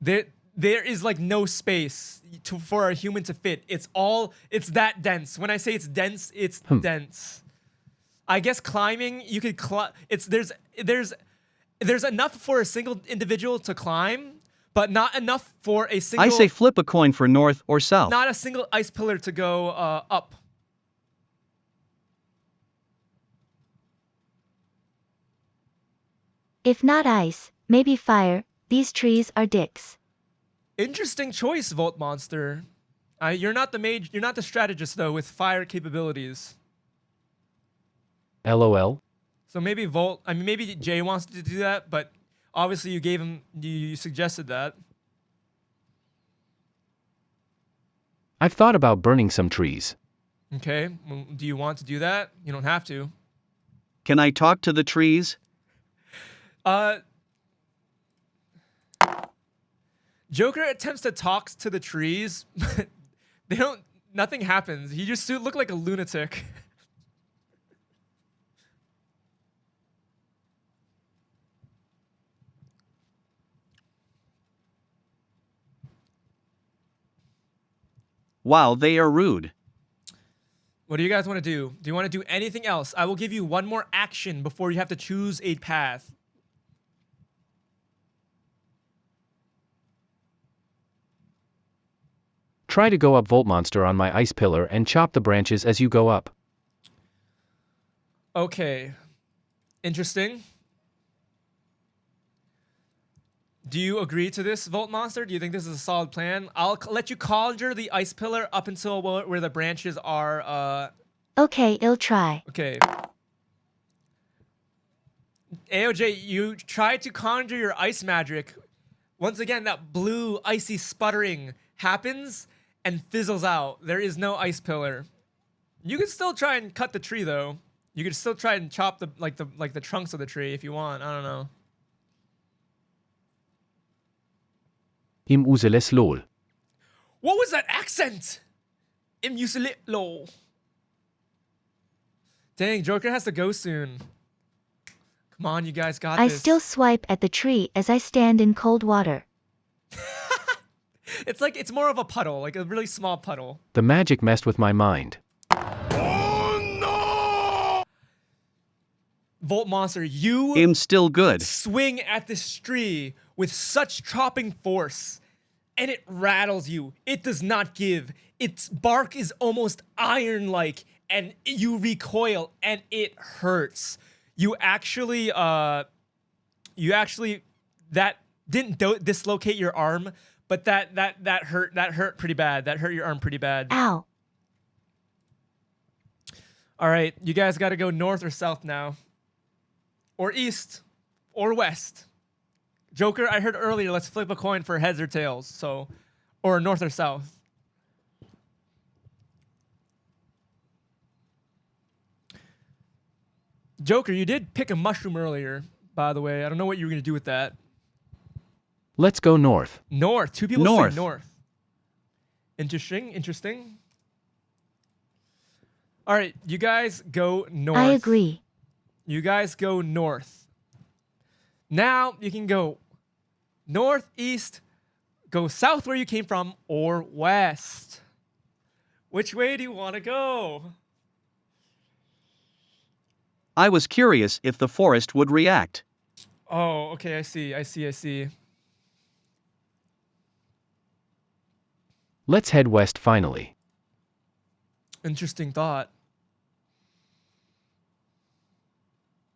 There is like no space for a human to fit. It's that dense. When I say it's dense, it's dense. I guess climbing, you could there's enough for a single individual to climb, but not enough for a single. I say flip a coin for north or south. Not a single ice pillar to go up. If not ice, maybe fire. These trees are dicks. Interesting choice, Volt Monster. You're not the strategist though with fire capabilities. LOL. So maybe maybe Jay wants to do that, but obviously you suggested that. I've thought about burning some trees. Okay, well, do you want to do that? You don't have to. Can I talk to the trees? Joker attempts to talk to the trees, but nothing happens. He just looked like a lunatic. Wow, they are rude. What do you guys want to do? Do you want to do anything else? I will give you one more action before you have to choose a path. Try to go up, Volt Monster, on my ice pillar and chop the branches as you go up. Okay. Interesting. Do you agree to this, Volt Monster? Do you think this is a solid plan? I'll let you conjure the ice pillar up until where the branches are. Okay, I'll try. Okay. AOJ, you try to conjure your ice magic. Once again, that blue icy sputtering happens and fizzles out. There is no ice pillar. You could still try and cut the tree though. You could still try and chop the trunks of the tree if you want. I don't know. Im useles lol. What was that accent? Im usually lol. Dang, Joker has to go soon. Come on, you guys got I this. still swipe at the tree as I stand in cold water. It's like it's more of a puddle, like a really small puddle. The magic messed with my mind. Oh no! Volt Monster, you I'm still good. swing at this tree with such chopping force, and it rattles you. It does not give. Its bark is almost iron-like, and you recoil, and it hurts. You actually, that didn't dislocate your arm, but that hurt pretty bad. That hurt your arm pretty bad. Ow. All right, you guys got to go north or south now, or east, or west. Joker, I heard earlier, let's flip a coin for heads or tails. So, or north or south. Joker, you did pick a mushroom earlier, by the way. I don't know what you were going to do with that. Let's go north. North. Two people North. say north. Interesting, interesting. All right, you guys go north. I agree. You guys go north. Now you can go north, east, go south where you came from, or west. Which way do you want to go? I was curious if the forest would react. Oh, okay, I see. Let's head west finally. Interesting thought.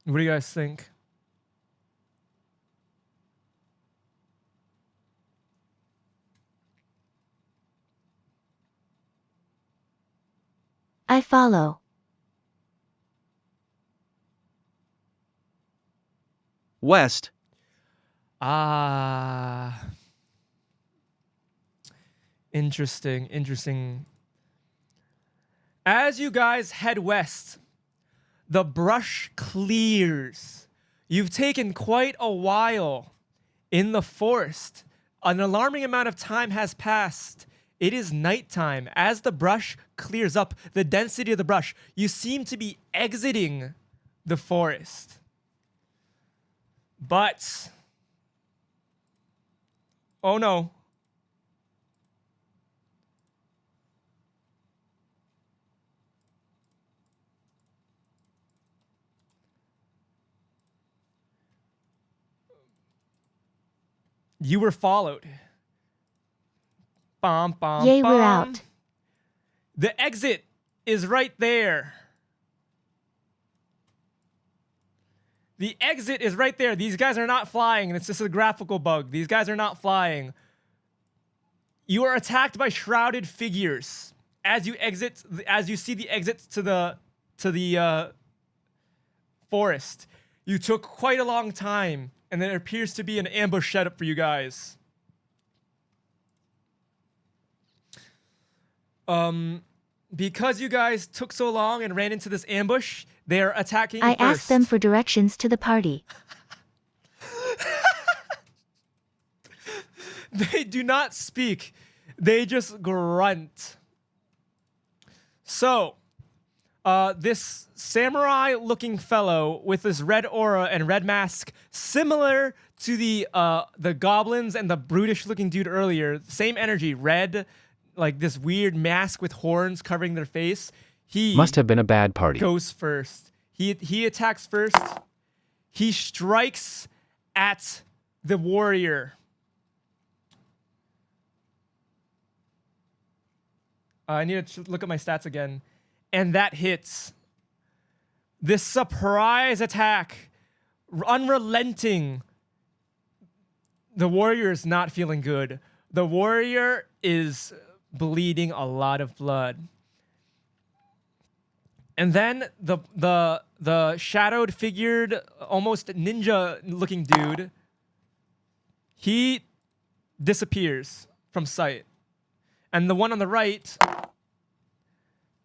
What do you guys think? I follow. West. Ah. Interesting. As you guys head west, the brush clears. You've taken quite a while in the forest. An alarming amount of time has passed. It is nighttime. As the brush clears up, the density of the brush, you seem to be exiting the forest. But, oh no. You were followed. Bom, bom, Yay, bom. we're out. The exit is right there. The exit is right there. These guys are not flying. It's just a graphical bug. These guys are not flying. You are attacked by shrouded figures as you exit. As you see the exits to the forest. You took quite a long time, and there appears to be an ambush set up for you guys. Because you guys took so long and ran into this ambush, they're attacking I first. asked them for directions to the party. They do not speak. They just grunt. So, this samurai-looking fellow with this red aura and red mask, similar to the goblins and the brutish-looking dude earlier, same energy, red, like this weird mask with horns covering their face. He Must have been a bad party. goes first. He attacks first. He strikes at the warrior. I need to look at my stats again. And that hits. This surprise attack, unrelenting. The warrior is not feeling good. The warrior is bleeding a lot of blood. And then the shadowed figured, almost ninja-looking dude, he disappears from sight. And the one on the right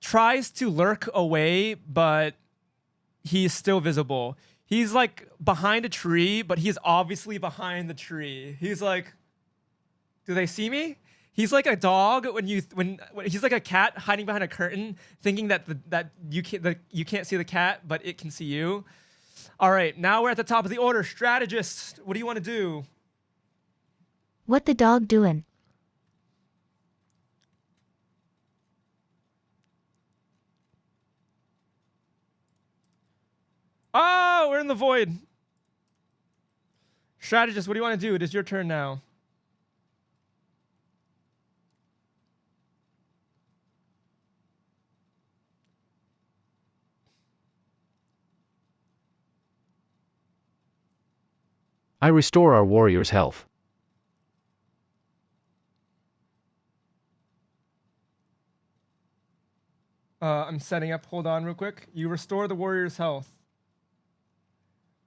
tries to lurk away, but he's still visible. He's like behind a tree, but he's obviously behind the tree. He's like, do they see me? He's like a dog when he's like a cat hiding behind a curtain, thinking that you can't see the cat, but it can see you. All right, now we're at the top of the order. Strategist, what do you want to do? What the dog doing? Oh, we're in the void. Strategist, what do you want to do? It is your turn now. I restore our warrior's health. I'm setting up. Hold on real quick. You restore the warrior's health.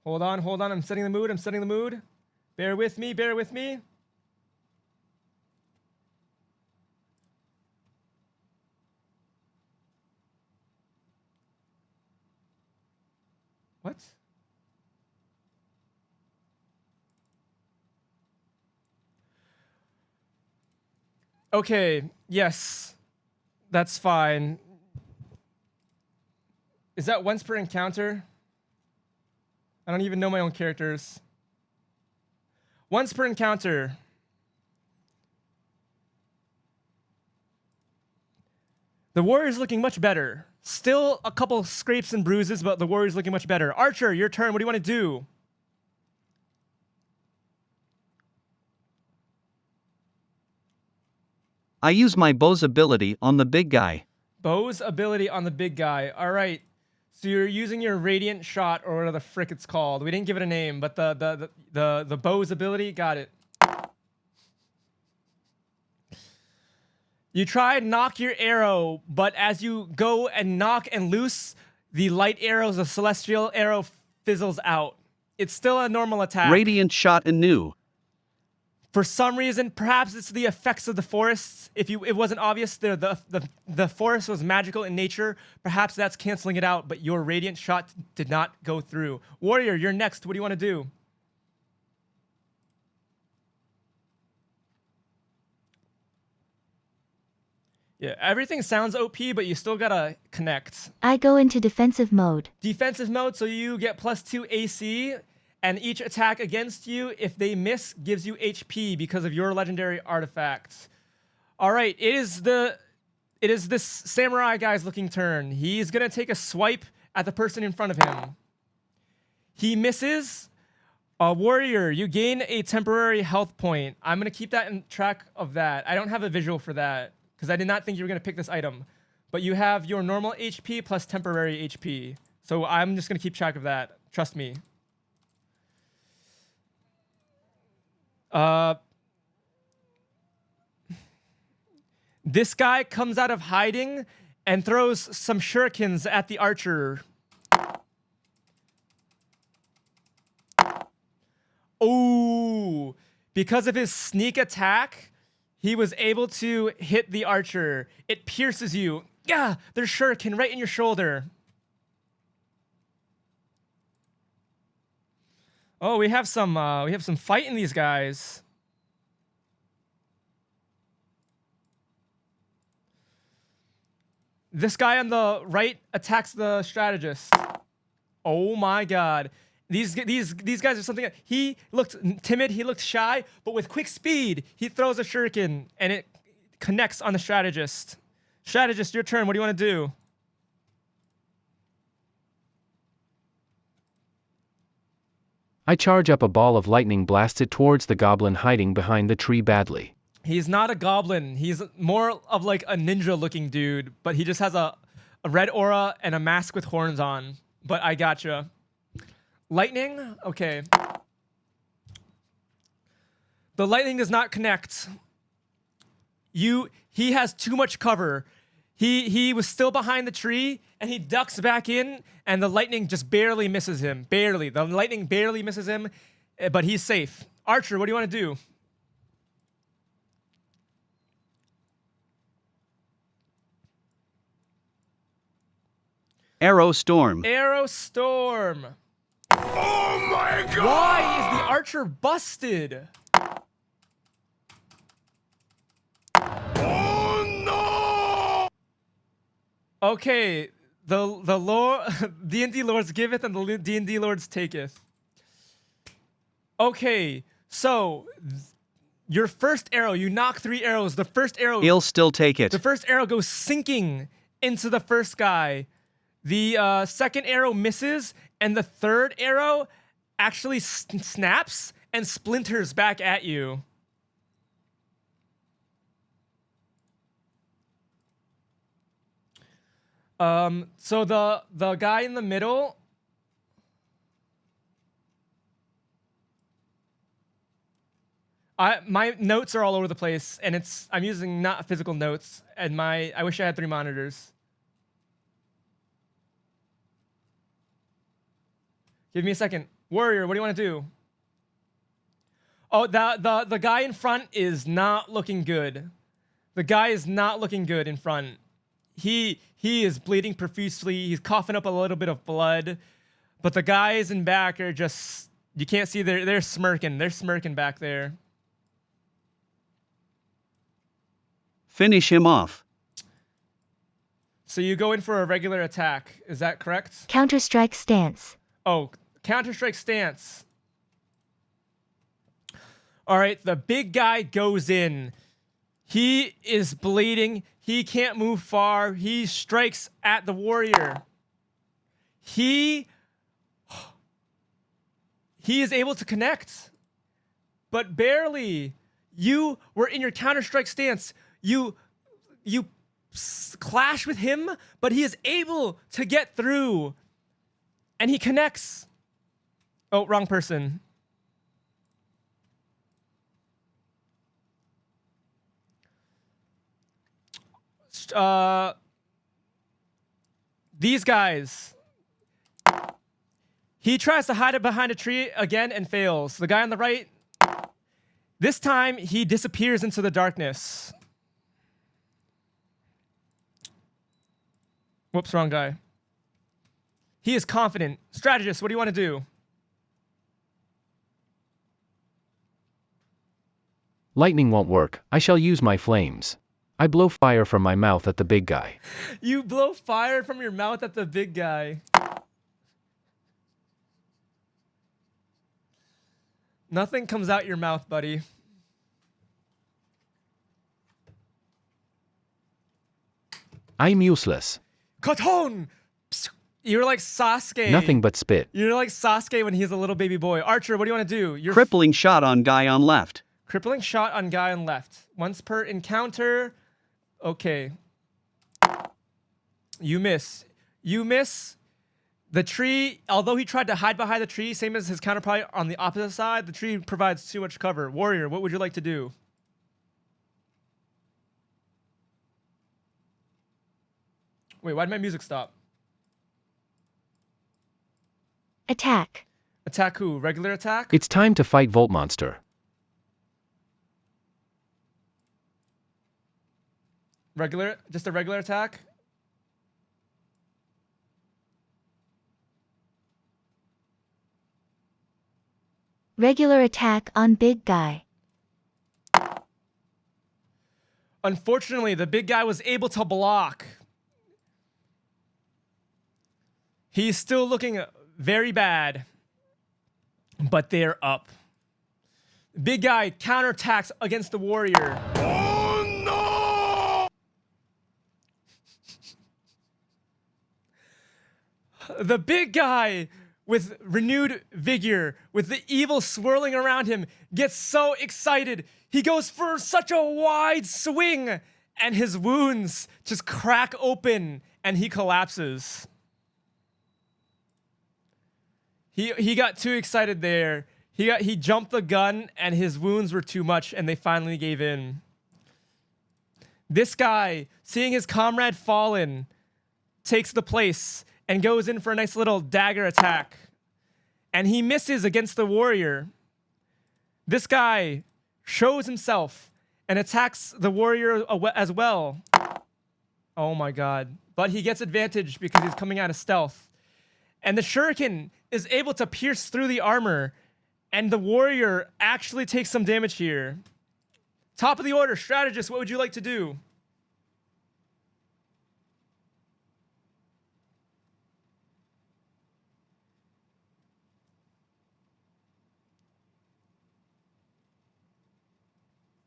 Hold on. I'm setting the mood. Bear with me. What? Okay, yes. That's fine. Is that once per encounter? I don't even know my own characters. Once per encounter. The warrior's looking much better. Still a couple scrapes and bruises, but the warrior's looking much better. Archer, your turn. What do you want to do? I use my bow's ability on the big guy. Bow's ability on the big guy. All right. So you're using your radiant shot, or whatever the frick it's called. We didn't give it a name, but the bow's ability, got it. You try and knock your arrow, but as you go and knock and loose, the light arrows, the celestial arrow fizzles out. It's still a normal attack. Radiant shot anew. For some reason, perhaps it's the effects of the forests. If it wasn't obvious, the forest was magical in nature. Perhaps that's canceling it out, but your radiant shot did not go through. Warrior, you're next. What do you want to do? Yeah, everything sounds OP, but you still gotta connect. I go into defensive mode. Defensive mode, so you get +2 AC, and each attack against you, if they miss, gives you HP because of your legendary artifact. All right, it is this samurai guy's looking turn. He's gonna take a swipe at the person in front of him. He misses. Warrior, you gain a temporary health point. I'm gonna keep that in track of that. I don't have a visual for that because I did not think you were gonna pick this item. But you have your normal HP plus temporary HP. So I'm just gonna keep track of that. Trust me. This guy comes out of hiding and throws some shurikens at the archer. Oh, because of his sneak attack, he was able to hit the archer. It pierces you. Yeah, there's shuriken right in your shoulder. Oh, we have some fight in these guys. This guy on the right attacks the strategist. Oh my god. These guys are something. He looked timid, he looked shy, but with quick speed, he throws a shuriken and it connects on the strategist. Strategist, your turn. What do you want to do? I charge up a ball of lightning, blast it towards the goblin hiding behind the tree badly. He's not a goblin. He's more of like a ninja looking dude, but he just has a red aura and a mask with horns on. But I gotcha. Lightning? Okay. The lightning does not connect. He has too much cover. He was still behind the tree and he ducks back in and the lightning just barely misses him. Barely. The lightning barely misses him, but he's safe. Archer, what do you want to do? Arrow storm. Arrow storm. Oh my god! Why is the archer busted? Okay, the lord D&D lords giveth and the D&D lords taketh. Okay, so your first arrow, you knock 3 arrows. The first arrow, He'll still take it. the first arrow goes sinking into the first guy. The second arrow misses, and the third arrow actually snaps and splinters back at you. So the guy in the middle, my notes are all over the place, and I'm using not physical notes, and I wish I had 3 monitors. Give me a second. Warrior, what do you want to do? Oh, the guy in front is not looking good. The guy is not looking good in front. He is bleeding profusely. He's coughing up a little bit of blood. But the guys in back are just, you can't see, they're smirking. They're smirking back there. Finish him off. So you go in for a regular attack. Is that correct? Counter-strike stance. Oh, Counter-Strike stance. All right, the big guy goes in. He is bleeding. He can't move far. He strikes at the warrior. He is able to connect, but barely. You were in your Counter-Strike stance. You clash with him, but he is able to get through, and he connects. Oh, wrong person. These guys. He tries to hide it behind a tree again and fails. The guy on the right, this time he disappears into the darkness. Whoops, wrong guy. He is confident. Strategist, what do you want to do? Lightning won't work. I shall use my flames. I blow fire from my mouth at the big guy. You blow fire from your mouth at the big guy. Nothing comes out your mouth, buddy. I'm useless. Katon! You're like Sasuke. Nothing but spit. You're like Sasuke when he's a little baby boy. Archer, what do you want to do? You're Crippling shot on guy on left. crippling shot on guy on left. Once per encounter. Okay. You miss. You miss. The tree, although he tried to hide behind the tree, same as his counterpart on the opposite side, the tree provides too much cover. Warrior, what would you like to do? Wait, why did my music stop? Attack. Attack who? Regular attack? It's time to fight Volt Monster. Regular, just a regular attack? Regular attack on big guy. Unfortunately, the big guy was able to block. He's still looking very bad, but they're up. Big guy counterattacks against the warrior. Oh no! The big guy, with renewed vigor, with the evil swirling around him, gets so excited. He goes for such a wide swing, and his wounds just crack open, and he collapses. He got too excited there. He jumped the gun, and his wounds were too much, and they finally gave in. This guy, seeing his comrade fallen, takes the place and goes in for a nice little dagger attack. And he misses against the warrior. This guy shows himself and attacks the warrior as well. Oh my god. But he gets advantage because he's coming out of stealth. And the shuriken is able to pierce through the armor, and the warrior actually takes some damage here. Top of the order, strategist, what would you like to do?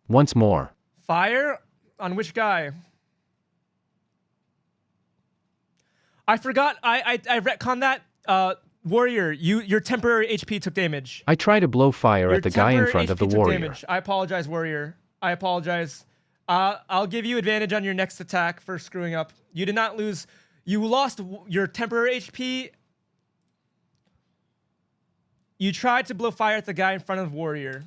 Once more. Fire? On which guy? I forgot. I retconned that. Warrior, your temporary HP took damage. I try to blow fire Your at the guy in temporary front of HP the took warrior. damage. I apologize, Warrior. I apologize. I'll give you advantage on your next attack for screwing up. You did not lose. You lost your temporary HP. You tried to blow fire at the guy in front of Warrior.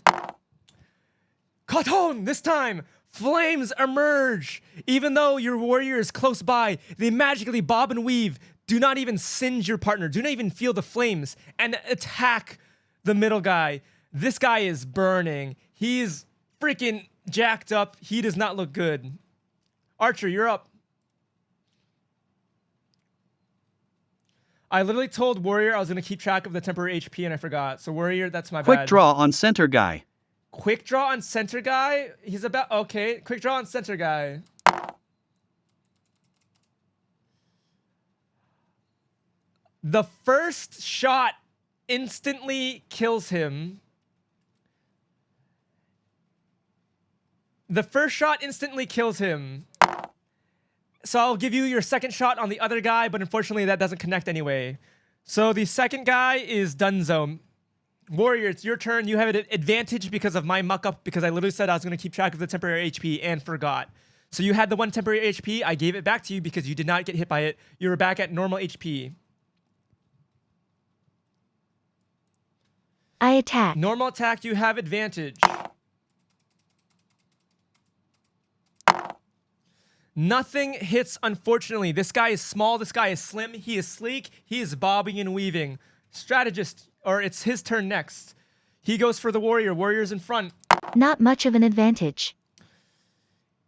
Katon! This time, flames emerge. Even though your warrior is close by, they magically bob and weave. Do not even singe your partner. Do not even feel the flames and attack the middle guy. This guy is burning. He's freaking jacked up. He does not look good. Archer, you're up. I literally told Warrior I was going to keep track of the temporary HP and I forgot. So Warrior, that's my bad. Quick draw on center guy. Quick draw on center guy? He's about... Okay, quick draw on center guy. The first shot instantly kills him. The first shot instantly kills him. So I'll give you your second shot on the other guy, but unfortunately that doesn't connect anyway. So the second guy is Dunzo. Warrior, it's your turn. You have an advantage because of my muck-up, because I literally said I was going to keep track of the temporary HP and forgot. So you had the one temporary HP. I gave it back to you because you did not get hit by it. You were back at normal HP. I attack. Normal attack, you have advantage. Nothing hits, unfortunately. This guy is small, this guy is slim, he is sleek, he is bobbing and weaving. Strategist, or it's his turn next. He goes for the warrior. Warrior's in front. Not much of an advantage.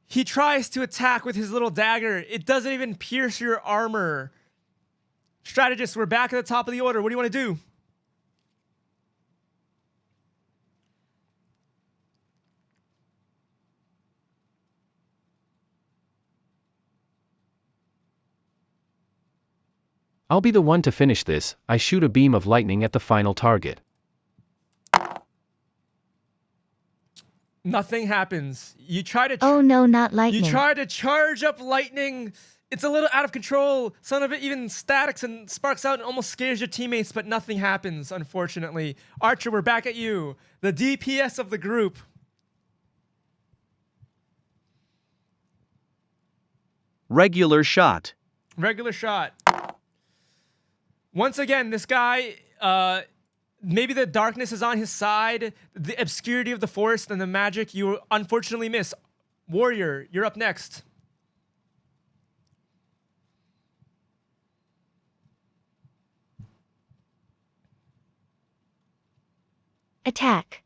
He tries to attack with his little dagger. It doesn't even pierce your armor. Strategist, we're back at the top of the order. What do you want to do? I'll be the one to finish this. I shoot a beam of lightning at the final target. Nothing happens. You try to... Oh no, not lightning. You try to charge up lightning. It's a little out of control. Some of it even statics and sparks out and almost scares your teammates, but nothing happens, unfortunately. Archer, we're back at you. The DPS of the group. Regular shot. Regular shot. Once again, this guy, maybe the darkness is on his side, the obscurity of the forest and the magic, you unfortunately miss. Warrior, you're up next. Attack.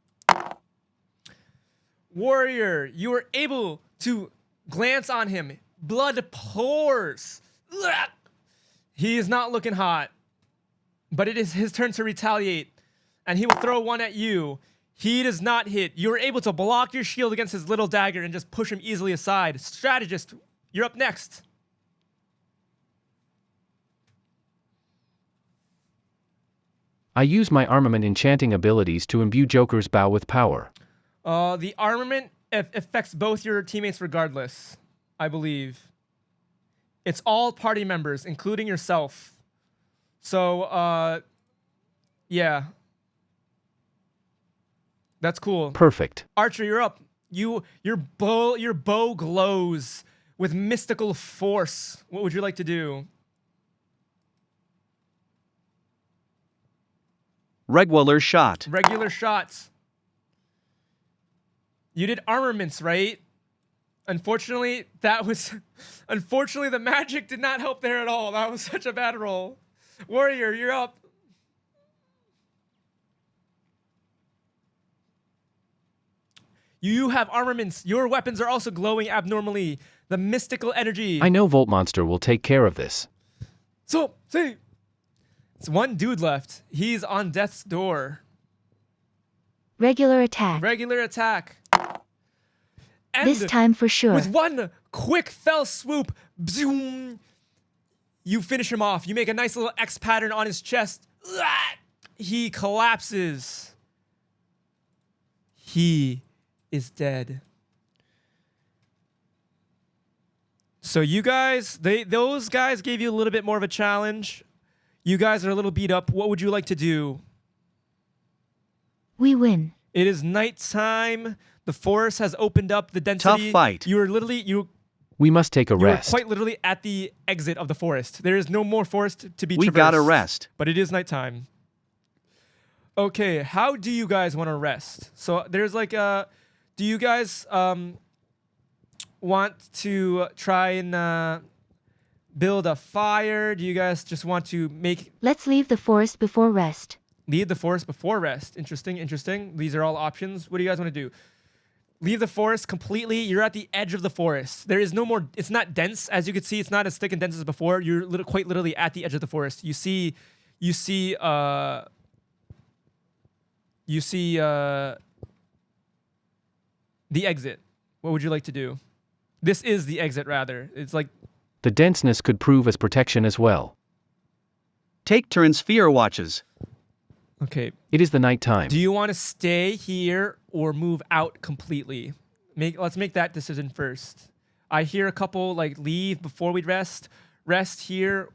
Warrior, you were able to glance on him. Blood pours. Ugh. He is not looking hot. But it is his turn to retaliate. And he will throw one at you. He does not hit. You were able to block your shield against his little dagger and just push him easily aside. Strategist, you're up next. I use my armament enchanting abilities to imbue Joker's bow with power. The armament affects both your teammates regardless, I believe. It's all party members, including yourself. So, yeah. That's cool. Perfect. Archer, you're up. Your bow glows with mystical force. What would you like to do? Regular shot. Regular shots. You did armaments, right? Unfortunately, unfortunately, the magic did not help there at all. That was such a bad roll. Warrior, you're up. You have armaments. Your weapons are also glowing abnormally. The mystical energy. I know Volt Monster will take care of this. So, see. It's one dude left. He's on death's door. Regular attack. Regular attack. And This time for sure. with one quick fell swoop, zoom, you finish him off. You make a nice little X pattern on his chest. He collapses. He is dead. So you guys, those guys gave you a little bit more of a challenge. You guys are a little beat up. What would you like to do? We win. It is nighttime. The forest has opened up. The density. Tough fight. We must take a You are rest. quite literally at the exit of the forest. There is no more forest to be We traversed. gotta rest. But it is nighttime. Okay, how do you guys want to rest? So there's like a... Do you guys want to try and build a fire? Do you guys just want to Let's leave the forest before rest. leave the forest before rest? Interesting, interesting. These are all options. What do you guys want to do? Leave the forest completely. You're at the edge of the forest. There is no more... It's not dense. As you can see, it's not as thick and dense as before. You're quite literally at the edge of the forest. You see the exit. What would you like to do? This is the exit, rather. It's like... The denseness could prove as protection as well. Take turns fear watches. Okay. It is the night time. Do you want to stay here or move out completely? Let's make that decision first. I hear a couple like leave before we rest. Rest here.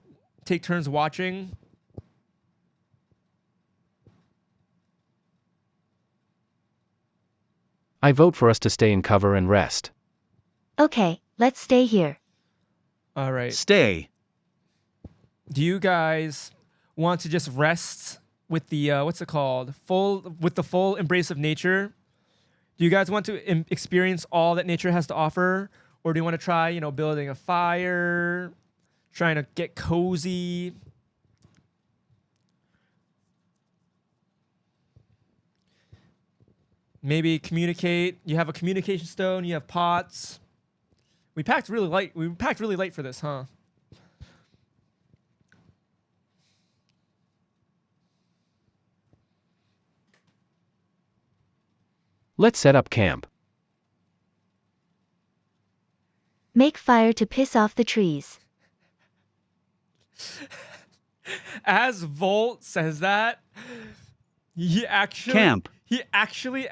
Take turns watching. I vote for us to stay in cover and rest. Okay, let's stay here. All right. Stay. Do you guys want to just rest with the what's it called? With the full embrace of nature? Do you guys want to experience all that nature has to offer, or do you want to try, building a fire, trying to get cozy? Maybe communicate. You have a communication stone. You have pots. We packed really light. We packed really light for this, huh? Let's set up camp. Make fire to piss off the trees. As Volt says that, he actually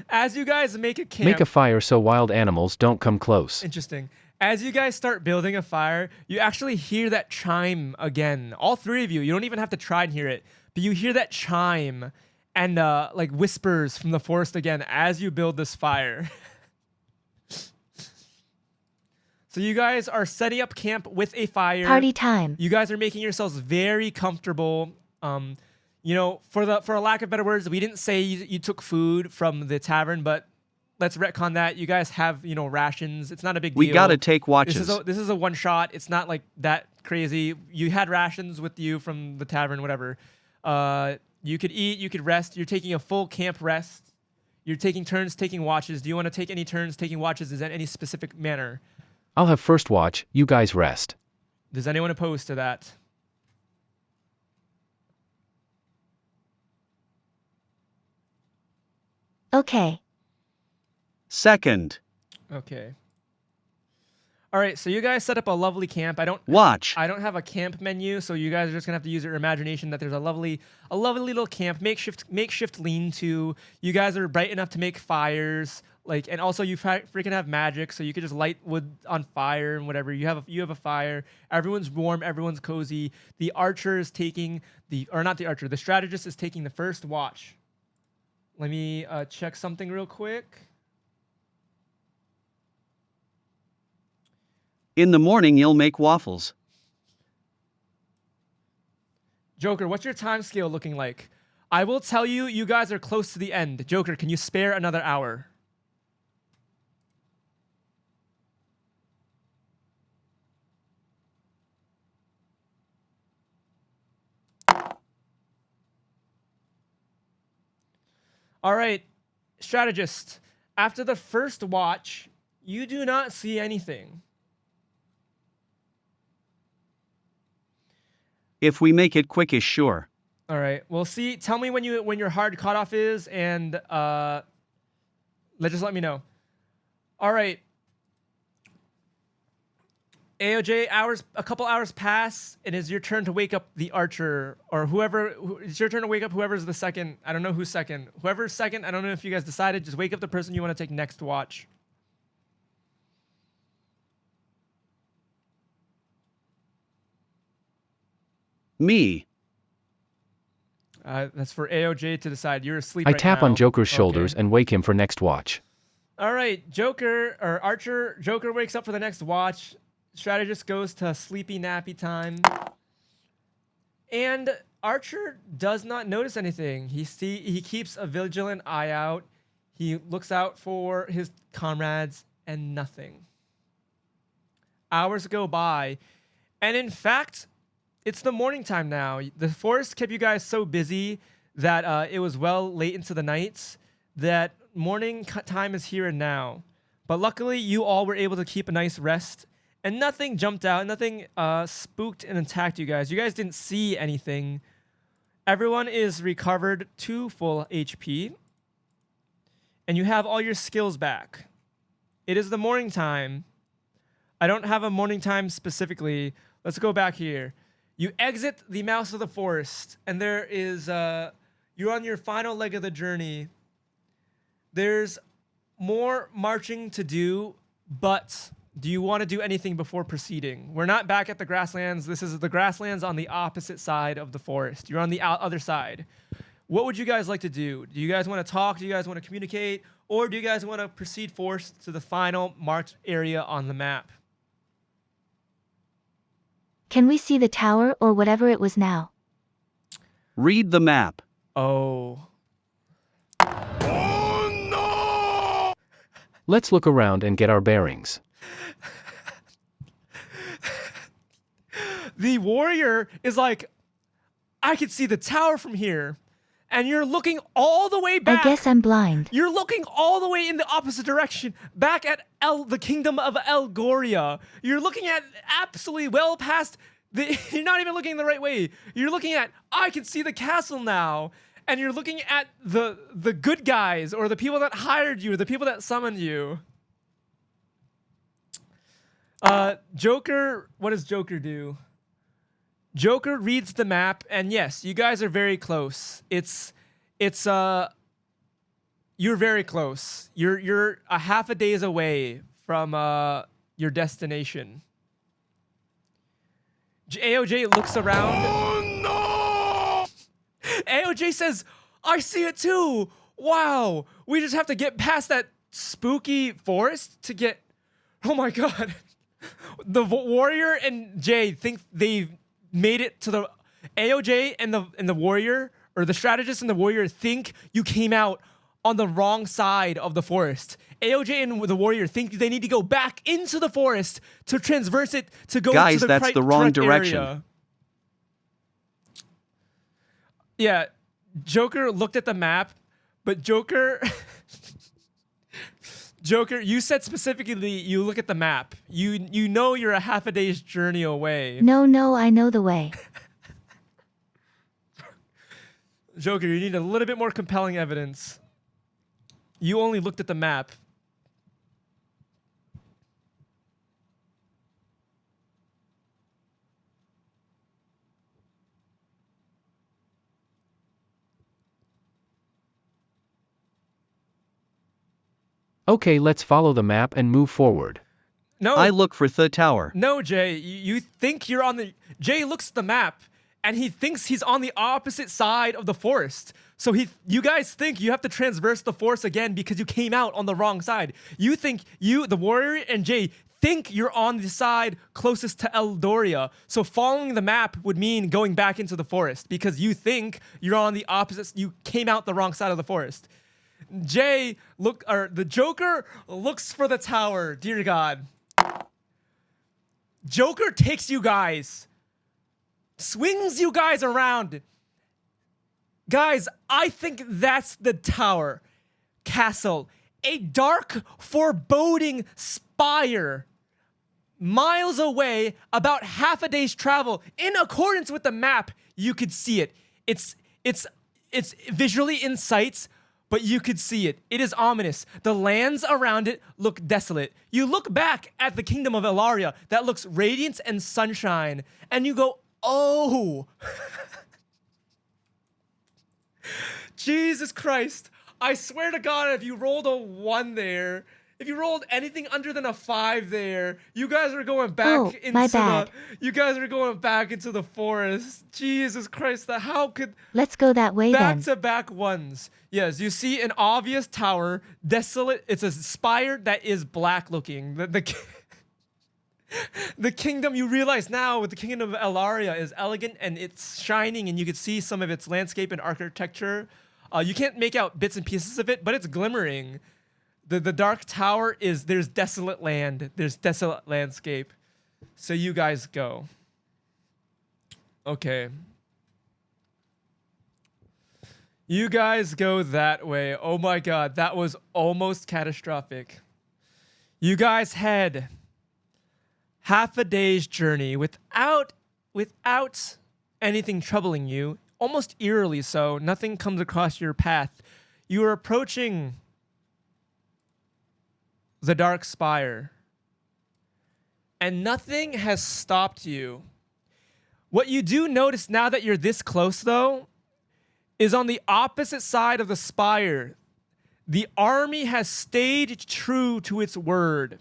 as you guys make a camp. Make a fire so wild animals don't come close. Interesting. As you guys start building a fire, you actually hear that chime again. All three of you. You don't even have to try and hear it, but you hear that chime and like whispers from the forest again as you build this fire. So you guys are setting up camp with a fire. Party time. You guys are making yourselves very comfortable. For a lack of better words, we didn't say you took food from the tavern, but let's retcon that. You guys have, rations. It's not a big deal. We gotta take watches. This is a one shot. It's not like that crazy. You had rations with you from the tavern, whatever. You could eat, you could rest. You're taking a full camp rest. You're taking turns taking watches. Do you want to take any turns taking watches? Is that any specific manner? I'll have first watch, you guys rest. Does anyone oppose to that? Okay. Second. Okay. All right, so you guys set up a lovely camp. Watch. I don't have a camp menu, so you guys are just gonna have to use your imagination that there's a lovely little camp, makeshift lean-to. You guys are bright enough to make fires, and also you freaking have magic, so you could just light wood on fire and whatever. You have a fire. Everyone's warm. Everyone's cozy. The archer is taking the strategist is taking the first watch. Let me check something real quick. In the morning you'll make waffles. Joker, what's your time scale looking like? I will tell you, you guys are close to the end. Joker, can you spare another hour? All right, strategist. After the first watch, you do not see anything. If we make it quickish, sure. All right. Well, see. Tell me when your hard cutoff is, and let me know. All right. AOJ, a couple hours pass. It is your turn to wake up the archer or whoever. It's your turn to wake up whoever's the second. I don't know who's second. Whoever's second. I don't know if you guys decided. Just wake up the person you want to take next watch. Me. That's for AOJ to decide. You're asleep I right tap now. on Joker's shoulders Okay. and wake him for next watch. All right, Joker wakes up for the next watch. Strategist goes to sleepy nappy time. And Archer does not notice anything. He keeps a vigilant eye out. He looks out for his comrades and nothing. Hours go by, and in fact, it's the morning time now. The forest kept you guys so busy that it was well late into the nights that morning time is here and now. But luckily, you all were able to keep a nice rest, and nothing jumped out, nothing spooked and attacked you guys. You guys didn't see anything. Everyone is recovered to full HP, and you have all your skills back. It is the morning time. I don't have a morning time specifically. Let's go back here. You exit the mouth of the forest, and there is you're on your final leg of the journey. There's more marching to do, but do you want to do anything before proceeding? We're not back at the grasslands. This is the grasslands on the opposite side of the forest. You're on the other side. What would you guys like to do? Do you guys want to talk? Do you guys want to communicate? Or do you guys want to proceed forth to the final marked area on the map? Can we see the tower or whatever it was now? Read the map. Oh. Oh no! Let's look around and get our bearings. The warrior is like, I can see the tower from here. And you're looking all the way back. I guess I'm blind. You're looking all the way in the opposite direction, back at the kingdom of Elgoria. You're looking at absolutely well past you're not even looking the right way. You're looking at, I can see the castle now. And you're looking at the good guys, or the people that hired you, or the people that summoned you. Joker, what does Joker do? Joker reads the map, and yes, you guys are very close. You're very close. You're a half a days away from your destination. AOJ looks around. Oh no! AOJ says, I see it too. Wow. We just have to get past that spooky forest to get. Oh my God. The warrior and Jay think they've made it to the AOJ and the warrior, or the strategist and the warrior, think you came out on the wrong side of the forest. AOJ and the warrior think they need to go back into the forest to transverse it to go Guys, to the that's the wrong correct direction. area. Yeah, Joker looked at the map, but Joker, you said specifically you look at the map. You know you're a half a day's journey away. No, I know the way. Joker, you need a little bit more compelling evidence. You only looked at the map. Okay, let's follow the map and move forward. No, I look for the tower. no, Jay. You think you're on the. Jay looks at the map and he thinks he's on the opposite side of the forest. So you guys think you have to transverse the forest again because you came out on the wrong side. You think the warrior and Jay think you're on the side closest to Eldoria. So following the map would mean going back into the forest because you think you're on the opposite. You came out the wrong side of the forest. The Joker looks for the tower. Dear God. Joker takes you guys, swings you guys around. Guys, I think that's the tower. Castle. A dark, foreboding spire. Miles away, about half a day's travel. In accordance with the map, you could see it. It's visually in sight, but you could see it. It is ominous. The lands around it look desolate. You look back at the kingdom of Elaria that looks radiant and sunshine, and you go, oh. Jesus Christ. I swear to God, if you rolled a 1 there, If you rolled anything under than a 5 there, you guys are going back Oh, into my the. bad. You guys are going back into the forest. Jesus Christ! How could Let's go that way then. back-to-back ones? Yes, you see an obvious tower, desolate. It's a spire that is black-looking. The kingdom, you realize now with the kingdom of Elaria is elegant and it's shining, and you can see some of its landscape and architecture. You can't make out bits and pieces of it, but it's glimmering. The dark tower is, there's desolate land, there's desolate landscape. So you guys go. Okay. You guys go that way. Oh my god, that was almost catastrophic. You guys head half a day's journey without anything troubling you, almost eerily so. Nothing comes across your path. You are approaching the dark spire, and nothing has stopped you. What you do notice now that you're this close, though, is on the opposite side of the spire, the army has stayed true to its word.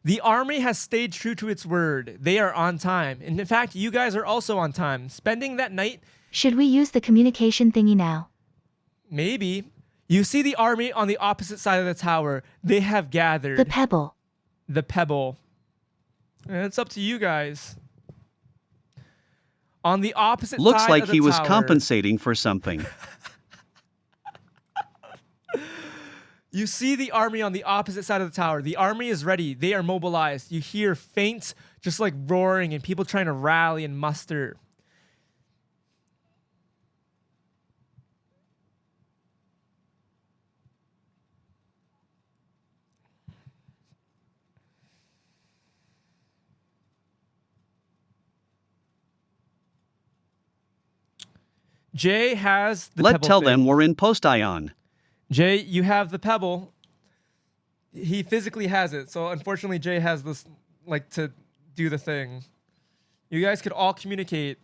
The army has stayed true to its word. They are on time. And in fact, you guys are also on time. Spending that night, Should we use the communication thingy now? maybe. You see the army on the opposite side of the tower. They have gathered. The pebble. The pebble. And it's up to you guys. On the opposite Looks side like of the he was tower, compensating for something. you see the army on the opposite side of the tower. The army is ready. They are mobilized. You hear faint, just like roaring and people trying to rally and muster. Jay has the Let's pebble tell thing. them we're in post-ion. Jay, you have the pebble. He physically has it. So unfortunately, Jay has this, like, to do the thing. You guys could all communicate.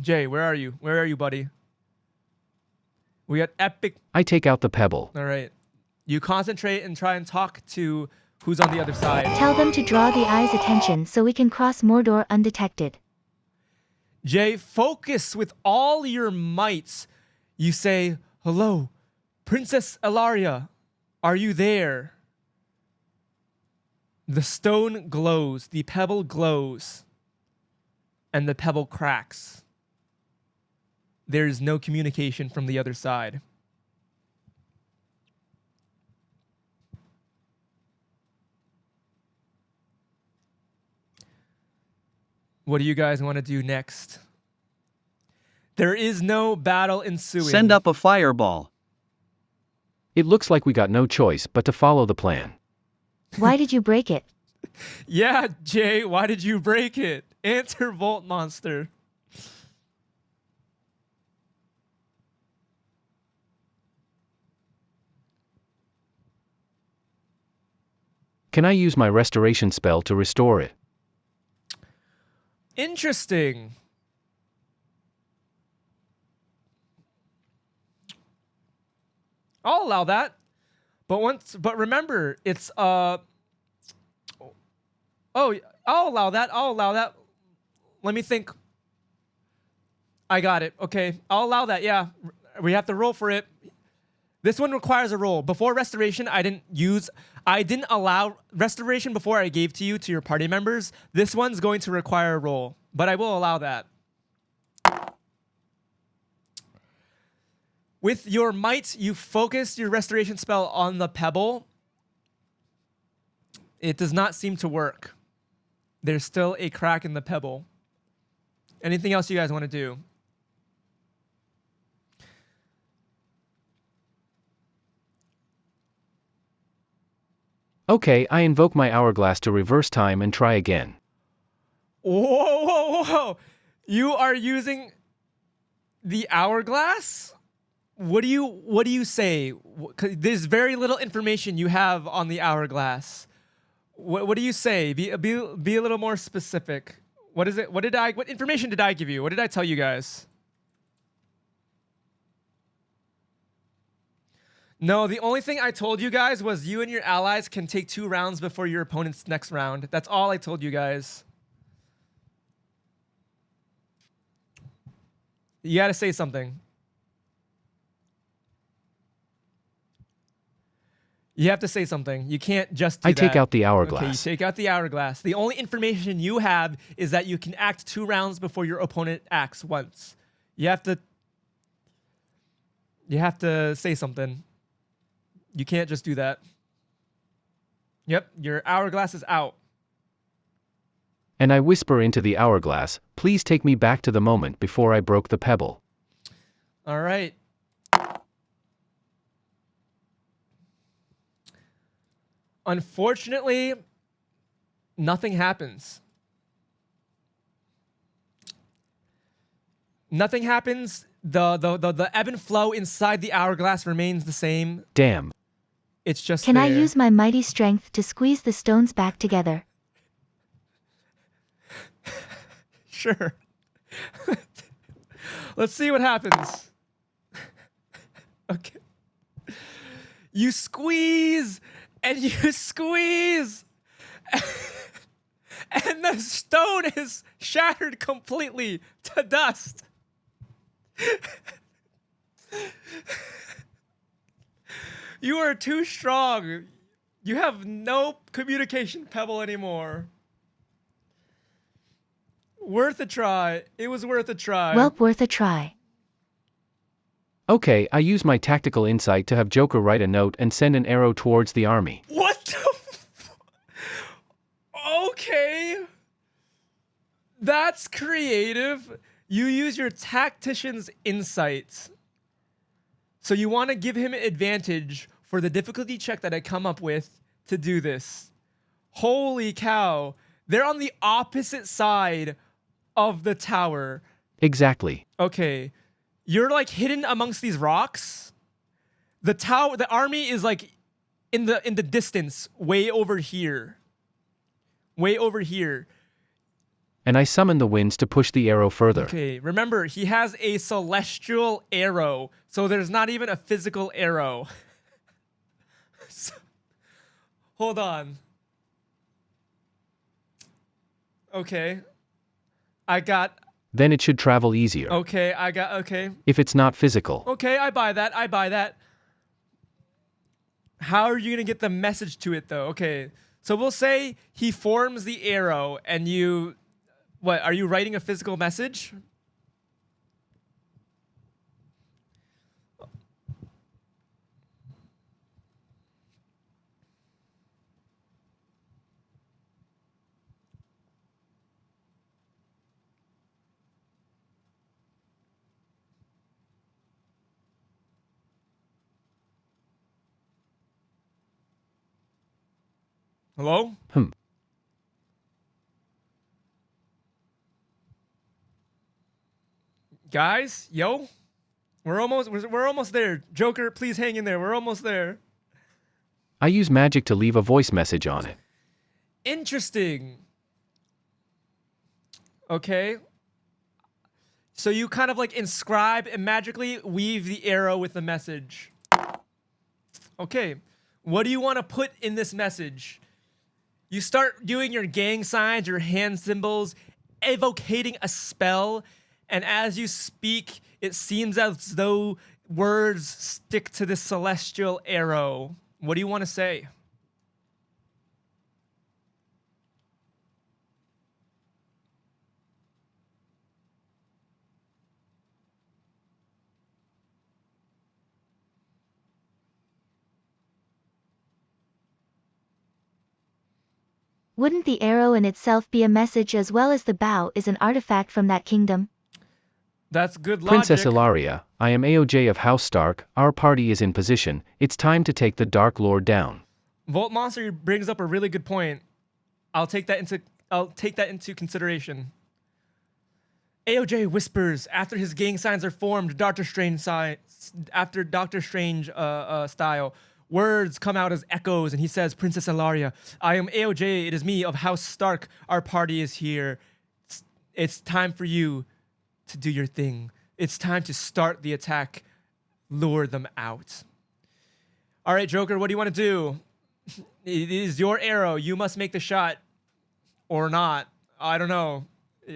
Jay, where are you? Where are you, buddy? We got epic. I take out the pebble. All right. You concentrate and try and talk to who's on the other side. Tell them to draw the eye's attention so we can cross Mordor undetected. Jay, focus with all your might. You say, "Hello, Princess Elaria. Are you there?" The stone glows, the pebble glows, and the pebble cracks. There is no communication from the other side. What do you guys want to do next? There is no battle ensuing. Send up a fireball. It looks like we got no choice but to follow the plan. Why did you break it? Yeah, Jay, why did you break it? Answer, Volt Monster. Can I use my restoration spell to restore it? Interesting. I'll allow that. But remember, it's oh, I'll allow that. I'll allow that. Let me think. I got it. Okay, I'll allow that. Yeah. We have to roll for it. This one requires a roll. Before restoration, I didn't allow restoration before I gave to you to your party members. This one's going to require a roll, but I will allow that. With your might, you focus your restoration spell on the pebble. It does not seem to work. There's still a crack in the pebble. Anything else you guys want to do? Okay, I invoke my hourglass to reverse time and try again. Whoa, whoa, whoa. You are using the hourglass? What do you say? 'Cause there's very little information you have on the hourglass. What do you say? Be a little more specific. What is it? What information did I give you? What did I tell you guys? No, the only thing I told you guys was you and your allies can take 2 rounds before your opponent's next round. That's all I told you guys. You gotta say something. You have to say something. You can't just do I that. take out the Okay, you hourglass. take out the hourglass. The only information you have is that you can act 2 rounds before your opponent acts once. You have to say something. You can't just do that. Yep, your hourglass is out. And I whisper into the hourglass, please take me back to the moment before I broke the pebble. All right. Unfortunately, nothing happens. Nothing happens. The ebb and flow inside the hourglass remains the same. Damn. It's just Can I there. use my mighty strength to squeeze the stones back together? Sure. Let's see what happens. Okay. You squeeze and you squeeze. And the stone is shattered completely to dust. You are too strong. You have no communication pebble anymore. Worth a try. It was worth a try. Welp, worth a try. Okay, I use my tactical insight to have Joker write a note and send an arrow towards the army. What the Okay. That's creative. You use your tactician's insight. So you want to give him advantage for the difficulty check that I come up with to do this. Holy cow. They're on the opposite side of the tower. Exactly. Okay. You're like hidden amongst these rocks. The tower, the army is like in the distance, way over here. Way over here. And I summon the winds to push the arrow further. Okay, remember, he has a celestial arrow, so there's not even a physical arrow. So, hold on. Okay. Then it should travel easier. Okay. If it's not physical. Okay, I buy that. How are you going to get the message to it, though? Okay, so we'll say he forms the arrow, and you... What, are you writing a physical message? Hello? Guys, yo, we're almost there. Joker, please hang in there. We're almost there. I use magic to leave a voice message on it. Interesting. Okay. So you kind of like inscribe and magically weave the arrow with the message. Okay. What do you want to put in this message? You start doing your gang signs, your hand symbols, evocating a spell. And as you speak, it seems as though words stick to this celestial arrow. What do you want to say? Wouldn't the arrow in itself be a message as well as the bow is an artifact from that kingdom? That's good logic. Princess Ilaria, I am AOJ of House Stark, our party is in position, it's time to take the Dark Lord down. Volt Monster brings up a really good point. I'll take that into consideration. AOJ whispers after his gang signs are formed, Doctor Strange style. Words come out as echoes, and he says, Princess Ilaria, I am AOJ, it is me of House Stark, our party is here. It's time for you to do your thing. It's time to start the attack, lure them out. All right, Joker, what do you want to do? It is your arrow. You must make the shot or not. I don't know.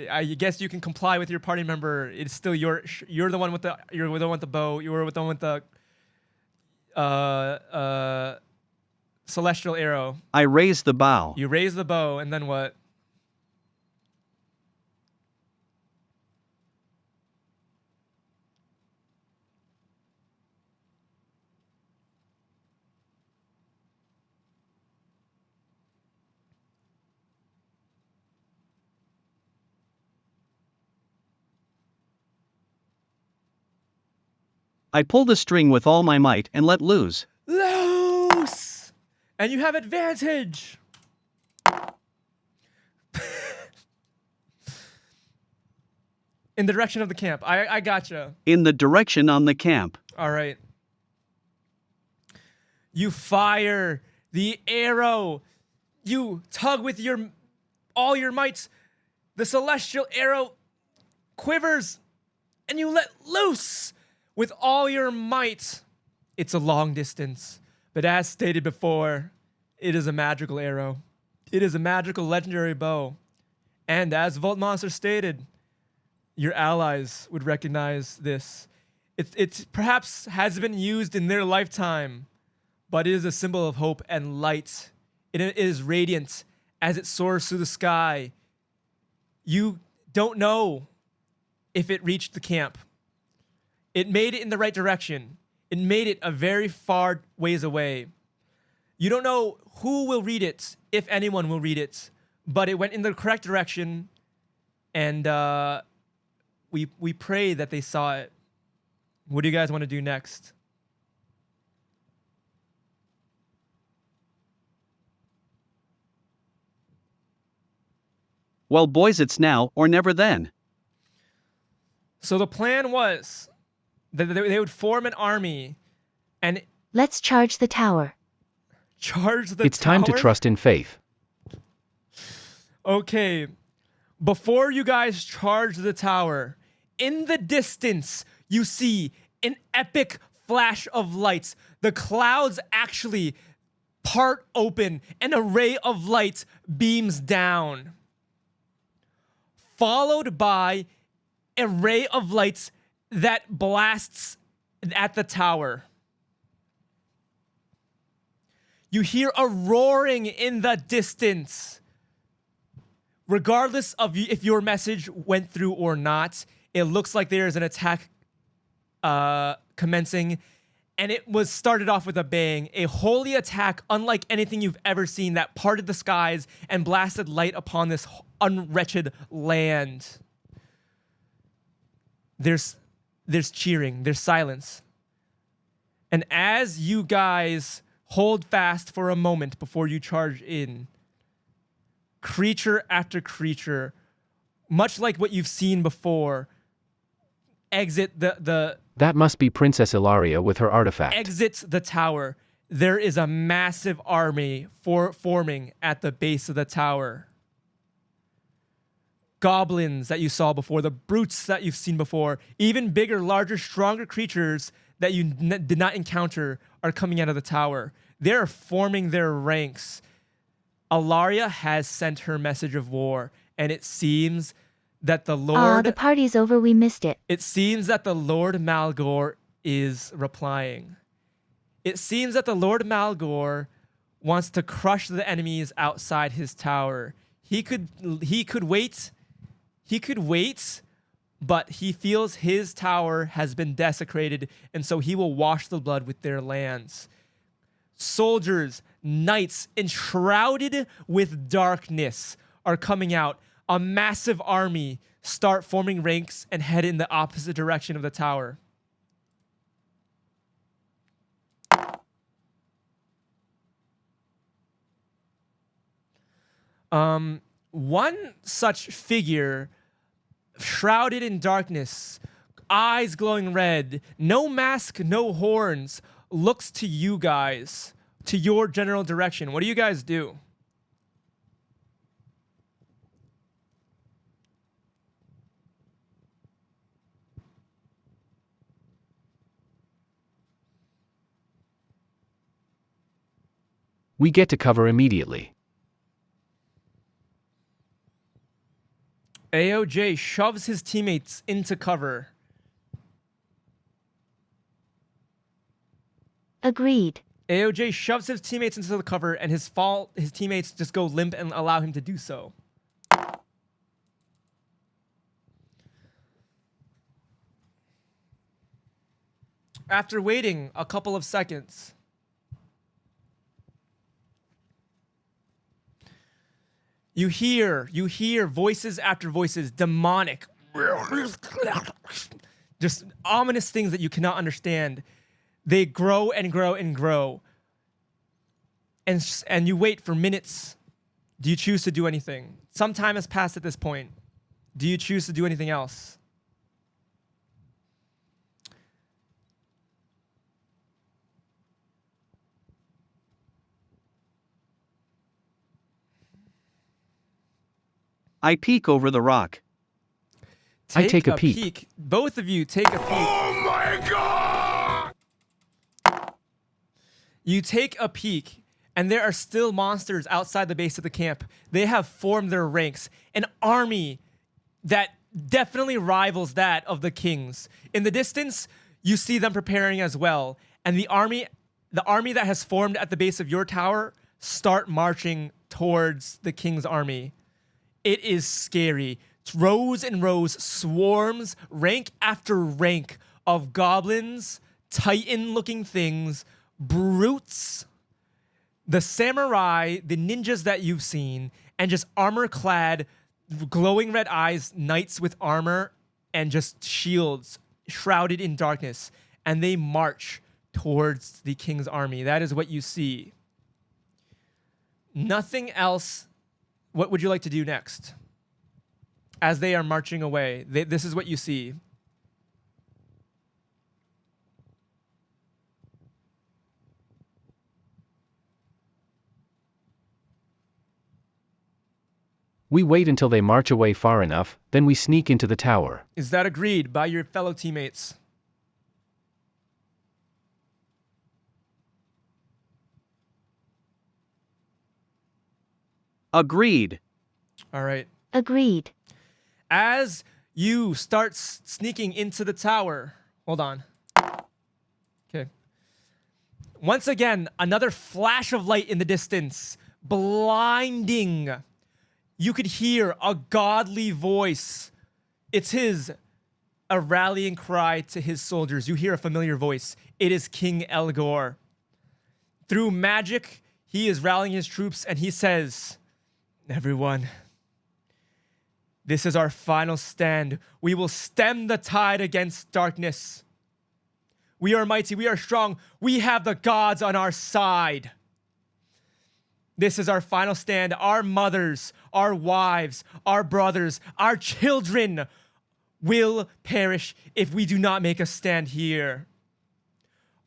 I guess you can comply with your party member. It's still you're the one with the bow. You're the one with the celestial arrow. I raise the bow. You raise the bow, and then what? I pull the string with all my might and let loose. Loose! And you have advantage! In the direction of the camp. I gotcha. In the direction on the camp. All right. You fire the arrow. You tug with all your might. The celestial arrow quivers, and you let loose with all your might. It's a long distance, but as stated before, it is a magical arrow. It is a magical legendary bow. And as Vault Monster stated, your allies would recognize this. It perhaps has been used in their lifetime, but it is a symbol of hope and light. It is radiant as it soars through the sky. You don't know if it reached the camp. It made it in the right direction. It made it a very far ways away. You don't know who will read it, if anyone will read it, but it went in the correct direction, and we pray that they saw it. What do you guys want to do next? Well, boys, it's now or never then. So the plan was that they would form an army and Let's charge the tower. charge the It's time to tower? trust in faith. Okay. Before you guys charge the tower, in the distance, you see an epic flash of lights. The clouds actually part open, and a ray of light beams down, followed by a ray of lights that blasts at the tower. You hear a roaring in the distance. Regardless of if your message went through or not, it looks like there is an attack commencing, and it was started off with a bang. A holy attack unlike anything you've ever seen that parted the skies and blasted light upon this unwretched land. There's cheering, there's silence. And as you guys hold fast for a moment before you charge in, creature after creature, much like what you've seen before, exit That must be Princess Ilaria with her artifact. exits the tower. There is a massive army forming at the base of the tower. Goblins that you saw before, the brutes that you've seen before, even bigger, larger, stronger creatures that you did not encounter are coming out of the tower. They're forming their ranks. Ilaria has sent her message of war, and it seems that the Lord... The party's over, we missed it. It seems that the Lord Malgor is replying. It seems that the Lord Malgor wants to crush the enemies outside his tower. He could wait. He could wait, but he feels his tower has been desecrated, and so he will wash the blood with their lands. Soldiers, knights, enshrouded with darkness are coming out. A massive army start forming ranks and head in the opposite direction of the tower. One such figure, shrouded in darkness, eyes glowing red, no mask, no horns, looks to you guys, to your general direction. What do you guys do? We get to cover immediately. AOJ shoves his teammates into cover. Agreed. AOJ shoves his teammates into the cover, and his teammates just go limp and allow him to do so. After waiting a couple of seconds, you hear voices after voices, demonic, just ominous things that you cannot understand. They grow and grow and grow. And you wait for minutes. Do you choose to do anything? Some time has passed at this point. Do you choose to do anything else? I peek over the rock. I take a peek. Both of you take a peek. Oh my god! You take a peek, and there are still monsters outside the base of the camp. They have formed their ranks, an army that definitely rivals that of the kings. In the distance, you see them preparing as well, and the army that has formed at the base of your tower start marching towards the king's army. It is scary. Rows and rows, swarms, rank after rank of goblins, titan-looking things, brutes, the samurai, the ninjas that you've seen, and just armor-clad, glowing red eyes, knights with armor, and just shields shrouded in darkness. And they march towards the king's army. That is what you see. Nothing else. What would you like to do next? As they are marching away, this is what you see. We wait until they march away far enough, then we sneak into the tower. Is that agreed by your fellow teammates? Agreed. All right. Agreed. As you start sneaking into the tower, hold on. Okay. Once again, another flash of light in the distance, blinding. You could hear a godly voice. It's a rallying cry to his soldiers. You hear a familiar voice. It is King Elgor. Through magic, he is rallying his troops, and he says, "Everyone, this is our final stand. We will stem the tide against darkness. We are mighty. We are strong. We have the gods on our side. This is our final stand. Our mothers, our wives, our brothers, our children will perish if we do not make a stand here.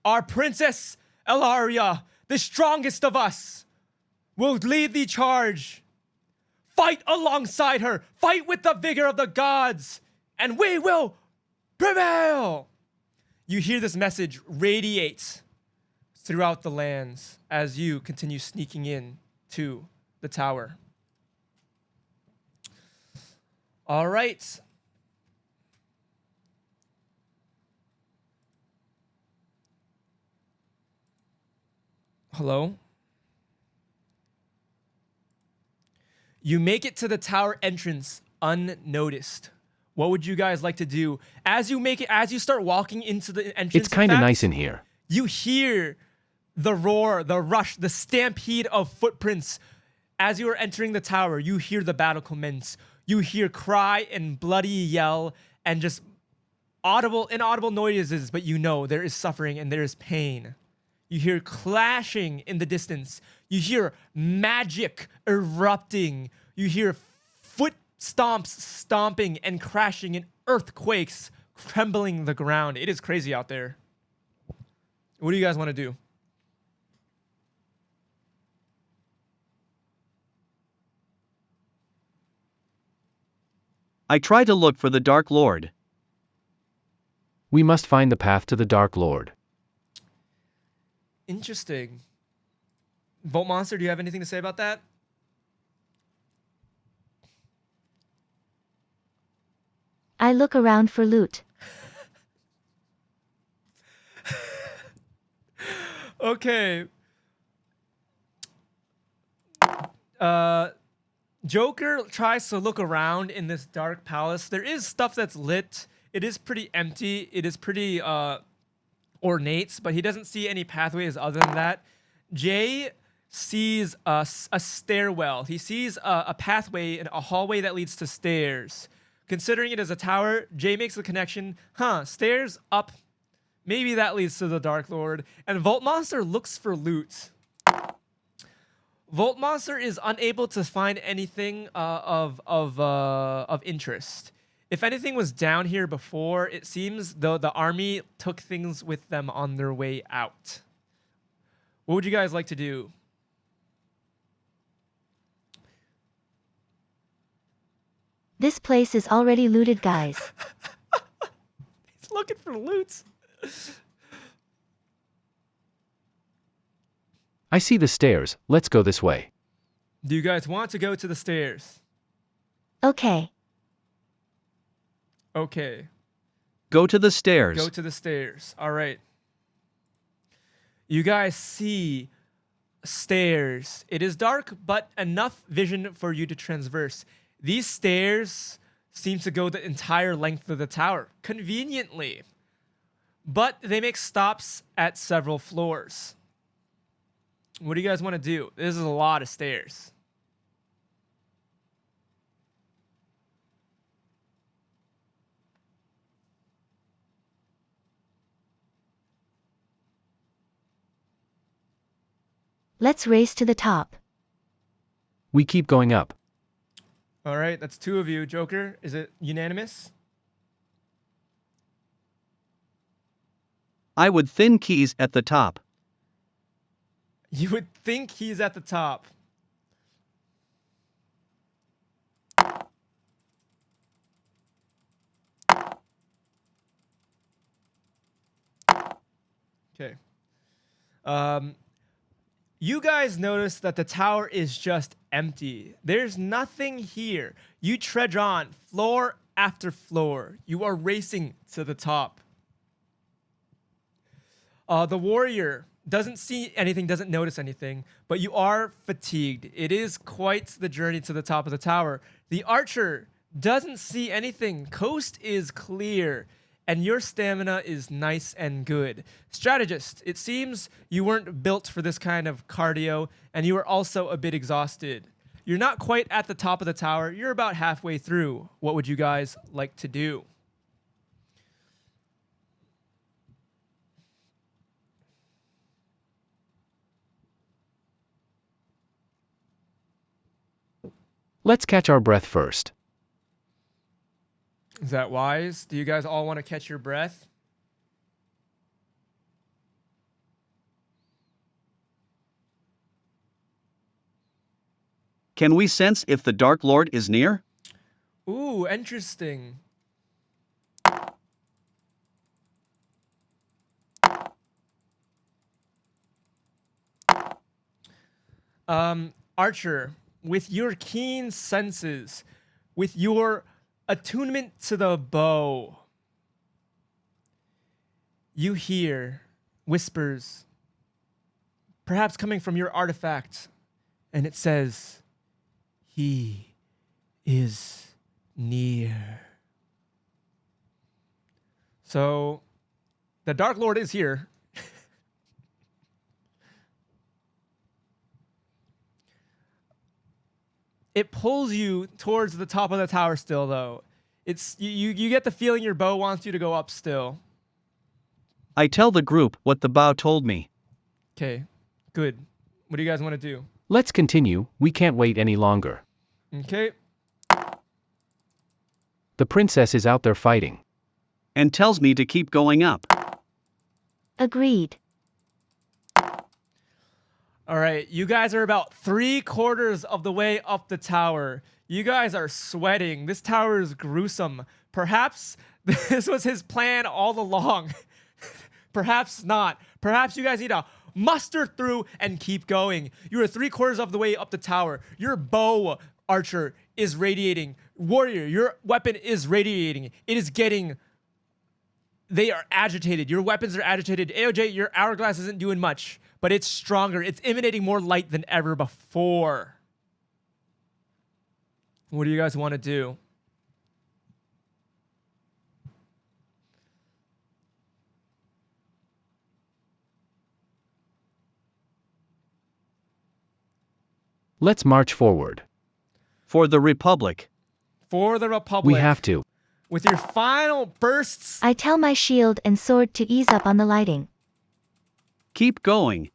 Our princess, Elaria, the strongest of us, will lead the charge. Fight alongside her. Fight with the vigor of the gods, and we will prevail." You hear this message radiate throughout the lands as you continue sneaking in to the tower. All right. Hello? You make it to the tower entrance unnoticed. What would you guys like to do? As you start walking into the entrance, It's kind of nice in here. you hear the roar, the rush, the stampede of footprints. As you are entering the tower, you hear the battle commence. You hear cry and bloody yell and just inaudible noises, but you know there is suffering and there is pain. You hear clashing in the distance. You hear magic erupting. You hear foot stomps stomping and crashing and earthquakes trembling the ground. It is crazy out there. What do you guys want to do? I try to look for the Dark Lord. We must find the path to the Dark Lord. Interesting. Volt Monster, do you have anything to say about that? I look around for loot. Okay. Joker tries to look around in this dark palace. There is stuff that's lit. It is pretty empty. It is pretty ornate, but he doesn't see any pathways other than that. Jay sees a stairwell. He sees a pathway and a hallway that leads to stairs. Considering it as a tower, Jay makes the connection. Stairs up. Maybe that leads to the Dark Lord. And Volt Monster looks for loot. Volt Monster is unable to find anything of interest. If anything was down here before, it seems though the army took things with them on their way out. What would you guys like to do? This place is already looted, guys. He's looking for loot. I see the stairs. Let's go this way. Do you guys want to go to the stairs? Okay. Okay. Go to the stairs. Go to the stairs. All right. You guys see stairs. It is dark, but enough vision for you to transverse. These stairs seem to go the entire length of the tower, conveniently. But they make stops at several floors. What do you guys want to do? This is a lot of stairs. Let's race to the top. We keep going up. All right, that's 2 of you. Joker, is it unanimous? I would thin keys at the top. You would think he's at the top. Okay. You guys notice that the tower is just empty. There's nothing here. You trudge on, floor after floor. You are racing to the top. The warrior doesn't see anything, doesn't notice anything, but you are fatigued. It is quite the journey to the top of the tower. The archer doesn't see anything. Coast is clear, and your stamina is nice and good. Strategist, it seems you weren't built for this kind of cardio, and you are also a bit exhausted. You're not quite at the top of the tower. You're about halfway through. What would you guys like to do? Let's catch our breath first. Is that wise? Do you guys all want to catch your breath? Can we sense if the Dark Lord is near? Ooh, interesting. Archer, with your keen senses, with your attunement to the bow, you hear whispers, perhaps coming from your artifact, and it says, "He is near." So, the Dark Lord is here. It pulls you towards the top of the tower still, though. It's you get the feeling your bow wants you to go up still. I tell the group what the bow told me. Okay, good. What do you guys want to do? Let's continue. We can't wait any longer. Okay. The princess is out there fighting. And tells me to keep going up. Agreed. All right, you guys are about 3/4 of the way up the tower. You guys are sweating. This tower is gruesome. Perhaps this was his plan all along. Perhaps not. Perhaps you guys need to muster through and keep going. You are 3/4 of the way up the tower. Your bow archer is radiating. Warrior, your weapon is radiating. It is getting... They are agitated. Your weapons are agitated. AOJ, your hourglass isn't doing much, but it's stronger. It's emanating more light than ever before. What do you guys want to do? Let's march forward. For the Republic. For the Republic. We have to. With your final bursts. I tell my shield and sword to ease up on the lighting. Keep going.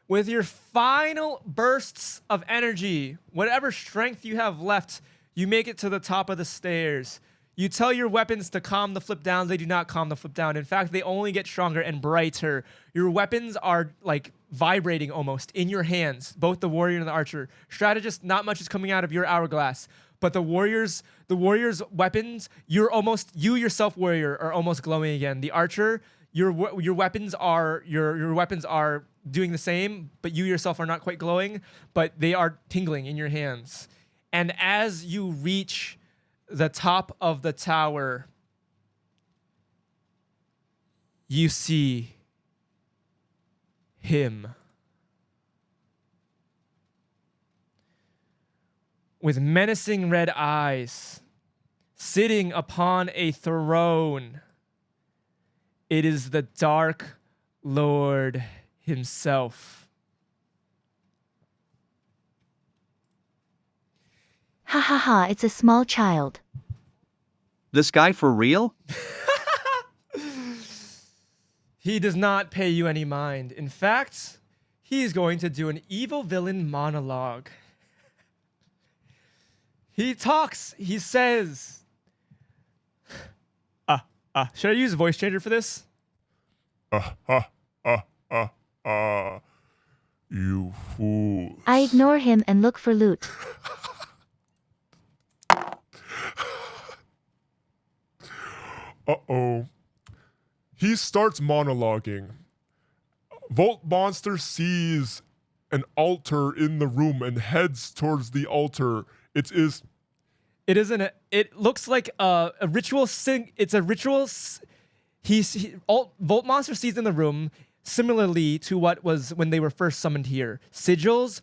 With your final bursts of energy, whatever strength you have left, you make it to the top of the stairs. You tell your weapons to calm the flip downs. They do not calm the flip down. In fact, they only get stronger and brighter. Your weapons are like vibrating almost in your hands, both the warrior and the archer. Strategist, not much is coming out of your hourglass, but the warrior's weapons, you yourself, warrior, are almost glowing again. The archer, your weapons are doing the same, but you yourself are not quite glowing, but they are tingling in your hands. And as you reach the top of the tower, you see him with menacing red eyes, sitting upon a throne. It is the Dark Lord himself. Ha ha ha, it's a small child. This guy for real? He does not pay you any mind. In fact, he's going to do an evil villain monologue. He talks, he says, should I use voice changer for this? You fool. I ignore him and look for loot. Uh-oh. He starts monologuing. Volt Monster sees an altar in the room and heads towards the altar. It looks like a ritual it's a ritual. Volt Monster sees in the room similarly to what was when they were first summoned here. Sigils,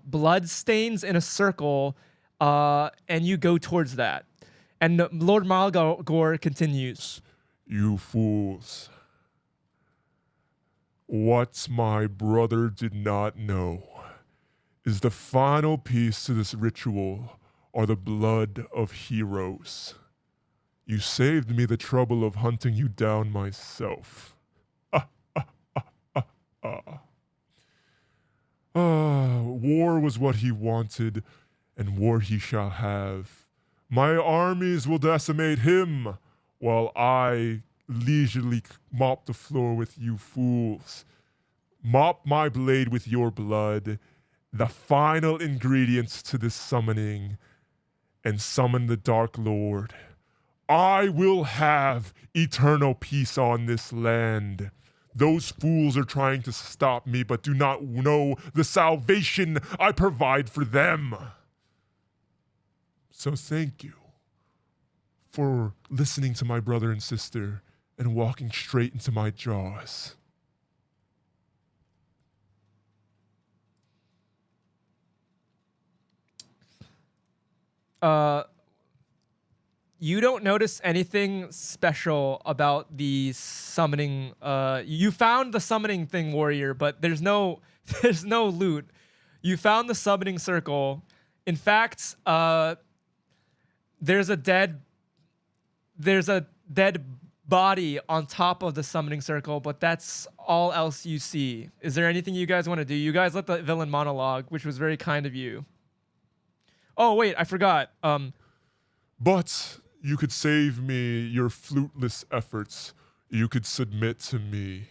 blood stains in a circle, and you go towards that. And Lord Malgor continues. You fools. What my brother did not know is the final piece to this ritual are the blood of heroes. You saved me the trouble of hunting you down myself. War was what he wanted, and war he shall have. My armies will decimate him, while I leisurely mop the floor with you fools. Mop my blade with your blood, the final ingredients to this summoning, and summon the Dark Lord. I will have eternal peace on this land. Those fools are trying to stop me, but do not know the salvation I provide for them. So thank you for listening to my brother and sister and walking straight into my jaws. You don't notice anything special about the summoning. You found the summoning thing, warrior, but there's no loot. You found the summoning circle. In fact, there's a dead body on top of the summoning circle, but that's all else you see. Is there anything you guys want to do? You guys let the villain monologue, which was very kind of you. Oh wait, I forgot. But you could save me your fruitless efforts. You could submit to me.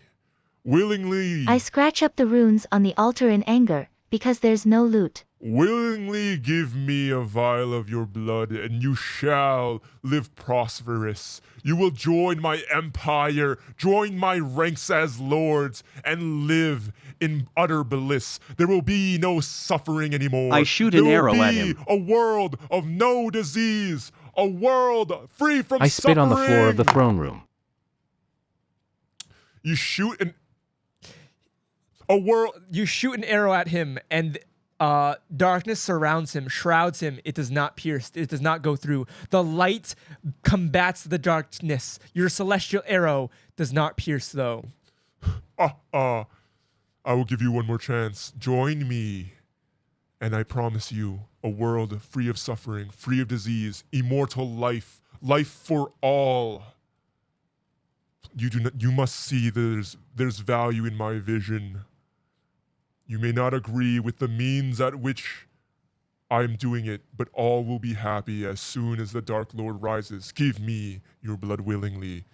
Willingly. I scratch up the runes on the altar in anger, because there's no loot. Willingly give me a vial of your blood, and you shall live prosperous. You will join my empire, join my ranks as lords, and live in utter bliss. There will be no suffering anymore. I shoot an arrow at him. There will be a world of no disease, a world free from I spit on the floor of the suffering. throne room. You shoot a world. You shoot an arrow at him, and darkness surrounds him, shrouds him. It does not pierce. It does not go through. The light combats the darkness. Your celestial arrow does not pierce, though. I will give you one more chance. Join me, and I promise you a world free of suffering, free of disease, immortal life, life for all. You must see there's value in my vision. You may not agree with the means at which I'm doing it, but all will be happy as soon as the Dark Lord rises. Give me your blood willingly,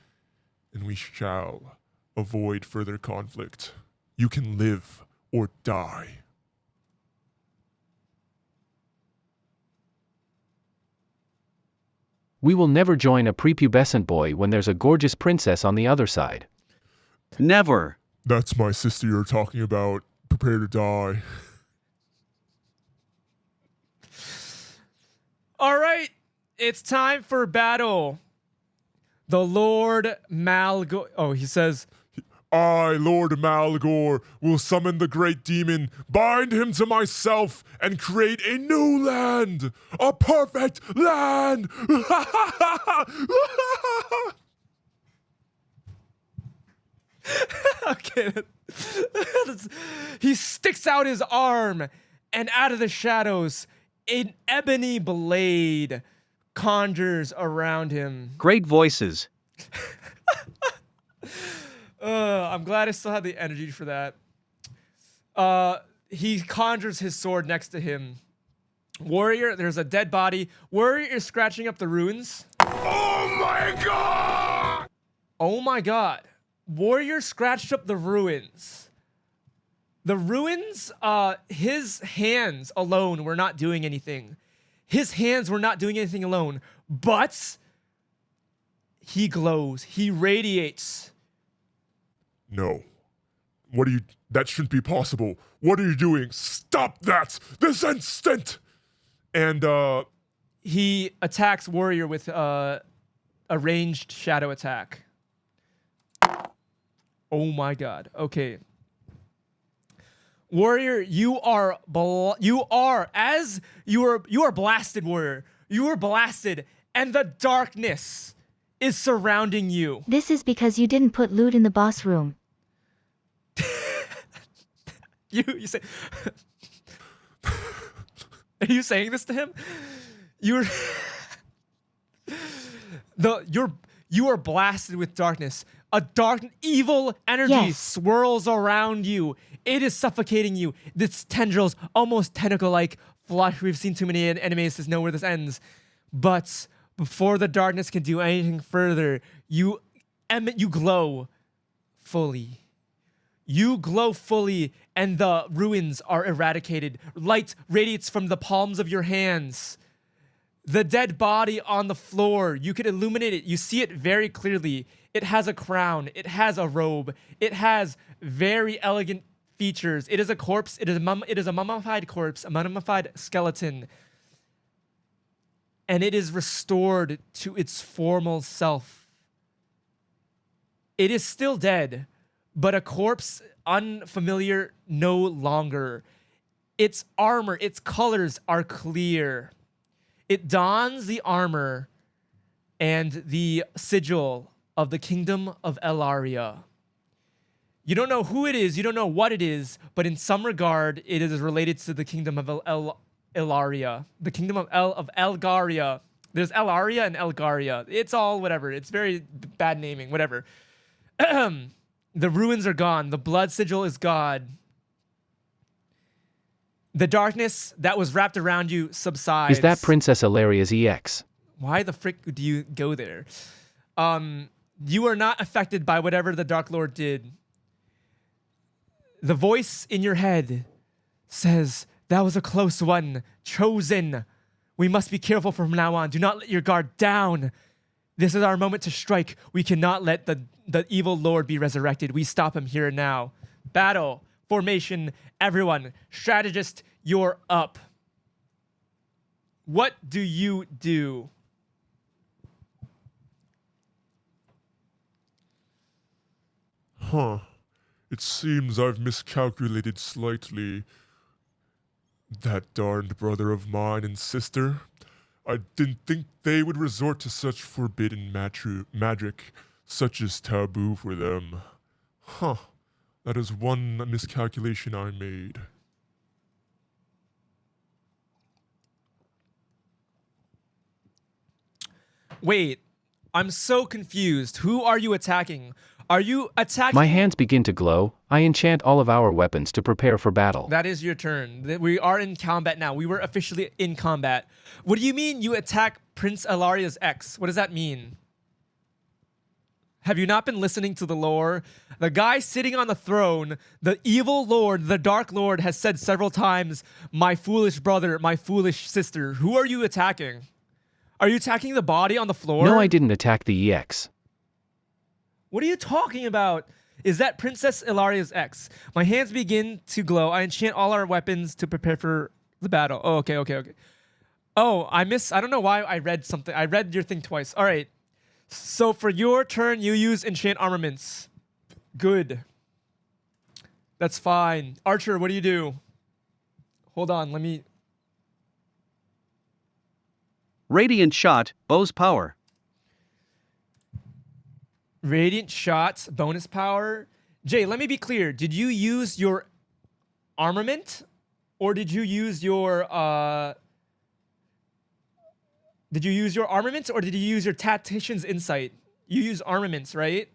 and we shall avoid further conflict. You can live or die. We will never join a prepubescent boy when there's a gorgeous princess on the other side. Never. That's my sister you're talking about. Prepare to die. All right, it's time for battle. The Lord Malgo. Oh, he says, I, Lord Malgor, will summon the great demon, bind him to myself, and create a new land! A perfect land! okay. He sticks out his arm, and out of the shadows, an ebony blade conjures around him. Great voices. I'm glad I still had the energy for that. He conjures his sword next to him. Warrior, there's a dead body. Warrior is scratching up the ruins. Oh my god! Oh my god. Warrior scratched up the ruins. The ruins, his hands alone were not doing anything. His hands were not doing anything alone. But he glows. He radiates. No. That shouldn't be possible. What are you doing? Stop that! This instant! And, He attacks Warrior with a ranged shadow attack. Oh my god. Okay. Warrior, you are blasted, Warrior. You are blasted, and the darkness is surrounding you. This is because you didn't put loot in the boss room. You say Are you saying this to him? You are blasted with darkness. A dark, evil energy Yes. swirls around you. It is suffocating you. This tendrils, almost tentacle-like flush. We've seen too many animes to know where this ends. But before the darkness can do anything further, you glow fully. You glow fully, and the ruins are eradicated. Light radiates from the palms of your hands. The dead body on the floor, you can illuminate it. You see it very clearly. It has a crown. It has a robe. It has very elegant features. It is a corpse. It is a mummified corpse, a mummified skeleton. And it is restored to its formal self. It is still dead, but a corpse unfamiliar no longer. Its armor, its colors are clear. It dons the armor and the sigil of the kingdom of Elaria. You don't know who it is, you don't know what it is, but in some regard, it is related to the kingdom of Elaria. The kingdom of Elgaria. There's Elaria and Elgaria. It's all whatever. It's very bad naming, whatever. The ruins are gone. The blood sigil is gone. The darkness that was wrapped around you subsides. Is that Princess Ilaria's EX? Why the frick do you go there? You are not affected by whatever the Dark Lord did. The voice in your head says, that was a close one. Chosen. We must be careful from now on. Do not let your guard down. This is our moment to strike. We cannot let the evil lord be resurrected. We stop him here and now. Battle. Formation. Everyone. Strategist, you're up. What do you do? Huh. It seems I've miscalculated slightly. That darned brother of mine and sister. I didn't think they would resort to such forbidden magic, such as taboo for them. Huh. That is one miscalculation I made. Wait, I'm so confused. Who are you attacking? Are you attacking? My hands begin to glow. I enchant all of our weapons to prepare for battle. That is your turn. We are in combat now. We were officially in combat. What do you mean you attack Prince Alaria's ex? What does that mean? Have you not been listening to the lore? The guy sitting on the throne, the evil lord, the dark lord, has said several times, my foolish brother, my foolish sister. Who are you attacking? Are you attacking the body on the floor? No, I didn't attack the EX. What are you talking about? Is that Princess Ilaria's ex? My hands begin to glow. I enchant all our weapons to prepare for the battle. Oh, okay. Oh, I don't know why I read something. I read your thing twice. All right. So for your turn, you use enchant armaments. Good. That's fine. Archer, what do you do? Hold on, let me... Radiant shot, bow's power. Radiant shots, bonus power. Jay, let me be clear. Did you use your armament? Or did you use your armaments, or did you use your tactician's insight? You use armaments, right?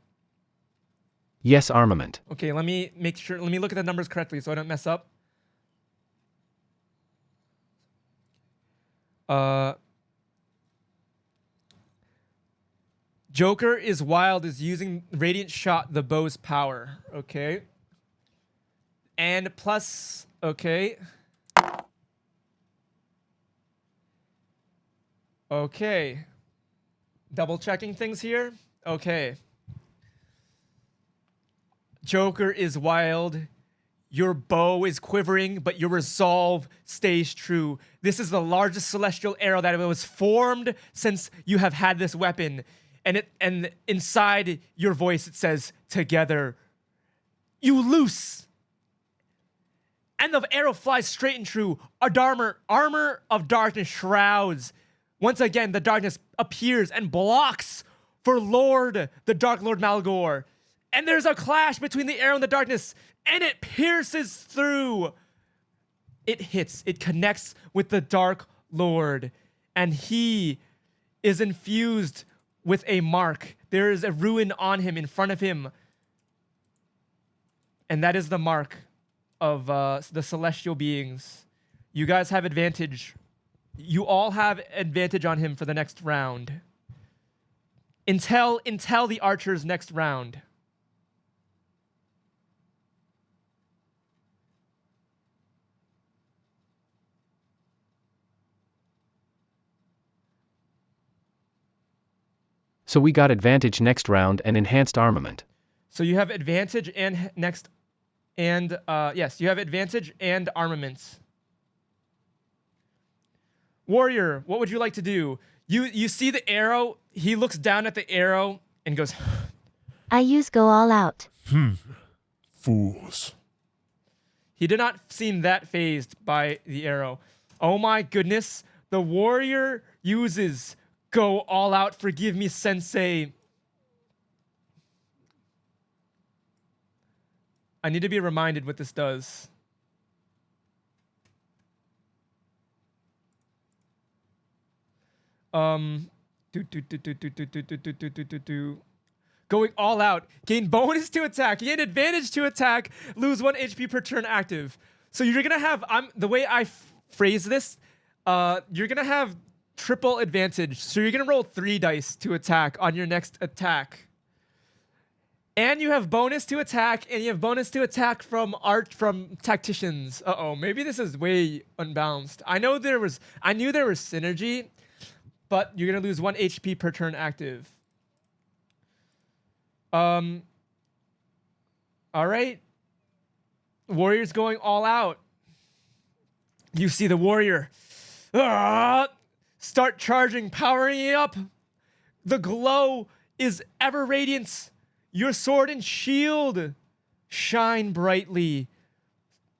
Yes, armament. Okay, let me make sure. Let me look at the numbers correctly so I don't mess up. Joker is wild, is using Radiant Shot, the bow's power. Okay. And plus, okay. Okay. Double checking things here. Okay. Joker is wild. Your bow is quivering, but your resolve stays true. This is the largest celestial arrow that was formed since you have had this weapon. And inside your voice it says, together, you loose. And the arrow flies straight and true. Armor of darkness shrouds. Once again, the darkness appears and blocks for the Dark Lord Malgor. And there's a clash between the arrow and the darkness, and it pierces through. It hits, it connects with the Dark Lord, and he is infused with a mark. There is a ruin on him, in front of him. And that is the mark of the celestial beings. You guys have advantage. You all have advantage on him for the next round. Until the archer's next round. So we got advantage next round and enhanced armament. So you have advantage and yes, you have advantage and armaments. Warrior, what would you like to do? You see the arrow, he looks down at the arrow and goes, I use go all out. Fools. He did not seem that fazed by the arrow. Oh my goodness, the warrior uses go all out, forgive me, sensei. I need to be reminded what this does. Going all out. Gain bonus to attack. Gain advantage to attack. Lose 1 HP per turn active. So you're gonna have, the way I phrase this, you're gonna have triple advantage. So you're gonna roll 3 dice to attack on your next attack. And you have bonus to attack, and you have bonus to attack from tacticians. Uh-oh, maybe this is way unbalanced. I knew there was synergy, but you're gonna lose 1 HP per turn active. All right. Warrior's going all out. You see the warrior. Start charging, powering it up. The glow is ever radiant. Your sword and shield shine brightly.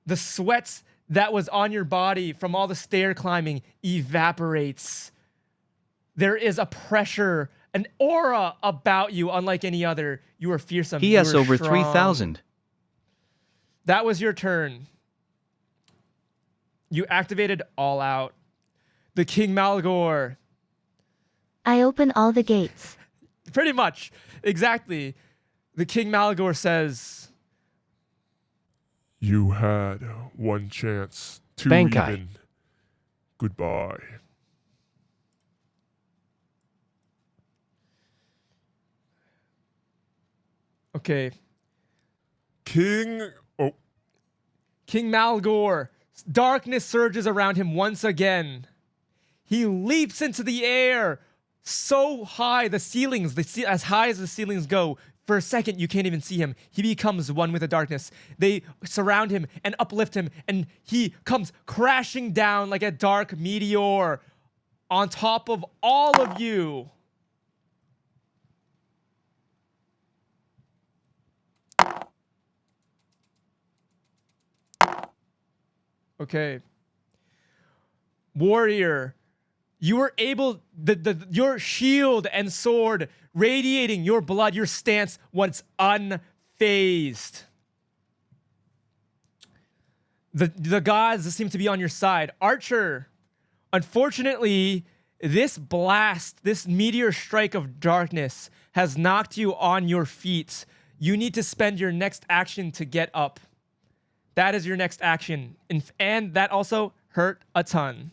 The sweat that was on your body from all the stair climbing evaporates. There is a pressure, an aura about you unlike any other. You are fearsome. He has You are over strong. 3,000. That was your turn. You activated all out. The King Malgor. I open all the gates. Pretty much. Exactly. The King Malgor says, You had one chance, 2 Bankai. even. Goodbye. okay. King. Oh, King Malgor. Darkness surges around him once again. He leaps into the air so high, the ceilings, as high as the ceilings go. For a second, you can't even see him. He becomes one with the darkness. They surround him and uplift him, and he comes crashing down like a dark meteor on top of all of you. Okay. Warrior, you were able, your shield and sword radiating your blood, your stance was unfazed. The gods seem to be on your side. Archer, unfortunately, this blast, this meteor strike of darkness has knocked you on your feet. You need to spend your next action to get up. That is your next action. And that also hurt a ton.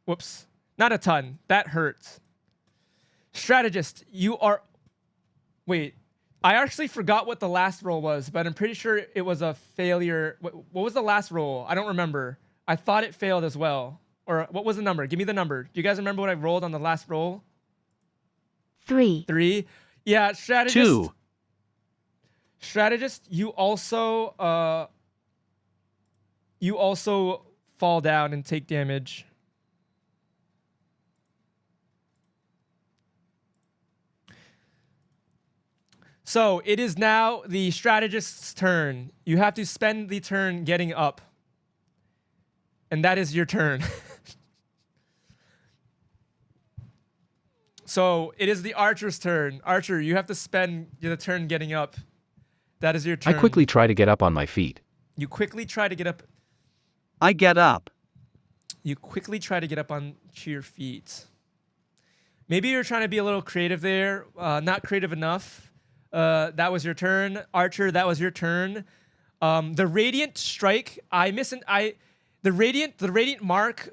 Whoops. Not a ton. That hurts. Strategist, you are... Wait. I actually forgot what the last roll was, but I'm pretty sure it was a failure. What was the last roll? I don't remember. I thought it failed as well. Or what was the number? Give me the number. Do you guys remember what I rolled on the last roll? 3. 3? Yeah, strategist. 2. Strategist, you also fall down and take damage. So it is now the strategist's turn. You have to spend the turn getting up. And that is your turn. So it is the archer's turn. Archer, you have to spend the turn getting up. That is your turn. I quickly try to get up on my feet. You quickly try to get up. I get up. You quickly try to get up onto your feet. Maybe you're trying to be a little creative there. Not creative enough. That was your turn. Archer, that was your turn. The radiant strike, the radiant mark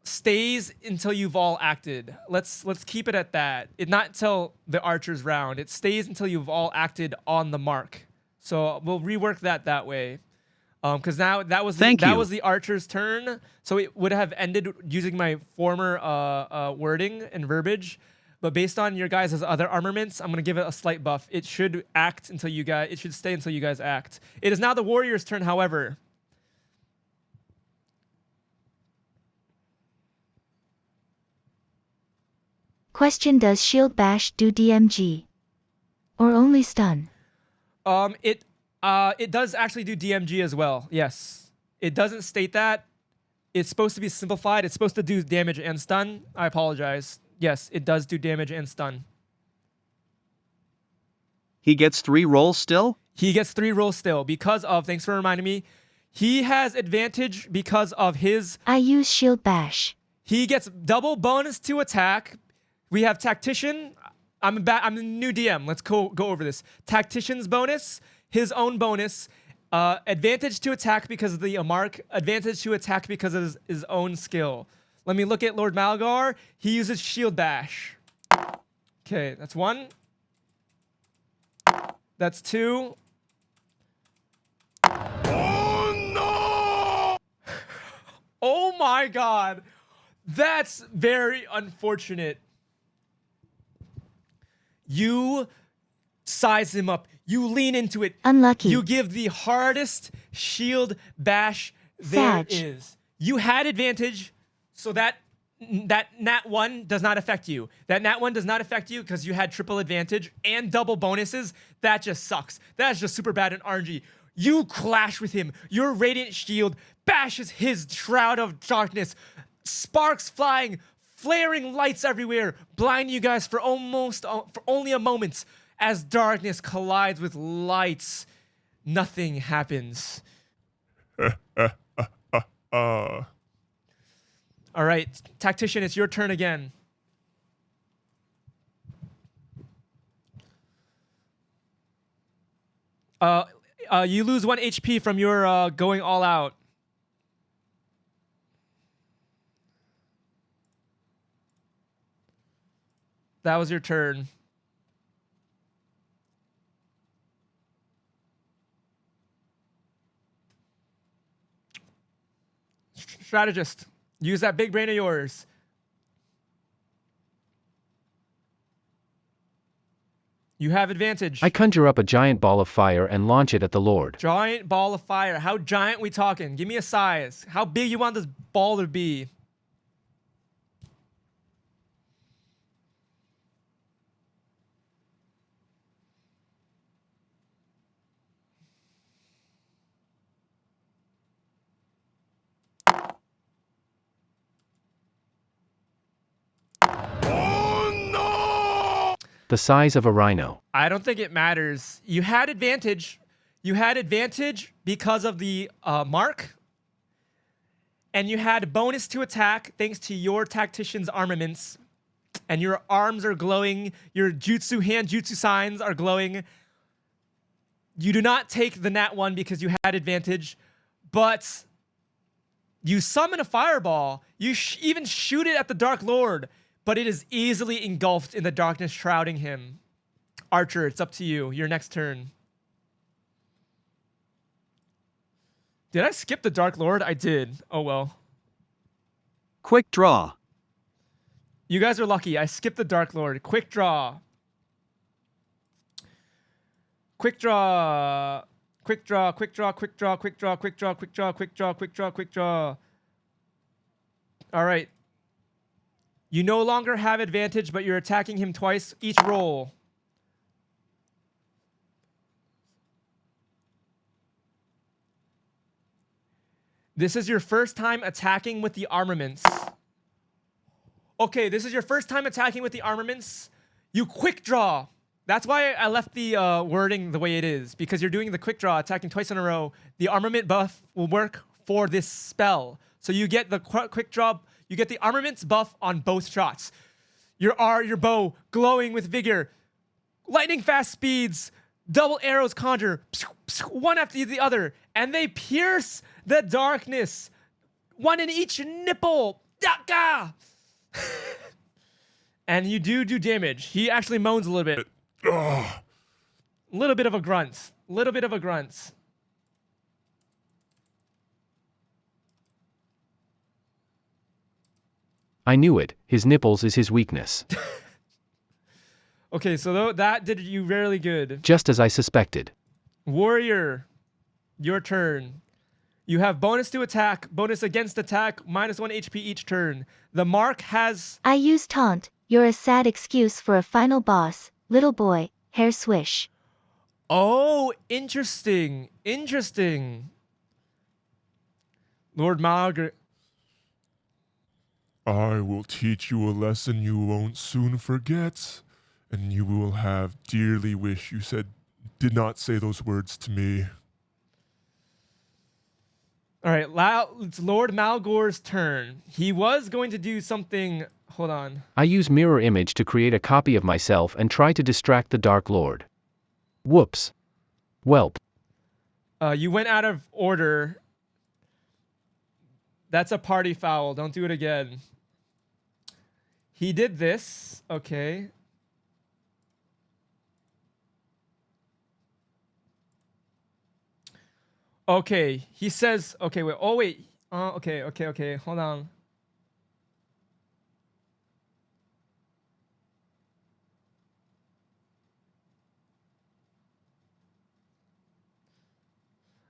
stays until you've all acted. Let's keep it at that. Not until the archer's round. It stays until you've all acted on the mark. So we'll rework that way. Because now that was the archer's turn. So it would have ended using my former wording and verbiage. But based on your guys' other armaments, I'm gonna give it a slight buff. It should stay until you guys act. It is now the warrior's turn, however. Question: does Shield Bash do DMG? Or only stun? It does actually do DMG as well. Yes. It doesn't state that. It's supposed to be simplified. It's supposed to do damage and stun. I apologize. Yes, it does do damage and stun. He gets 3 rolls still? He gets 3 rolls still because of, thanks for reminding me, he has advantage because of his... I use Shield Bash. He gets double bonus to attack. We have Tactician. I'm the new DM. Let's go over this. Tactician's bonus, his own bonus, advantage to attack because of the mark, advantage to attack because of his own skill. Let me look at Lord Malgar. He uses Shield Bash. Okay, that's 1. That's 2. Oh no! Oh my god. That's very unfortunate. You size him up. You lean into it. Unlucky. You give the hardest shield bash there Sag. is. You had advantage, so that nat 1 does not affect you. That nat 1 does not affect you because you had triple advantage and double bonuses. That just sucks. That's just super bad in RNG. You clash with him. Your radiant shield bashes his shroud of darkness. Sparks flying, flaring lights everywhere, blinding you guys for only a moment. As darkness collides with lights, nothing happens. All right, Tactician, it's your turn again. You lose 1 HP from your going all out. That was your turn. Strategist, use that big brain of yours. You have advantage. I conjure up a giant ball of fire and launch it at the Lord. Giant ball of fire. How giant we talking? Give me a size. How big you want this ball to be? Oh no! The size of a rhino. I don't think it matters. You had advantage. You had advantage because of the mark. And you had bonus to attack thanks to your tactician's armaments. And your arms are glowing. Your jutsu hand jutsu signs are glowing. You do not take the nat 1 because you had advantage. But you summon a fireball. You even shoot it at the Dark Lord. But it is easily engulfed in the darkness shrouding him. Archer, it's up to you. Your next turn. Did I skip the Dark Lord? I did. Oh well. Quick draw. You guys are lucky. I skipped the Dark Lord. Quick draw. Quick draw. Quick draw. Quick draw. Quick draw. Quick draw. Quick draw. Quick draw. Quick draw. Quick draw. Quick draw. All right. You no longer have advantage, but you're attacking him twice each roll. This is your first time attacking with the armaments. Okay, this is your first time attacking with the armaments. You quick draw. That's why I left the wording the way it is, because you're doing the quick draw, attacking twice in a row. The armament buff will work for this spell. So you get the quick draw, you get the armaments buff on both shots. Your bow glowing with vigor, lightning fast speeds, double arrows conjure, one after the other, and they pierce the darkness. One in each nipple. Daka! And you do damage. He actually moans a little bit. Little bit of a grunt. Little bit of a grunt. I knew it. His nipples is his weakness. Okay, so that did you really good. Just as I suspected. Warrior, your turn. You have bonus to attack, bonus against attack, -1 HP each turn. The mark has... I use taunt. You're a sad excuse for a final boss. Little boy, hair swish. Oh, interesting. Interesting. Lord Margaret. I will teach you a lesson you won't soon forget, and you will have dearly wish you did not say those words to me. All right, it's Lord Malgore's turn. He was going to do something... Hold on. I use mirror image to create a copy of myself and try to distract the Dark Lord. Whoops. Welp. You went out of order. That's a party foul. Don't do it again. He did this. Okay. Okay, he says, okay, wait, oh wait. Okay, hold on.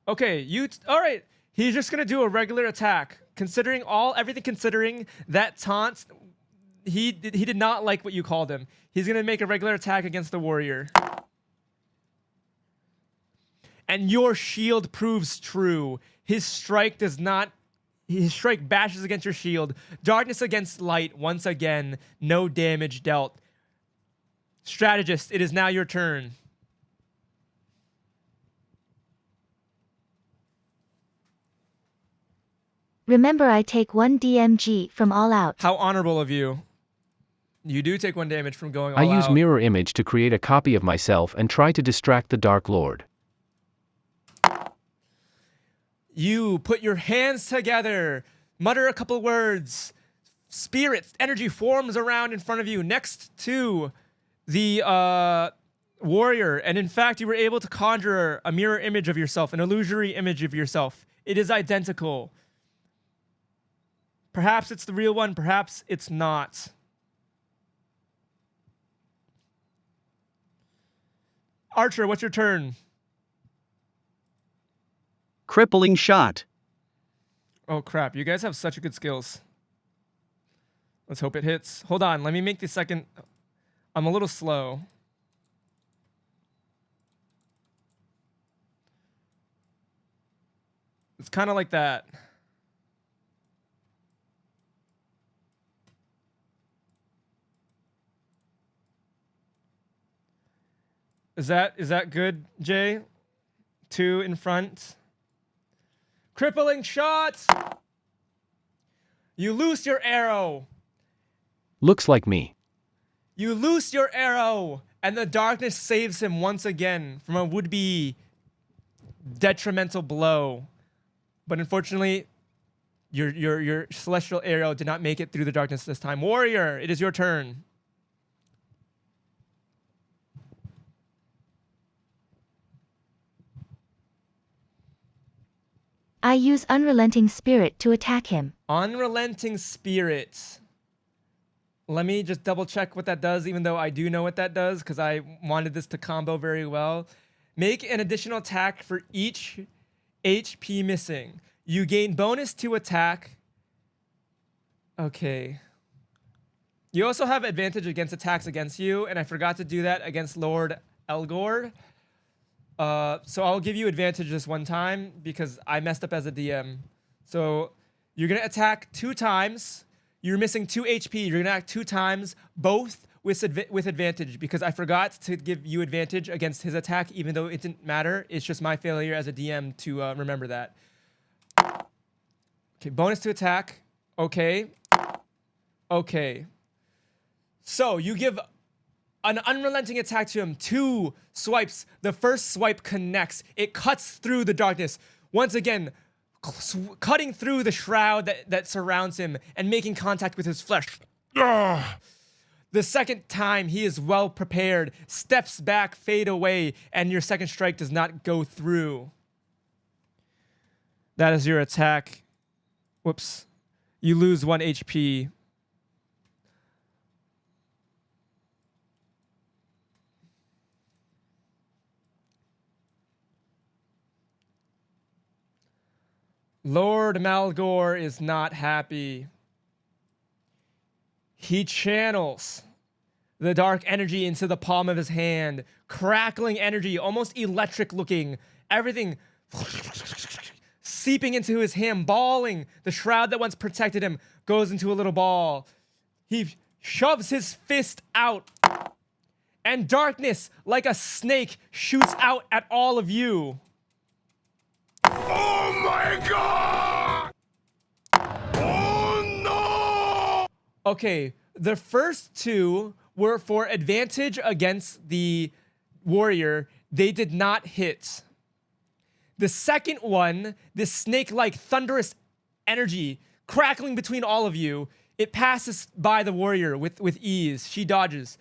Okay, all right. He's just gonna do a regular attack. Considering everything considering that taunt, he did not like what you called him. He's gonna make a regular attack against the warrior. And your shield proves true. His strike bashes against your shield. Darkness against light, once again, no damage dealt. Strategist, it is now your turn. Remember, I take 1 DMG from all out. How honorable of you. You do take 1 damage from going all I out. use mirror image to create a copy of myself and try to distract the Dark Lord. You put your hands together, mutter a couple words. Spirit energy forms around in front of you next to the warrior. And in fact, you were able to conjure a mirror image of yourself, an illusory image of yourself. It is identical. Perhaps it's the real one, perhaps it's not. Archer, what's your turn? Crippling shot. Oh crap, you guys have such good skills. Let's hope it hits. Hold on, let me make the second. I'm a little slow. It's kind of like that. Is that good, Jay? 2 in front. Crippling shots! You loose your arrow. Looks like me. You loose your arrow, and the darkness saves him once again from a would-be detrimental blow. But unfortunately, your celestial arrow did not make it through the darkness this time. Warrior, it is your turn. I use Unrelenting Spirit to attack him. Unrelenting Spirit. Let me just double check what that does, even though I do know what that does, because I wanted this to combo very well. Make an additional attack for each HP missing. You gain bonus to attack. Okay. You also have advantage against attacks against you, and I forgot to do that against Lord Elgord. So I'll give you advantage this one time because I messed up as a DM. So you're going to attack 2 times. You're missing 2 HP. You're going to act 2 times, both with advantage because I forgot to give you advantage against his attack, even though it didn't matter. It's just my failure as a DM to remember that. Okay, bonus to attack. Okay. Okay. So you give an unrelenting attack to him. 2 swipes. The first swipe connects. It cuts through the darkness. Once again, cutting through the shroud that surrounds him and making contact with his flesh. The second time, he is well prepared. Steps back, fade away, and your second strike does not go through. That is your attack. Whoops. You lose 1 HP. Lord Malgor is not happy. He channels the dark energy into the palm of his hand. Crackling energy, almost electric looking. Everything seeping into his hand, balling. The shroud that once protected him goes into a little ball. He shoves his fist out. And darkness, like a snake, shoots out at all of you. Oh my god! Oh no! Okay, the first 2 were for advantage against the warrior. They did not hit. The second one, this snake-like thunderous energy crackling between all of you, it passes by the warrior with ease. She dodges.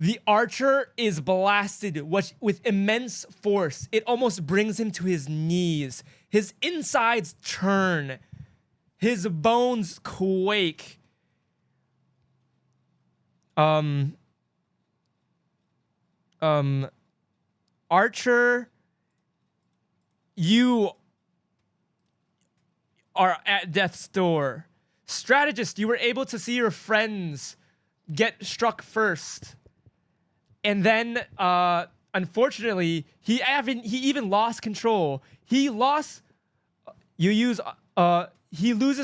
The archer is blasted with immense force. It almost brings him to his knees. His insides churn. His bones quake. Archer, you are at death's door. Strategist, you were able to see your friends get struck first. And then, unfortunately, he even lost control. He loses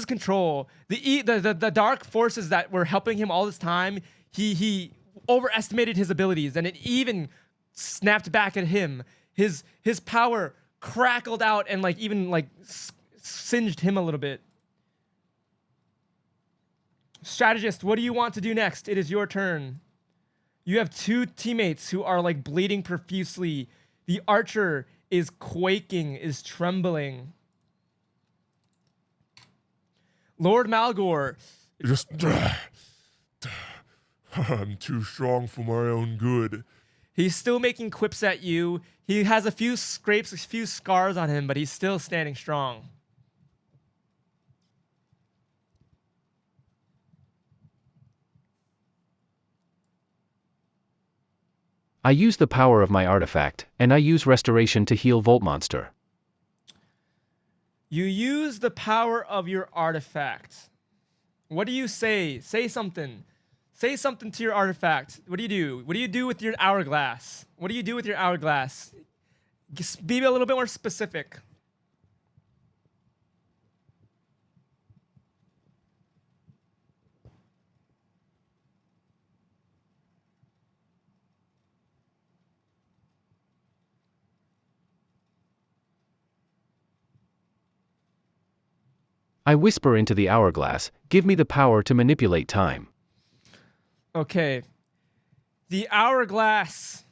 control. The dark forces that were helping him all this time, he overestimated his abilities, and it even snapped back at him. His power crackled out and singed him a little bit. Strategist, what do you want to do next? It is your turn. You have two teammates who are like bleeding profusely. The archer is quaking, is trembling. Lord Malgor. I'm too strong for my own good. He's still making quips at you. He has a few scrapes, a few scars on him, but he's still standing strong. I use the power of my artifact, and I use restoration to heal Voltmonster. You use the power of your artifact. What do you say? Say something. Say something to your artifact. What do you do? What do you do with your hourglass? What do you do with your hourglass? Just be a little bit more specific. I whisper into the hourglass, give me the power to manipulate time. Okay. The hourglass.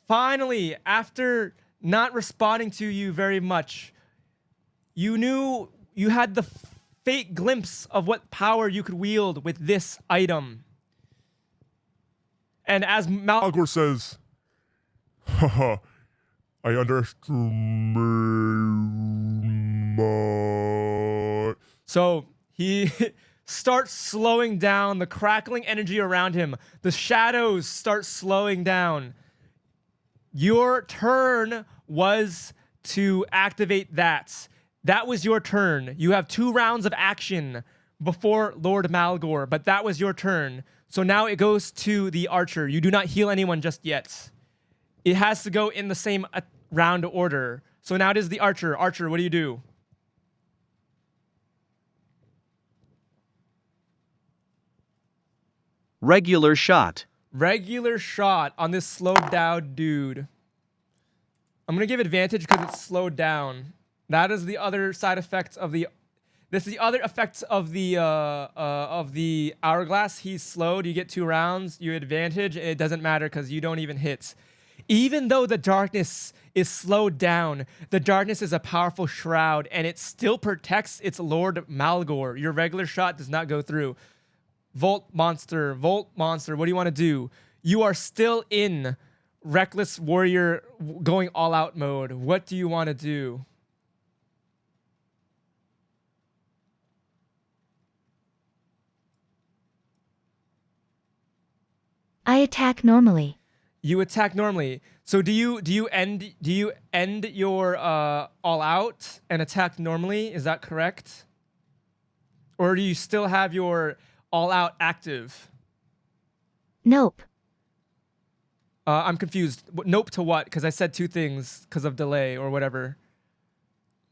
Finally, after not responding to you very much, you knew you had the faint glimpse of what power you could wield with this item. And as Malgor says, haha, I underestimate. So he starts slowing down, the crackling energy around him. The shadows start slowing down. Your turn was to activate that. That was your turn. You have 2 rounds of action before Lord Malgor, but that was your turn. So now it goes to the archer. You do not heal anyone just yet. It has to go in the same round order. So now it is the archer. Archer, what do you do? Regular shot. Regular shot on this slowed down dude. I'm gonna give advantage because it's slowed down. That is the other side effect of the. This is the other effect of the hourglass. He's slowed. You get 2 rounds. You advantage. It doesn't matter because you don't even hit. Even though the darkness is slowed down, the darkness is a powerful shroud, and it still protects its Lord Malgor. Your regular shot does not go through. Volt monster, what do you want to do? You are still in reckless warrior going all out mode. What do you want to do? I attack normally. You attack normally. So do you end your all out and attack normally? Is that correct? Or do you still have your all out active? Nope. I'm confused. Nope to what? Because I said 2 things because of delay or whatever.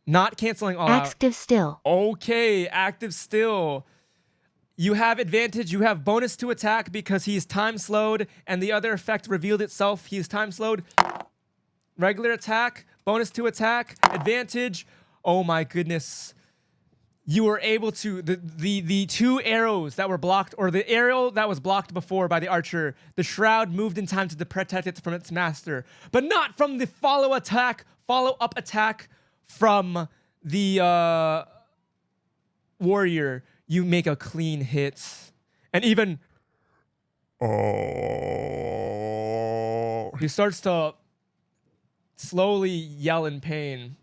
Not canceling all out. Active still. Okay, active still. You have advantage. You have bonus to attack because he's time slowed, and the other effect revealed itself. He's time slowed. Regular attack, bonus to attack, advantage. Oh my goodness. You were able to, the 2 arrows that were blocked, or the arrow that was blocked before by the archer, the shroud moved in time to protect it from its master, but not from the follow-up attack from the warrior. You make a clean hit. And even Oh. He starts to slowly yell in pain.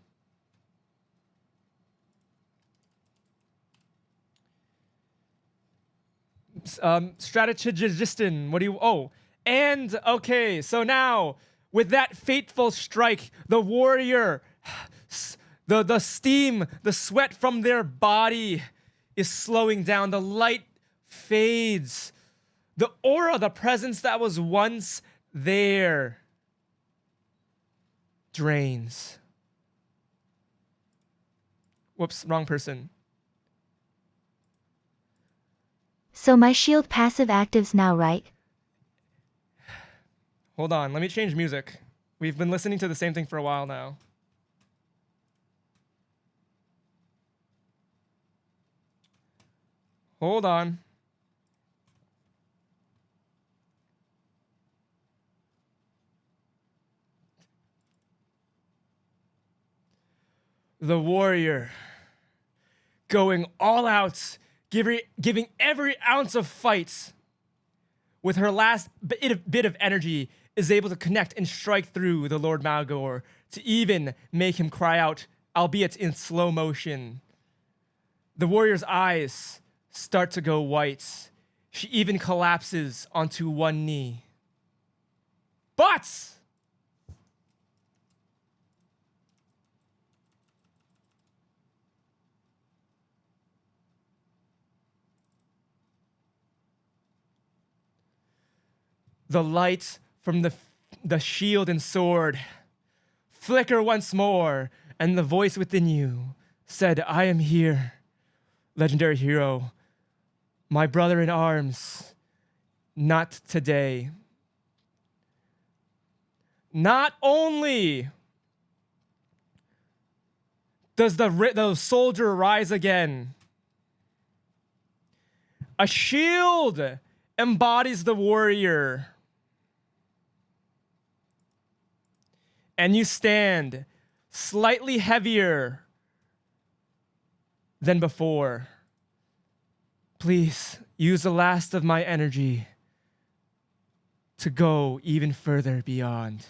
Strategist, what do you... Oh, and okay, so now, with that fateful strike, the warrior, the steam, the sweat from their body is slowing down. The light fades. The aura, the presence that was once there, drains. Whoops, wrong person. So my shield passive actives now, right? Hold on, let me change music. We've been listening to the same thing for a while now. Hold on. The warrior going all out, giving every ounce of fight with her last bit of energy, is able to connect and strike through the Lord Malgor to even make him cry out, albeit in slow motion. The warrior's eyes start to go white. She even collapses onto one knee. But the light from the shield and sword flicker once more, and the voice within you said, I am here, legendary hero, my brother in arms, not today. Not only does the soldier rise again, a shield embodies the warrior. And you stand slightly heavier than before. Please use the last of my energy to go even further beyond.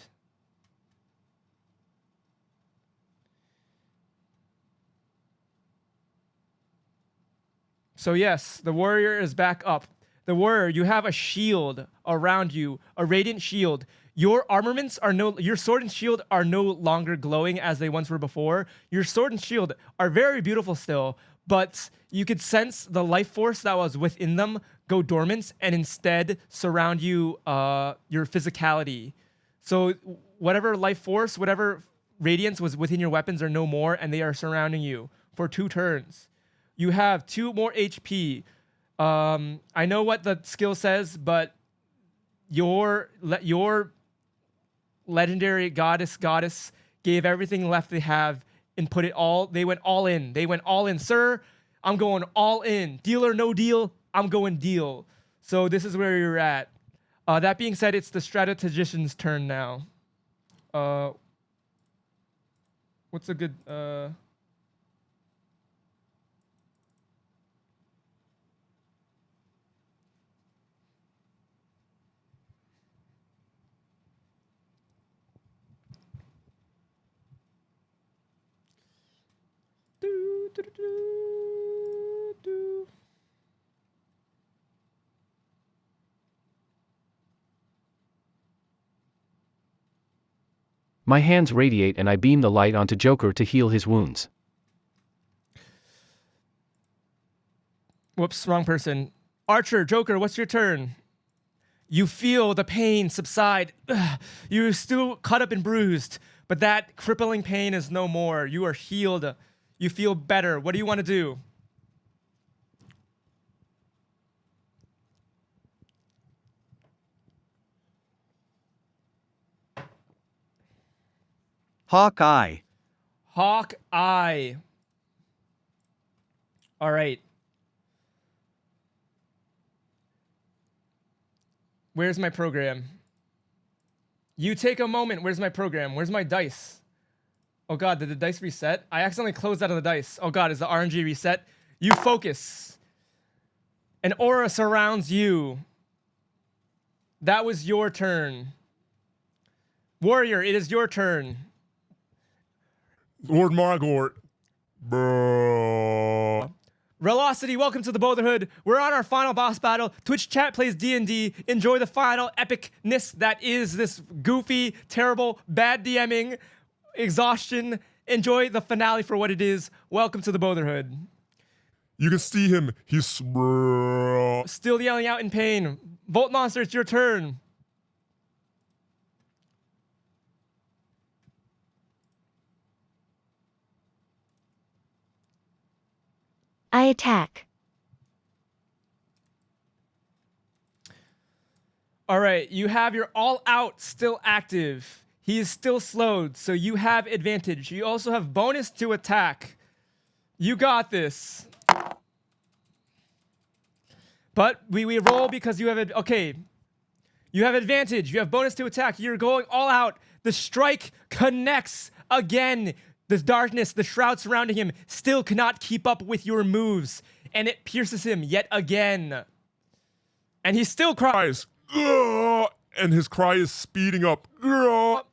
So yes, the warrior is back up. The warrior, you have a shield around you, a radiant shield. Your armaments are your sword and shield are no longer glowing as they once were before. Your sword and shield are very beautiful still, but you could sense the life force that was within them go dormant and instead surround you, your physicality. So whatever life force, whatever radiance was within your weapons are no more, and they are surrounding you for 2 turns. You have 2 more HP. I know what the skill says, but your legendary goddess gave everything left they have and put it all. They went all in. They went all in, sir. I'm going all in. Deal or no deal, I'm going deal. So this is where you're at. That being said, it's the strategist's turn now. What's a good... My hands radiate and I beam the light onto Joker to heal his wounds. Whoops, wrong person. Archer, Joker, what's your turn? You feel the pain subside. You're still cut up and bruised, but that crippling pain is no more. You are healed. You feel better. What do you want to do? Hawkeye. Hawkeye. All right. Where's my program? You take a moment. Where's my program? Where's my dice? Oh God, did the dice reset? I accidentally closed out of the dice. Oh God, is the RNG reset? You focus. An aura surrounds you. That was your turn. Warrior, it is your turn. Lord Margort. Bro. Velocity, welcome to the Brotherhood. We're on our final boss battle. Twitch chat plays DnD. Enjoy the final epicness that is this goofy, terrible, bad DMing, exhaustion. Enjoy the finale for what it is. Welcome to the Brotherhood. You can see him. He's Still yelling out in pain. Volt Monster, it's your turn. I attack. All right, you have your all out still active. He is still slowed, so you have advantage. You also have bonus to attack. You got this. But we roll because you have okay. You have advantage. You have bonus to attack. You're going all out. The strike connects again. The darkness, the shroud surrounding him, still cannot keep up with your moves, and it pierces him yet again. And he still cries. "Ugh," and his cry is speeding up. "Ugh."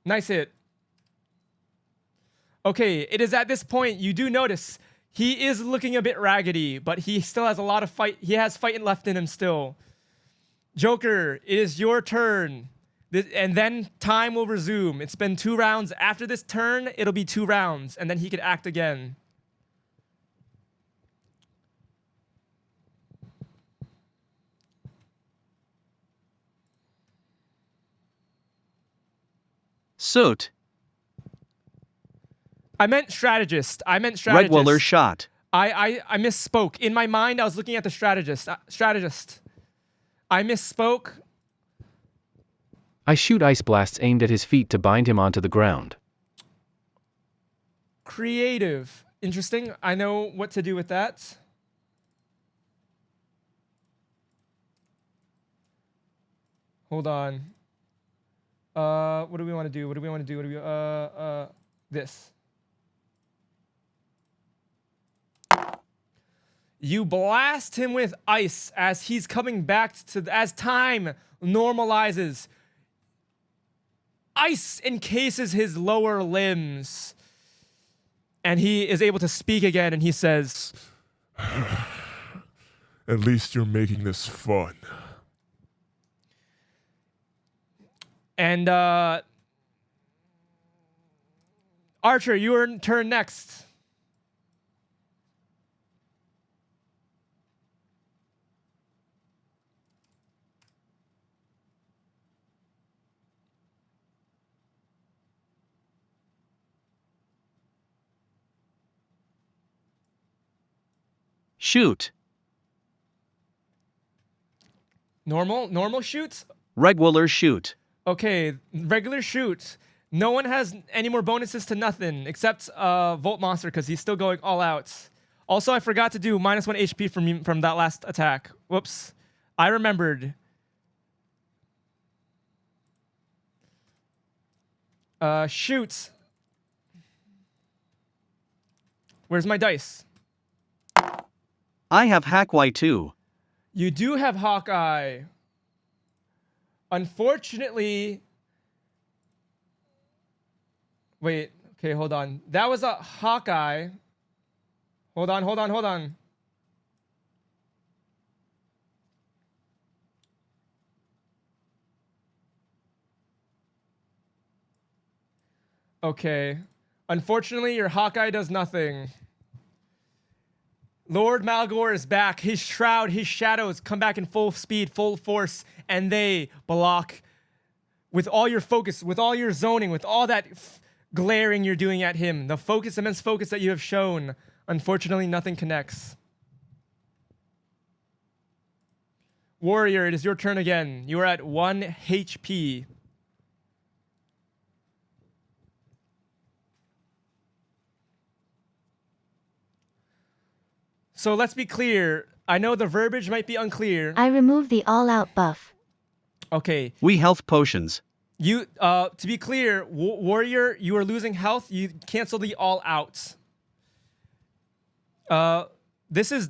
Nice hit. Okay, it is at this point you do notice he is looking a bit raggedy, but he still has a lot of fight. He has fighting left in him still. Joker, it is your turn. And then time will resume. It's been 2 rounds. After this turn, it'll be 2 rounds, and then he could act again. Suit. I meant strategist. Redwaller shot. I misspoke. In my mind, I was looking at the strategist. I misspoke. I shoot ice blasts aimed at his feet to bind him onto the ground. Creative. Interesting. I know what to do with that. Hold on. What do we want to do? This. You blast him with ice as he's coming back as time normalizes. Ice encases his lower limbs. And he is able to speak again, and he says, At least you're making this fun. And Archer, your turn next. Shoot. Normal shoots? Regular shoot. Okay, regular shoot. No one has any more bonuses to nothing except Volt Monster because he's still going all out. Also, I forgot to do -1 HP from that last attack. Whoops. I remembered. Shoot. Where's my dice? I have Hawkeye too. You do have Hawkeye. Unfortunately... Wait, okay, hold on. That was a Hawkeye. Hold on. Okay. Unfortunately, your Hawkeye does nothing. Lord Malgor is back. His shroud, his shadows come back in full speed, full force, and they block with all your focus, with all your zoning, with all that glaring you're doing at him. The focus, immense focus that you have shown. Unfortunately, nothing connects. Warrior, it is your turn again. You are at 1 HP. So let's be clear. I know the verbiage might be unclear. I remove the all-out buff. Okay. We health potions. You, to be clear, Warrior, you are losing health. You cancel the all out. This is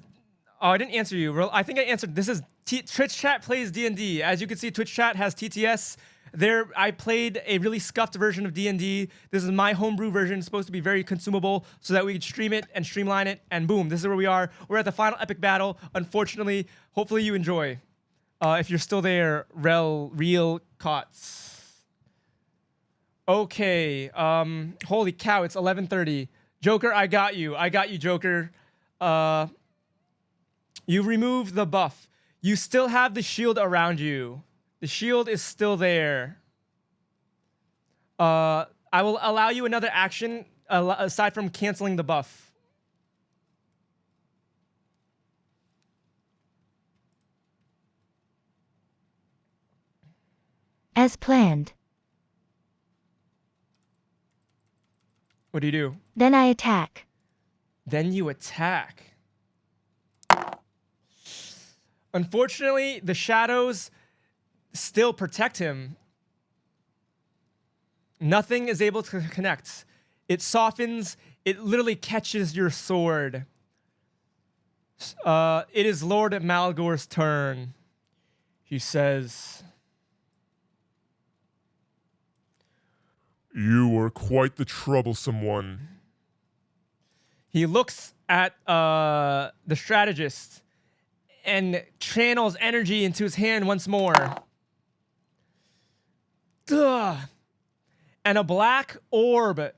Oh, I didn't answer you. I think I answered. This is Twitch chat plays D&D. As you can see, Twitch chat has TTS. There, I played a really scuffed version of D&D. This is my homebrew version. It's supposed to be very consumable so that we could stream it and streamline it. And boom, this is where we are. We're at the final epic battle. Unfortunately, hopefully you enjoy. If you're still there, real cots. Okay. Holy cow, it's 11:30. Joker, I got you. I got you, Joker. You removed the buff. You still have the shield around you. The shield is still there. I will allow you another action aside from canceling the buff. As planned. What do you do? Then I attack. Then you attack. Unfortunately, the shadows still protect him. Nothing is able to connect. It softens. It literally catches your sword. It is Lord Malgor's turn. He says, You were quite the troublesome one. he looks at the strategist and channels energy into his hand once more. Ugh. And a black orb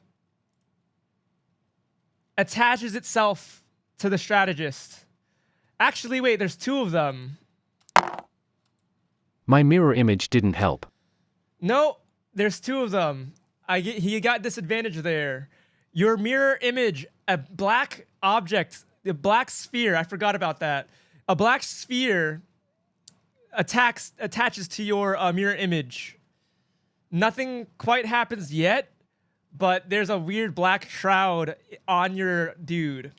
attaches itself to the strategist. Actually, wait, there's two of them. My mirror image didn't help. No, there's two of them. He got disadvantage there. Your mirror image, a black object, a black sphere, I forgot about that. A black sphere attaches to your mirror image. Nothing quite happens yet, but there's a weird black shroud on your dude.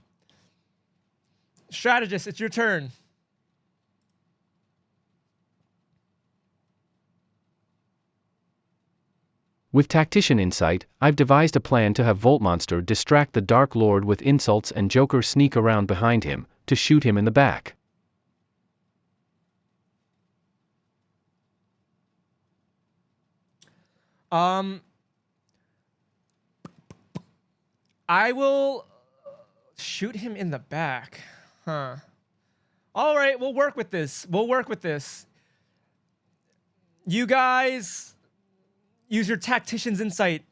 Strategist, it's your turn. With tactician insight, I've devised a plan to have Voltmonster distract the Dark Lord with insults and Joker sneak around behind him, to shoot him in the back. I will shoot him in the back. Huh. All right, we'll work with this. We'll work with this. You guys use your tactician's insight.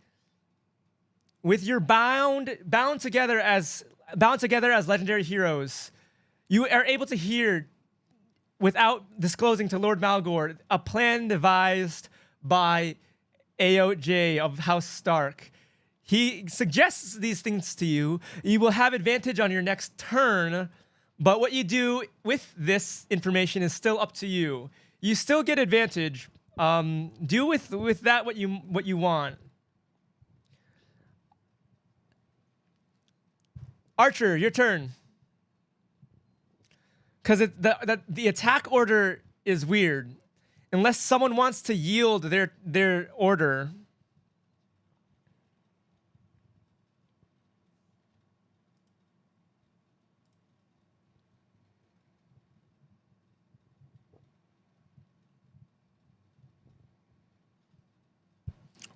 With your bound together as legendary heroes, you are able to hear, without disclosing to Lord Malgor, a plan devised by AOJ of House Stark. He suggests these things to you. You will have advantage on your next turn, but what you do with this information is still up to you. You still get advantage. Do with that what you want. Archer, your turn. Because the attack order is weird. Unless someone wants to yield their order.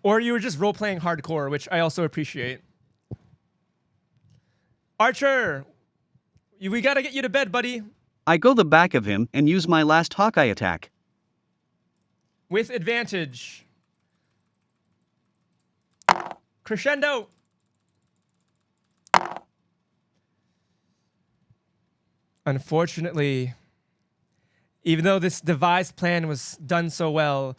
Or you were just role-playing hardcore, which I also appreciate. Archer, we gotta get you to bed, buddy. I go the back of him and use my last Hawkeye attack. With advantage. Crescendo. Unfortunately, even though this devised plan was done so well,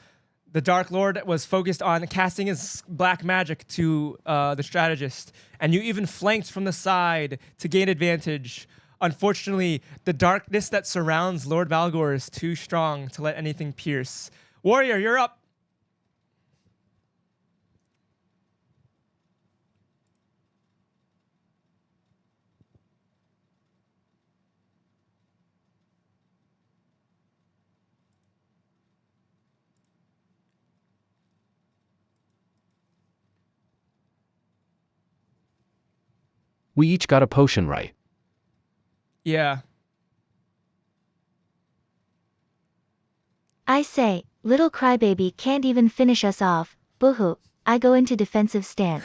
the Dark Lord was focused on casting his black magic to the strategist, and you even flanked from the side to gain advantage. Unfortunately, the darkness that surrounds Lord Malgor is too strong to let anything pierce. Warrior, you're up. We each got a potion right. Yeah. I say, little crybaby can't even finish us off. Boohoo. I go into defensive stance.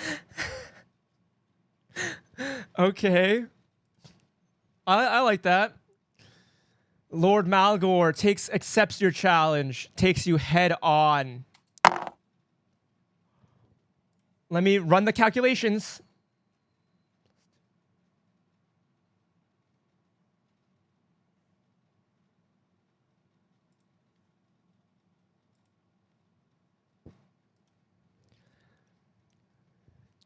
Okay. I like that. Lord Malgor accepts your challenge, takes you head on. Let me run the calculations.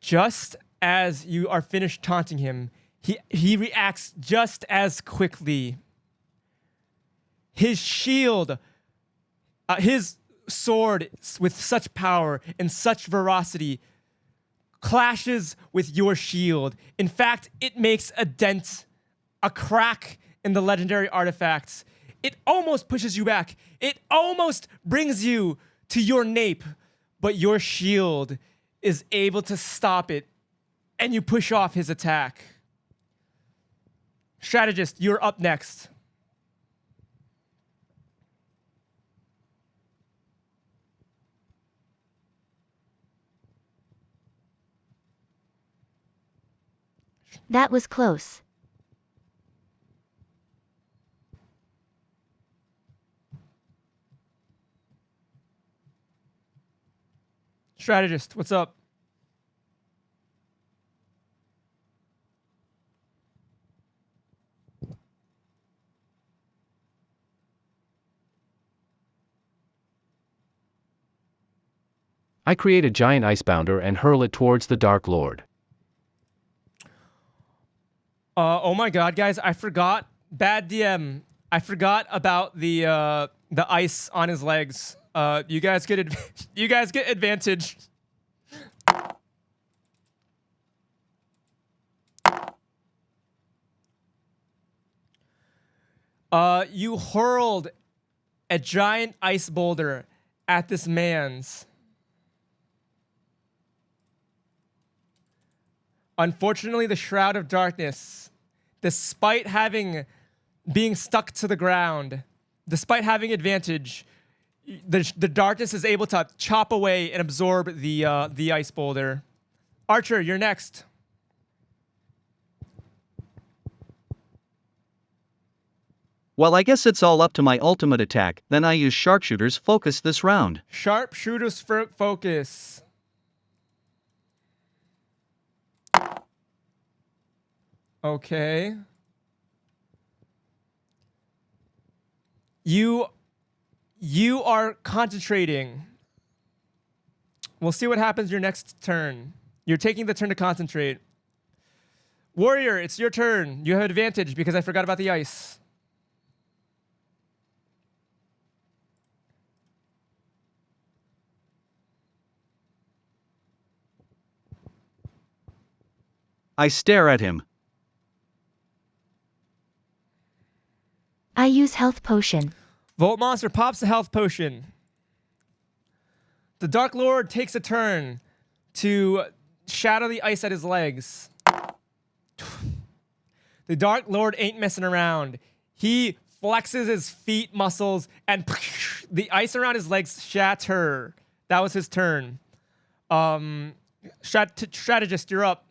Just as you are finished taunting him, he reacts just as quickly. His shield, his sword with such power and such ferocity clashes with your shield. In fact, it makes a dent, a crack in the legendary artifacts. It almost pushes you back. It almost brings you to your nape, but your shield is able to stop it, and you push off his attack. Strategist, you're up next. That was close. Strategist, what's up? I create a giant icebounder and hurl it towards the Dark Lord. Oh my god, guys, I forgot. Bad DM. I forgot about the ice on his legs. You guys get you guys get advantage. You hurled a giant ice boulder at this man's. Unfortunately, the Shroud of Darkness, despite being stuck to the ground, despite having advantage, the darkness is able to chop away and absorb the ice boulder. Archer, you're next. Well, I guess it's all up to my ultimate attack, then I use Sharpshooter's Focus this round. Sharpshooter's focus. Okay. You are concentrating. We'll see what happens your next turn. You're taking the turn to concentrate. Warrior, it's your turn. You have advantage because I forgot about the ice. I stare at him. I use health potion. Volt Monster pops a health potion. The Dark Lord takes a turn to shadow the ice at his legs. The Dark Lord ain't messing around. He flexes his feet muscles and the ice around his legs shatter. That was his turn. Strategist, you're up.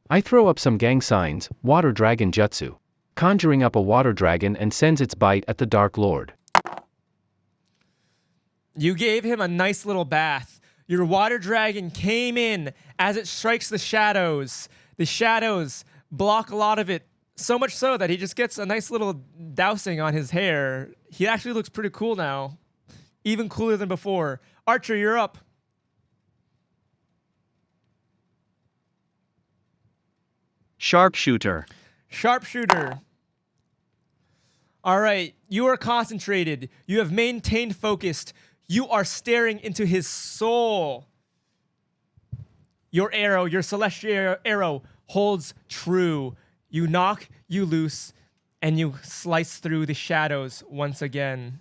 I throw up some gang signs, Water Dragon Jutsu, conjuring up a water dragon and sends its bite at the Dark Lord. You gave him a nice little bath. Your water dragon came in as it strikes the shadows. The shadows block a lot of it, so much so that he just gets a nice little dousing on his hair. He actually looks pretty cool now, even cooler than before. Archer, you're up. Sharpshooter. Sharpshooter. All right, you are concentrated. You have maintained focused. You are staring into his soul. Your arrow, your celestial arrow, holds true. You knock, you loose, and you slice through the shadows once again.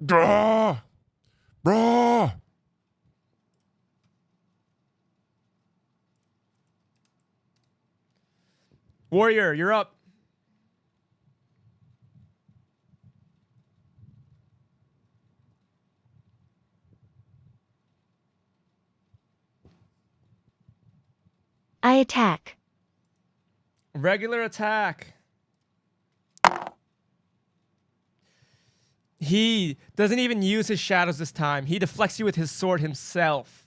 Brah! Brah! Warrior, you're up. I attack. Regular attack. He doesn't even use his shadows this time. He deflects you with his sword himself.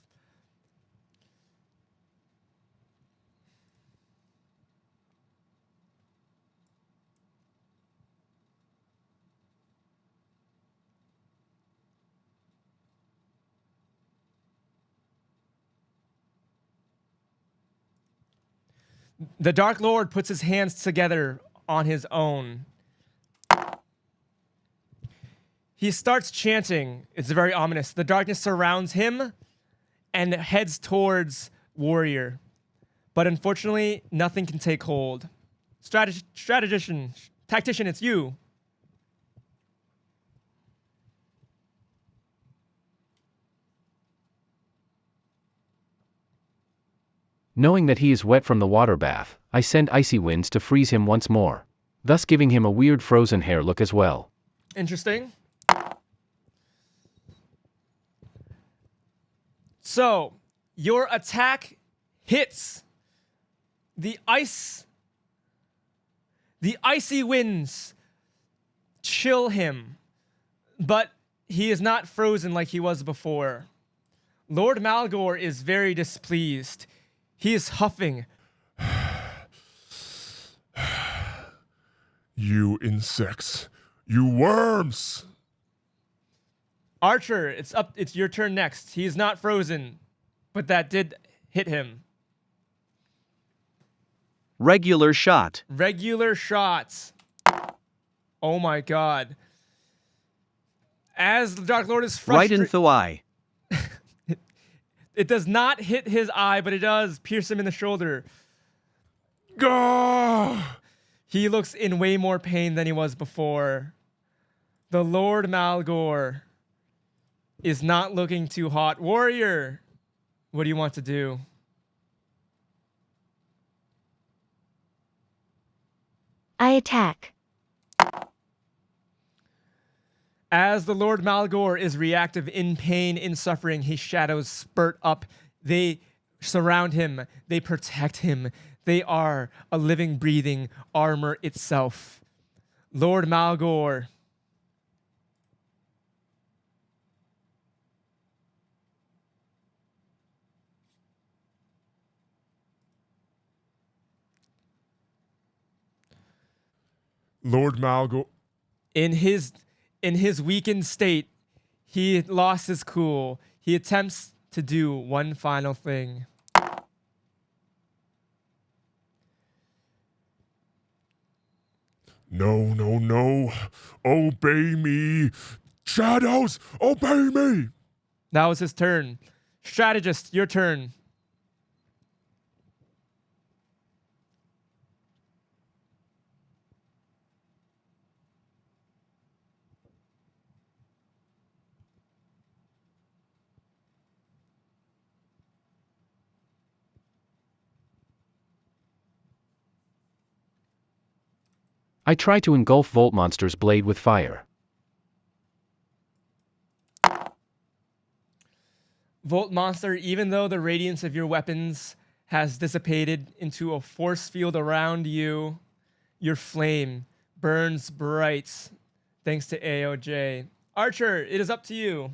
The Dark Lord puts his hands together on his own. He starts chanting. It's very ominous. The darkness surrounds him and heads towards Warrior. But unfortunately, nothing can take hold. Tactician, it's you. Knowing that he is wet from the water bath, I send icy winds to freeze him once more, thus giving him a weird frozen hair look as well. Interesting. So, your attack hits. The icy winds chill him, but he is not frozen like he was before. Lord Malgor is very displeased. He is huffing. You insects. You worms. Archer, it's your turn next. He is not frozen, but that did hit him. Regular shot. Regular shots. Oh my god. As the Dark Lord is Right frustrated, in the eye. it does not hit his eye, but it does pierce him in the shoulder. Gah! He looks in way more pain than he was before. The Lord Malgor is not looking too hot. Warrior, what do you want to do? I attack. As the Lord Malgor is reactive in pain, in suffering, his shadows spurt up. They surround him. They protect him. They are a living, breathing armor itself. Lord Malgor. Lord Malgo. In his weakened state, he lost his cool. He attempts to do one final thing. No, no, no. Obey me. Shadows, obey me. That was his turn. Strategist, your turn. I try to engulf Volt Monster's blade with fire. Volt Monster, even though the radiance of your weapons has dissipated into a force field around you, your flame burns bright thanks to AOJ. Archer, it is up to you.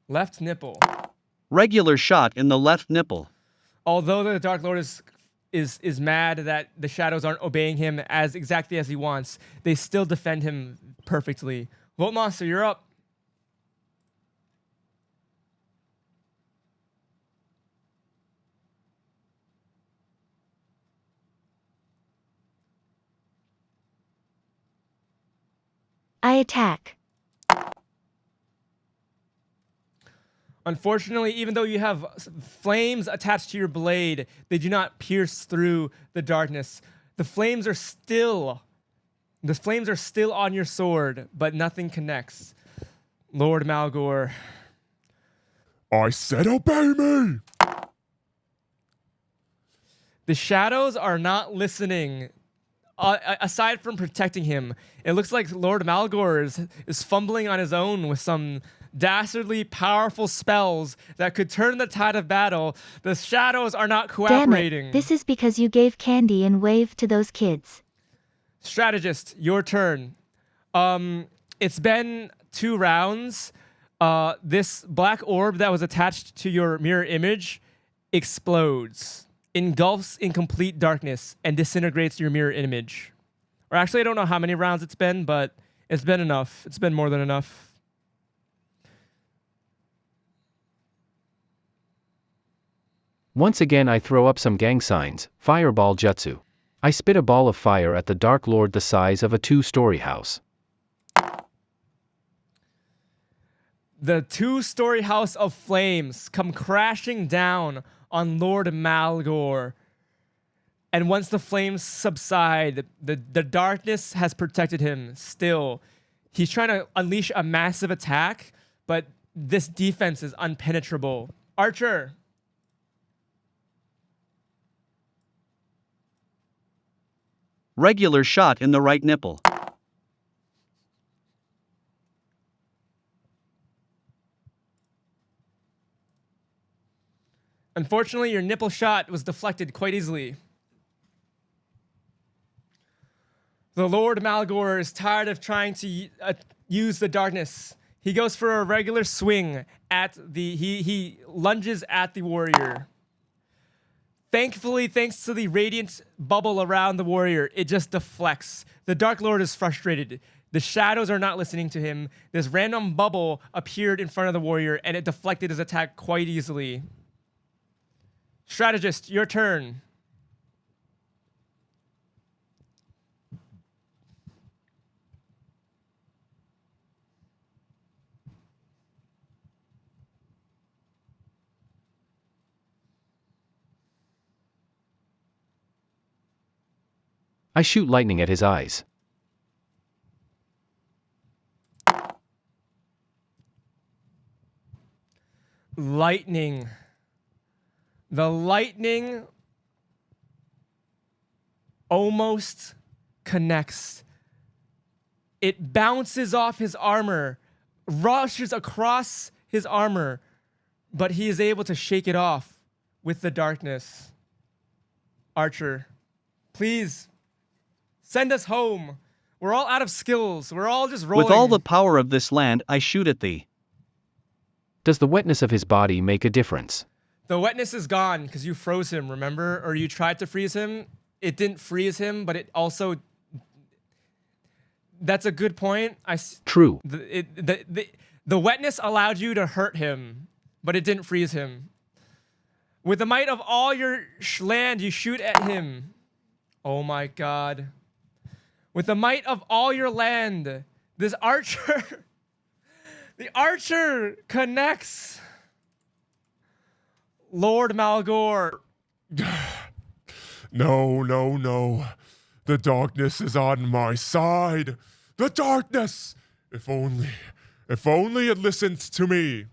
Left nipple. Regular shot in the left nipple. Although the Dark Lord is mad that the shadows aren't obeying him as exactly as he wants, they still defend him perfectly. Volt Monster, you're up. I attack. Unfortunately, even though you have flames attached to your blade, they do not pierce through the darkness. The flames are still on your sword, but nothing connects. Lord Malgor. I said obey me. The shadows are not listening. Aside from protecting him, it looks like Lord Malgor is fumbling on his own with some dastardly powerful spells that could turn the tide of battle, the shadows are not Damn cooperating. it, this is because you gave candy and wave to those kids. Strategist, your turn. It's been 2 rounds. This black orb that was attached to your mirror image explodes, engulfs in complete darkness, and disintegrates your mirror image. Or actually, I don't know how many rounds it's been, but it's been enough. It's been more than enough. Once again I throw up some gang signs, fireball jutsu. I spit a ball of fire at the Dark Lord the size of a 2-story house. The 2-story house of flames come crashing down on Lord Malgor. And once the flames subside, the darkness has protected him still. He's trying to unleash a massive attack, but this defense is impenetrable. Archer. Regular shot in the right nipple. Unfortunately, your nipple shot was deflected quite easily. The Lord Malgor is tired of trying to use the darkness. He goes for a regular swing at the... He lunges at the warrior. Thankfully, thanks to the radiant bubble around the warrior, it just deflects. The Dark Lord is frustrated. The shadows are not listening to him. This random bubble appeared in front of the warrior, and it deflected his attack quite easily. Strategist, your turn. I shoot lightning at his eyes. Lightning. The lightning almost connects. It bounces off his armor, rushes across his armor, but he is able to shake it off with the darkness. Archer, please send us home. We're all out of skills. We're all just rolling. With all the power of this land, I shoot at thee. Does the wetness of his body make a difference? The wetness is gone because you froze him, remember? Or you tried to freeze him. It didn't freeze him, but it also... That's a good point. True. The wetness allowed you to hurt him, but it didn't freeze him. With the might of all your land, you shoot at him. Oh my god. With the might of all your land, this archer... The archer connects. Lord Malgor. No, no, no. The darkness is on my side. The darkness! If only it listened to me.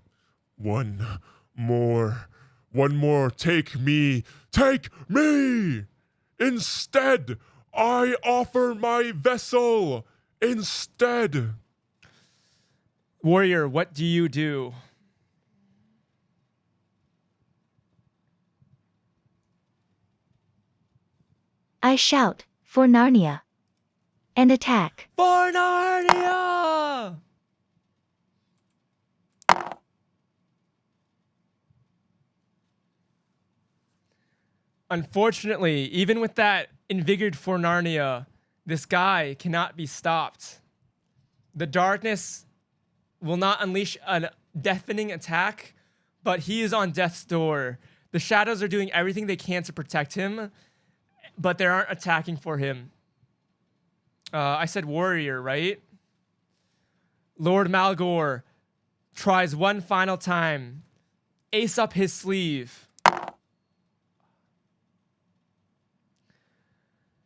One more. Take me. Instead, I offer my vessel. Instead. Warrior, what do you do? I shout, for Narnia. And attack. For Narnia! Unfortunately, even with that invigorated for Narnia, this guy cannot be stopped. The darkness will not unleash a deafening attack, but he is on death's door. The shadows are doing everything they can to protect him, but they aren't attacking for him. I said warrior, right? Lord Malgor tries one final time. Ace up his sleeve.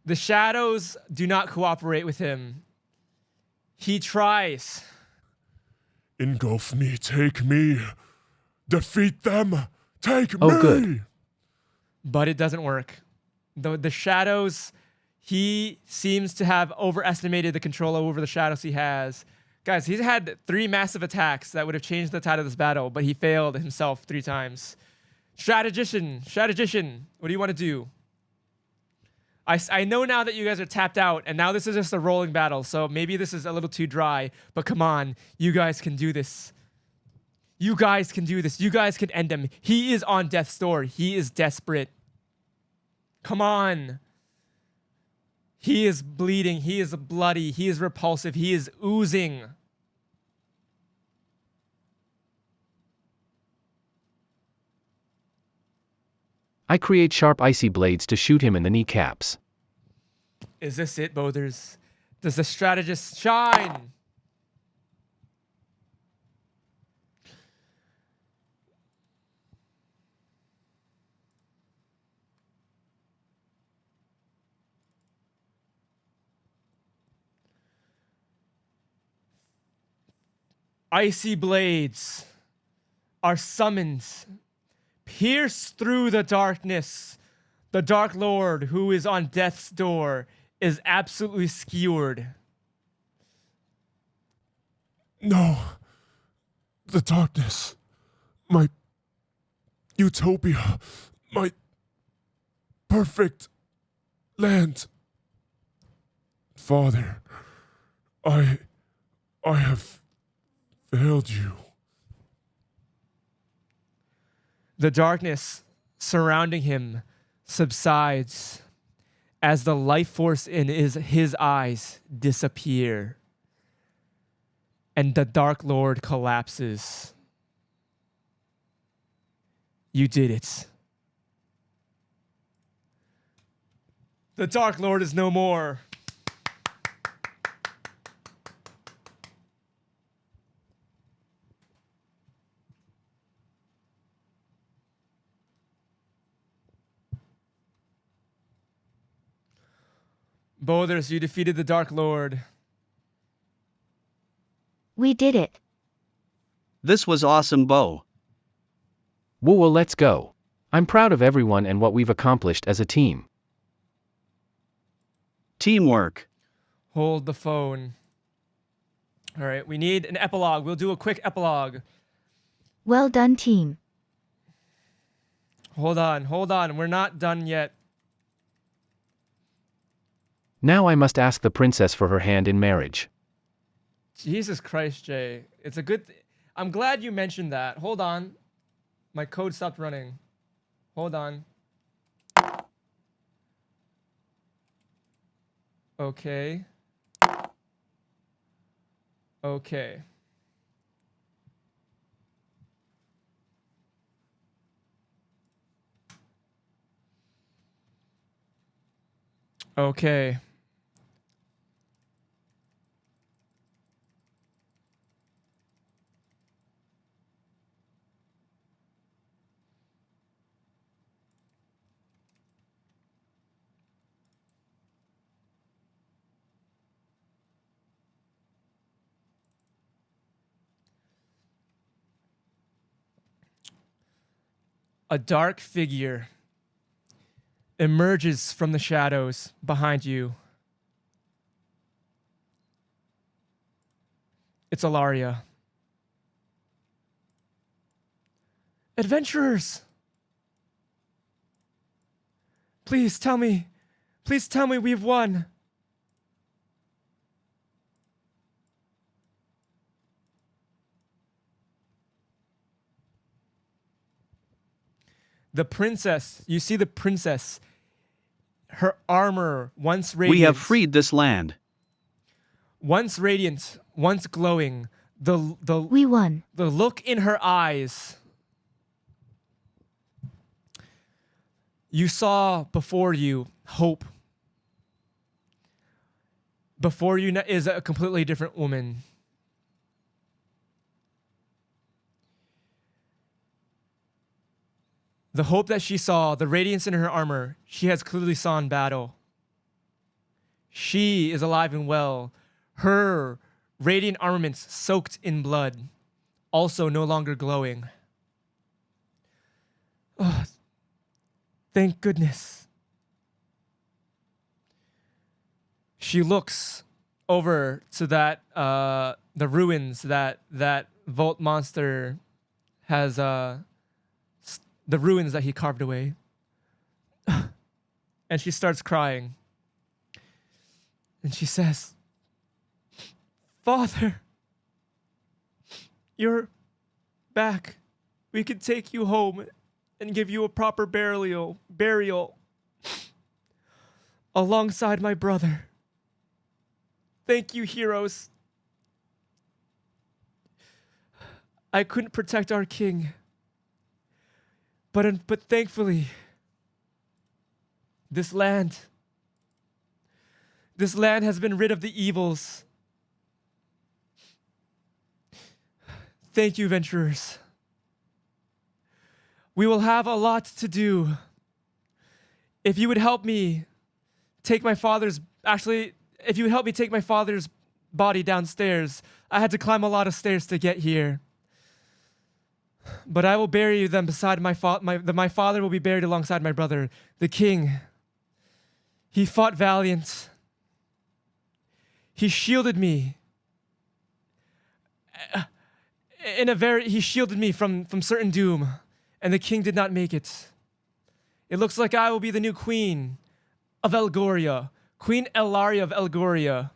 The shadows do not cooperate with him. He tries. Engulf me, take me. Defeat them, take me. Oh, good. But it doesn't work. The shadows, he seems to have overestimated the control over the shadows he has. Guys, he's had 3 massive attacks that would have changed the tide of this battle, but he failed himself 3 times. Strategician, what do you want to do? I know now that you guys are tapped out, and now this is just a rolling battle, so maybe this is a little too dry, but come on, you guys can do this. You guys can do this. You guys can end him. He is on death's door. He is desperate. Come on. He is bleeding. He is bloody. He is repulsive. He is oozing. I create sharp icy blades to shoot him in the kneecaps. Is this it, Bothers? Does the strategist shine? Icy blades are summoned. Pierce through the darkness. The Dark Lord, who is on death's door, is absolutely skewered. No. The darkness. My utopia. My perfect land. Father, I have failed you. The darkness surrounding him subsides as the life force in his eyes disappear, and the Dark Lord collapses. You did it. The Dark Lord is no more. Bothers, you defeated the Dark Lord. We did it. This was awesome, Bo. Whoa, let's go. I'm proud of everyone and what we've accomplished as a team. Teamwork. Hold the phone. All right, we need an epilogue. We'll do a quick epilogue. Well done, team. Hold on. We're not done yet. Now I must ask the princess for her hand in marriage. Jesus Christ, Jay. It's a good... I'm glad you mentioned that. Hold on. My code stopped running. Hold on. Okay. Okay. Okay. A dark figure emerges from the shadows behind you. It's Alaria. Adventurers! Please tell me we've won. The princess, you see the princess, her armor once radiant. We have freed this land. Once radiant, once glowing, We won. the look in her eyes. You saw before you hope. Before you is a completely different woman. The hope that she saw, the radiance in her armor, she has clearly saw in battle. She is alive and well. Her radiant armaments soaked in blood, also no longer glowing. Oh, thank goodness. She looks over to that the ruins that Volt monster has the ruins that he carved away. And she starts crying. And she says, "Father, you're back. We can take you home and give you a proper burial alongside my brother. Thank you, heroes. I couldn't protect our king, but thankfully, this land has been rid of the evils. Thank you, venturers. We will have a lot to do. If you would help me take my father's body downstairs. I had to climb a lot of stairs to get here. But I will bury them beside my father will be buried alongside my brother, the king. He fought valiant. He shielded me. He shielded me from certain doom, and the king did not make it. It looks like I will be the new queen of Elgoria, Queen Elaria of Elgoria.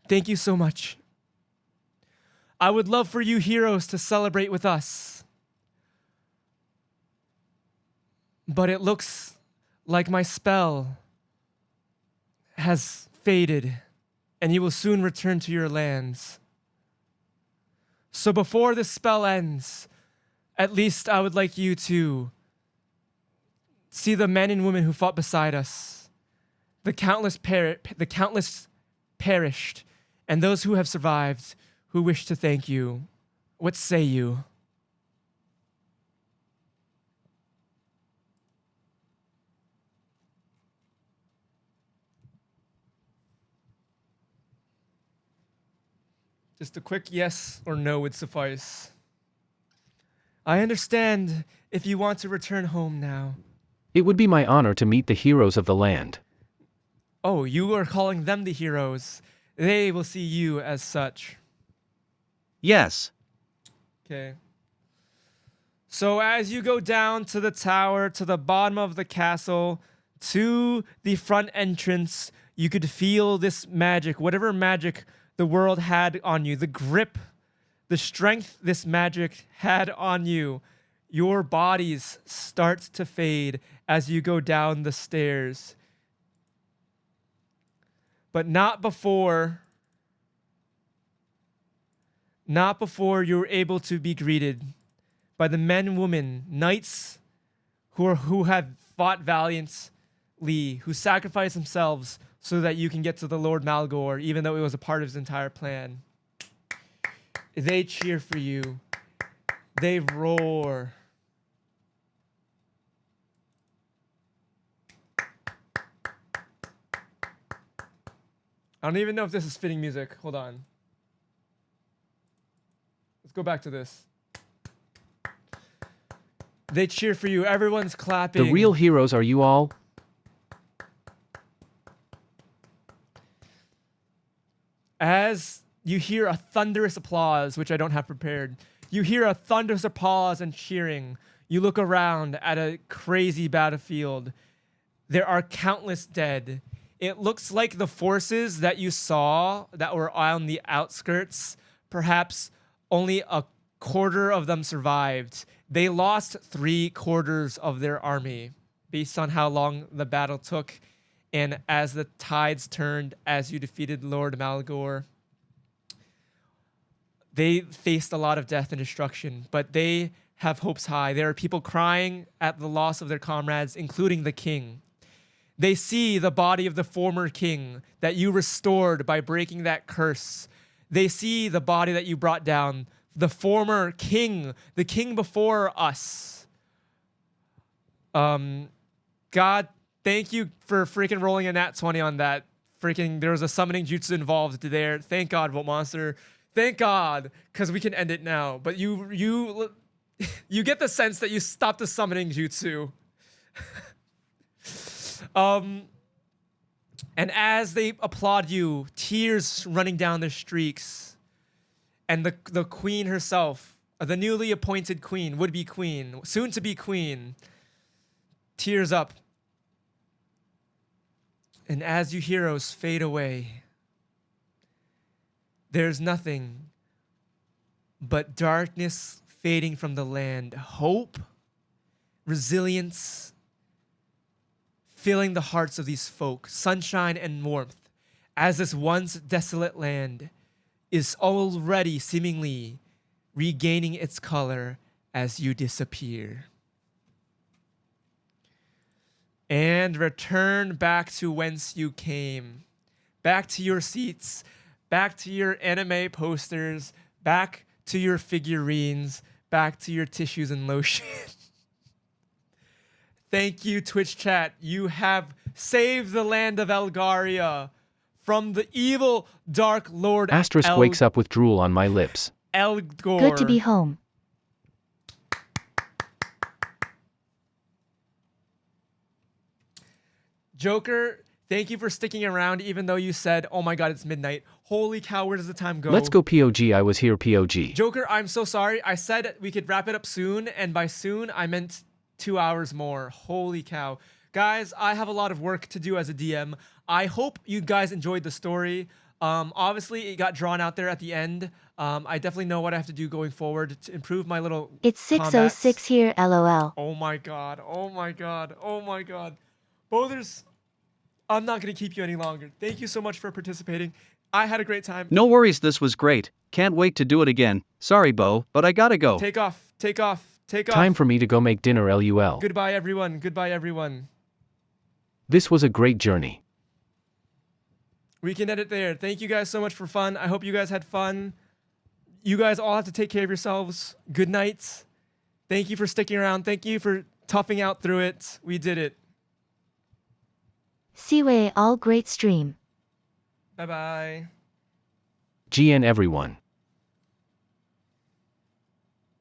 Thank you so much. I would love for you heroes to celebrate with us. But it looks like my spell has faded, and you will soon return to your lands. So before this spell ends, at least I would like you to see the men and women who fought beside us. The countless perished, and those who have survived, who wish to thank you. What say you?" Just a quick yes or no would suffice. I understand if you want to return home now. It would be my honor to meet the heroes of the land. Oh, you are calling them the heroes. They will see you as such. Yes. Okay. So as you go down to the tower, to the bottom of the castle, to the front entrance, you could feel this magic, whatever magic the world had on you, the grip, the strength this magic had on you. Your bodies start to fade as you go down the stairs. But not before you're able to be greeted by the men and women, knights who have fought valiantly, who sacrificed themselves so that you can get to the Lord Malgor, even though it was a part of his entire plan. They cheer for you. They roar. I don't even know if this is fitting music. Hold on. Let's go back to this. They cheer for you. Everyone's clapping. The real heroes are you all? As you hear a thunderous applause, which I don't have prepared, you hear a thunderous applause and cheering. You look around at a crazy battlefield. There are countless dead. It looks like the forces that you saw that were on the outskirts, perhaps only a quarter of them survived. They lost 3/4 of their army based on how long the battle took. And as the tides turned, as you defeated Lord Malgor, they faced a lot of death and destruction, but they have hopes high. There are people crying at the loss of their comrades, including the king. They see the body of the former king that you restored by breaking that curse. They see the body that you brought down, the former king, the king before us. God, thank you for freaking rolling a nat 20 on that. There was a summoning jutsu involved there. Thank God, Volt Monster. Thank God, because we can end it now. But you get the sense that you stopped the summoning jutsu. And as they applaud you, tears running down their streaks, and the queen herself, the newly appointed queen, would-be queen, soon-to-be queen, tears up. And as you heroes fade away, there's nothing but darkness fading from the land. Hope, resilience, filling the hearts of these folk, sunshine and warmth, as this once desolate land is already seemingly regaining its color as you disappear. And return back to whence you came, back to your seats, back to your anime posters, back to your figurines, back to your tissues and lotion. Thank you, Twitch chat. You have saved the land of Elgaria from the evil Dark Lord Asterisk wakes up with drool on my lips. Elgor. Good to be home. Joker, thank you for sticking around even though you said, oh my god, it's midnight. Holy cow, where does the time go? Let's go POG. I was here POG. Joker, I'm so sorry. I said we could wrap it up soon, and by soon, I meant 2 hours more. Holy cow. Guys, I have a lot of work to do as a DM. I hope you guys enjoyed the story. Obviously, it got drawn out there at the end. I definitely know what I have to do going forward to improve my little It's 6:06 here, lol. Oh my god. Oh my god. Oh my god. Bothers, I'm not going to keep you any longer. Thank you so much for participating. I had a great time. No worries, this was great. Can't wait to do it again. Sorry, Bo, but I gotta go. Take off. Take off. Take off. Time for me to go make dinner LUL. Goodbye, everyone. Goodbye, everyone. This was a great journey. We can edit there. Thank you guys so much for fun. I hope you guys had fun. You guys all have to take care of yourselves. Good night. Thank you for sticking around. Thank you for toughing out through it. We did it. Siway all great stream. Bye-bye. GN everyone.